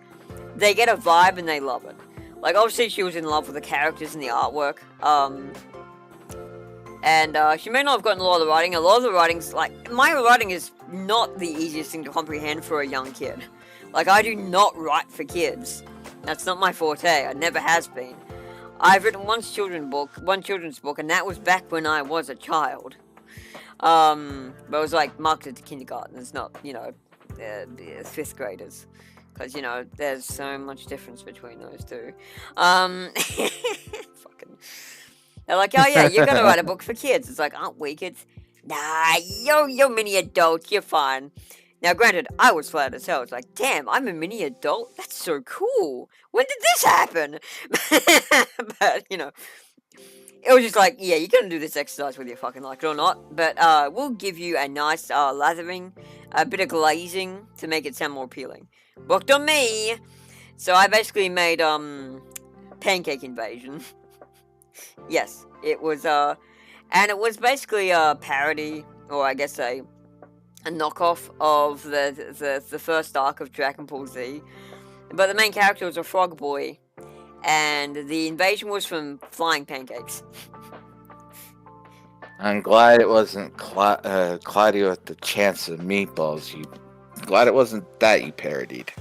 they get a vibe and they love it. Like, obviously she was in love with the characters and the artwork, and she may not have gotten a lot of the writing. A lot of the writing's, like, my writing is not the easiest thing to comprehend for a young kid. Like, I do not write for kids. That's not my forte. It never has been. I've written one children's book, and that was back when I was a child. But it was, like, marketed to kindergarten. It's not, 5th graders. Because, there's so much difference between those two. Fucking... They're like, oh yeah, you're gonna write a book for kids. It's like, aren't we kids? Nah, you're mini adults, you're fine. Now, granted, I was flattered as hell. It's like, damn, I'm a mini adult? That's so cool. When did this happen? But, it was just like, yeah, you're gonna do this exercise whether you fucking like it or not. But, we'll give you a nice, lathering, a bit of glazing to make it sound more appealing. Worked on me! So I basically made, Pancake Invasion. Yes, it was, and it was basically a parody, or I guess a knockoff of the first arc of Dragon Ball Z. But the main character was a frog boy, and the invasion was from flying pancakes. I'm glad it wasn't Claudio with the chance of meatballs. Glad it wasn't that you parodied.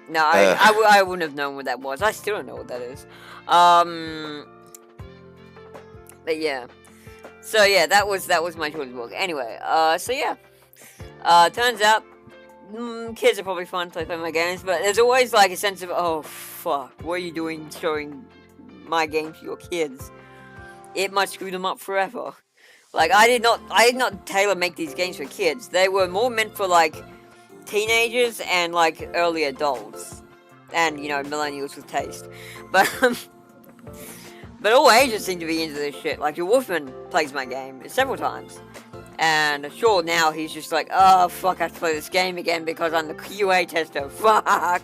No, I wouldn't have known what that was. I still don't know what that is. But yeah. So yeah, that was my children's book. Anyway, so yeah. Turns out, kids are probably fun to play my games, but there's always like a sense of, oh fuck, what are you doing showing my game to your kids? It might screw them up forever. Like, I did not tailor make these games for kids. They were more meant for like teenagers and like early adults, and you know, millennials with taste. But all ages seem to be into this shit. Like, your Wolfman plays my game several times. And sure, now he's just like, oh, fuck, I have to play this game again because I'm the QA tester. Fuck.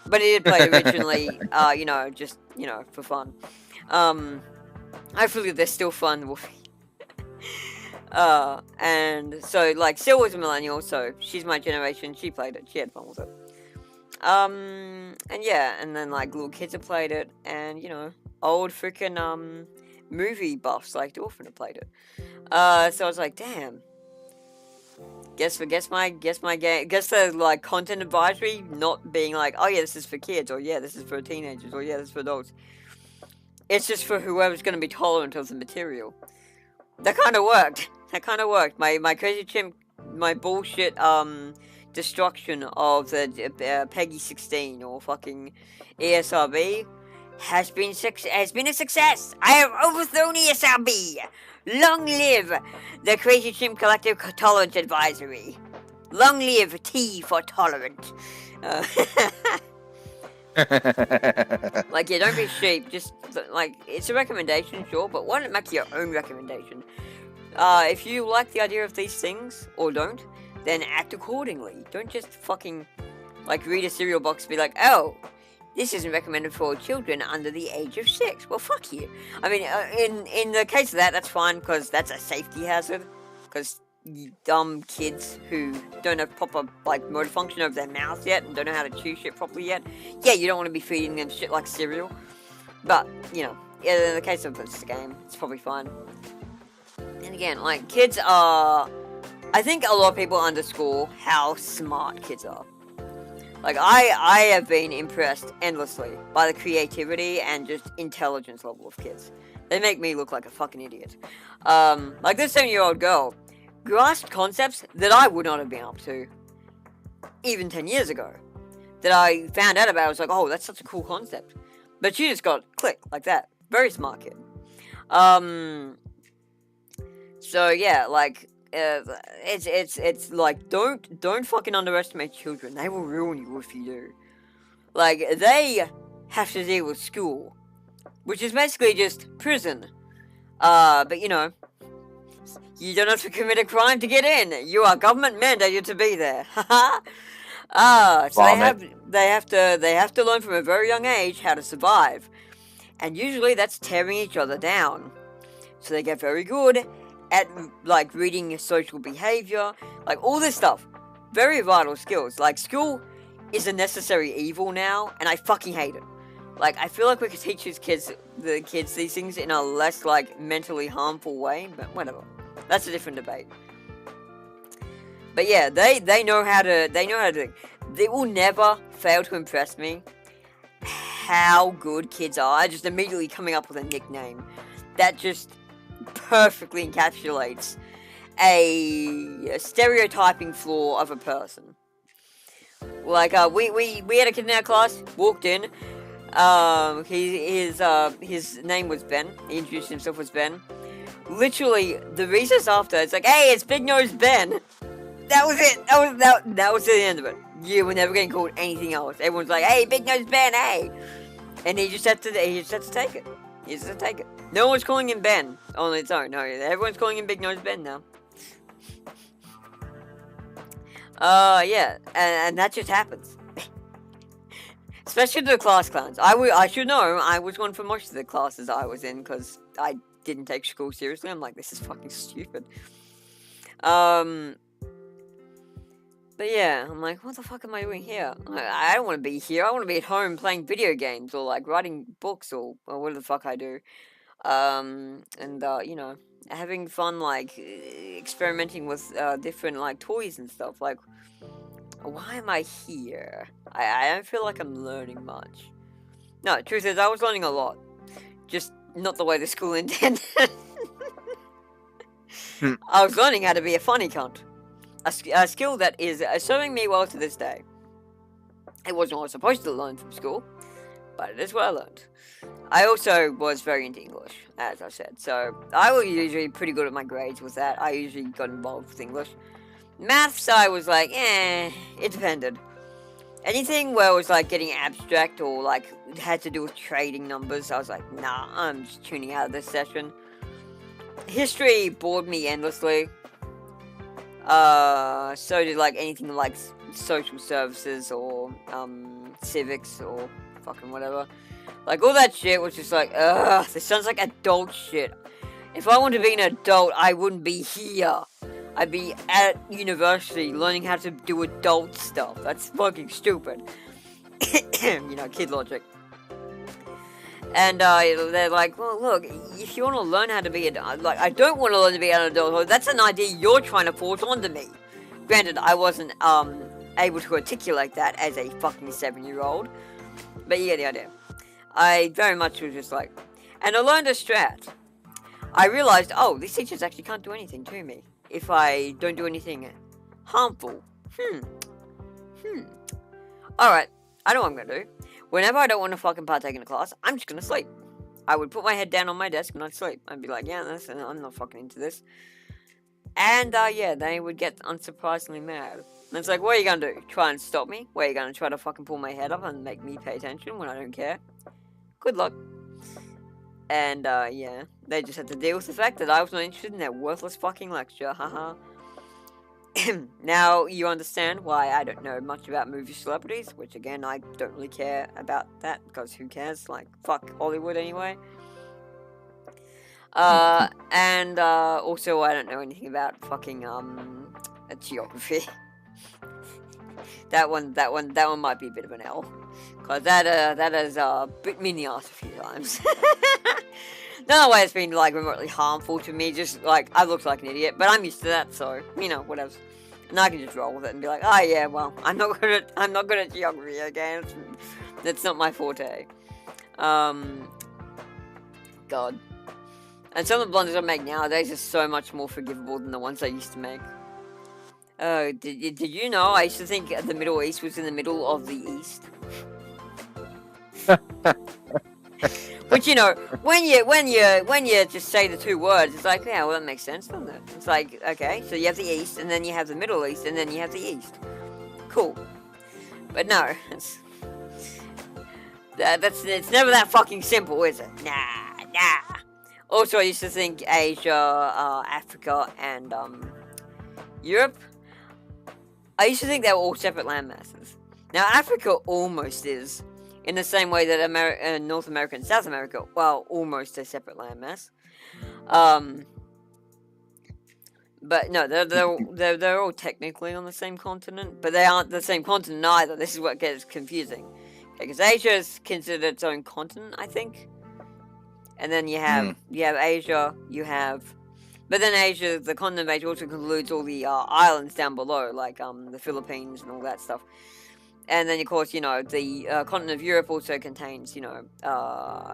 But he did play originally, you know, just, you know, for fun. Hopefully they're still fun, Wolfie. And so, like, Sil was a millennial, so she's my generation. She played it. She had fun with it. And yeah, and then, like, little kids have played it, and, you know, old freaking, movie buffs like Dolphin have played it. So I was like, damn. Guess the like content advisory not being like, oh yeah, this is for kids, or yeah, this is for teenagers, or yeah, this is for adults. It's just for whoever's gonna be tolerant of the material. That kind of worked. My crazy chimp, my bullshit destruction of the Peggy 16 or fucking ESRB has been a success. I have overthrown ESRB. Long live the Crazy Chimp Collective Tolerance Advisory. Long live T for tolerant. Like, yeah, don't be sheep. Just, like, it's a recommendation, sure, but why not make your own recommendation? If you like the idea of these things, or don't, then act accordingly. Don't just fucking, like, read a cereal box and be like, oh, this isn't recommended for children under the age of 6. Well, fuck you. I mean, in the case of that, that's fine, because that's a safety hazard. Because dumb kids who don't have proper, like, motor function over their mouths yet, and don't know how to chew shit properly yet, yeah, you don't want to be feeding them shit like cereal. But, you know, in the case of this game, it's probably fine. And again, like, kids are... I think a lot of people underscore how smart kids are. Like, I have been impressed endlessly by the creativity and just intelligence level of kids. They make me look like a fucking idiot. Like, this 7-year-old girl grasped concepts that I would not have been able to even 10 years ago. That I found out about, I was like, oh, that's such a cool concept. But she just got clicked like that. Very smart kid. So, yeah, like... it's like, don't fucking underestimate children. They will ruin you if you do. Like, they have to deal with school, which is basically just prison. But you know, you don't have to commit a crime to get in. You are government mandated to be there. So they have to learn from a very young age how to survive, and usually that's tearing each other down. So they get very good at, like, reading social behavior, like, all this stuff. Very vital skills. Like, school is a necessary evil now, and I fucking hate it. Like, I feel like we could teach the kids these things in a less, like, mentally harmful way, but whatever. That's a different debate. But yeah, they know how to, they will never fail to impress me how good kids are. Just immediately coming up with a nickname that just perfectly encapsulates a stereotyping flaw of a person. Like, we had a kid in our class, walked in, his name was Ben, he introduced himself as Ben. Literally, the recess after, it's like, hey, it's Big Nose Ben. That was it, that was the end of it. You were never getting called anything else. Everyone's like, hey, Big Nose Ben, hey! And he just had to take it. He just had to take it. No one's calling him Ben on its own. No, everyone's calling him Big Nose Ben now. Yeah, and that just happens. Especially to the class clowns. I should know, I was one for most of the classes I was in, because I didn't take school seriously. I'm like, this is fucking stupid. But yeah, I'm like, what the fuck am I doing here? I don't want to be here. I want to be at home playing video games, or like writing books, or whatever the fuck I do. You know, having fun, like, experimenting with, different, like, toys and stuff. Like, why am I here? I don't feel like I'm learning much. No, the truth is, I was learning a lot. Just not the way the school intended. I was learning how to be a funny cunt. a skill that is serving me well to this day. It wasn't what I was supposed to learn from school, but it is what I learned. I also was very into English, as I said, so I was usually pretty good at my grades with that. I usually got involved with English. Maths, I was like, it depended. Anything where it was like getting abstract or like had to do with trading numbers, I was like, nah, I'm just tuning out of this session. History bored me endlessly. So did like anything like social services or civics or fucking whatever. Like all that shit was just like, ugh, this sounds like adult shit. If I wanted to be an adult, I wouldn't be here. I'd be at university learning how to do adult stuff. That's fucking stupid. You know, kid logic. And they're like, well, look, if you want to learn how to be like, I don't want to learn to be an adult. That's an idea you're trying to force onto me. Granted, I wasn't able to articulate that as a fucking 7-year-old, but you get the idea. I very much was just like, and I learned a strat. I realized, oh, these teachers actually can't do anything to me if I don't do anything harmful. Alright, I know what I'm gonna do. Whenever I don't want to fucking partake in a class, I'm just gonna sleep. I would put my head down on my desk and I'd sleep. I'd be like, yeah, I'm not fucking into this. And, yeah, they would get unsurprisingly mad. And it's like, what are you gonna do? Try and stop me? What, are you gonna try to fucking pull my head up and make me pay attention when I don't care? Good luck. And, yeah, they just had to deal with the fact that I was not interested in their worthless fucking lecture, haha. Now, you understand why I don't know much about movie celebrities, which, again, I don't really care about that, because who cares? Like, fuck Hollywood anyway. And, also, I don't know anything about fucking, geography. that one might be a bit of an L. Cause that has, bit me in the ass a few times. No way it's been, like, remotely harmful to me, just, like, I look like an idiot, but I'm used to that, so, you know, whatever. And I can just roll with it and be like, oh yeah, well, I'm not good at geography, okay? That's not my forte. God. And some of the blunders I make nowadays are so much more forgivable than the ones I used to make. Oh, did you know I used to think the Middle East was in the middle of the East? Which, you know, when you just say the two words, it's like, yeah, well, that makes sense, doesn't it? It's like, okay, so you have the East, and then you have the Middle East, and then you have the East. Cool. But no, it's never that fucking simple, is it? Nah. Also, I used to think Asia, Africa, and, Europe, I used to think they were all separate landmasses. Now, Africa almost is. In the same way that North America and South America, well, almost a separate landmass. But no, they're all technically on the same continent, but they aren't the same continent either. This is what gets confusing. Because Asia is considered its own continent, I think. And then you have Asia, but then Asia, the continent of Asia also includes all the islands down below, like the Philippines and all that stuff. And then, of course, you know, the continent of Europe also contains, you know,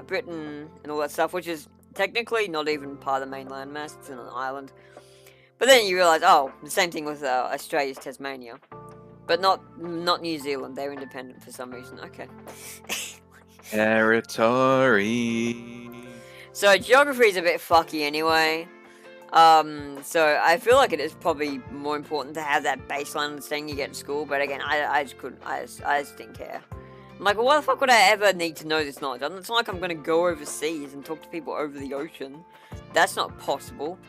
Britain and all that stuff, which is technically not even part of the main landmass. It's in an island. But then you realise, oh, the same thing with Australia's Tasmania. But not New Zealand. They're independent for some reason. Okay. Territory. So, geography is a bit fucky anyway. So I feel like it is probably more important to have that baseline understanding you get in school, but again, I just couldn't, I just didn't care. I'm like, well, why the fuck would I ever need to know this knowledge? It's not like I'm gonna go overseas and talk to people over the ocean. That's not possible.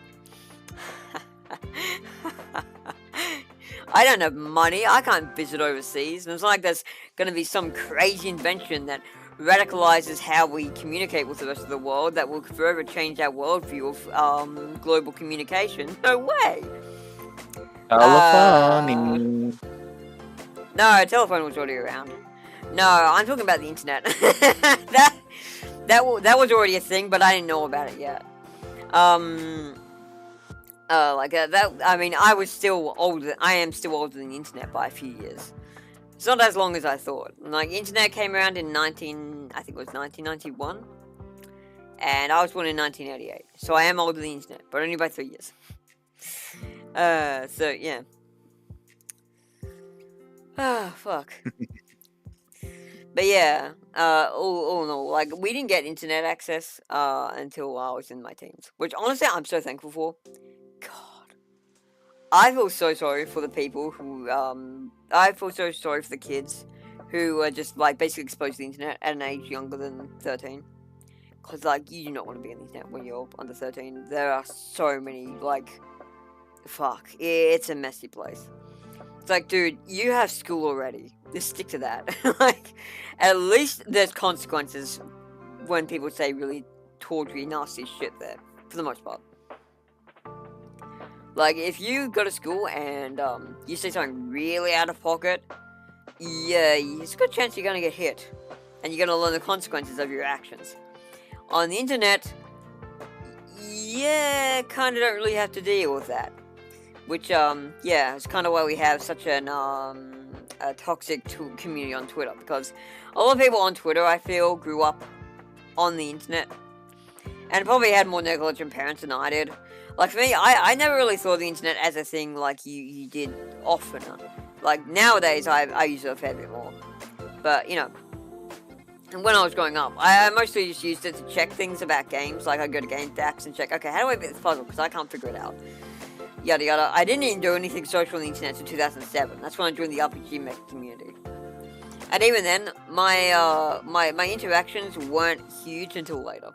I don't have money, I can't visit overseas, and it's not like there's gonna be some crazy invention that radicalizes how we communicate with the rest of the world that will forever change our worldview of global communication. No way! Telephone. No, telephone was already around. No, I'm talking about the internet. that was already a thing, but I didn't know about it yet. I mean, I am still older than the internet by a few years. It's not as long as I thought. Like, internet came around in 1991. And I was born in 1988. So I am older than the internet, but only by 3 years. So, yeah. Ah, fuck. But yeah, all in all, like, we didn't get internet access until I was in my teens, which honestly I'm so thankful for. God, I feel so sorry for the people who, I feel so sorry for the kids who are just, like, basically exposed to the internet at an age younger than 13. Because, like, you do not want to be on the internet when you're under 13. There are so many, like, fuck, it's a messy place. It's like, dude, you have school already. Just stick to that. Like, at least there's consequences when people say really tawdry, nasty shit there, for the most part. Like, if you go to school and you say something really out of pocket, yeah, there's a good chance you're gonna get hit, and you're gonna learn the consequences of your actions. On the internet, yeah, kinda don't really have to deal with that. Which, yeah, it's kind of why we have such an, a toxic community on Twitter, because a lot of people on Twitter, I feel, grew up on the internet, and probably had more negligent parents than I did. Like, for me, I never really saw the internet as a thing like you did often. Like, nowadays, I use it a fair bit more. But, you know, when I was growing up, I mostly just used it to check things about games. Like, I'd go to Game Stacks and check, okay, how do I beat this puzzle, because I can't figure it out. Yada yada. I didn't even do anything social on the internet until 2007. That's when I joined the RPG Mech community. And even then, my interactions weren't huge until later.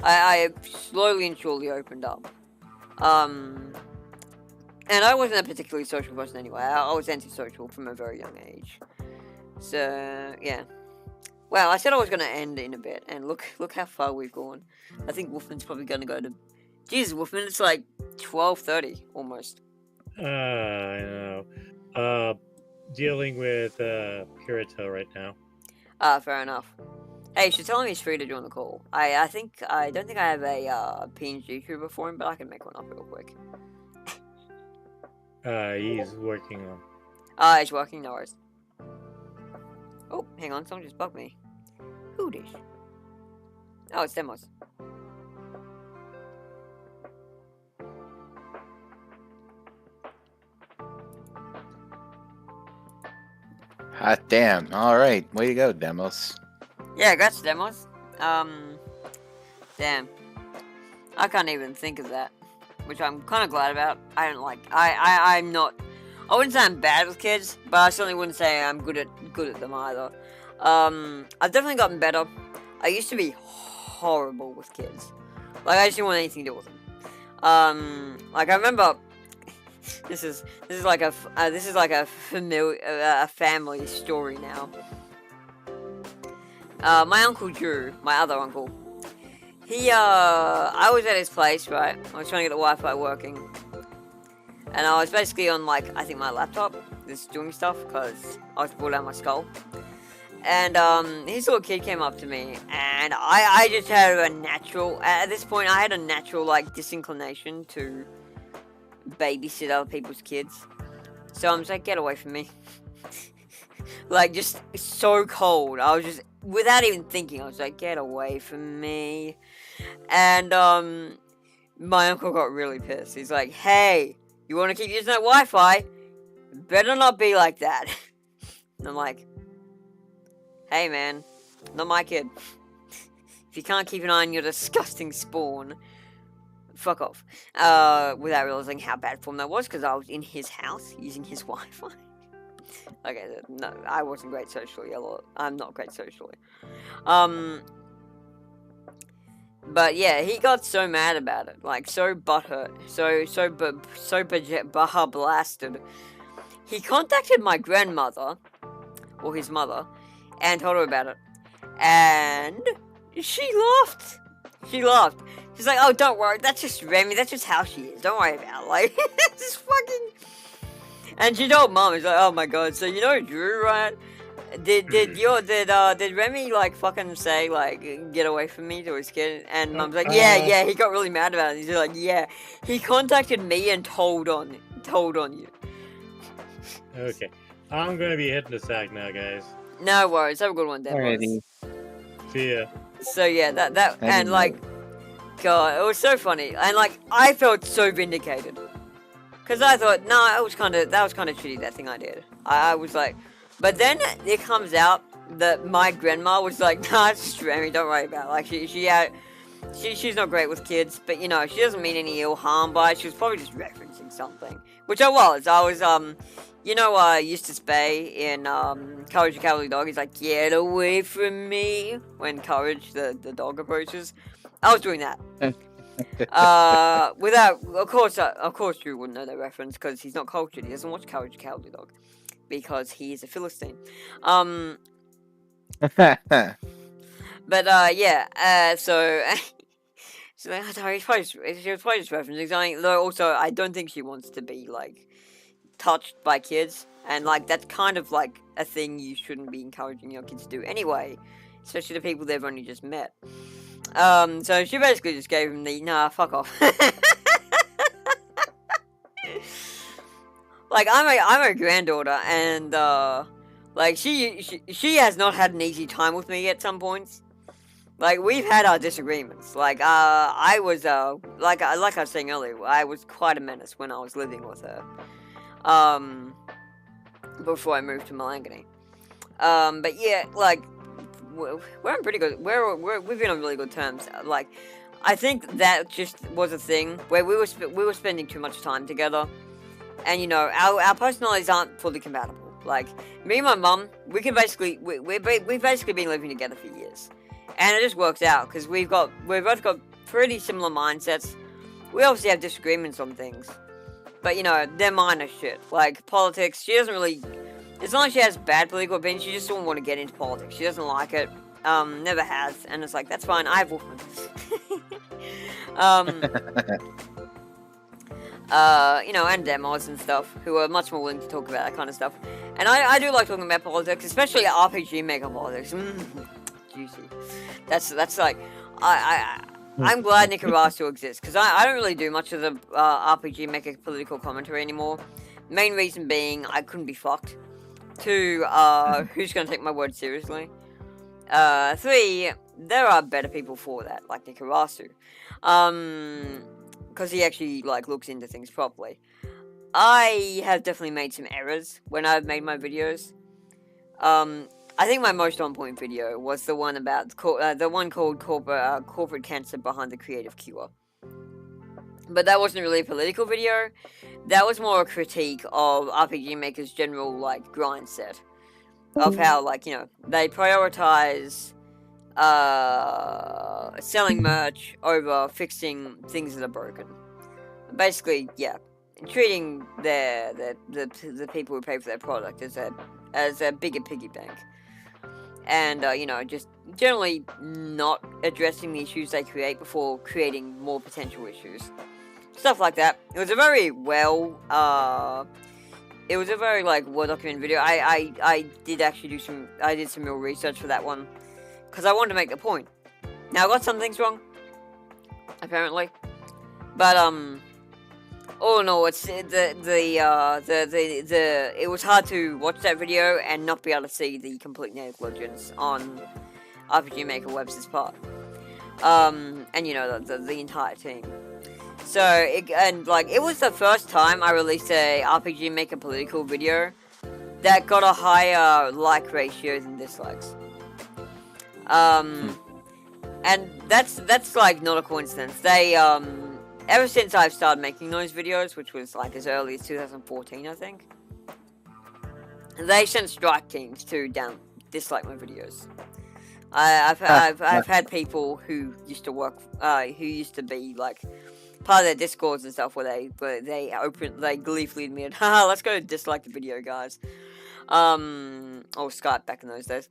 I slowly and surely opened up. And I wasn't a particularly social person anyway. I was antisocial from a very young age. So, yeah. Well, I said I was going to end in a bit, and look how far we've gone. I think Wolfman's probably going to go to... Jesus, Wolfman, it's like 12:30 almost. I know. Dealing with Kirito right now. Fair enough. Hey, you should tell him he's free to join the call. I don't think I have a PNG crew before him, but I can make one up real quick. He's working on. He's working, no worries. Oh, hang on, someone just bugged me. Who did? Oh, it's Demos. Hot damn. Alright, way to go, Demos. Yeah, congrats, Demos. Damn. I can't even think of that. Which I'm kind of glad about. I'm not... I wouldn't say I'm bad with kids, but I certainly wouldn't say I'm good at them either. I've definitely gotten better. I used to be horrible with kids. Like, I just didn't want anything to do with them. Like, I remember... This is like a family story now. My uncle Drew, my other uncle, I was at his place, right? I was trying to get the Wi-Fi working, and I was basically on, like, I think my laptop, just doing stuff because I was bored out of my skull. And his little kid came up to me, and I just had a natural, at this point, I had a natural, like, disinclination to babysit other people's kids. So I'm just like, get away from me. Like, just so cold. I was just, without even thinking, I was like, get away from me. And my uncle got really pissed. He's like, hey, you want to keep using that Wi-Fi? Better not be like that. And I'm like, hey man, not my kid. If you can't keep an eye on your disgusting spawn, fuck off. Without realizing how bad form that was, because I was in his house using his Wi-Fi. Okay, no, I wasn't great socially. I'm not great socially. But yeah, he got so mad about it, like so butthurt, so baha blasted. He contacted my grandmother, or his mother, and told her about it, and she laughed. She laughed. She's like, "Oh, don't worry. That's just Remi. That's just how she is. Don't worry about it." Like, it's fucking. And she told Mom, "She's like, oh my god. So you know Drew, right? Did Remi like fucking say like get away from me to his kid?" And Mom's like, "Yeah. He got really mad about it." He's like, "Yeah. He contacted me and told on you." Okay, I'm gonna be hitting the sack now, guys. No worries. Have a good one, Demos. See ya. So yeah, that and like, God, it was so funny, and like I felt so vindicated, Because I thought, no, that was kind of shitty, that thing I did. I was like, but then it comes out that my grandma was like, nah, it's just Remi, don't worry about it. Like, she's not great with kids, but, you know, she doesn't mean any ill harm by it. She was probably just referencing something. Which I was, you know, Eustace Bay in, Courage the Cowardly Dog. He's like, get away from me, when Courage, the dog, approaches. I was doing that. Without, of course Drew wouldn't know that reference, because he's not cultured. He doesn't watch Courage the Cowardly Dog, because he is a Philistine. But, yeah, so, so she was probably just referencing something, though also, I don't think she wants to be, like, touched by kids, and, like, that's kind of, like, a thing you shouldn't be encouraging your kids to do anyway, especially the people they've only just met. So she basically just gave him the, nah, fuck off. Like, I'm a granddaughter, and, like, she has not had an easy time with me at some points. Like, we've had our disagreements. Like, I was, like I was saying earlier, I was quite a menace when I was living with her. Before I moved to Malangani. But yeah, like, we're on pretty good, we've been on really good terms. Like, I think that just was a thing where we were spending too much time together, and you know, our personalities aren't fully compatible. Like, me and my mum, we've basically been living together for years, and it just works out because we've both got pretty similar mindsets. We obviously have disagreements on things, but you know, they're minor shit. Like politics, she doesn't really. It's not like she has bad political opinions, she just doesn't want to get into politics. She doesn't like it. Never has. And it's like, that's fine, I have Wolfman. You know, and demos and stuff, who are much more willing to talk about that kind of stuff. And I do like talking about politics, especially RPG Maker politics. Juicy. That's like, I'm glad Nikarasu exists, because I don't really do much of the RPG Maker political commentary anymore. Main reason being, I couldn't be fucked. 2, who's gonna take my word seriously? 3, there are better people for that, like Nikarasu. Because he actually, like, looks into things properly. I have definitely made some errors when I've made my videos. I think my most on-point video was the one about, the one called Corporate Cancer Behind the Creative Cure. But that wasn't really a political video. That was more a critique of RPG Maker's general, like, grind set. Of how, like, you know, they prioritize, selling merch over fixing things that are broken. Basically, yeah, treating the people who pay for their product as a bigger piggy bank. And, you know, just generally not addressing the issues they create before creating more potential issues. Stuff like that. It was a very like, well-documented video. I did actually some real research for that one, because I wanted to make the point. Now, I got some things wrong, apparently, but, all in all, it's, it was hard to watch that video and not be able to see the complete negligence on RPG Maker Webster's part. And, you know, the entire team. So, it was the first time I released a RPG Maker political video that got a higher like ratio than dislikes. And that's like not a coincidence. They, ever since I've started making those videos, which was like as early as 2014, I think, they sent strike teams to dislike my videos. I've had people who used to work, who used to be like part of their discords and stuff, where they gleefully admitted, haha, let's go dislike the video, guys. Or Skype back in those days.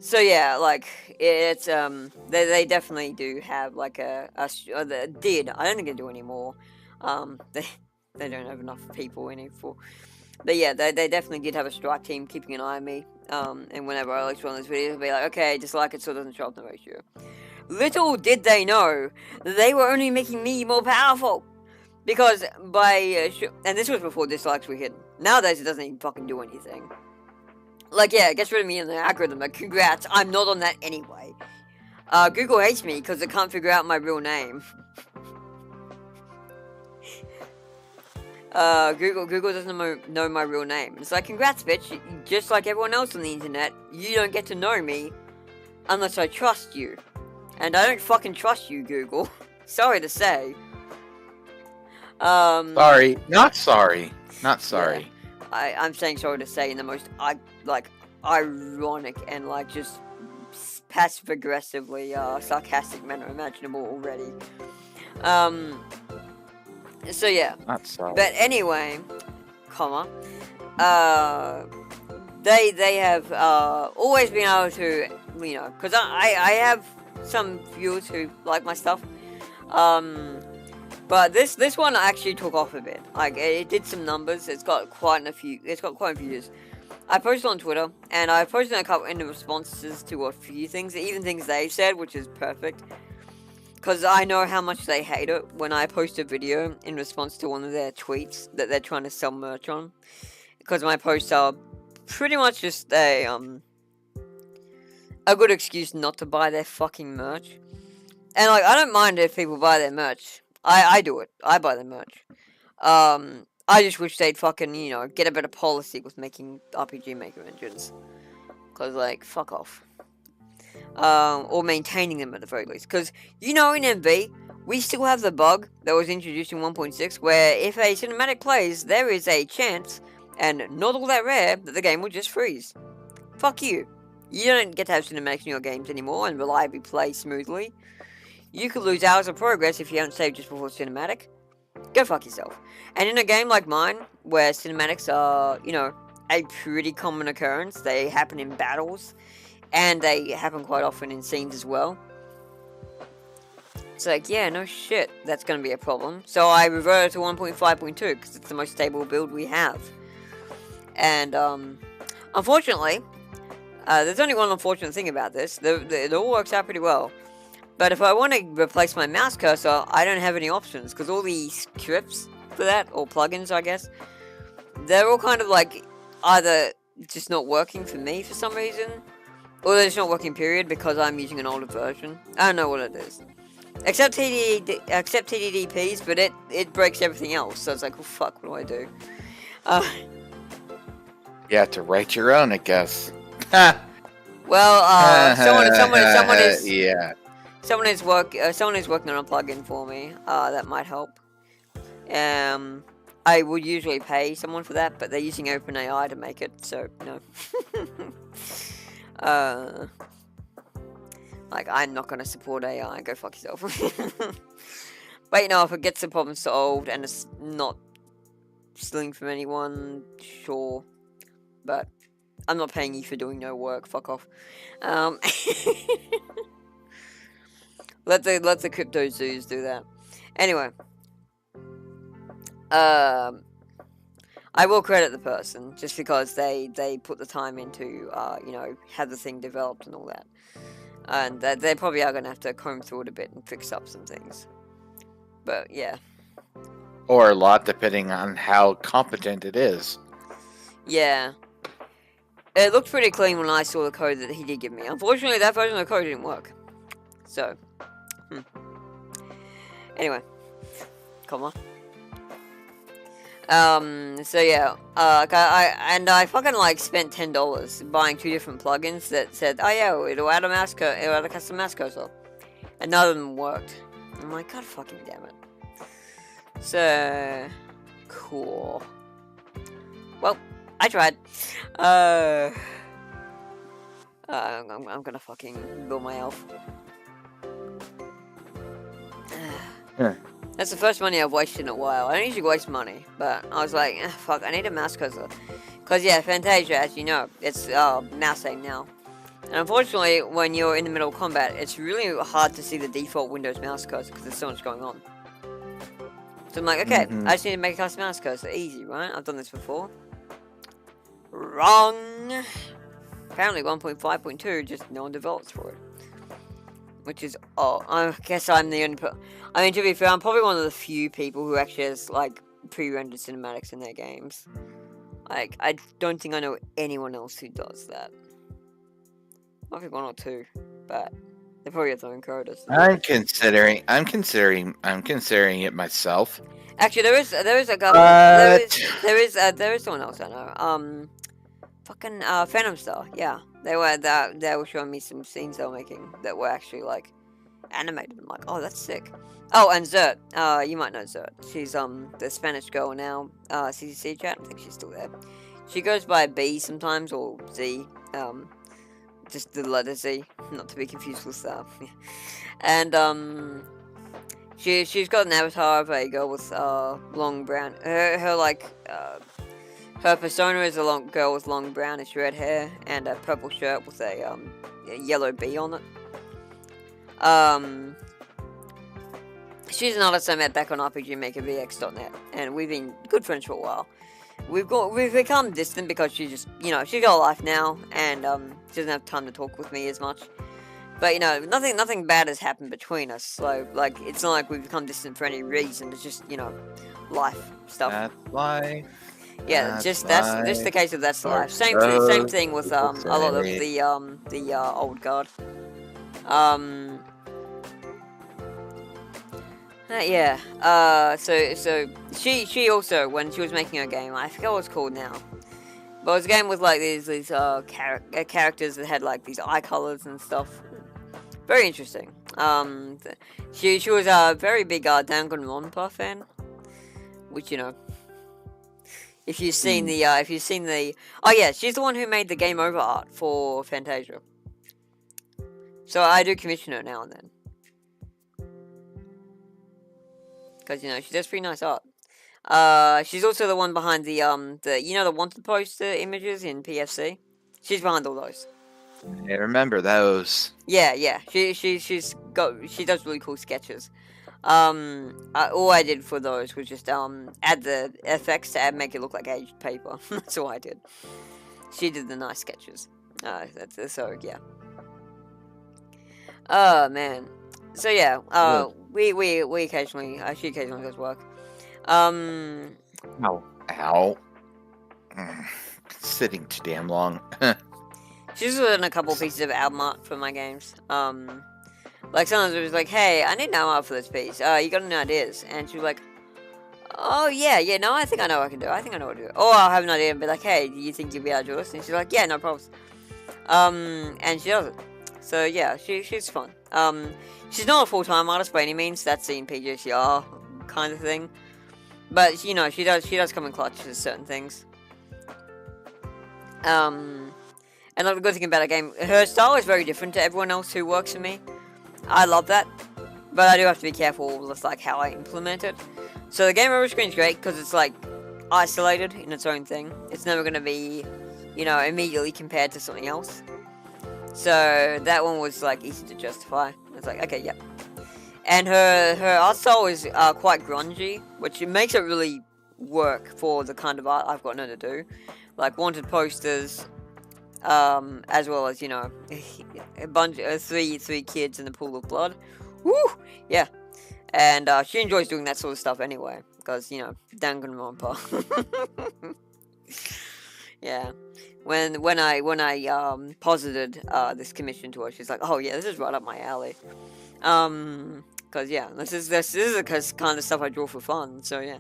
So yeah, like, it's, they definitely do have, like, they did, I don't think they do anymore, they don't have enough people in it for, but yeah, they definitely did have a strike team keeping an eye on me, and whenever I released one of those videos, I'd be like, okay, dislike it so it doesn't show up in the ratio. Little did they know that they were only making me more powerful, because and this was before dislikes were hidden. Nowadays, it doesn't even fucking do anything. Like, yeah, it gets rid of me in the algorithm, but congrats, I'm not on that anyway. Google hates me because it can't figure out my real name. Google doesn't know my real name. It's like, congrats, bitch. Just like everyone else on the internet, you don't get to know me unless I trust you. And I don't fucking trust you, Google. Sorry to say. Sorry. Not sorry. Not sorry. Yeah. I'm saying sorry to say in the most, ironic and, like, just passive-aggressively, sarcastic manner imaginable already. So yeah. Not sorry. But anyway, they have always been able to, you know, because I have some viewers who like my stuff, but this one actually took off a bit. Like, it did some numbers. It's got quite a few views. I posted on Twitter, and I posted a couple in the responses to a few things, even things they said, which is perfect. Because I know how much they hate it when I post a video in response to one of their tweets that they're trying to sell merch on. Because my posts are pretty much just a good excuse not to buy their fucking merch. And, like, I don't mind if people buy their merch. I do it. I buy their merch. I just wish they'd fucking, you know, get a better policy with making RPG Maker engines. Because, like, fuck off. Or maintaining them at the very least. Because, you know, in MV, we still have the bug that was introduced in 1.6, where if a cinematic plays, there is a chance, and not all that rare, that the game will just freeze. Fuck you. You don't get to have cinematics in your games anymore and reliably play smoothly. You could lose hours of progress if you haven't saved just before cinematic. Go fuck yourself. And in a game like mine, where cinematics are, you know, a pretty common occurrence, they happen in battles, and they happen quite often in scenes as well. It's like, yeah, no shit, that's going to be a problem. So I reverted to 1.5.2, because it's the most stable build we have. And, unfortunately, there's only one unfortunate thing about this. It all works out pretty well. But if I want to replace my mouse cursor, I don't have any options, because all the scripts for that, or plugins, I guess, they're all kind of like, either just not working for me for some reason, or they're just not working, period, because I'm using an older version. I don't know what it is. Except TDDPs, but it breaks everything else, so it's like, oh fuck, what do I do? You have to write your own, I guess. Well, someone is working on a plugin for me. That might help. I would usually pay someone for that, but they're using OpenAI to make it, so no. Like, I'm not gonna support AI. Go fuck yourself. But, you know, if it gets the problem solved and it's not stealing from anyone, sure. But I'm not paying you for doing no work. Fuck off. Let the crypto zoos do that. Anyway. I will credit the person, just because they put the time into, you know, have the thing developed and all that. And they probably are going to have to comb through it a bit and fix up some things. But, yeah. Or a lot, depending on how competent it is. Yeah. It looked pretty clean when I saw the code that he did give me. Unfortunately, that version of the code didn't work. So, Anyway. Come on. So yeah, I fucking, like, spent $10 buying 2 different plugins that said, oh yeah, it'll add a custom mouse cursor. And none of them worked. I'm like, god fucking damn it. So, cool. Well, I tried. I'm gonna fucking build my elf. That's the first money I've wasted in a while. I don't usually waste money, but I was like, fuck, I need a mouse cursor. Because, yeah, Fantasia, as you know, it's mouse aim now. And unfortunately, when you're in the middle of combat, it's really hard to see the default Windows mouse cursor because there's so much going on. So I'm like, okay, I just need to make a custom mouse cursor. Easy, right? I've done this before. Wrong! Apparently 1.5.2, just no one develops for it. Which is, I guess I'm the only I mean, to be fair, I'm probably one of the few people who actually has, like, pre-rendered cinematics in their games. Like, I don't think I know anyone else who does that. Might be 1 or 2, but they probably have their own coders. I'm considering it myself. Actually, there is a couple. There is someone else I know. Fucking Phantom Star. Yeah, they were showing me some scenes they were making that were actually like animated. I'm like, oh, that's sick. Oh, and Zert. You might know Zert. She's the Spanish girl now. CCC chat. I think she's still there. She goes by B sometimes or Z. Just the letter Z, not to be confused with stuff. And she's got an avatar of a girl with long brown. Her persona is a girl with long brownish red hair and a purple shirt with a yellow bee on it. She's an artist I met back on RPGMakerVX.net, and we've been good friends for a while. We've become distant because she just, she's got a life now, and she doesn't have time to talk with me as much. But nothing bad has happened between us. So like, it's not like we've become distant for any reason. It's just life stuff. That's life. Yeah, that's just the case of that's life. Same thing with a lot of the old guard. So she also, when she was making her game, I forget what it's called now, but it was a game with like these characters that had like these eye colors and stuff. Very interesting. She was a very big Danganronpa fan, which if you've seen oh yeah, she's the one who made the game over art for Fantasia. So I do commission her now and then. Because she does pretty nice art. She's also the one behind the wanted poster images in PFC. She's behind all those. I remember those. Yeah. She does really cool sketches. All I did for those was just add the effects to make it look like aged paper. That's all I did. She did the nice sketches. So yeah. Oh man. So yeah. We occasionally she occasionally does work. Ow. Sitting too damn long. She's done a couple pieces of album art for my games. Like sometimes it was like, hey, I need no art for this piece. You got any ideas? And she was like, oh yeah, no, I think I know what I can do. I think I know what to do. Or I'll have an idea and be like, hey, do you think you'll be able to do this? And she's like, yeah, no problems. And she does it. So yeah, she's fun. She's not a full-time artist by any means. That's the PGCR kind of thing. But she does come in clutch to certain things. And the good thing about a game, her style is very different to everyone else who works for me. I love that, but I do have to be careful with like how I implement it. So the game over screen is great because it's like isolated in its own thing. It's never going to be, immediately compared to something else. So that one was like easy to justify. It's like, okay, yeah. And her art style is quite grungy, which makes it really work for the kind of art I've gotten her to do, like wanted posters, as well as a bunch of three kids in the pool of blood. Woo, yeah. And she enjoys doing that sort of stuff anyway, because Danganronpa. Yeah. When I posited this commission to her, she's like, "Oh yeah, this is right up my alley." Cause yeah, this is the kind of stuff I draw for fun. So yeah,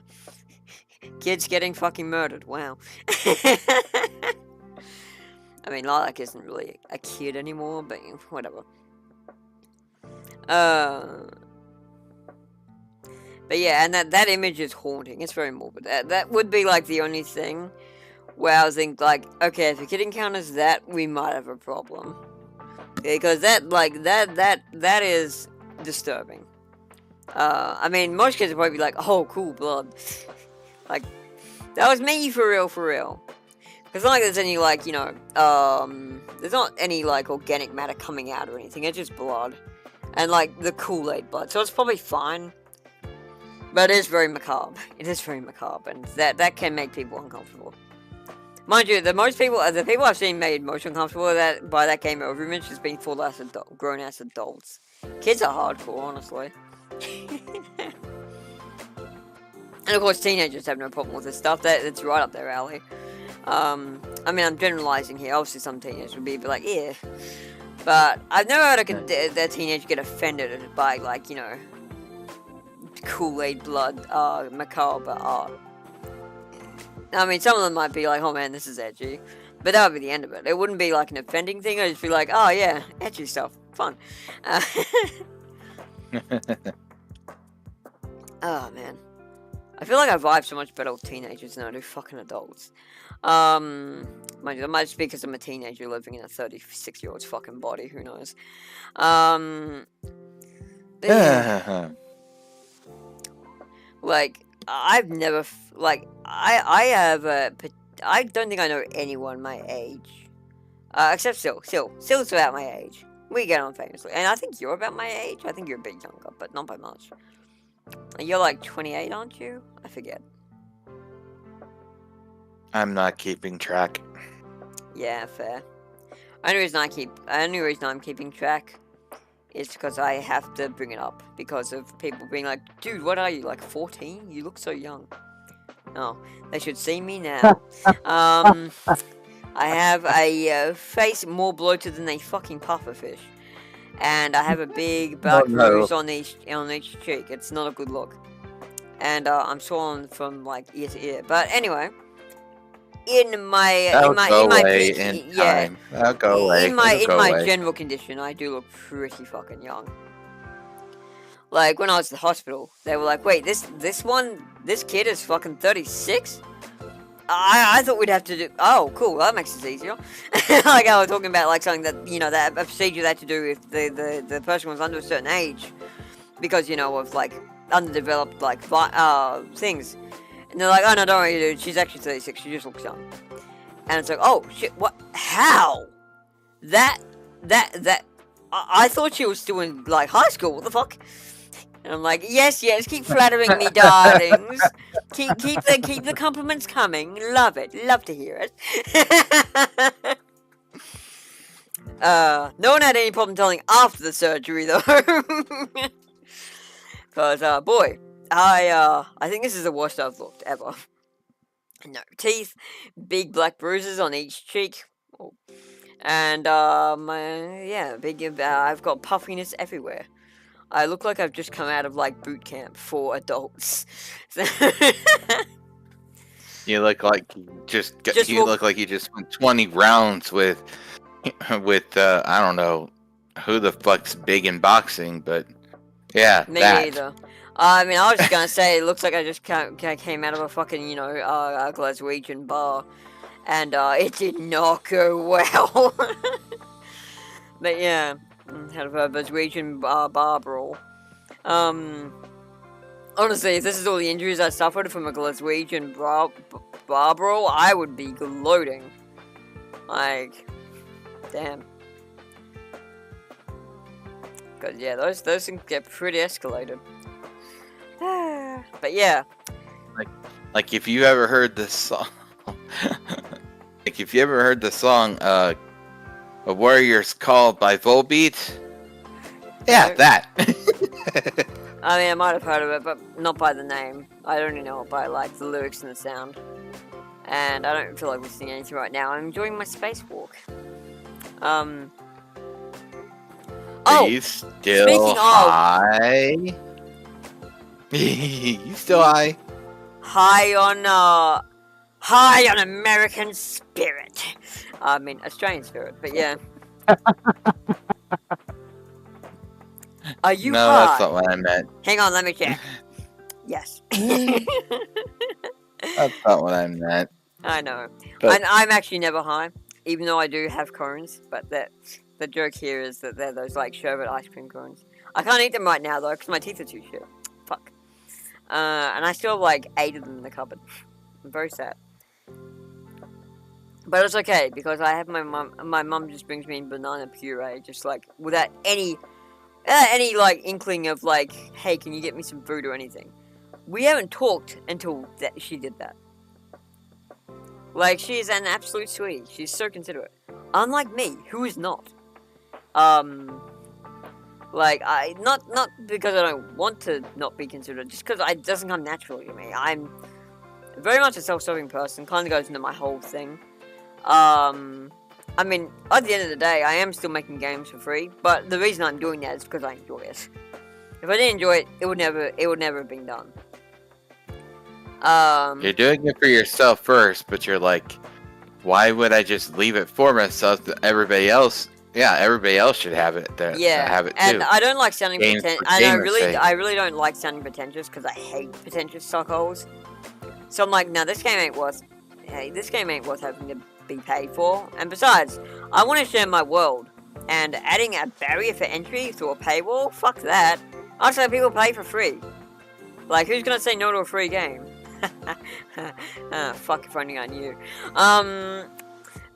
kids getting fucking murdered. Wow. I mean, Lilac isn't really a kid anymore, but whatever. But yeah, and that image is haunting. It's very morbid. That would be like the only thing where I was thinking, like, okay, if a kid encounters that, we might have a problem. Because that is disturbing. I mean, most kids would probably be like, oh, cool, blood. Like, that was me for real. It's not like there's any, like, there's not any, like, organic matter coming out or anything. It's just blood. And, like, the Kool-Aid blood. So it's probably fine. But it is very macabre. It is very macabre. And that can make people uncomfortable. Mind you, the people I've seen made most uncomfortable by that game over image has been full-ass grown-ass adults. Kids are hardcore, honestly. And of course, teenagers have no problem with this stuff. It's right up their alley. I mean, I'm generalizing here. Obviously, some teenagers would be like, yeah. But I've never heard a teenager get offended by, like, Kool-Aid blood, macabre art. I mean, some of them might be like, oh man, this is edgy. But that would be the end of it. It wouldn't be like an offending thing. I'd just be like, oh yeah, edgy stuff. Fun. Oh man. I feel like I vibe so much better with teenagers than I do fucking adults. Mind you, that might just be because I'm a teenager living in a 36-year-old's fucking body. Who knows? Yeah. Like, I've never, I have I don't think I know anyone my age. Except Sill's about my age. We get on famously. And I think you're about my age. I think you're a bit younger, but not by much. You're like 28, aren't you? I forget. I'm not keeping track. Yeah, fair. Only reason I'm keeping track is because I have to bring it up because of people being like, dude, what are you, like 14? You look so young. Oh, they should see me now. I have a face more bloated than a fucking pufferfish. And I have a big black bruise on each cheek. It's not a good look. And I'm swollen from like ear to ear. But anyway, in my general condition, I do look pretty fucking young. Like when I was at the hospital, they were like, "Wait, this kid is fucking 36." I thought we'd have to do. Oh, cool. That makes it easier. Like I was talking about, like something that that a procedure they had to do if the person was under a certain age, because of like underdeveloped like things, and they're like, oh no, don't worry, dude. She's actually 36. She just looks young. And it's like, oh shit, what? How? That. I thought she was still in like high school. What the fuck? And I'm like, yes, keep flattering me, darlings. Keep the compliments coming. Love it. Love to hear it. No one had any problem telling after the surgery though. Cause boy, I think this is the worst I've looked ever. No teeth, big black bruises on each cheek. Oh. And I've got puffiness everywhere. I look like I've just come out of like boot camp for adults. You look like you just went 20 rounds with I don't know who the fuck's big in boxing, but yeah, me either. I mean, I was just gonna say it looks like I just came out of a fucking a Glaswegian bar, and it did not go well. But yeah. Out of a Glaswegian bar brawl. Honestly, if this is all the injuries I suffered from a Glaswegian bar brawl, I would be gloating. Like, damn. Cause yeah, those things get pretty escalated. But yeah. Like if you ever heard this song, A Warrior's Call by Volbeat? Yeah, that. I mean, I might have heard of it, but not by the name. I only know it by, like, the lyrics and the sound. And I don't feel like listening to anything right now. I'm enjoying my spacewalk. Are you still high? You still high? High on American spirit. I mean, Australian spirit, but yeah. Are you high? No, that's not what I meant. Hang on, let me check. Yes. That's not what I meant. I know. But I'm actually never high, even though I do have cones, but the joke here is that they're those, like, sherbet ice cream cones. I can't eat them right now, though, because my teeth are too shit. Fuck. And I still have, like, 8 of them in the cupboard. I'm very sad. But it's okay, because I have my mum just brings me banana puree, just like, without any like, inkling of like, hey, can you get me some food or anything. We haven't talked until she did that. Like, she is an absolute sweetie. She's so considerate. Unlike me, who is not. Like, not because I don't want to not be considerate, just because it doesn't come naturally to me. I'm very much a self-serving person, kind of goes into my whole thing. I mean, at the end of the day, I am still making games for free, but the reason I'm doing that is because I enjoy it. If I didn't enjoy it, it would never have been done. You're doing it for yourself first, but you're like, why would I just leave it for myself? Everybody else should have it. Have it too. And I don't like sounding pretentious. And I really don't like sounding pretentious because I hate pretentious suckholes. So I'm like, no, this game ain't worth having to be paid for. And besides, I want to share my world. And adding a barrier for entry through a paywall, fuck that. I'll just let people pay for free. Like, who's gonna say no to a free game? Fuck if only I knew.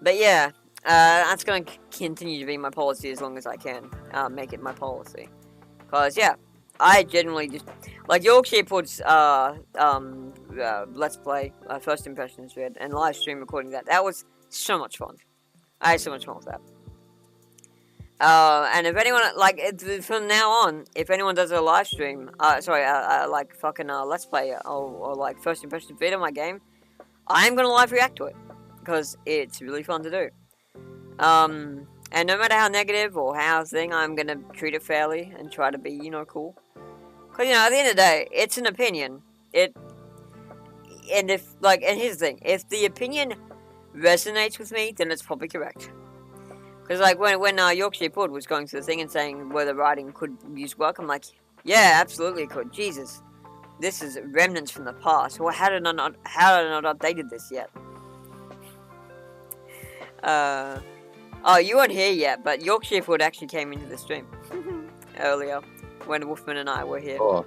But yeah, that's gonna continue to be my policy as long as I can make it my policy. Cause yeah, I generally just like Yorkshire Pud's Let's Play First Impressions vid and live stream recording that. That was so much fun. I had so much fun with that. And if anyone, like, from now on, if anyone does a live stream, like, fucking, Let's Play, or like, First Impression vid on my game, I am gonna live react to it, because it's really fun to do. And no matter how negative or how I'm gonna treat it fairly, and try to be, you know, cool. Because, you know, at the end of the day, it's an opinion. And here's the thing, if the opinion resonates with me, then it's probably correct. Because, like, when Yorkshire Pud was going through the thing and saying whether writing could use work, I'm like, yeah, absolutely it could. Jesus. This is remnants from the past. Well, how did I not updated this yet? Oh, you weren't here yet, but Yorkshire Pud actually came into the stream earlier when Wolfman and I were here. Oh.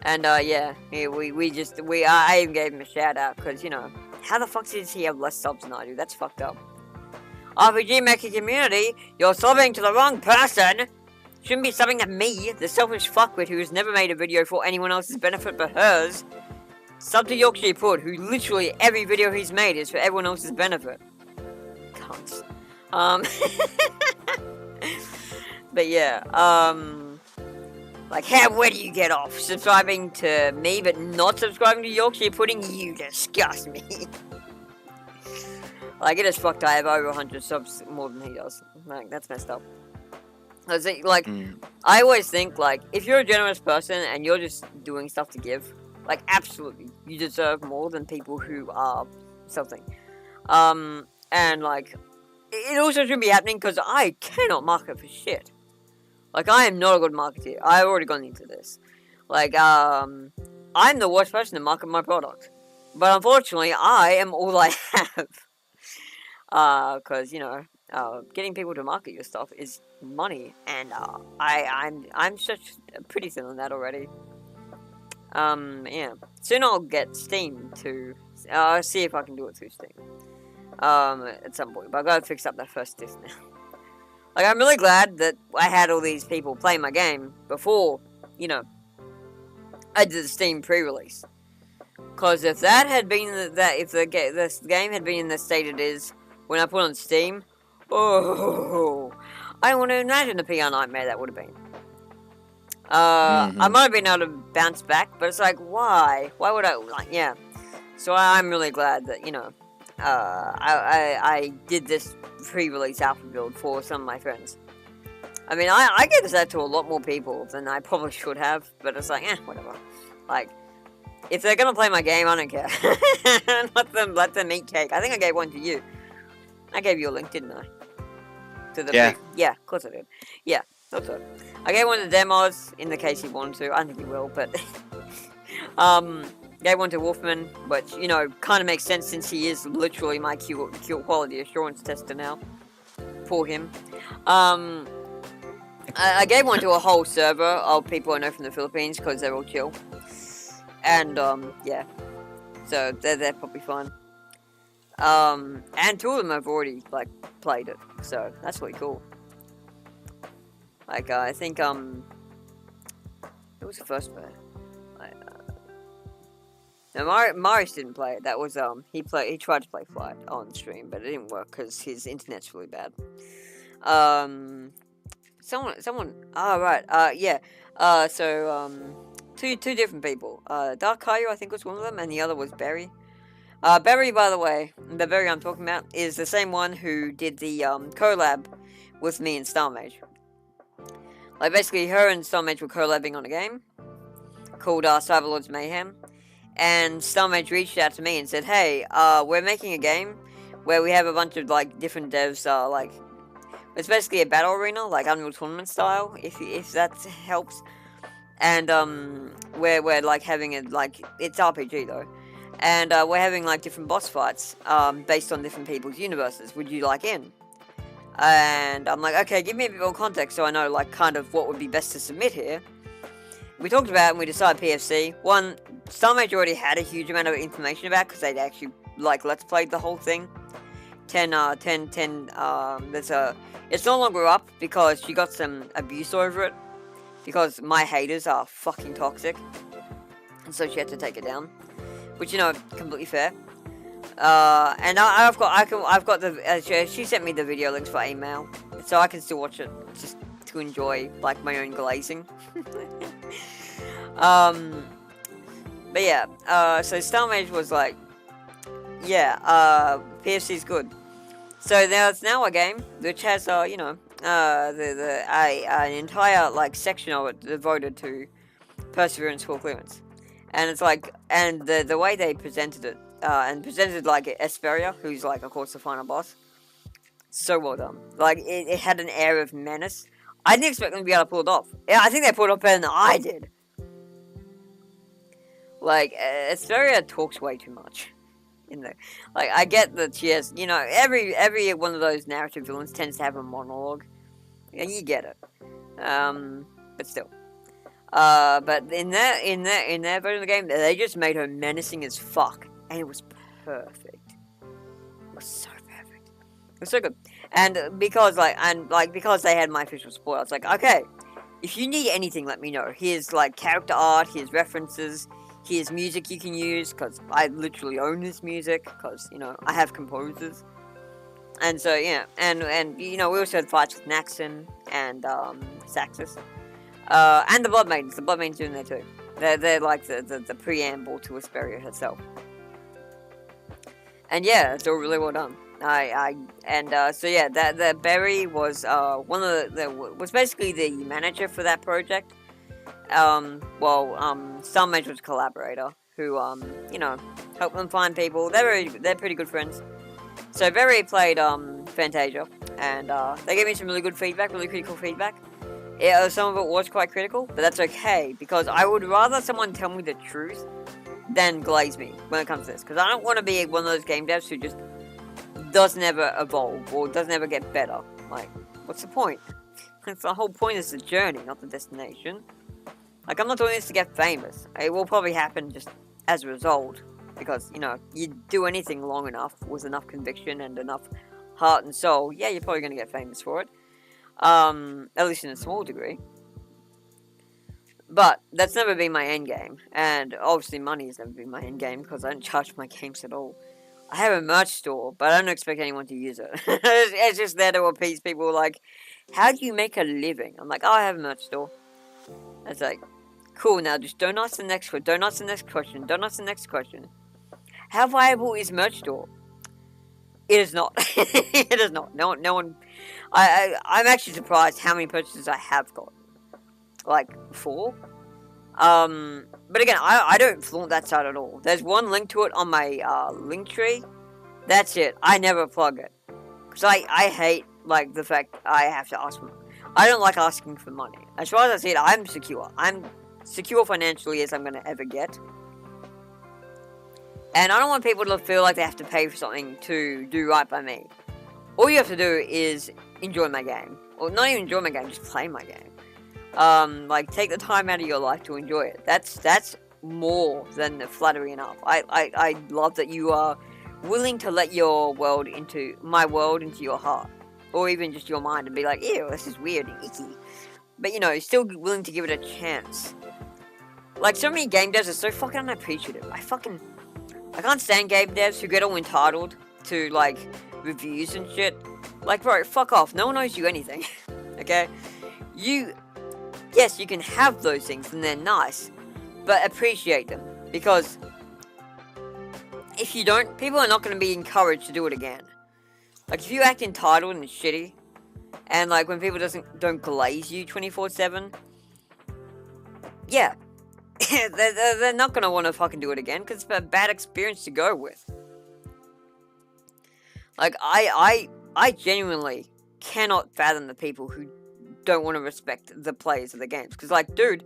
And, yeah, I even gave him a shout out, because, you know, how the fuck does he have less subs than I do? That's fucked up. RPG Maker community, you're subbing to the wrong person! Shouldn't be subbing to me, the selfish fuckwit who has never made a video for anyone else's benefit but hers. Sub to Yorkshire Pud, who literally every video he's made is for everyone else's benefit. Cunts. But yeah, like, where do you get off? Subscribing to me but not subscribing to Yorkshire Pudding? You disgust me. Like, it is fucked. I have over 100 subs more than he does. Like, that's messed up. I always think, like, if you're a generous person and you're just doing stuff to give, like, absolutely, you deserve more than people who are something. And, like, it also shouldn't be happening because I cannot market for shit. Like, I am not a good marketer. I've already gone into this. Like, I'm the worst person to market my product. But unfortunately, I am all I have. Because, you know, getting people to market your stuff is money, and I'm such pretty thin on that already. Yeah. Soon I'll get Steam to see if I can do it through Steam. At some point, but I gotta fix up that first disc now. Like, I'm really glad that I had all these people play my game before, you know, I did the Steam pre-release. Because if that had been this game had been in the state it is when I put it on Steam, oh, I don't want to imagine the PR nightmare that would have been. I might have been able to bounce back, but it's like, why? Why would I, like, yeah. So I'm really glad that, you know, I did this pre-release alpha build for some of my friends. I mean, I gave this out to a lot more people than I probably should have, but it's like, whatever. Like, if they're gonna play my game, I don't care. let them eat cake. I think I gave one to you. I gave you a link, didn't I? To the yeah, of course I did. Yeah, thought so. I gave one to demos in the case he wanted to. I don't think he will, but gave one to Wolfman, which, you know, kind of makes sense since he is literally my quality assurance tester now for him. I gave one to a whole server of people I know from the Philippines because they're all chill. And, yeah. So, they're probably fine. And two of them have already, like, played it. So, that's really cool. Like, I think, who was the first player? No, Marius didn't play it. That was, he tried to play Flight on stream, but it didn't work because his internet's really bad. Someone, oh, right, yeah. So, two different people. Dark Caillou, I think, was one of them, and the other was Berry. Berry, by the way, the Berry I'm talking about, is the same one who did the, collab with me and Star Mage. Like, basically, her and Stormage were collabing on a game called Cyberlords Mayhem. And Stormage reached out to me and said, hey, we're making a game where we have a bunch of, like, different devs, like... It's basically a battle arena, like Unreal Tournament style, if that helps. And, we're like, having it, like... It's RPG, though. And, we're having, like, different boss fights, based on different people's universes. Would you like in? And I'm like, okay, give me a bit more context so I know, like, kind of what would be best to submit here. We talked about it and we decided PFC. One, Starmage already had a huge amount of information about because they'd actually, like, let's play the whole thing. 10, it's no longer up because she got some abuse over it. Because my haters are fucking toxic. And so she had to take it down. Which, you know, completely fair. And I've got the, she sent me the video links for email, so I can still watch it, just to enjoy, like, my own glazing. But yeah, so Starmage was like, yeah, PFC's good. So there's now a game, which has, you know, an entire, like, section of it devoted to Perseverance Full Clearance. And it's like, and the way they presented it, and presented, like, Esperia, who's, like, of course, the final boss. So well done. Like, it had an air of menace. I didn't expect them to be able to pull it off. Yeah, I think they pulled it off better than I did. Like, Esperia talks way too much. You know, like, I get that she has, you know, every one of those narrative villains tends to have a monologue. Yeah, you get it. But still. But in their version of the game, they just made her menacing as fuck. And it was perfect. It was so perfect. It was so good. And because because they had my official support, I was like, okay, if you need anything, let me know. Here's, like, character art, here's references, here's music you can use, because I literally own this music, because, you know, I have composers. And so, yeah, and you know, we also had fights with Naxxon and Saxus. And the Blood Maidens. The Blood Maidens are in there too. They're like the preamble to Esperia herself. And yeah, it's all really well done. So yeah, the Berry was one of was basically the manager for that project. Starmage was a collaborator who you know, helped them find people. They're pretty good friends. So Berry played Fantasia, and they gave me some really good feedback, really critical feedback. Yeah, some of it was quite critical, but that's okay, because I would rather someone tell me the truth than glaze me when it comes to this, because I don't want to be one of those game devs who just doesn't ever evolve, or doesn't ever get better. Like, what's the point? The whole point is the journey, not the destination. Like, I'm not doing this to get famous. It will probably happen just as a result, because, you know, you do anything long enough, with enough conviction and enough heart and soul, yeah, you're probably going to get famous for it. At least in a small degree. But that's never been my end game, and obviously money has never been my end game, because I don't charge my games at all. I have a merch store, but I don't expect anyone to use it. It's just there to appease people like, how do you make a living? I'm like, oh, I have a merch store. It's like, cool, now just don't ask the next question, don't ask the next question, don't ask the next question. How viable is merch store? It is not. It is not. No one. I'm actually surprised how many purchases I have got. Like 4. But again, I don't flaunt that site at all. There's one link to it on my link tree. That's it. I never plug it, because I hate, like, the fact I have to ask for. I don't like asking for money. As far as I see it, I'm secure. I'm secure financially as I'm gonna ever get. And I don't want people to feel like they have to pay for something to do right by me. All you have to do is enjoy my game. Or not even enjoy my game, just play my game. Like, take the time out of your life to enjoy it. That's more than flattery enough. I love that you are willing to let your world into your heart. Or even just your mind, and be like, ew, this is weird and icky. But, you know, still willing to give it a chance. Like, so many game devs are so fucking unappreciative. I can't stand game devs who get all entitled to, like, reviews and shit. Like, bro, fuck off. No one owes you anything. Okay? Yes, you can have those things and they're nice, but appreciate them. Because if you don't, people are not going to be encouraged to do it again. Like, if you act entitled and shitty, and like when people don't glaze you 24/7, yeah, they're not gonna want to fucking do it again because it's a bad experience to go with. Like I genuinely cannot fathom the people who don't want to respect the players of the games, because like, dude,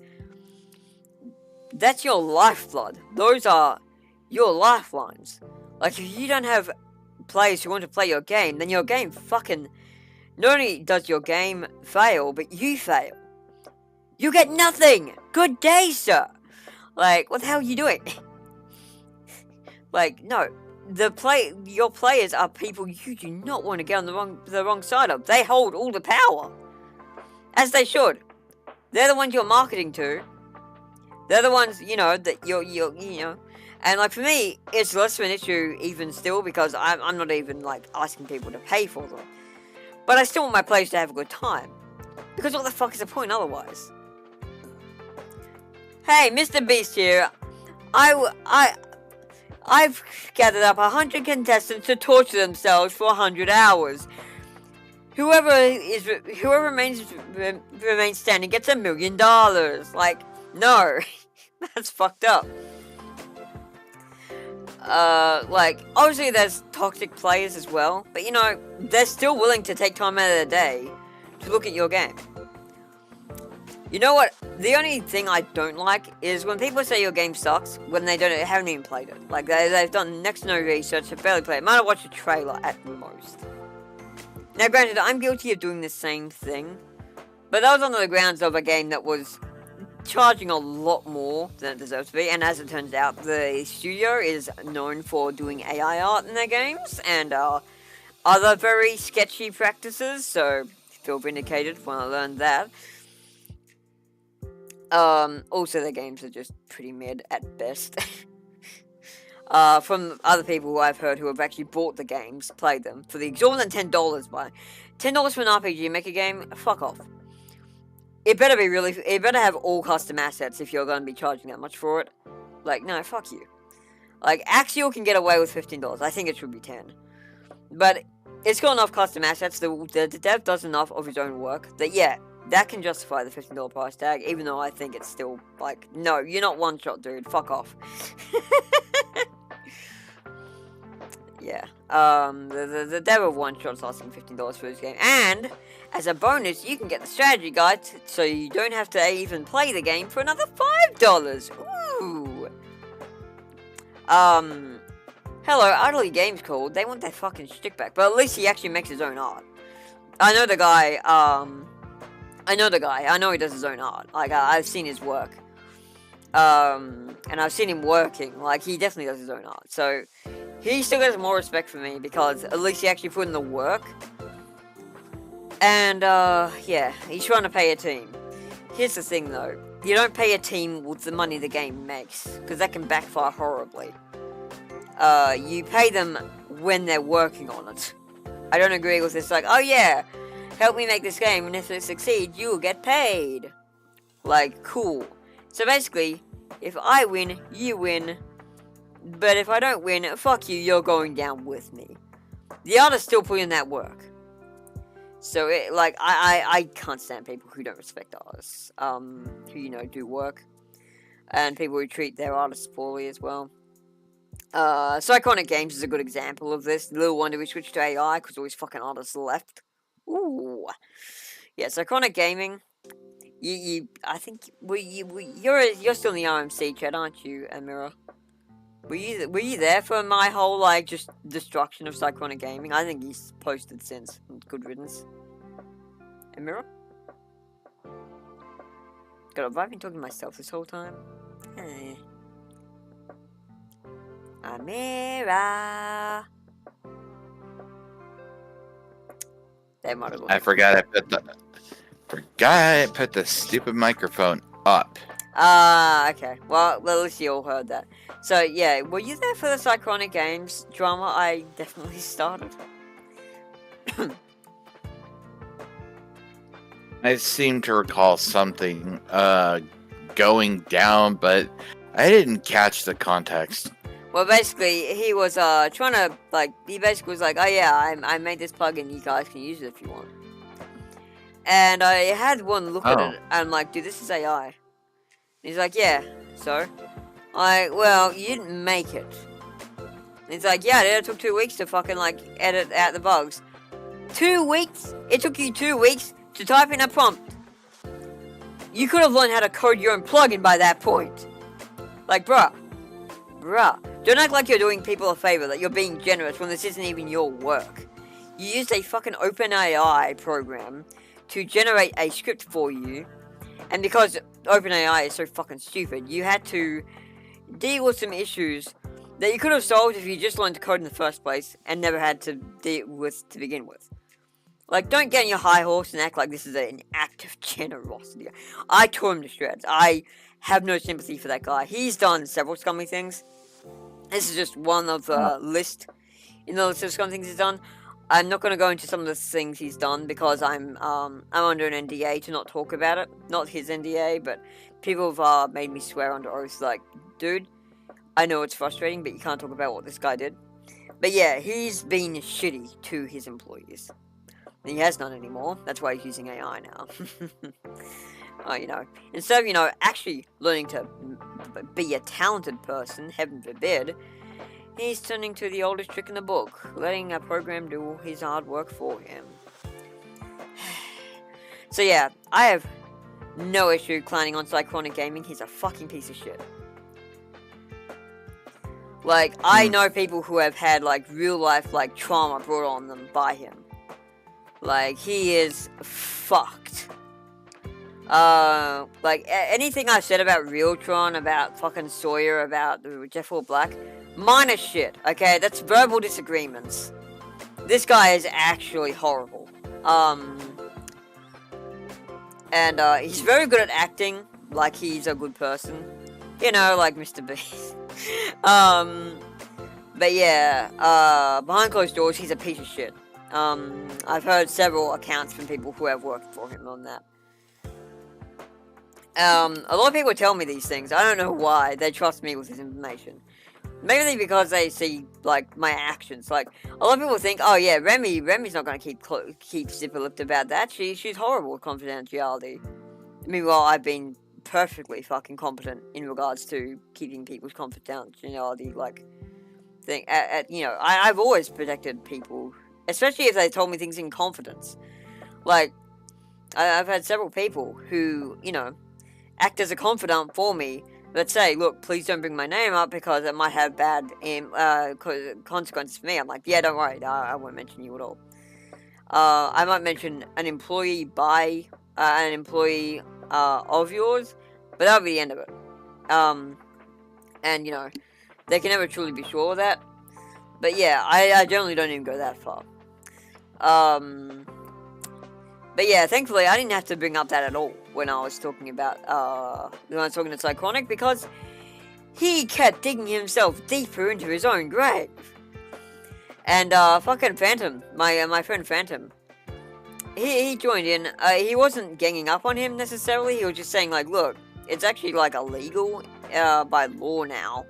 that's your lifeblood. Those are your lifelines. Like, if you don't have players who want to play your game, then your game fucking... Not only does your game fail, but you fail. You get nothing! Good day, sir! Like, what the hell are you doing? Like, no. Your players are people you do not want to get on the wrong side of. They hold all the power. As they should. They're the ones you're marketing to. They're the ones, you know, that you're you know. And, like, for me, it's less of an issue even still, because I'm not even, like, asking people to pay for them. But I still want my players to have a good time. Because what the fuck is the point otherwise? Hey, Mr. Beast here. I've gathered up 100 contestants to torture themselves for 100 hours. Whoever remains standing gets $1 million. Like, no. That's fucked up. Like, obviously there's toxic players as well, but you know, they're still willing to take time out of their day to look at your game. You know what? The only thing I don't like is when people say your game sucks when they haven't even played it. Like, they've done next to no research, they've barely played it. Might have watched a trailer at most. Now, granted, I'm guilty of doing the same thing, but that was on the grounds of a game that was charging a lot more than it deserves to be, and as it turns out, the studio is known for doing AI art in their games, and other very sketchy practices, so feel vindicated when I learned that. Also their games are just pretty mid at best. From other people who I've heard who have actually bought the games, played them, for the exorbitant $10 by $10 for an RPG Maker game, fuck off. It better have all custom assets if you're going to be charging that much for it. Like, no, fuck you. Like, Axial can get away with $15. I think it should be $10. But it's got enough custom assets. The dev does enough of his own work that, yeah, that can justify the $15 price tag, even though I think it's still, like, no, you're not one shot, dude. Fuck off. Yeah. The dev of one shot is asking $15 for this game. And as a bonus, you can get the strategy guide, so you don't have to even play the game for another $5. Ooh. Hello, Utterly Games called. They want their fucking shtick back, but at least he actually makes his own art. I know the guy. I know he does his own art. Like, I've seen his work. And I've seen him working. Like, he definitely does his own art. So, he still gets more respect from me because at least he actually put in the work. And, yeah, he's trying to pay a team. Here's the thing, though. You don't pay a team with the money the game makes, because that can backfire horribly. You pay them when they're working on it. I don't agree with this, like, oh yeah, help me make this game, and if it succeeds, you'll get paid. Like, cool. So basically, if I win, you win. But if I don't win, fuck you, you're going down with me. The artist still put in that work. So, I can't stand people who don't respect artists. Who, you know, do work. And people who treat their artists poorly as well. Iconic Games is a good example of this. Little wonder we switched to AI because all these fucking artists left. Ooh. Yeah, Iconic Gaming. I think, you're still in the RMC chat, aren't you, Amira? Were you there for my whole, like, just destruction of Iconic Gaming? I think he's posted since. Good riddance. Amira? God, have I been talking to myself this whole time? Amira. I forgot I put the stupid microphone up. Okay. Well, at least you all heard that. So, yeah, were you there for this Iconic Games drama I definitely started? I seem to recall something going down, but I didn't catch the context. Well, basically, he was trying to, like, he basically was like, oh yeah, I made this plugin, you guys can use it if you want. And I had one look at it, and I'm like, dude, this is AI. And he's like, yeah, so? I'm like, well, you didn't make it. And he's like, yeah, it took 2 weeks to fucking, like, edit out the bugs. 2 weeks? It took you 2 weeks to type in a prompt. You could have learned how to code your own plugin by that point. Like, bruh. Don't act like you're doing people a favor, that you're being generous when this isn't even your work. You used a fucking OpenAI program to generate a script for you, and because OpenAI is so fucking stupid, you had to deal with some issues that you could have solved if you just learned to code in the first place and never had to deal with to begin with. Like, don't get on your high horse and act like this is an act of generosity. I tore him to shreds. I have no sympathy for that guy. He's done several scummy things. This is just one of the list in the list of scummy things he's done. I'm not going to go into some of the things he's done because I'm under an NDA to not talk about it. Not his NDA, but people have made me swear under oath, like, dude, I know it's frustrating, but you can't talk about what this guy did. But yeah, he's been shitty to his employees. And he has none anymore. That's why he's using AI now. You know, instead of, actually learning to be a talented person, heaven forbid, he's turning to the oldest trick in the book, letting a program do his hard work for him. So yeah, I have no issue clowning on Psychonic Gaming. He's a fucking piece of shit. Like, I know people who have had, like, real life, like, trauma brought on them by him. Like, he is fucked. Like, anything I said about Realtron, about fucking Sawyer, about Jeff All Black, minor shit, okay? That's verbal disagreements. This guy is actually horrible. And he's very good at acting, like he's a good person. You know, like Mr. Beast. But yeah, behind closed doors, he's a piece of shit. I've heard several accounts from people who have worked for him on that. A lot of people tell me these things. I don't know why. They trust me with this information. Maybe because they see, like, my actions. Like, a lot of people think, oh yeah, Remi's not gonna keep zipper-lipped about that. She's horrible with confidentiality. Meanwhile, I've been perfectly fucking competent in regards to keeping people's confidentiality, like, thing. I've always protected people, especially if they told me things in confidence. Like, I've had several people who, act as a confidant for me, but say, look, please don't bring my name up because it might have bad consequences for me. I'm like, yeah, don't worry, I won't mention you at all. I might mention an employee of yours, but that'll be the end of it. And, they can never truly be sure of that. But yeah, I generally don't even go that far. But yeah, thankfully, I didn't have to bring up that at all when I was talking about, when I was talking to Psychonic, because he kept digging himself deeper into his own grave. And, fucking Phantom, my friend Phantom, he joined in. He wasn't ganging up on him necessarily. He was just saying, like, look, it's actually, like, illegal, by law now,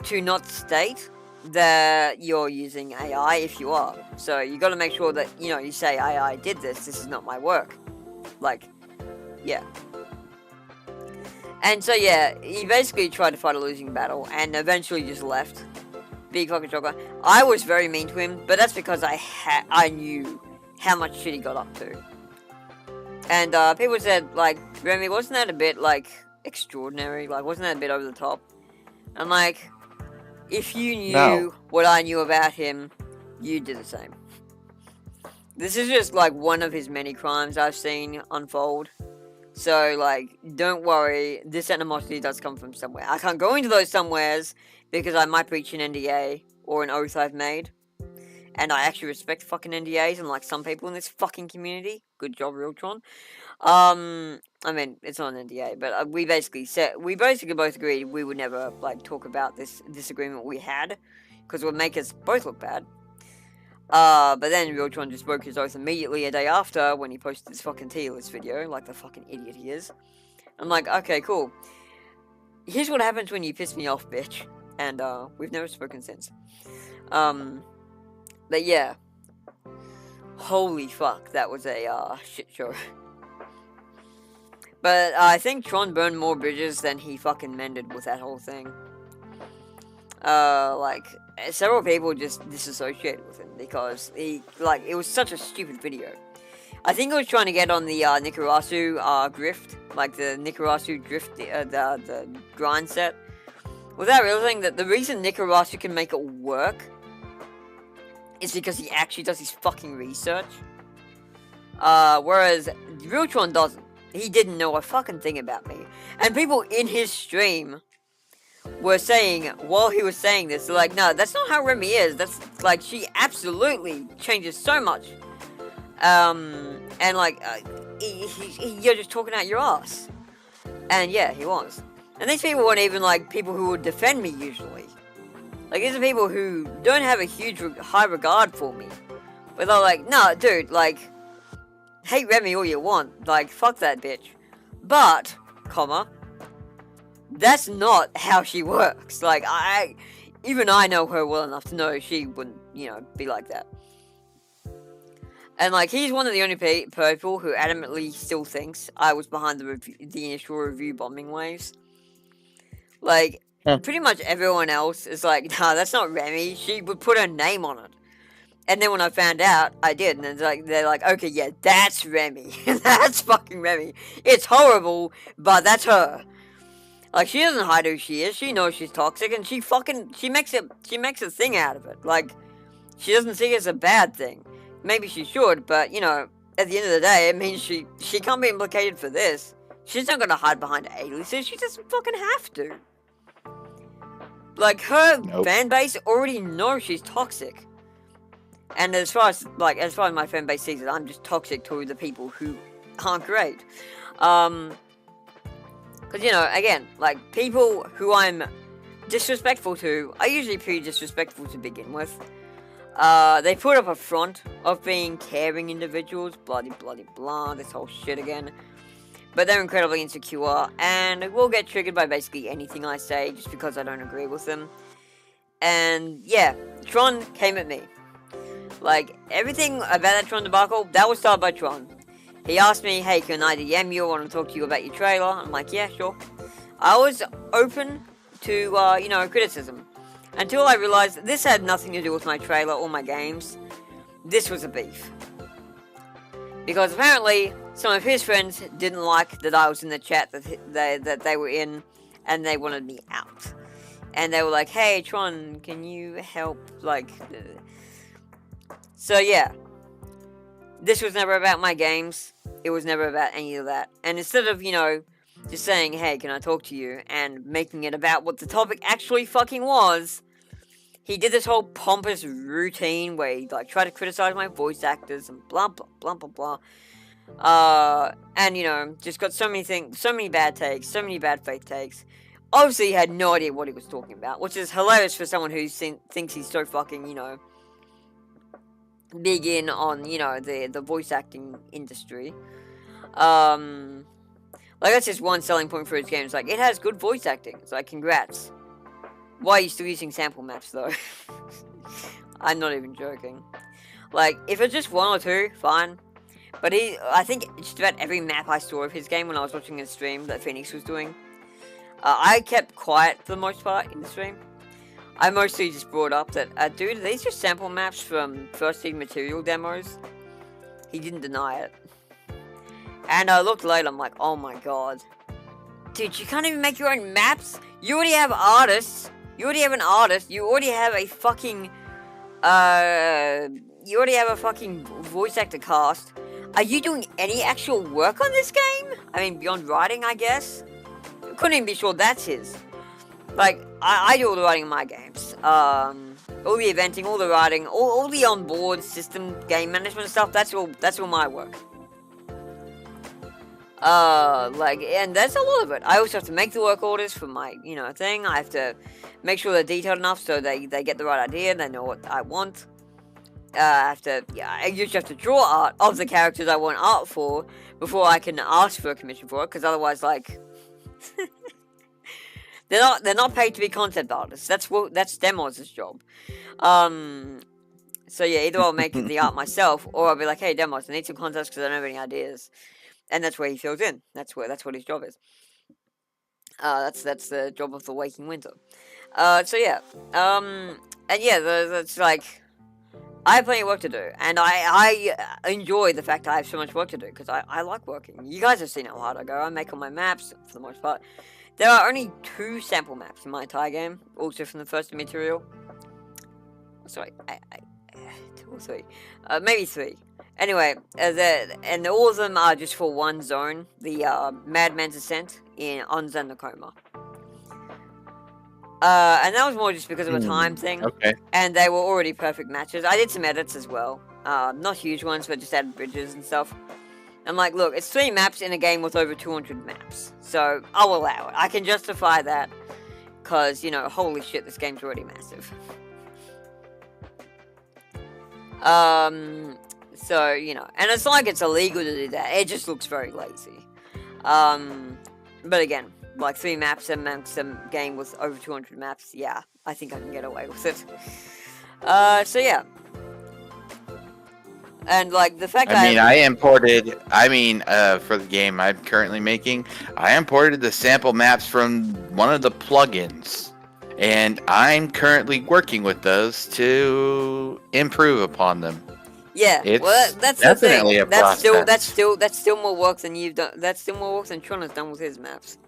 to not state that you're using AI if you are. So you gotta make sure that, you say AI did this is not my work. Like, yeah. And so yeah, he basically tried to fight a losing battle and eventually just left. Big fucking shocker. I was very mean to him, but that's because I knew how much shit he got up to. And people said, like, Remi, wasn't that a bit, like, extraordinary? Like, wasn't that a bit over the top? I'm like, if you knew what I knew about him, you'd do the same. This is just, like, one of his many crimes I've seen unfold. So, like, don't worry, this animosity does come from somewhere. I can't go into those somewheres because I might breach an NDA or an oath I've made. And I actually respect fucking NDAs, unlike some people in this fucking community. Good job, Realtron. I mean, it's not an NDA, but we basically both agreed we would never, like, talk about this disagreement we had, because it would make us both look bad. But then Realtron just broke his oath immediately a day after when he posted this fucking tier list video, like the fucking idiot he is. I'm like, okay, cool. Here's what happens when you piss me off, bitch. And, we've never spoken since. But yeah. Holy fuck, that was a shit show. But I think Tron burned more bridges than he fucking mended with that whole thing. Like, several people just disassociated with him because it was such a stupid video. I think he was trying to get on the Nikarasu grift, like the Nikarasu drift, the grind set, without realizing that the reason Nikarasu can make it work is because he actually does his fucking research. Whereas real Tron doesn't. He didn't know a fucking thing about me. And people in his stream were saying, while he was saying this, they're like, no, that's not how Remi is. That's, like, she absolutely changes so much. And, like, you're just talking out your ass. And, yeah, he was. And these people weren't even, like, people who would defend me, usually. Like, these are people who don't have a huge, high regard for me. But they're like, no, dude, like, hate Remi all you want. Like, fuck that bitch. But, comma, that's not how she works. Like, even I know her well enough to know she wouldn't, be like that. And, like, he's one of the only people who adamantly still thinks I was behind the initial review bombing waves. Like, pretty much everyone else is like, nah, that's not Remi. She would put her name on it. And then when I found out, I did. And they're like, okay, yeah, that's Remi. That's fucking Remi. It's horrible, but that's her. Like, she doesn't hide who she is. She knows she's toxic, and she makes a thing out of it. Like, she doesn't see it as a bad thing. Maybe she should, but, at the end of the day, it means she can't be implicated for this. She's not gonna hide behind aliases. She doesn't fucking have to. Like, her fan base already knows she's toxic. And as far as my fan base sees it, I'm just toxic to the people who aren't great. Because, again, like, people who I'm disrespectful to are usually pretty disrespectful to begin with. They put up a front of being caring individuals, bloody blah, this whole shit again. But they're incredibly insecure, and will get triggered by basically anything I say just because I don't agree with them. And, yeah, Tron came at me. Like, everything about that Tron debacle, that was started by Tron. He asked me, hey, can I DM you? I want to talk to you about your trailer. I'm like, yeah, sure. I was open to, criticism. Until I realized that this had nothing to do with my trailer or my games. This was a beef. Because apparently, some of his friends didn't like that I was in the chat that they were in, and they wanted me out. And they were like, hey, Tron, can you help, like... So, yeah. This was never about my games. It was never about any of that. And instead of, just saying, hey, can I talk to you? And making it about what the topic actually fucking was, he did this whole pompous routine where he, like, tried to criticize my voice actors and blah, blah, blah, blah, blah. And, just got so many things, so many bad takes, so many bad faith takes. Obviously, he had no idea what he was talking about, which is hilarious for someone who thinks he's so fucking, big in on, the voice acting industry. Like, that's just one selling point for his game. It's like, it has good voice acting. It's like, congrats. Why are you still using sample maps, though? I'm not even joking. Like, if it's just one or two, fine. But I think just about every map I saw of his game when I was watching a stream that Phoenix was doing, I kept quiet for the most part in the stream. I mostly just brought up that, dude, are these just sample maps from First Seed Material demos? He didn't deny it. And I looked later, I'm like, oh my god. Dude, you can't even make your own maps? You already have artists. You already have an artist. You already have a fucking, voice actor cast. Are you doing any actual work on this game? I mean, beyond writing, I guess? Couldn't even be sure that's his. Like, I do all the writing in my games. All the eventing, all the writing, all the onboard system game management stuff, that's all my work. And that's a lot of it. I also have to make the work orders for my, thing. I have to make sure they're detailed enough so they get the right idea, they know what I want. I usually have to draw art of the characters I want art for before I can ask for a commission for it, because otherwise, like... They're not paid to be concept artists. That's Demo's job. So yeah, either I'll make the art myself, or I'll be like, hey, Demos, I need some contests because I don't have any ideas, and that's where he fills in. That's what his job is. That's the job of the Waking Winter. So yeah, and yeah, that's like, I have plenty of work to do, and I enjoy the fact that I have so much work to do, because I like working. You guys have seen how hard I go. I make all my maps, for the most part. There are only 2 sample maps in my entire game, also from the first material. Sorry, 2 or 3. Maybe 3. Anyway, and all of them are just for one zone, the Madman's Ascent on Zendikoma. And that was more just because of a time thing. Okay. And they were already perfect matches. I did some edits as well. Not huge ones, but just added bridges and stuff. I'm like, look, it's 3 maps in a game with over 200 maps. So, I'll allow it. I can justify that. Because, holy shit, this game's already massive. So, and it's not like it's illegal to do that. It just looks very lazy. But again, like 3 maps amongst a game with over 200 maps, yeah, I think I can get away with it. So yeah. And like the fact for the game I'm currently making, I imported the sample maps from one of the plugins. And I'm currently working with those to improve upon them. Yeah, well, that's definitely the thing. That's still more work than you've done. That's still more work than Tron has done with his maps.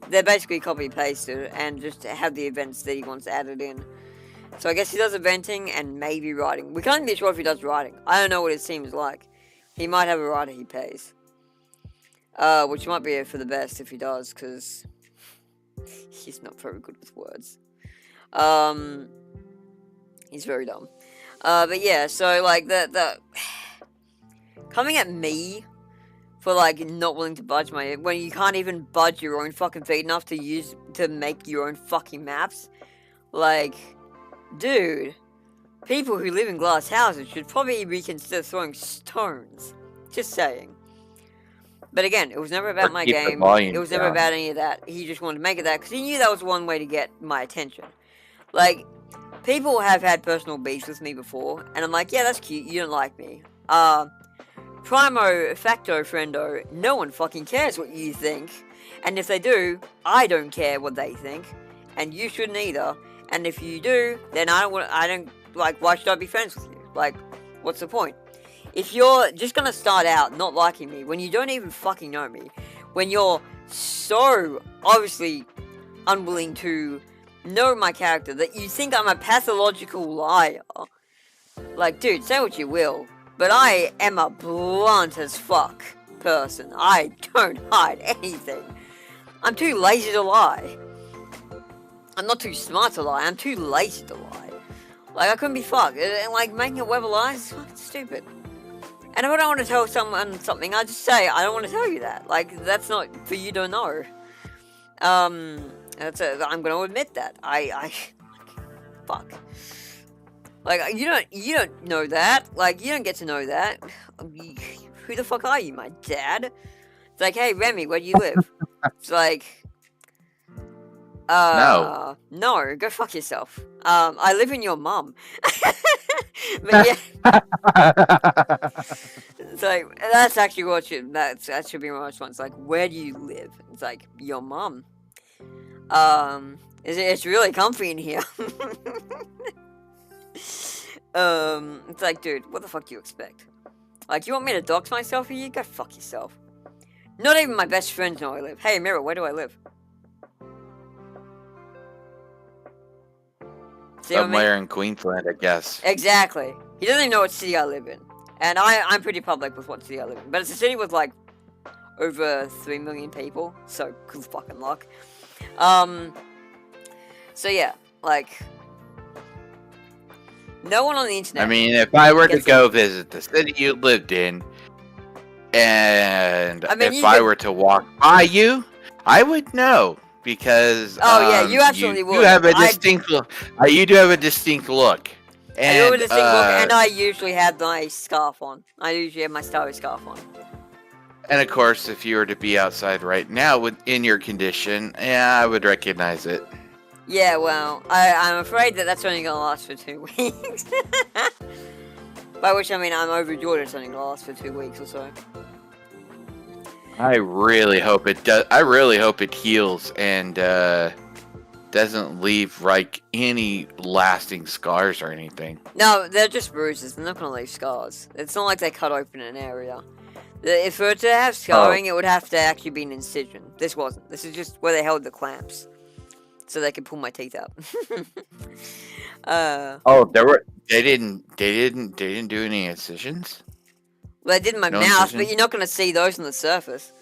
They're basically copy pasted and just have the events that he wants added in. So I guess he does eventing and maybe writing. We can't be sure if he does writing. I don't know what his team is like. He might have a writer he pays, which might be for the best if he does, because he's not very good with words. He's very dumb. But yeah, so like the coming at me for like not willing to budge when you can't even budge your own fucking feet enough to make your own fucking maps. Like, dude, people who live in glass houses should probably reconsider throwing stones. Just saying. But again, it was never about my game. It was never about any of that. He just wanted to make it that because he knew that was one way to get my attention. Like, people have had personal beefs with me before, and I'm like, yeah, that's cute, you don't like me. Primo facto friendo, no one fucking cares what you think. And if they do, I don't care what they think. And you shouldn't either. And if you do, then why should I be friends with you? Like, what's the point? If you're just gonna start out not liking me, when you don't even fucking know me, when you're so obviously unwilling to know my character that you think I'm a pathological liar. Like, dude, say what you will, but I am a blunt as fuck person. I don't hide anything. I'm too lazy to lie. I'm not too smart to lie, I'm too lazy to lie. Like, I couldn't be fucked. And like, making a web of lies is fucking stupid. And if I don't want to tell someone something, I just say, I don't want to tell you that. Like, that's not for you to know. I'm gonna admit that. Fuck. Like, you don't know that. Like, you don't get to know that. Who the fuck are you, my dad? It's like, hey, Remy, where do you live? It's like, no, go fuck yourself. I live in your mum. But yeah. It's like, that's actually what that should be my response. Like, where do you live? It's like, your mum. It's really comfy in here. It's like, dude, what the fuck do you expect? Like, you want me to dox myself for you? Go fuck yourself. Not even my best friends know I live. Hey, Mirror, where do I live? Somewhere in Queensland, I guess. Exactly. He doesn't even know what city I live in. And I'm pretty public with what city I live in. But it's a city with, like, over 3 million people. So, good fucking luck. So yeah, like, no one on the internet. I mean, if I were to go visit the city you lived in, and if I were to walk by you, I would know because yeah, you absolutely would. You have a distinct look. You do have a distinct look. And, I do have a distinct look, and I usually have my scarf on. I usually have my starry scarf on. And of course, if you were to be outside right now in your condition, yeah, I would recognize it. Yeah, well, I'm afraid that's only gonna last for 2 weeks. By which I mean I'm overjoyed it's only gonna last for 2 weeks or so. I really hope it does. I really hope it heals and doesn't leave like any lasting scars or anything. No, they're just bruises. They're not gonna leave scars. It's not like they cut open an area. If it were to have scarring, it would have to actually be an incision. This wasn't. This is just where they held the clamps, so they could pull my teeth out. They didn't do any incisions. Well, I did in my mouth, but you're not gonna see those on the surface.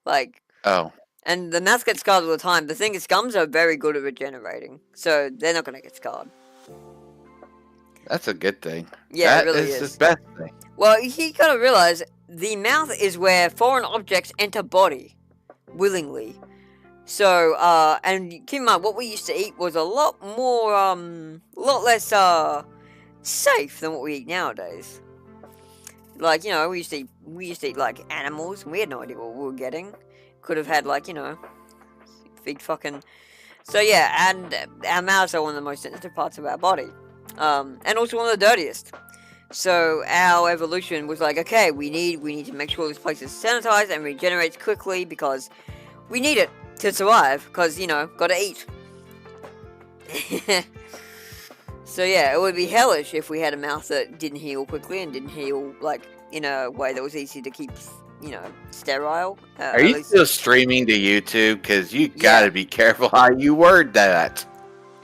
Like. Oh. And the mouth gets scarred all the time. The thing is, gums are very good at regenerating, so they're not gonna get scarred. That's a good thing. Yeah, it really is the best thing. Well, you gotta realize the mouth is where foreign objects enter body willingly. So, and keep in mind, what we used to eat was a lot more, a lot less, safe than what we eat nowadays. Like, you know, we used to eat like animals, and we had no idea what we were getting. Could have had, like, you know, big fucking. So yeah, and our mouths are one of the most sensitive parts of our body, and also one of the dirtiest. So our evolution was like, okay, we need to make sure this place is sanitized and regenerates quickly because we need it to survive. Because, you know, gotta eat. So yeah, it would be hellish if we had a mouth that didn't heal quickly and didn't heal like in a way that was easy to keep, you know, sterile. Are you still streaming to YouTube? Because you gotta be careful how you word that.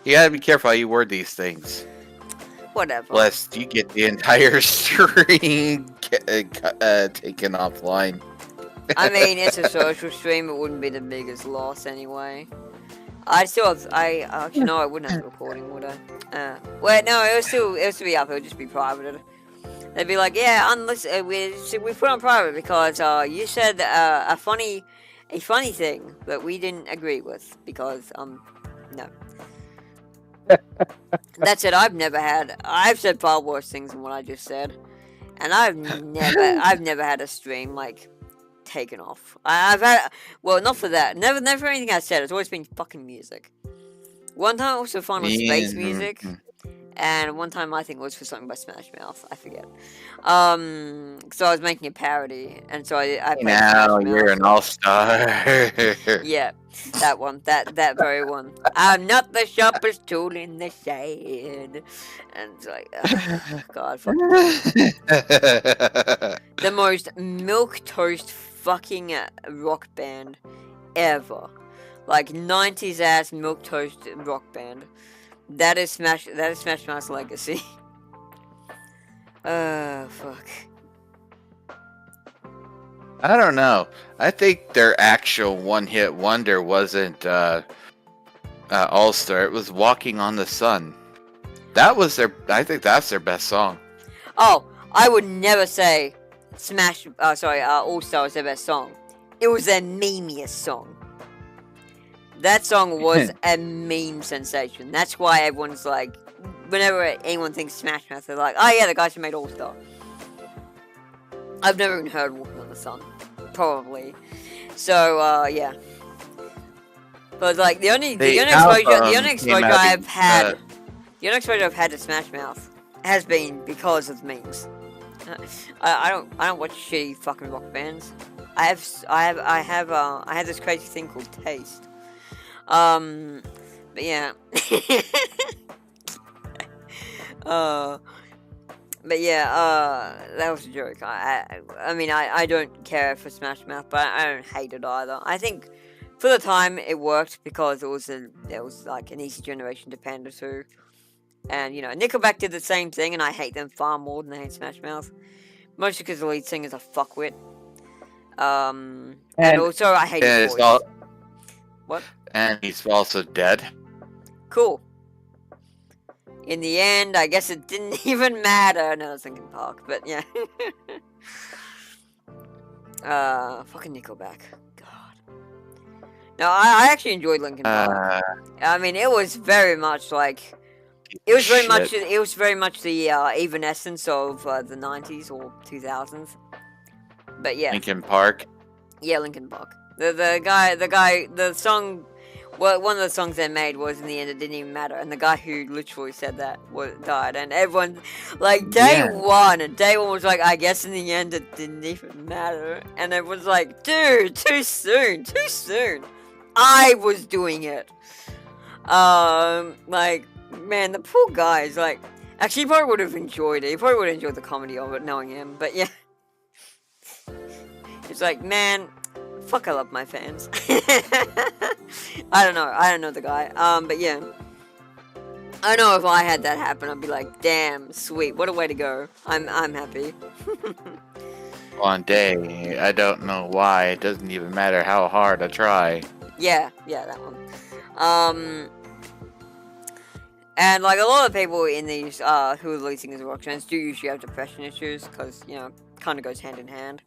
You gotta be careful how you word these things. Whatever. Lest you get the entire stream taken offline. I mean, it's a social stream. It wouldn't be the biggest loss anyway. Actually, no, I wouldn't have the recording, would I? Wait, no, it would still be up. It would just be privated. They'd be like, yeah, we put on private because you said a funny thing that we didn't agree with because no. That's it. I've said far worse things than what I just said, and I've never had a stream like taken off. I've had, well, not for that. Never for anything I said. It's always been fucking music. One time it was for Final Space music. And one time I think it was for something by Smash Mouth. I forget. So I was making a parody, and so I played now Smash you're Mouth. an all-star. Yeah, that one. That very one. I'm not the sharpest tool in the shed. And it's like, God, fuck. The most milquetoast fucking rock band ever. Like 90s ass milquetoast rock band. That is Smash Mouth's legacy. Fuck. I don't know. I think their actual one-hit wonder wasn't All-Star. It was Walking on the Sun. That was I think that's their best song. Oh, I would never say All-Star was their best song. It was their memeiest song. That song was a meme sensation. That's why everyone's like, whenever anyone thinks Smash Mouth, they're like, oh yeah, the guys who made All-Star. I've never even heard Walking on the Sun. Probably. So, yeah. But like, the only exposure I've had to Smash Mouth has been because of memes. I don't watch shitty fucking rock bands. I have this crazy thing called taste. But yeah. But yeah, that was a joke. I mean, I don't care for Smash Mouth, but I don't hate it either. I think for the time it worked because it was like an easy generation to pander to. And, you know, Nickelback did the same thing, and I hate them far more than I hate Smash Mouth. Mostly because the lead singer's a fuckwit. And also I hate his voice. What? And he's also dead. Cool. In the end, I guess it didn't even matter. No, I was Linkin Park, but yeah. Fucking Nickelback. God. No, I actually enjoyed Linkin Park. I mean, it was very much like... It was very much the evanescence of the 90s or 2000s. But yeah. Linkin Park? Yeah, Linkin Park. The song well, one of the songs they made was in the end it didn't even matter, and the guy who literally said that died, and everyone, like day one was like, I guess in the end it didn't even matter, and everyone's like, dude, too soon. I was doing it. Like, man, the poor guy is like, actually, he probably would have enjoyed it. He probably would have enjoyed the comedy of it, knowing him. But yeah, it's like, man, fuck, I love my fans. I don't know the guy. But yeah, I know if I had that happen, I'd be like, damn, sweet, what a way to go. I'm happy. One day, I don't know why. It doesn't even matter how hard I try. Yeah, that one. And like a lot of people in these who are releasing these rock bands do usually have depression issues, because kind of goes hand in hand.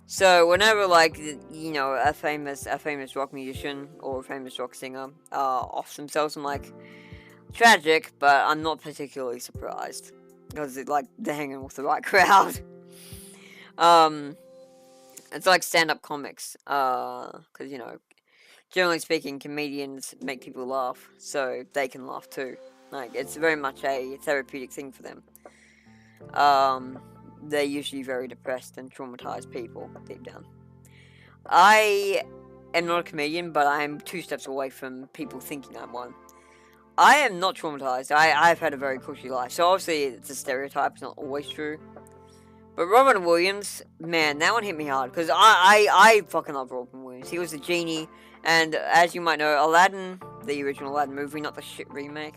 So whenever like a famous rock musician or a famous rock singer off themselves, I'm like, tragic, but I'm not particularly surprised, because they're hanging with the right crowd. It's like stand-up comics, because generally speaking, comedians make people laugh, so they can laugh too. Like, it's very much a therapeutic thing for them. They're usually very depressed and traumatized people, deep down. I am not a comedian, but I'm 2 steps away from people thinking I'm one. I am not traumatized. I've had a very cushy life, so obviously it's a stereotype, it's not always true. But Robin Williams, man, that one hit me hard, because I fucking love Robin Williams. He was a genie, and as you might know, Aladdin, the original Aladdin movie, not the shit remake,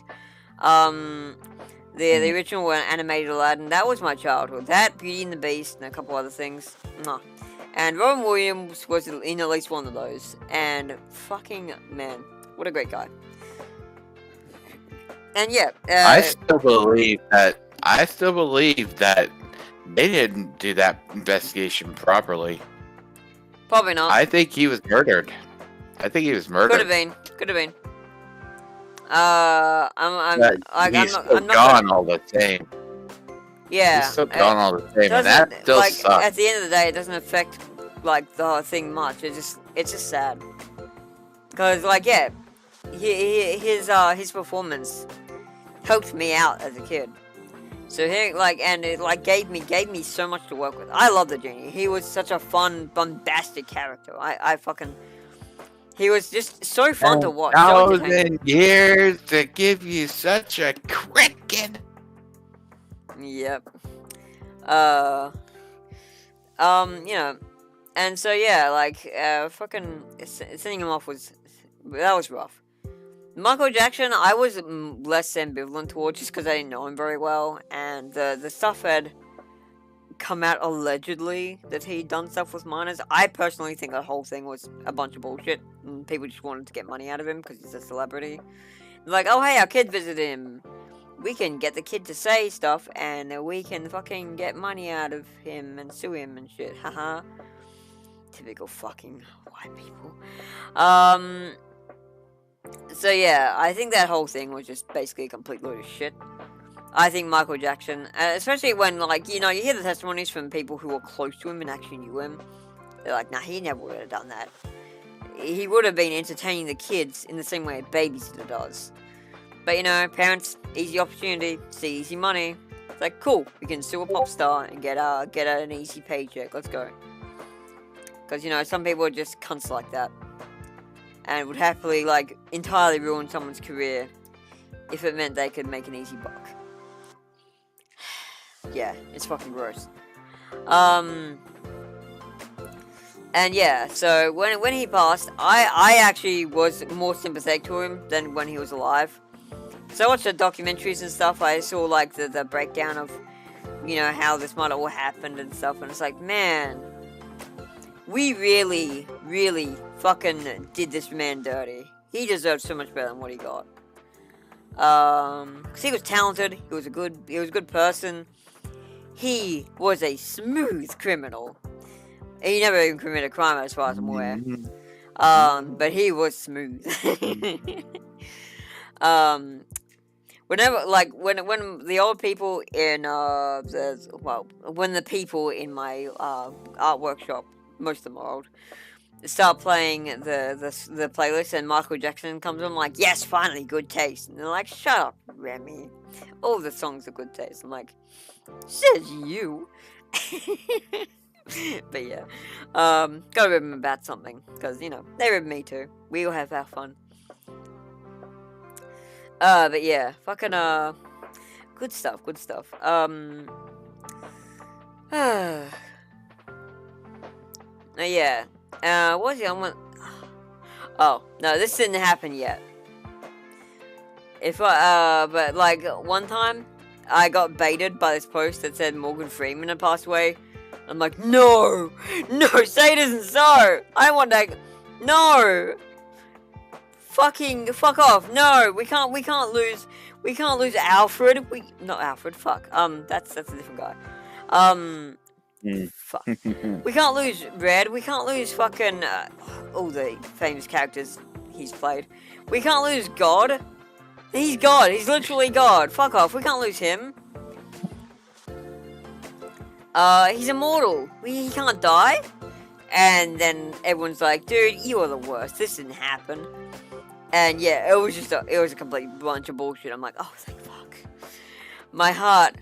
the original animated Aladdin, that was my childhood. That, Beauty and the Beast, and a couple other things. Mwah. And Robin Williams was in at least one of those, and fucking, man, what a great guy. And yeah, I still believe that they didn't do that investigation properly. Probably not. I think he was murdered. Could have been. I'm not gone all the same. Yeah. He's still gone all the same, and that still sucks. At the end of the day, it doesn't affect like the whole thing much. It's just sad. Cause like his performance helped me out as a kid. So it gave me so much to work with. I love the genie. He was such a fun, bombastic character. He was just so fun to watch. 1,000 years to give you such a cricket. Yep. And so yeah, fucking sending him off was rough. Michael Jackson, I was less ambivalent towards, just because I didn't know him very well, and the stuff had come out allegedly that he'd done stuff with minors. I personally think the whole thing was a bunch of bullshit, and people just wanted to get money out of him because he's a celebrity. Like, oh hey, our kid visited him. We can get the kid to say stuff, and we can fucking get money out of him and sue him and shit. Haha. Typical fucking white people. So yeah, I think that whole thing was just basically a complete load of shit. I think Michael Jackson, especially when, you hear the testimonies from people who were close to him and actually knew him. They're like, nah, he never would have done that. He would have been entertaining the kids in the same way a babysitter does. But, parents, easy opportunity, see easy money. It's like, cool, we can sue a pop star and get an easy paycheck, let's go. Because, some people are just cunts like that. And would happily, entirely ruin someone's career if it meant they could make an easy buck. Yeah, it's fucking gross. And yeah, so when he passed, I actually was more sympathetic to him than when he was alive. So I watched the documentaries and stuff. I saw, the breakdown of, how this might have all happened and stuff. And it's like, man, we really, really fucking did this man dirty. He deserved so much better than what he got. Cause he was talented, he was a good person. He was a smooth criminal. He never even committed a crime as far as I'm aware. But he was smooth. Whenever, when the old people in, when the people in my art workshop, most of them are old, start playing the playlist and Michael Jackson comes on, I'm like, yes, finally, good taste. And they're like, shut up, Remy. All the songs are good taste. I'm like, says you. But yeah, gotta rib them about something, because, you know, they rib me too. We all have our fun. But yeah, fucking, good stuff, good stuff. Yeah. What was the other one? Oh, no, this didn't happen yet. But like, one time, I got baited by this post that said Morgan Freeman had passed away. I'm like, no, say it isn't so. I want to, no. Fuck off. No, we can't lose Alfred. Not Alfred, fuck. That's a different guy. Fuck. We can't lose Red. We can't lose fucking all the famous characters he's played. We can't lose God. He's God. He's literally God. Fuck off. We can't lose him. He's immortal. He can't die. And then everyone's like, dude, you are the worst. This didn't happen. And yeah, it was a complete bunch of bullshit. I'm like, oh, thank fuck. My heart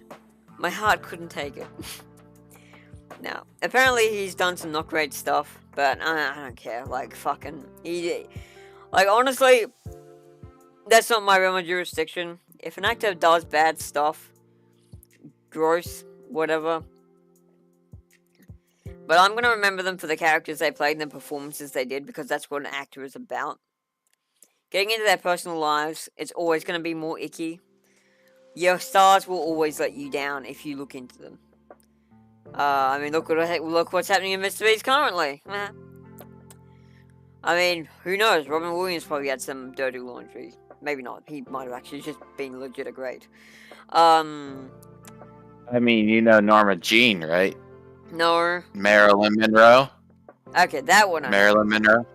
couldn't take it. Now, apparently he's done some not great stuff, but I don't care. Like, fucking, like, honestly, that's not my realm of jurisdiction. If an actor does bad stuff, gross, whatever, but I'm gonna remember them for the characters they played and the performances they did, because that's what an actor is about. Getting into their personal lives, it's always gonna be more icky. Your stars will always let you down if you look into them. I mean, look what's happening in Mr. Beast currently. I mean, who knows? Robin Williams probably had some dirty laundry. Maybe not. He might have actually just been legit great. I mean, you know Norma Jean, right? No. Marilyn Monroe. Okay, that one. Marilyn Monroe.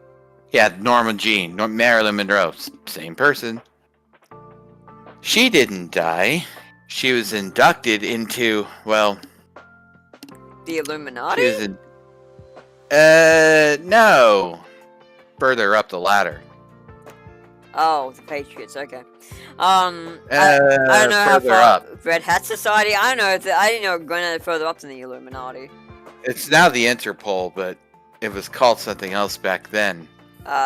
Yeah, Norma Jean. Marilyn Monroe. Same person. She didn't die. She was inducted into, well... The Illuminati? She was no. Further up the ladder. Oh, the Patriots, okay. I don't know how far up. Red Hat Society, I don't know, I didn't know it was going any further up than the Illuminati. It's now the Interpol, but it was called something else back then.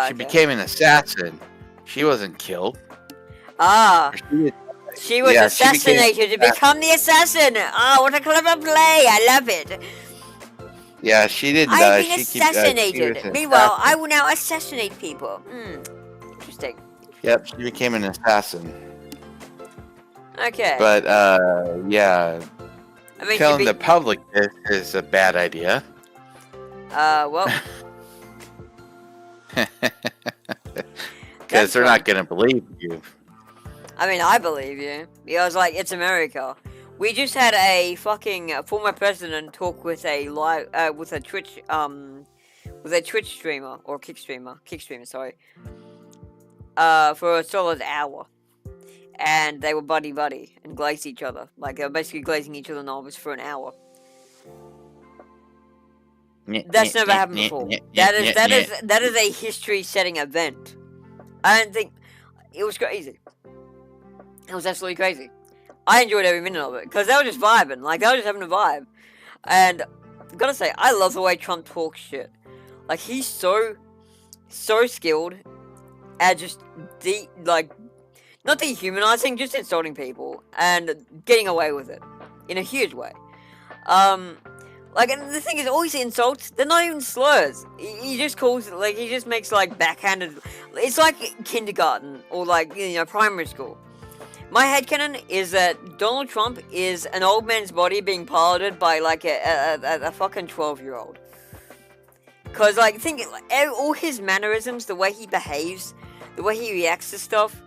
She became an assassin. She wasn't killed. She was assassinated to become the assassin. Oh, what a clever play. I love it. Yeah, she didn't die. I've been assassinated. Meanwhile, I will now assassinate people. Interesting. Yep, she became an assassin. Okay. But, yeah. I mean, killing the public is a bad idea. Well. Because they're not going to believe you. I mean, I believe you. Because, like, it's America. We just had a fucking former president talk with a Twitch streamer, or Kick streamer, sorry. For a solid hour. And they were buddy-buddy and glazed each other. Like, they were basically glazing each other novels for an hour. That's never happened before. That is a history-setting event. I don't think... It was crazy. It was absolutely crazy. I enjoyed every minute of it, because they were just vibing. Like, they were just having a vibe. And, I've gotta say, I love the way Trump talks shit. Like, he's so skilled at just, not dehumanizing, just insulting people. And getting away with it. In a huge way. Like, and the thing is, all his insults, they're not even slurs. He just calls, like, he just makes, like, backhanded... It's like kindergarten, or, like, you know, primary school. My headcanon is that Donald Trump is an old man's body being piloted by, like, a fucking 12-year-old. Because, like, think, like, all his mannerisms, the way he behaves, the way he reacts to stuff,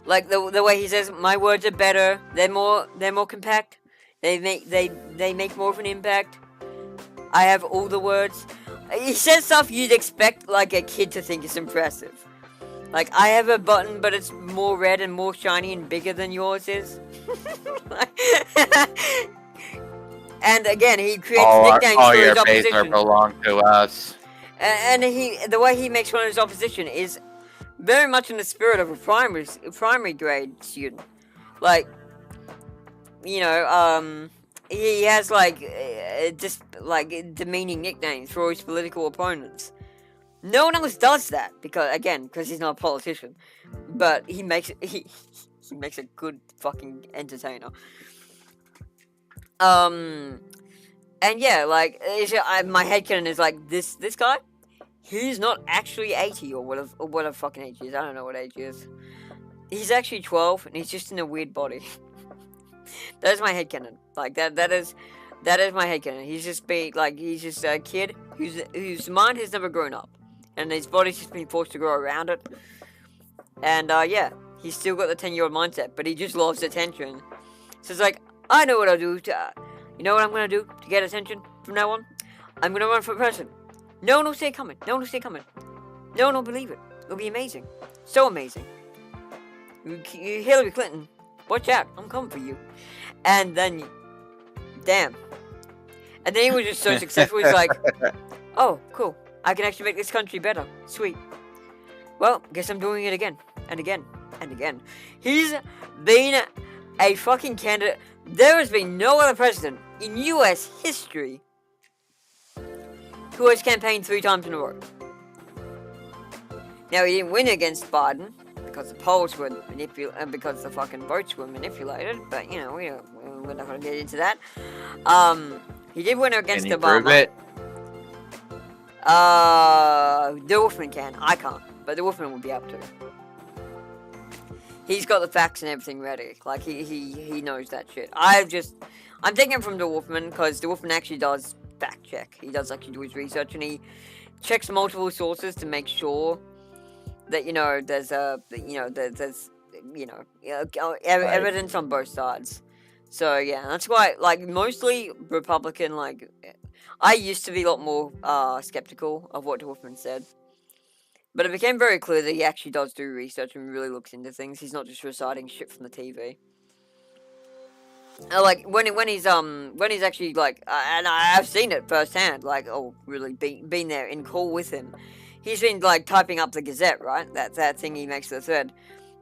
like, the way he says, my words are better, they're more compact, they make more of an impact, I have all the words. He says stuff you'd expect, like, a kid to think is impressive. Like, I have a button, but it's more red and more shiny and bigger than yours is. And again, he creates nicknames for his opposition. All your base belong to us. And the way he makes fun of his opposition is very much in the spirit of a primary grade student. Like, you know, he has just demeaning nicknames for his political opponents. No one else does that because he's not a politician. But he makes he makes a good fucking entertainer. And yeah, my headcanon is like this guy. He's not actually 80 or what a fucking age he is. I don't know what age he is. He's actually 12 and he's just in a weird body. That is my headcanon. Like that is my headcanon. He's just a kid whose mind has never grown up. And his body's just been forced to grow around it. And yeah, he's still got the 10-year-old mindset, but he just loves attention. So it's like, I know what I'll do you know what I'm gonna do to get attention from now on? I'm gonna run for president. No one will see it coming. No one will see it coming. No one will believe it. It'll be amazing. So amazing. Hillary Clinton, watch out. I'm coming for you. And then, damn. And then he was just so successful. He's like, oh, cool. I can actually make this country better. Sweet. Well, guess I'm doing it again. And again. And again. He's been a fucking candidate. There has been no other president in US history who has campaigned 3 times in a row. Now, he didn't win against Biden because the polls were manipulated, because the fucking votes were manipulated, but, you know, we're not going to get into that. He did win against Obama. Prove it? The Wolfman can. I can't, but the Wolfman will be able to. He's got the facts and everything ready. Like, he knows that shit. I'm taking from the Wolfman because the Wolfman actually does fact check. He does actually do his research and he checks multiple sources to make sure that, you know, there's evidence on both sides. So yeah, that's why, like, mostly Republican, like, I used to be a lot more skeptical of what Wolfman said. But it became very clear that he actually does do research and really looks into things. He's not just reciting shit from the TV. Like, when he's actually, like, and I've seen it firsthand, like, really been there in call with him. He's been, like, typing up the Gazette, right? That thing he makes the thread.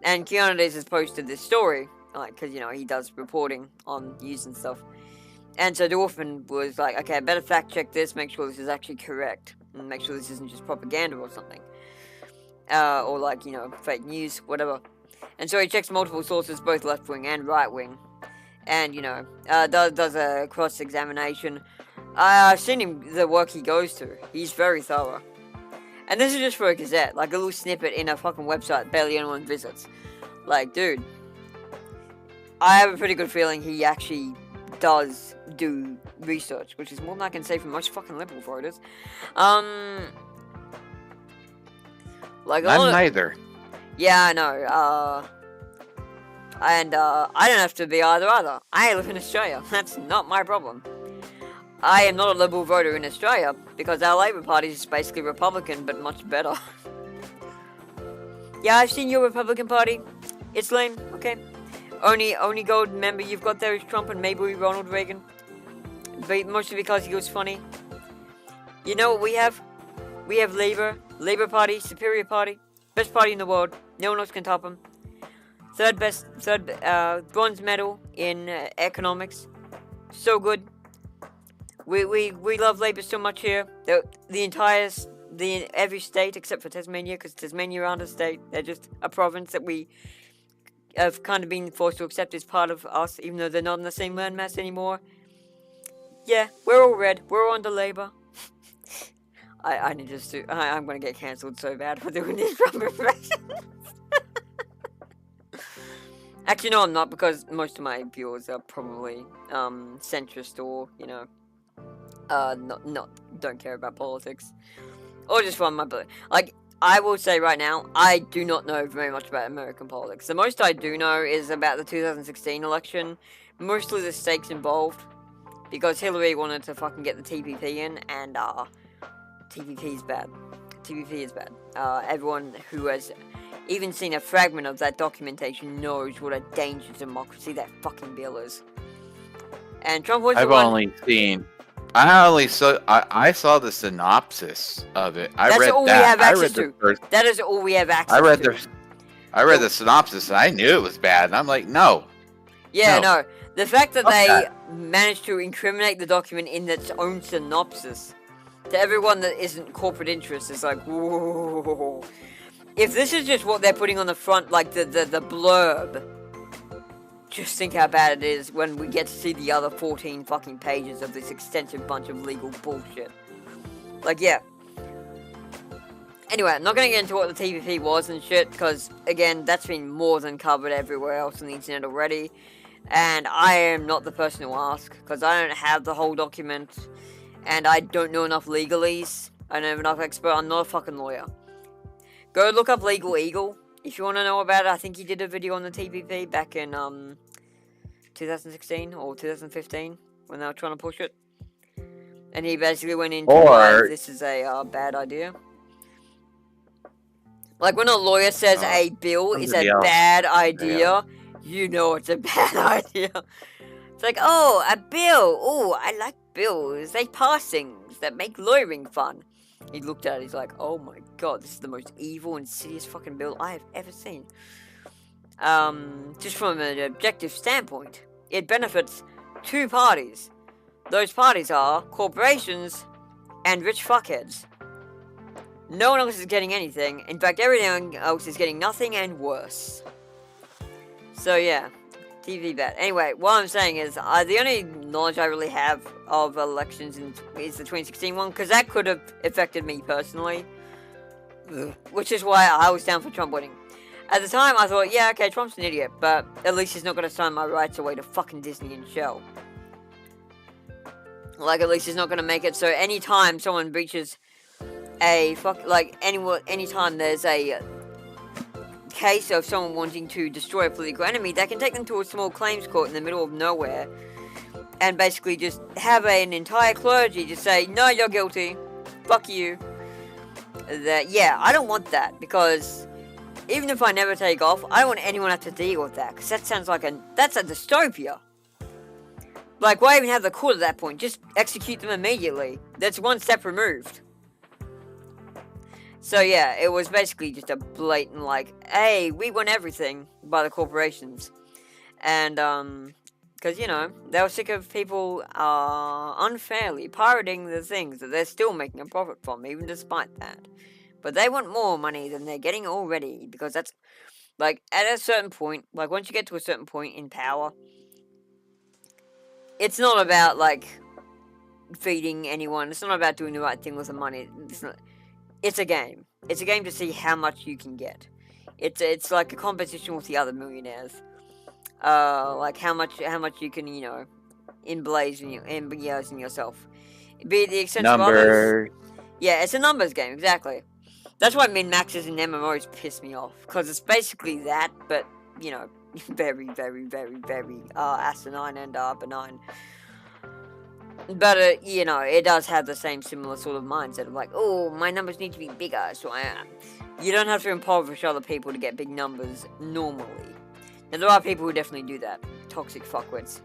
And Keanu has posted this story, like, because, you know, he does reporting on news and stuff. And so the Wolfman was like, okay, I better fact check this, make sure this is actually correct, and make sure this isn't just propaganda or something. Or, like, you know, fake news, whatever. And so he checks multiple sources, both left-wing and right-wing. And, you know, does a cross-examination. I've seen the work he goes to. He's very thorough. And this is just for a Gazette, like a little snippet in a fucking website barely anyone visits. Like, dude, I have a pretty good feeling he actually does do research, which is more than I can say for most fucking liberal voters. Like, I'm neither. Yeah, I know. And I don't have to be either. I live in Australia. That's not my problem. I am not a liberal voter in Australia because our Labour Party is basically Republican, but much better. Yeah, I've seen your Republican Party. It's lame. Okay. Only gold member you've got there is Trump and maybe Ronald Reagan. But mostly because he was funny. You know what we have? We have Labour Party, superior party, best party in the world. No one else can top them. Third bronze medal in economics. So good. We love Labour so much here. Every state except for Tasmania, because Tasmania aren't a state. They're just a province that we have kind of been forced to accept as part of us, even though they're not in the same landmass anymore. Yeah, we're all red. We're all under Labour. I need to. I'm gonna get cancelled so bad for doing this Trump impression. Actually, no, I'm not, because most of my viewers are probably centrist or, you know, don't care about politics, or just from my belief. Like, I will say right now, I do not know very much about American politics. The most I do know is about the 2016 election, mostly the stakes involved, because Hillary wanted to fucking get the TPP in, and TPP is bad. TPP is bad. Everyone who has even seen a fragment of that documentation knows what a dangerous democracy that fucking bill is. And Trump was I've the one... only seen... I saw the synopsis of it. That's read all that. we have I access read to. the first... That is all we have access to. I read the synopsis and I knew it was bad. And I'm like, no. Yeah, no. The fact that they that. managed to incriminate the document in its own synopsis, to everyone that isn't corporate interest, is like, whoa. If this is just what they're putting on the front, like the blurb, just think how bad it is when we get to see the other 14 fucking pages of this extensive bunch of legal bullshit. Like, yeah. Anyway, I'm not going to get into what the TPP was and shit, because, again, that's been more than covered everywhere else on the internet already. And I am not the person to ask, because I don't have the whole document, and I don't know enough legalese. I don't have enough expert. I'm not a fucking lawyer. Go look up Legal Eagle if you want to know about it. I think he did a video on the TPP back in 2016 or 2015 when they were trying to push it. And he basically went into why this is a bad idea. Like when a lawyer says a bill is a bad idea, you know it's a bad idea. It's like, oh, a bill. Oh, I like bills. They pass things that make lawyering fun. He looked at it, he's like, oh my god, this is the most evil, insidious fucking bill I have ever seen. Just from an objective standpoint, it benefits two parties. Those parties are corporations and rich fuckheads. No one else is getting anything. In fact, everything else is getting nothing and worse. So yeah, TV bad. Anyway, what I'm saying is, the only knowledge I really have of elections is the 2016 one, because that could have affected me personally. Which is why I was down for Trump winning. At the time, I thought, yeah, okay, Trump's an idiot, but at least he's not going to sign my rights away to fucking Disney and Shell. Like, at least he's not going to make it so anytime someone breaches anytime there's a case of someone wanting to destroy a political enemy, they can take them to a small claims court in the middle of nowhere and basically just have an entire clergy just say, no, you're guilty, fuck you. Yeah, I don't want that, because even if I never take off, I don't want anyone to have to deal with that, because that sounds like that's a dystopia. Like, why even have the court at that point? Just execute them immediately. That's one step removed. So yeah, it was basically just a blatant, like, hey, we want everything by the corporations. And, because, you know, they were sick of people unfairly pirating the things that they're still making a profit from, even despite that. But they want more money than they're getting already, because that's, like, at a certain point, like, once you get to a certain point in power, it's not about, like, feeding anyone. It's not about doing the right thing with the money. It's a game. It's a game to see how much you can get. It's like a competition with the other millionaires. Like how much you can, you know, emblazon yourself. Be at the expense of others. Yeah, it's a numbers game, exactly. That's why min-maxes and MMOs piss me off, because it's basically that, but, you know, very, very, very, very asinine and benign. But, you know, it does have the same similar sort of mindset of like, oh, my numbers need to be bigger, so I am. You don't have to impoverish other people to get big numbers normally. Now, there are people who definitely do that. Toxic fuckwits.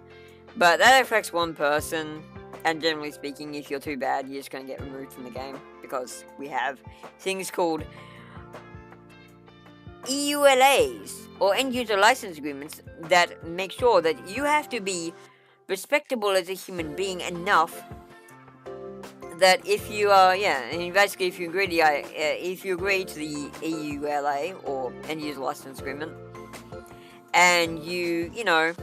But that affects one person, and generally speaking, if you're too bad, you're just going to get removed from the game. Because we have things called EULAs, or end-user license agreements, that make sure that you have to be respectable as a human being enough that if you are, and basically if you agree to the EULA, or end-user license agreement, and you know,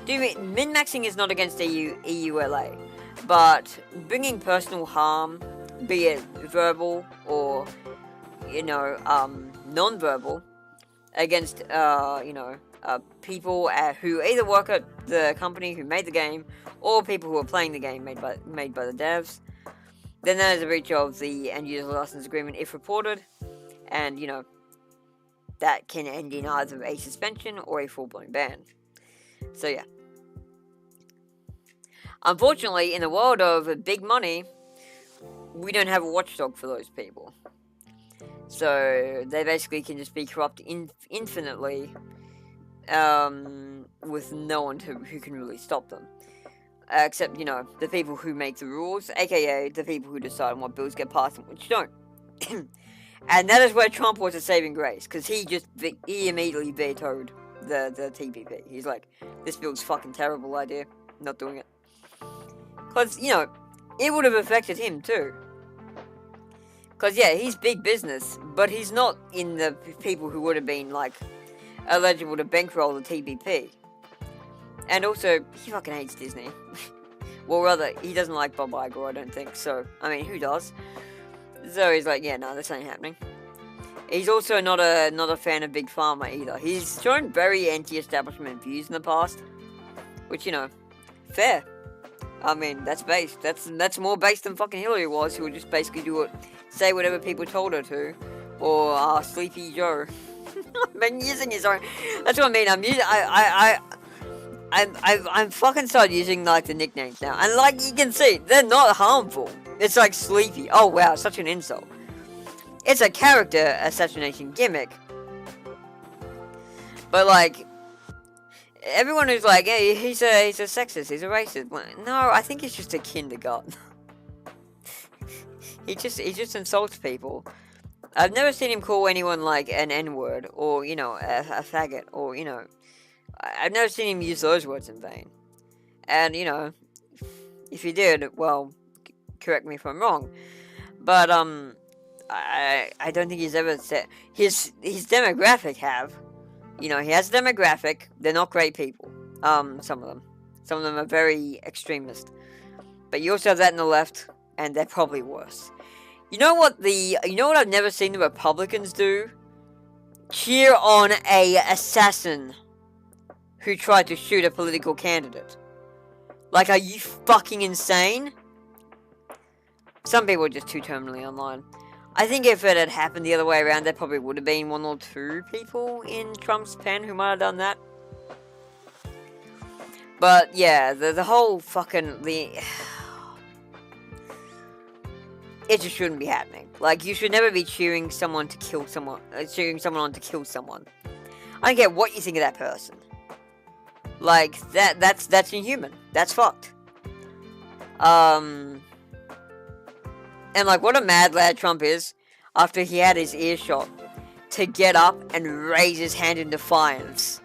min-maxing is not against EULA, but bringing personal harm, be it verbal or, you know, non-verbal, against, you know, people who either work at the company who made the game, or people who are playing the game made by the devs, then that is a breach of the end-user license agreement if reported, and, you know, that can end in either a suspension or a full-blown ban. So, yeah. Unfortunately, in the world of big money, we don't have a watchdog for those people. So, they basically can just be corrupt infinitely, with no one who can really stop them. except, you know, the people who make the rules, aka the people who decide what bills get passed and which don't. And that is where Trump was a saving grace, because he immediately vetoed the TPP. He's like, this bill's fucking terrible idea, not doing it. Because, you know, it would have affected him too. Because, yeah, he's big business, but he's not in the people who would have been, like, eligible to bankroll the TPP. And also, he fucking hates Disney. Well, rather, he doesn't like Bob Iger, I don't think, so, I mean, who does? So he's like, yeah, no, this ain't happening. He's also not a fan of Big Pharma either. He's shown very anti-establishment views in the past, which, you know, fair. I mean, that's more based than fucking Hillary was, who would just basically say whatever people told her to, or Sleepy Joe. I've been using his own. That's what I mean. I'm fucking started using like the nicknames now, and like you can see, they're not harmful. It's like Sleepy. Oh wow, such an insult. It's a character assassination gimmick. But like, everyone who's like, hey, he's a sexist, he's a racist. Well, no, I think it's just a kindergarten. he just insults people. I've never seen him call anyone like an N-word, or, you know, a faggot, or, you know, I've never seen him use those words in vain. And, you know, if he did, well, correct me if I'm wrong. But, I don't think he's ever said, his demographic have, you know, he has a demographic, they're not great people, some of them are very extremist, but you also have that in the left, and they're probably worse. You know what I've never seen the Republicans do? Cheer on a assassin who tried to shoot a political candidate. Like, are you fucking insane? Some people are just too terminally online. I think if it had happened the other way around, there probably would have been one or two people in Trump's pen who might have done that. But yeah, the whole fucking it just shouldn't be happening. Like, you should never be cheering someone on to kill someone. I don't care what you think of that person. Like, that's inhuman. That's fucked. And like, what a mad lad Trump is, after he had his ear shot, to get up and raise his hand in defiance.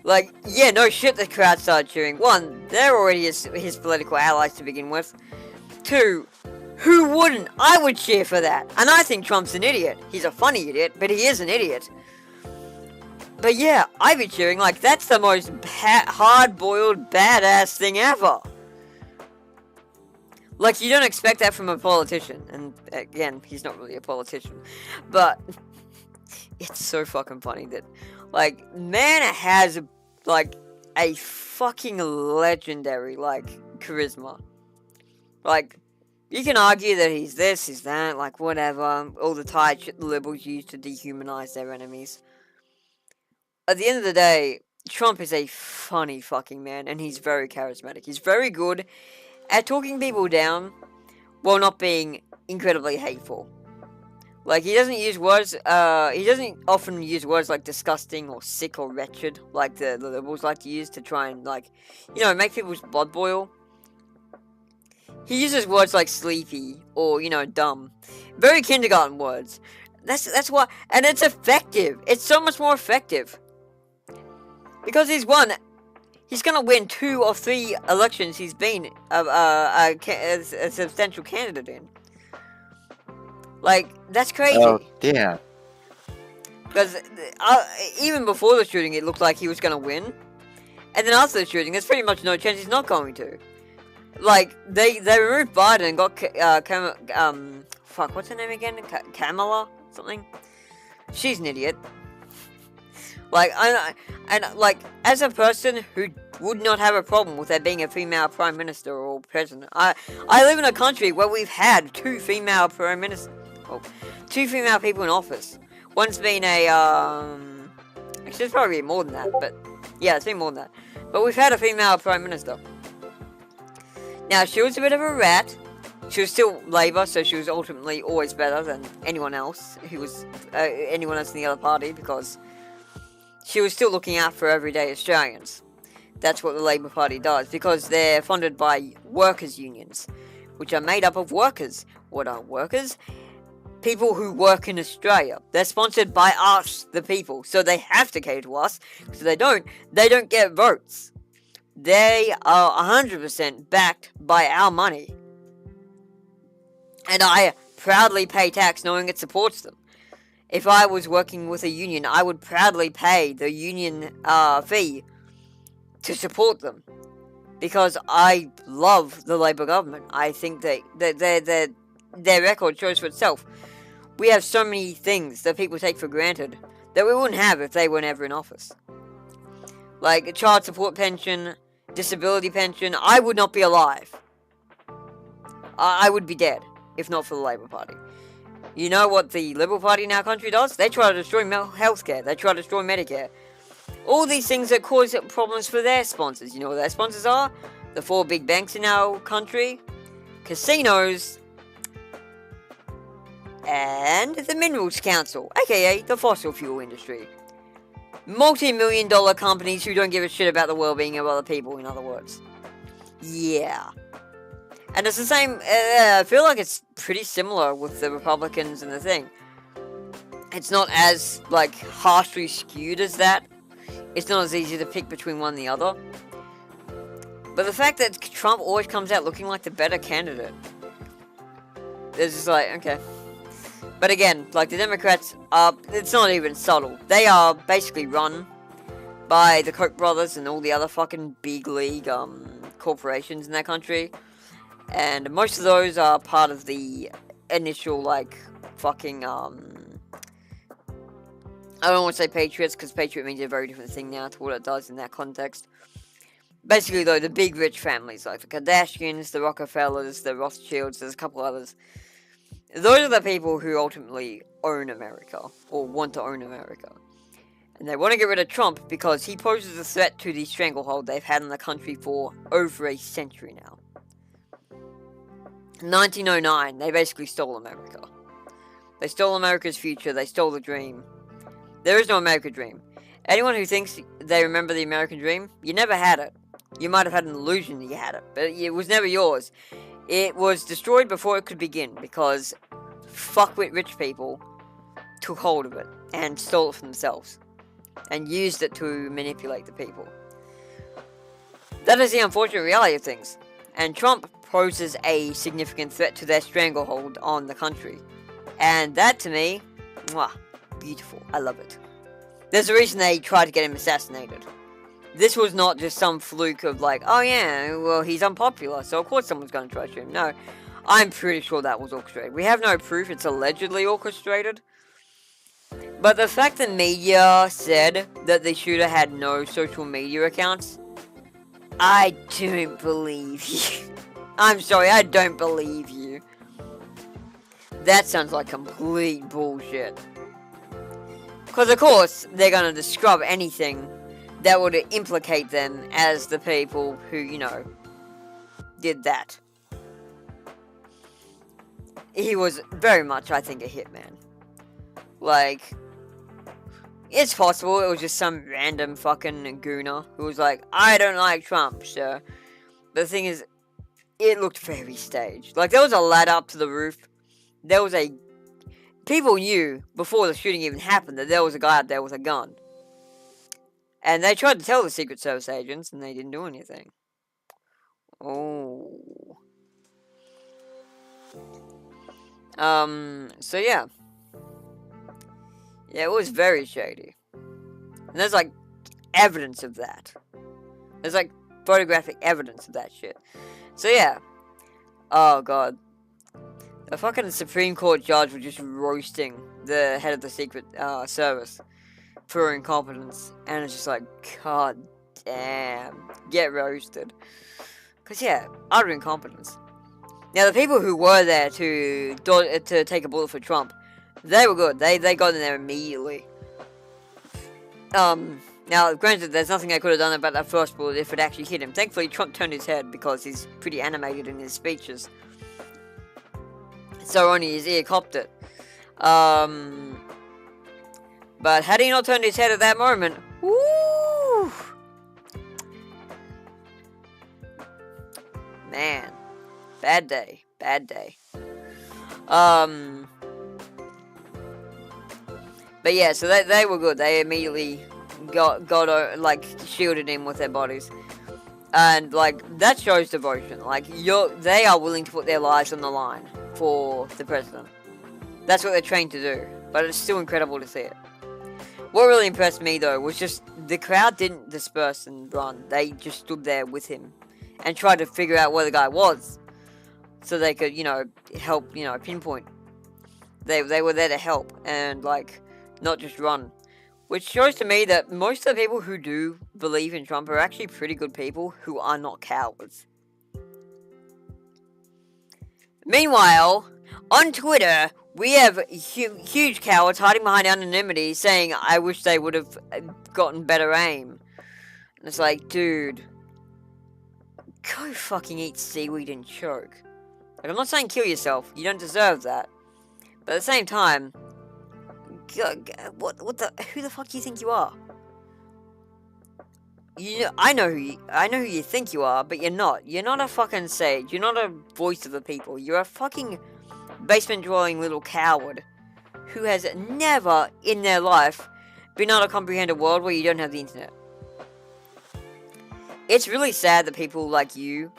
Like, yeah, no shit, the crowd started cheering. One, they're already his political allies to begin with. Two, who wouldn't? I would cheer for that. And I think Trump's an idiot. He's a funny idiot, but he is an idiot. But yeah, I'd be cheering. Like, that's the most hard-boiled, badass thing ever. Like, you don't expect that from a politician. And, again, he's not really a politician. But, it's so fucking funny that, like, man has, like, a fucking legendary, like, charisma. Like, you can argue that he's this, he's that, like, whatever. All the tight shit the liberals use to dehumanize their enemies. At the end of the day, Trump is a funny fucking man, and he's very charismatic. He's very good at talking people down while not being incredibly hateful. Like, he doesn't use words, he doesn't often use words like disgusting or sick or wretched, like the liberals like to use to try and, like, you know, make people's blood boil. He uses words like sleepy or, you know, dumb. Very kindergarten words. That's why, and it's effective. It's so much more effective. Because he's gonna win 2 or 3 elections he's been a substantial candidate in. Like, that's crazy. Oh, damn. Because even before the shooting, it looked like he was gonna win. And then after the shooting, there's pretty much no chance he's not going to. Like, they removed Biden and got, fuck, what's her name again? Kamala? Something? She's an idiot. Like, like, as a person who would not have a problem with there being a female prime minister or president, I live in a country where we've had 2 female prime ministers, 2 female people in office. One's been a, actually it's probably more than that, but, yeah, it's been more than that. But we've had a female prime minister. Now, she was a bit of a rat. She was still Labour, so she was ultimately always better than anyone else who was, anyone else in the other party, because she was still looking out for everyday Australians. That's what the Labour Party does, because they're funded by workers' unions, which are made up of workers. What are workers? People who work in Australia. They're sponsored by us, the people, so they have to cater to us, because they don't get votes. They are 100% backed by our money. And I proudly pay tax knowing it supports them. If I was working with a union, I would proudly pay the union fee to support them. Because I love the Labour government. I think that their record shows for itself. We have so many things that people take for granted that we wouldn't have if they weren't ever in office. Like a child support pension, disability pension. I would not be alive. I would be dead if not for the Labour Party. You know what the Liberal Party in our country does? They try to destroy healthcare. They try to destroy Medicare. All these things that cause problems for their sponsors. You know what their sponsors are? The 4 big banks in our country, casinos, and the Minerals Council, aka the fossil fuel industry. Multi-million-dollar companies who don't give a shit about the well-being of other people, in other words. Yeah. And it's the same, I feel like it's pretty similar with the Republicans and the thing. It's not as, like, harshly skewed as that. It's not as easy to pick between one and the other. But the fact that Trump always comes out looking like the better candidate. It's just like, okay. But again, like, the Democrats are, it's not even subtle. They are basically run by the Koch brothers and all the other fucking big league, corporations in that country. And most of those are part of the initial, like, fucking, I don't want to say Patriots, because Patriot means a very different thing now to what it does in that context. Basically, though, the big rich families, like the Kardashians, the Rockefellers, the Rothschilds, there's a couple others. Those are the people who ultimately own America, or want to own America. And they want to get rid of Trump because he poses a threat to the stranglehold they've had in the country for over a century now. 1909, they basically stole America. They stole America's future, they stole the dream. There is no American dream. Anyone who thinks they remember the American dream, you never had it. You might have had an illusion that you had it, but it was never yours. It was destroyed before it could begin, because fuckwit rich people took hold of it, and stole it for themselves, and used it to manipulate the people. That is the unfortunate reality of things, and Trump poses a significant threat to their stranglehold on the country. And that, to me, mwah, beautiful. I love it. There's a reason they tried to get him assassinated. This was not just some fluke of like, oh yeah, well, he's unpopular, so of course someone's going to try to shoot him. No, I'm pretty sure that was orchestrated. We have no proof it's allegedly orchestrated. But the fact that media said that the shooter had no social media accounts, I don't believe you. I'm sorry, I don't believe you. That sounds like complete bullshit. Because of course, they're going to scrub anything that would implicate them as the people who, you know, did that. He was very much, I think, a hitman. Like, it's possible it was just some random fucking gooner who was like, I don't like Trump, sir. But the thing is, it looked very staged. Like, there was a ladder up to the roof. There was a... People knew, before the shooting even happened, that there was a guy out there with a gun. And they tried to tell the Secret Service agents, and they didn't do anything. Oh. So yeah. Yeah, it was very shady. And there's, like, evidence of that. There's, like, photographic evidence of that shit. So yeah. Oh, God. The fucking Supreme Court judge was just roasting the head of the Secret Service for incompetence. And it's just like, God damn. Get roasted. Because, yeah, utter incompetence. Now, the people who were there to take a bullet for Trump, they were good. They got in there immediately. Now, granted, there's nothing I could have done about that first bullet if it actually hit him. Thankfully, Trump turned his head because he's pretty animated in his speeches. So only his ear copped it. But had he not turned his head at that moment, woo! man. Bad day. Bad day. But yeah, so they were good. They immediately got like, shielded him with their bodies. And, like, that shows devotion. Like, they are willing to put their lives on the line for the president. That's what they're trained to do. But it's still incredible to see it. What really impressed me, though, was just the crowd didn't disperse and run. They just stood there with him and tried to figure out where the guy was, so they could, you know, help, you know, pinpoint. They were there to help and, like, not just run. Which shows to me that most of the people who do believe in Trump are actually pretty good people who are not cowards. Meanwhile, on Twitter, we have huge cowards hiding behind anonymity saying, I wish they would have gotten better aim. And it's like, dude, go fucking eat seaweed and choke. Like, I'm not saying kill yourself, you don't deserve that. But at the same time, who the fuck do you think you are? I know who you think you are, but you're not. You're not a fucking sage. You're not a voice of the people. You're a fucking basement-dwelling little coward who has never in their life been able to comprehend a world where you don't have the internet. It's really sad that people like you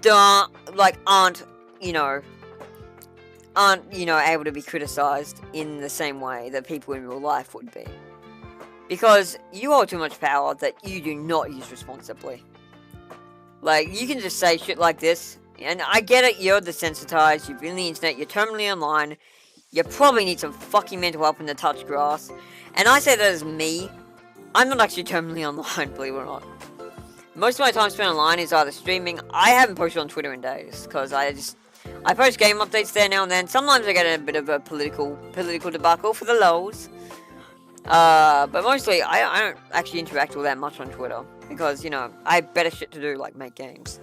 aren't able to be criticized in the same way that people in real life would be. Because you hold too much power that you do not use responsibly. Like, you can just say shit like this, and I get it, you're desensitized, you've been on the internet, you're terminally online, you probably need some fucking mental help in the touch grass. And I say that as me. I'm not actually terminally online, believe it or not. Most of my time spent online is either streaming. I haven't posted on Twitter in days, because I post game updates there now and then. Sometimes I get a bit of a political debacle for the lols. But mostly, I don't actually interact all that much on Twitter. Because, you know, I have better shit to do, like make games.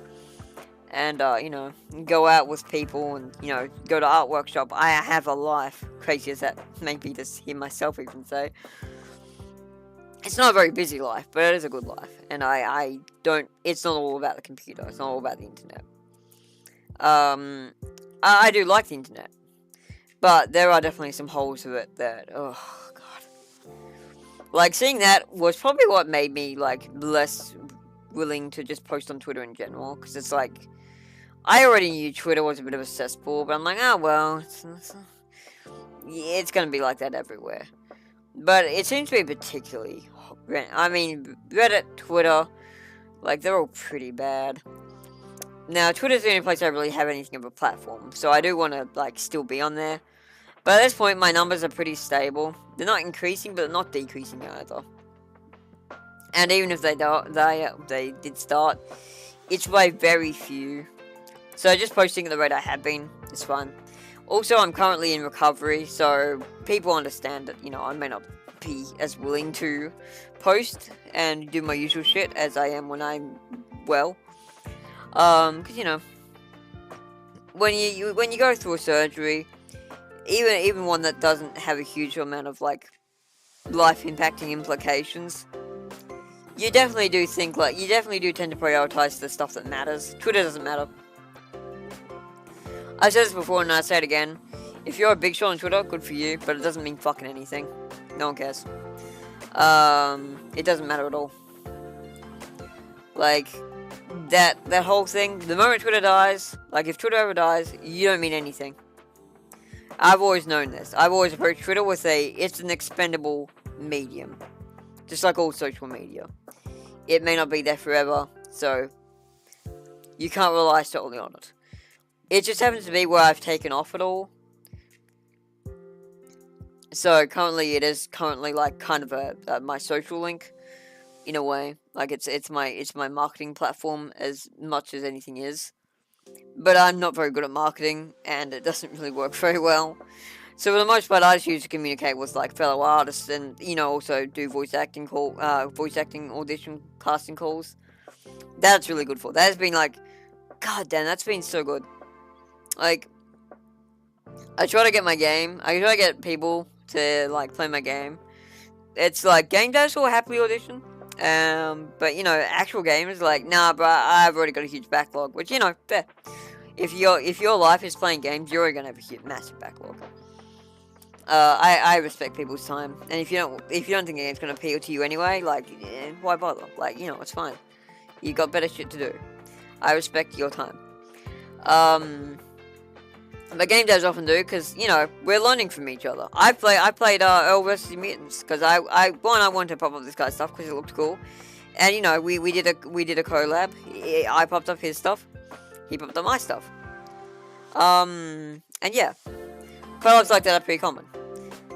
And, you know, go out with people and, you know, go to art workshop. I have a life. Crazy as that may be to hear myself even say. It's not a very busy life, but it is a good life. And it's not all about the computer. It's not all about the internet. I do like the internet. But there are definitely some holes to it that, oh, God. Like, seeing that was probably what made me, like, less willing to just post on Twitter in general. Because it's like, I already knew Twitter was a bit of a cesspool, but I'm like, oh, well, it's going to be like that everywhere. But it seems to be particularly, I mean, Reddit, Twitter, like, they're all pretty bad. Now, Twitter's the only place I really have anything of a platform, so I do want to, like, still be on there. But at this point, my numbers are pretty stable. They're not increasing, but they're not decreasing either. And even if they did start, it's by very few. So just posting at the rate I have been is fun. Also, I'm currently in recovery, so people understand that, you know, I may not be as willing to post and do my usual shit as I am when I'm well. Because, you know, when you go through a surgery, even one that doesn't have a huge amount of, like, life-impacting implications, you definitely do tend to prioritize the stuff that matters. Twitter doesn't matter. I said this before and I say it again. If you're a big shot on Twitter, good for you, but it doesn't mean fucking anything. No one cares. It doesn't matter at all. Like, that whole thing, the moment Twitter dies, like, if Twitter ever dies, you don't mean anything. I've always known this. I've always approached Twitter with it's an expendable medium. Just like all social media. It may not be there forever, so you can't rely solely on it. It just happens to be where I've taken off it all. So currently it is like kind of my social link, in a way. Like it's my marketing platform as much as anything is. But I'm not very good at marketing, and it doesn't really work very well. So for the most part, I just use to communicate with, like, fellow artists, and, you know, also do voice acting audition casting calls. That's really good for. That has been, like, god damn, that's been so good. Like, I try to get people to, like, play my game. It's like game devs will happily audition, But you know, actual gamers like, nah, bro, I've already got a huge backlog. Which, you know, fair. If your life is playing games, you're already gonna have a huge, massive backlog. I respect people's time, and if you don't think the game's gonna appeal to you anyway, like, why bother? Like, you know, it's fine. You got better shit to do. I respect your time. But game devs often do, because, you know, we're learning from each other. I played Earl vs. Mutants, because I wanted to pop up this guy's stuff, because it looked cool. And, you know, we did a collab. I popped up his stuff. He popped up my stuff. And yeah. Collabs like that are pretty common.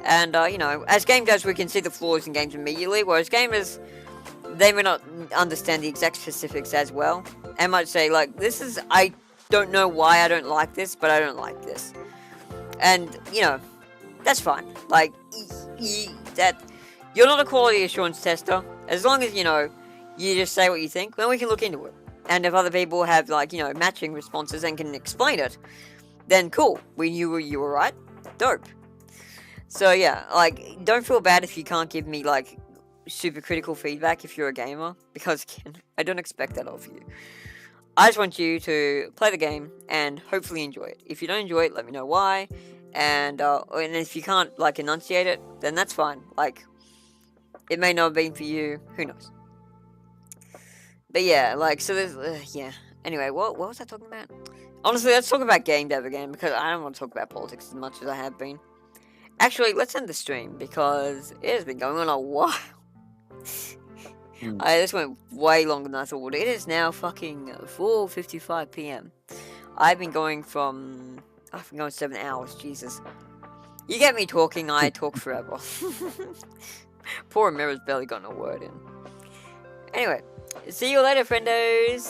And, you know, as game devs, we can see the flaws in games immediately, whereas gamers, they may not understand the exact specifics as well, and might say, like, I don't know why I don't like this, but I don't like this. And, you know, that's fine. Like, you're not a quality assurance tester. As long as, you know, you just say what you think, then we can look into it. And if other people have, like, you know, matching responses and can explain it, then cool. We knew you were right. Dope. So, yeah, like, don't feel bad if you can't give me, like, super critical feedback if you're a gamer, because, again, I don't expect that of you. I just want you to play the game and hopefully enjoy it. If you don't enjoy it, let me know why, and if you can't, like, enunciate it, then that's fine. Like, it may not have been for you, who knows. But yeah, like, so there's, yeah. Anyway, what was I talking about? Honestly, let's talk about game dev again, because I don't want to talk about politics as much as I have been. Actually, let's end the stream, because it has been going on a while. This went way longer than I thought. It is now fucking 4:55 p.m. I've been going 7 hours, Jesus. You get me talking, I talk forever. Poor Amira's barely gotten a word in. Anyway, see you later, friendos!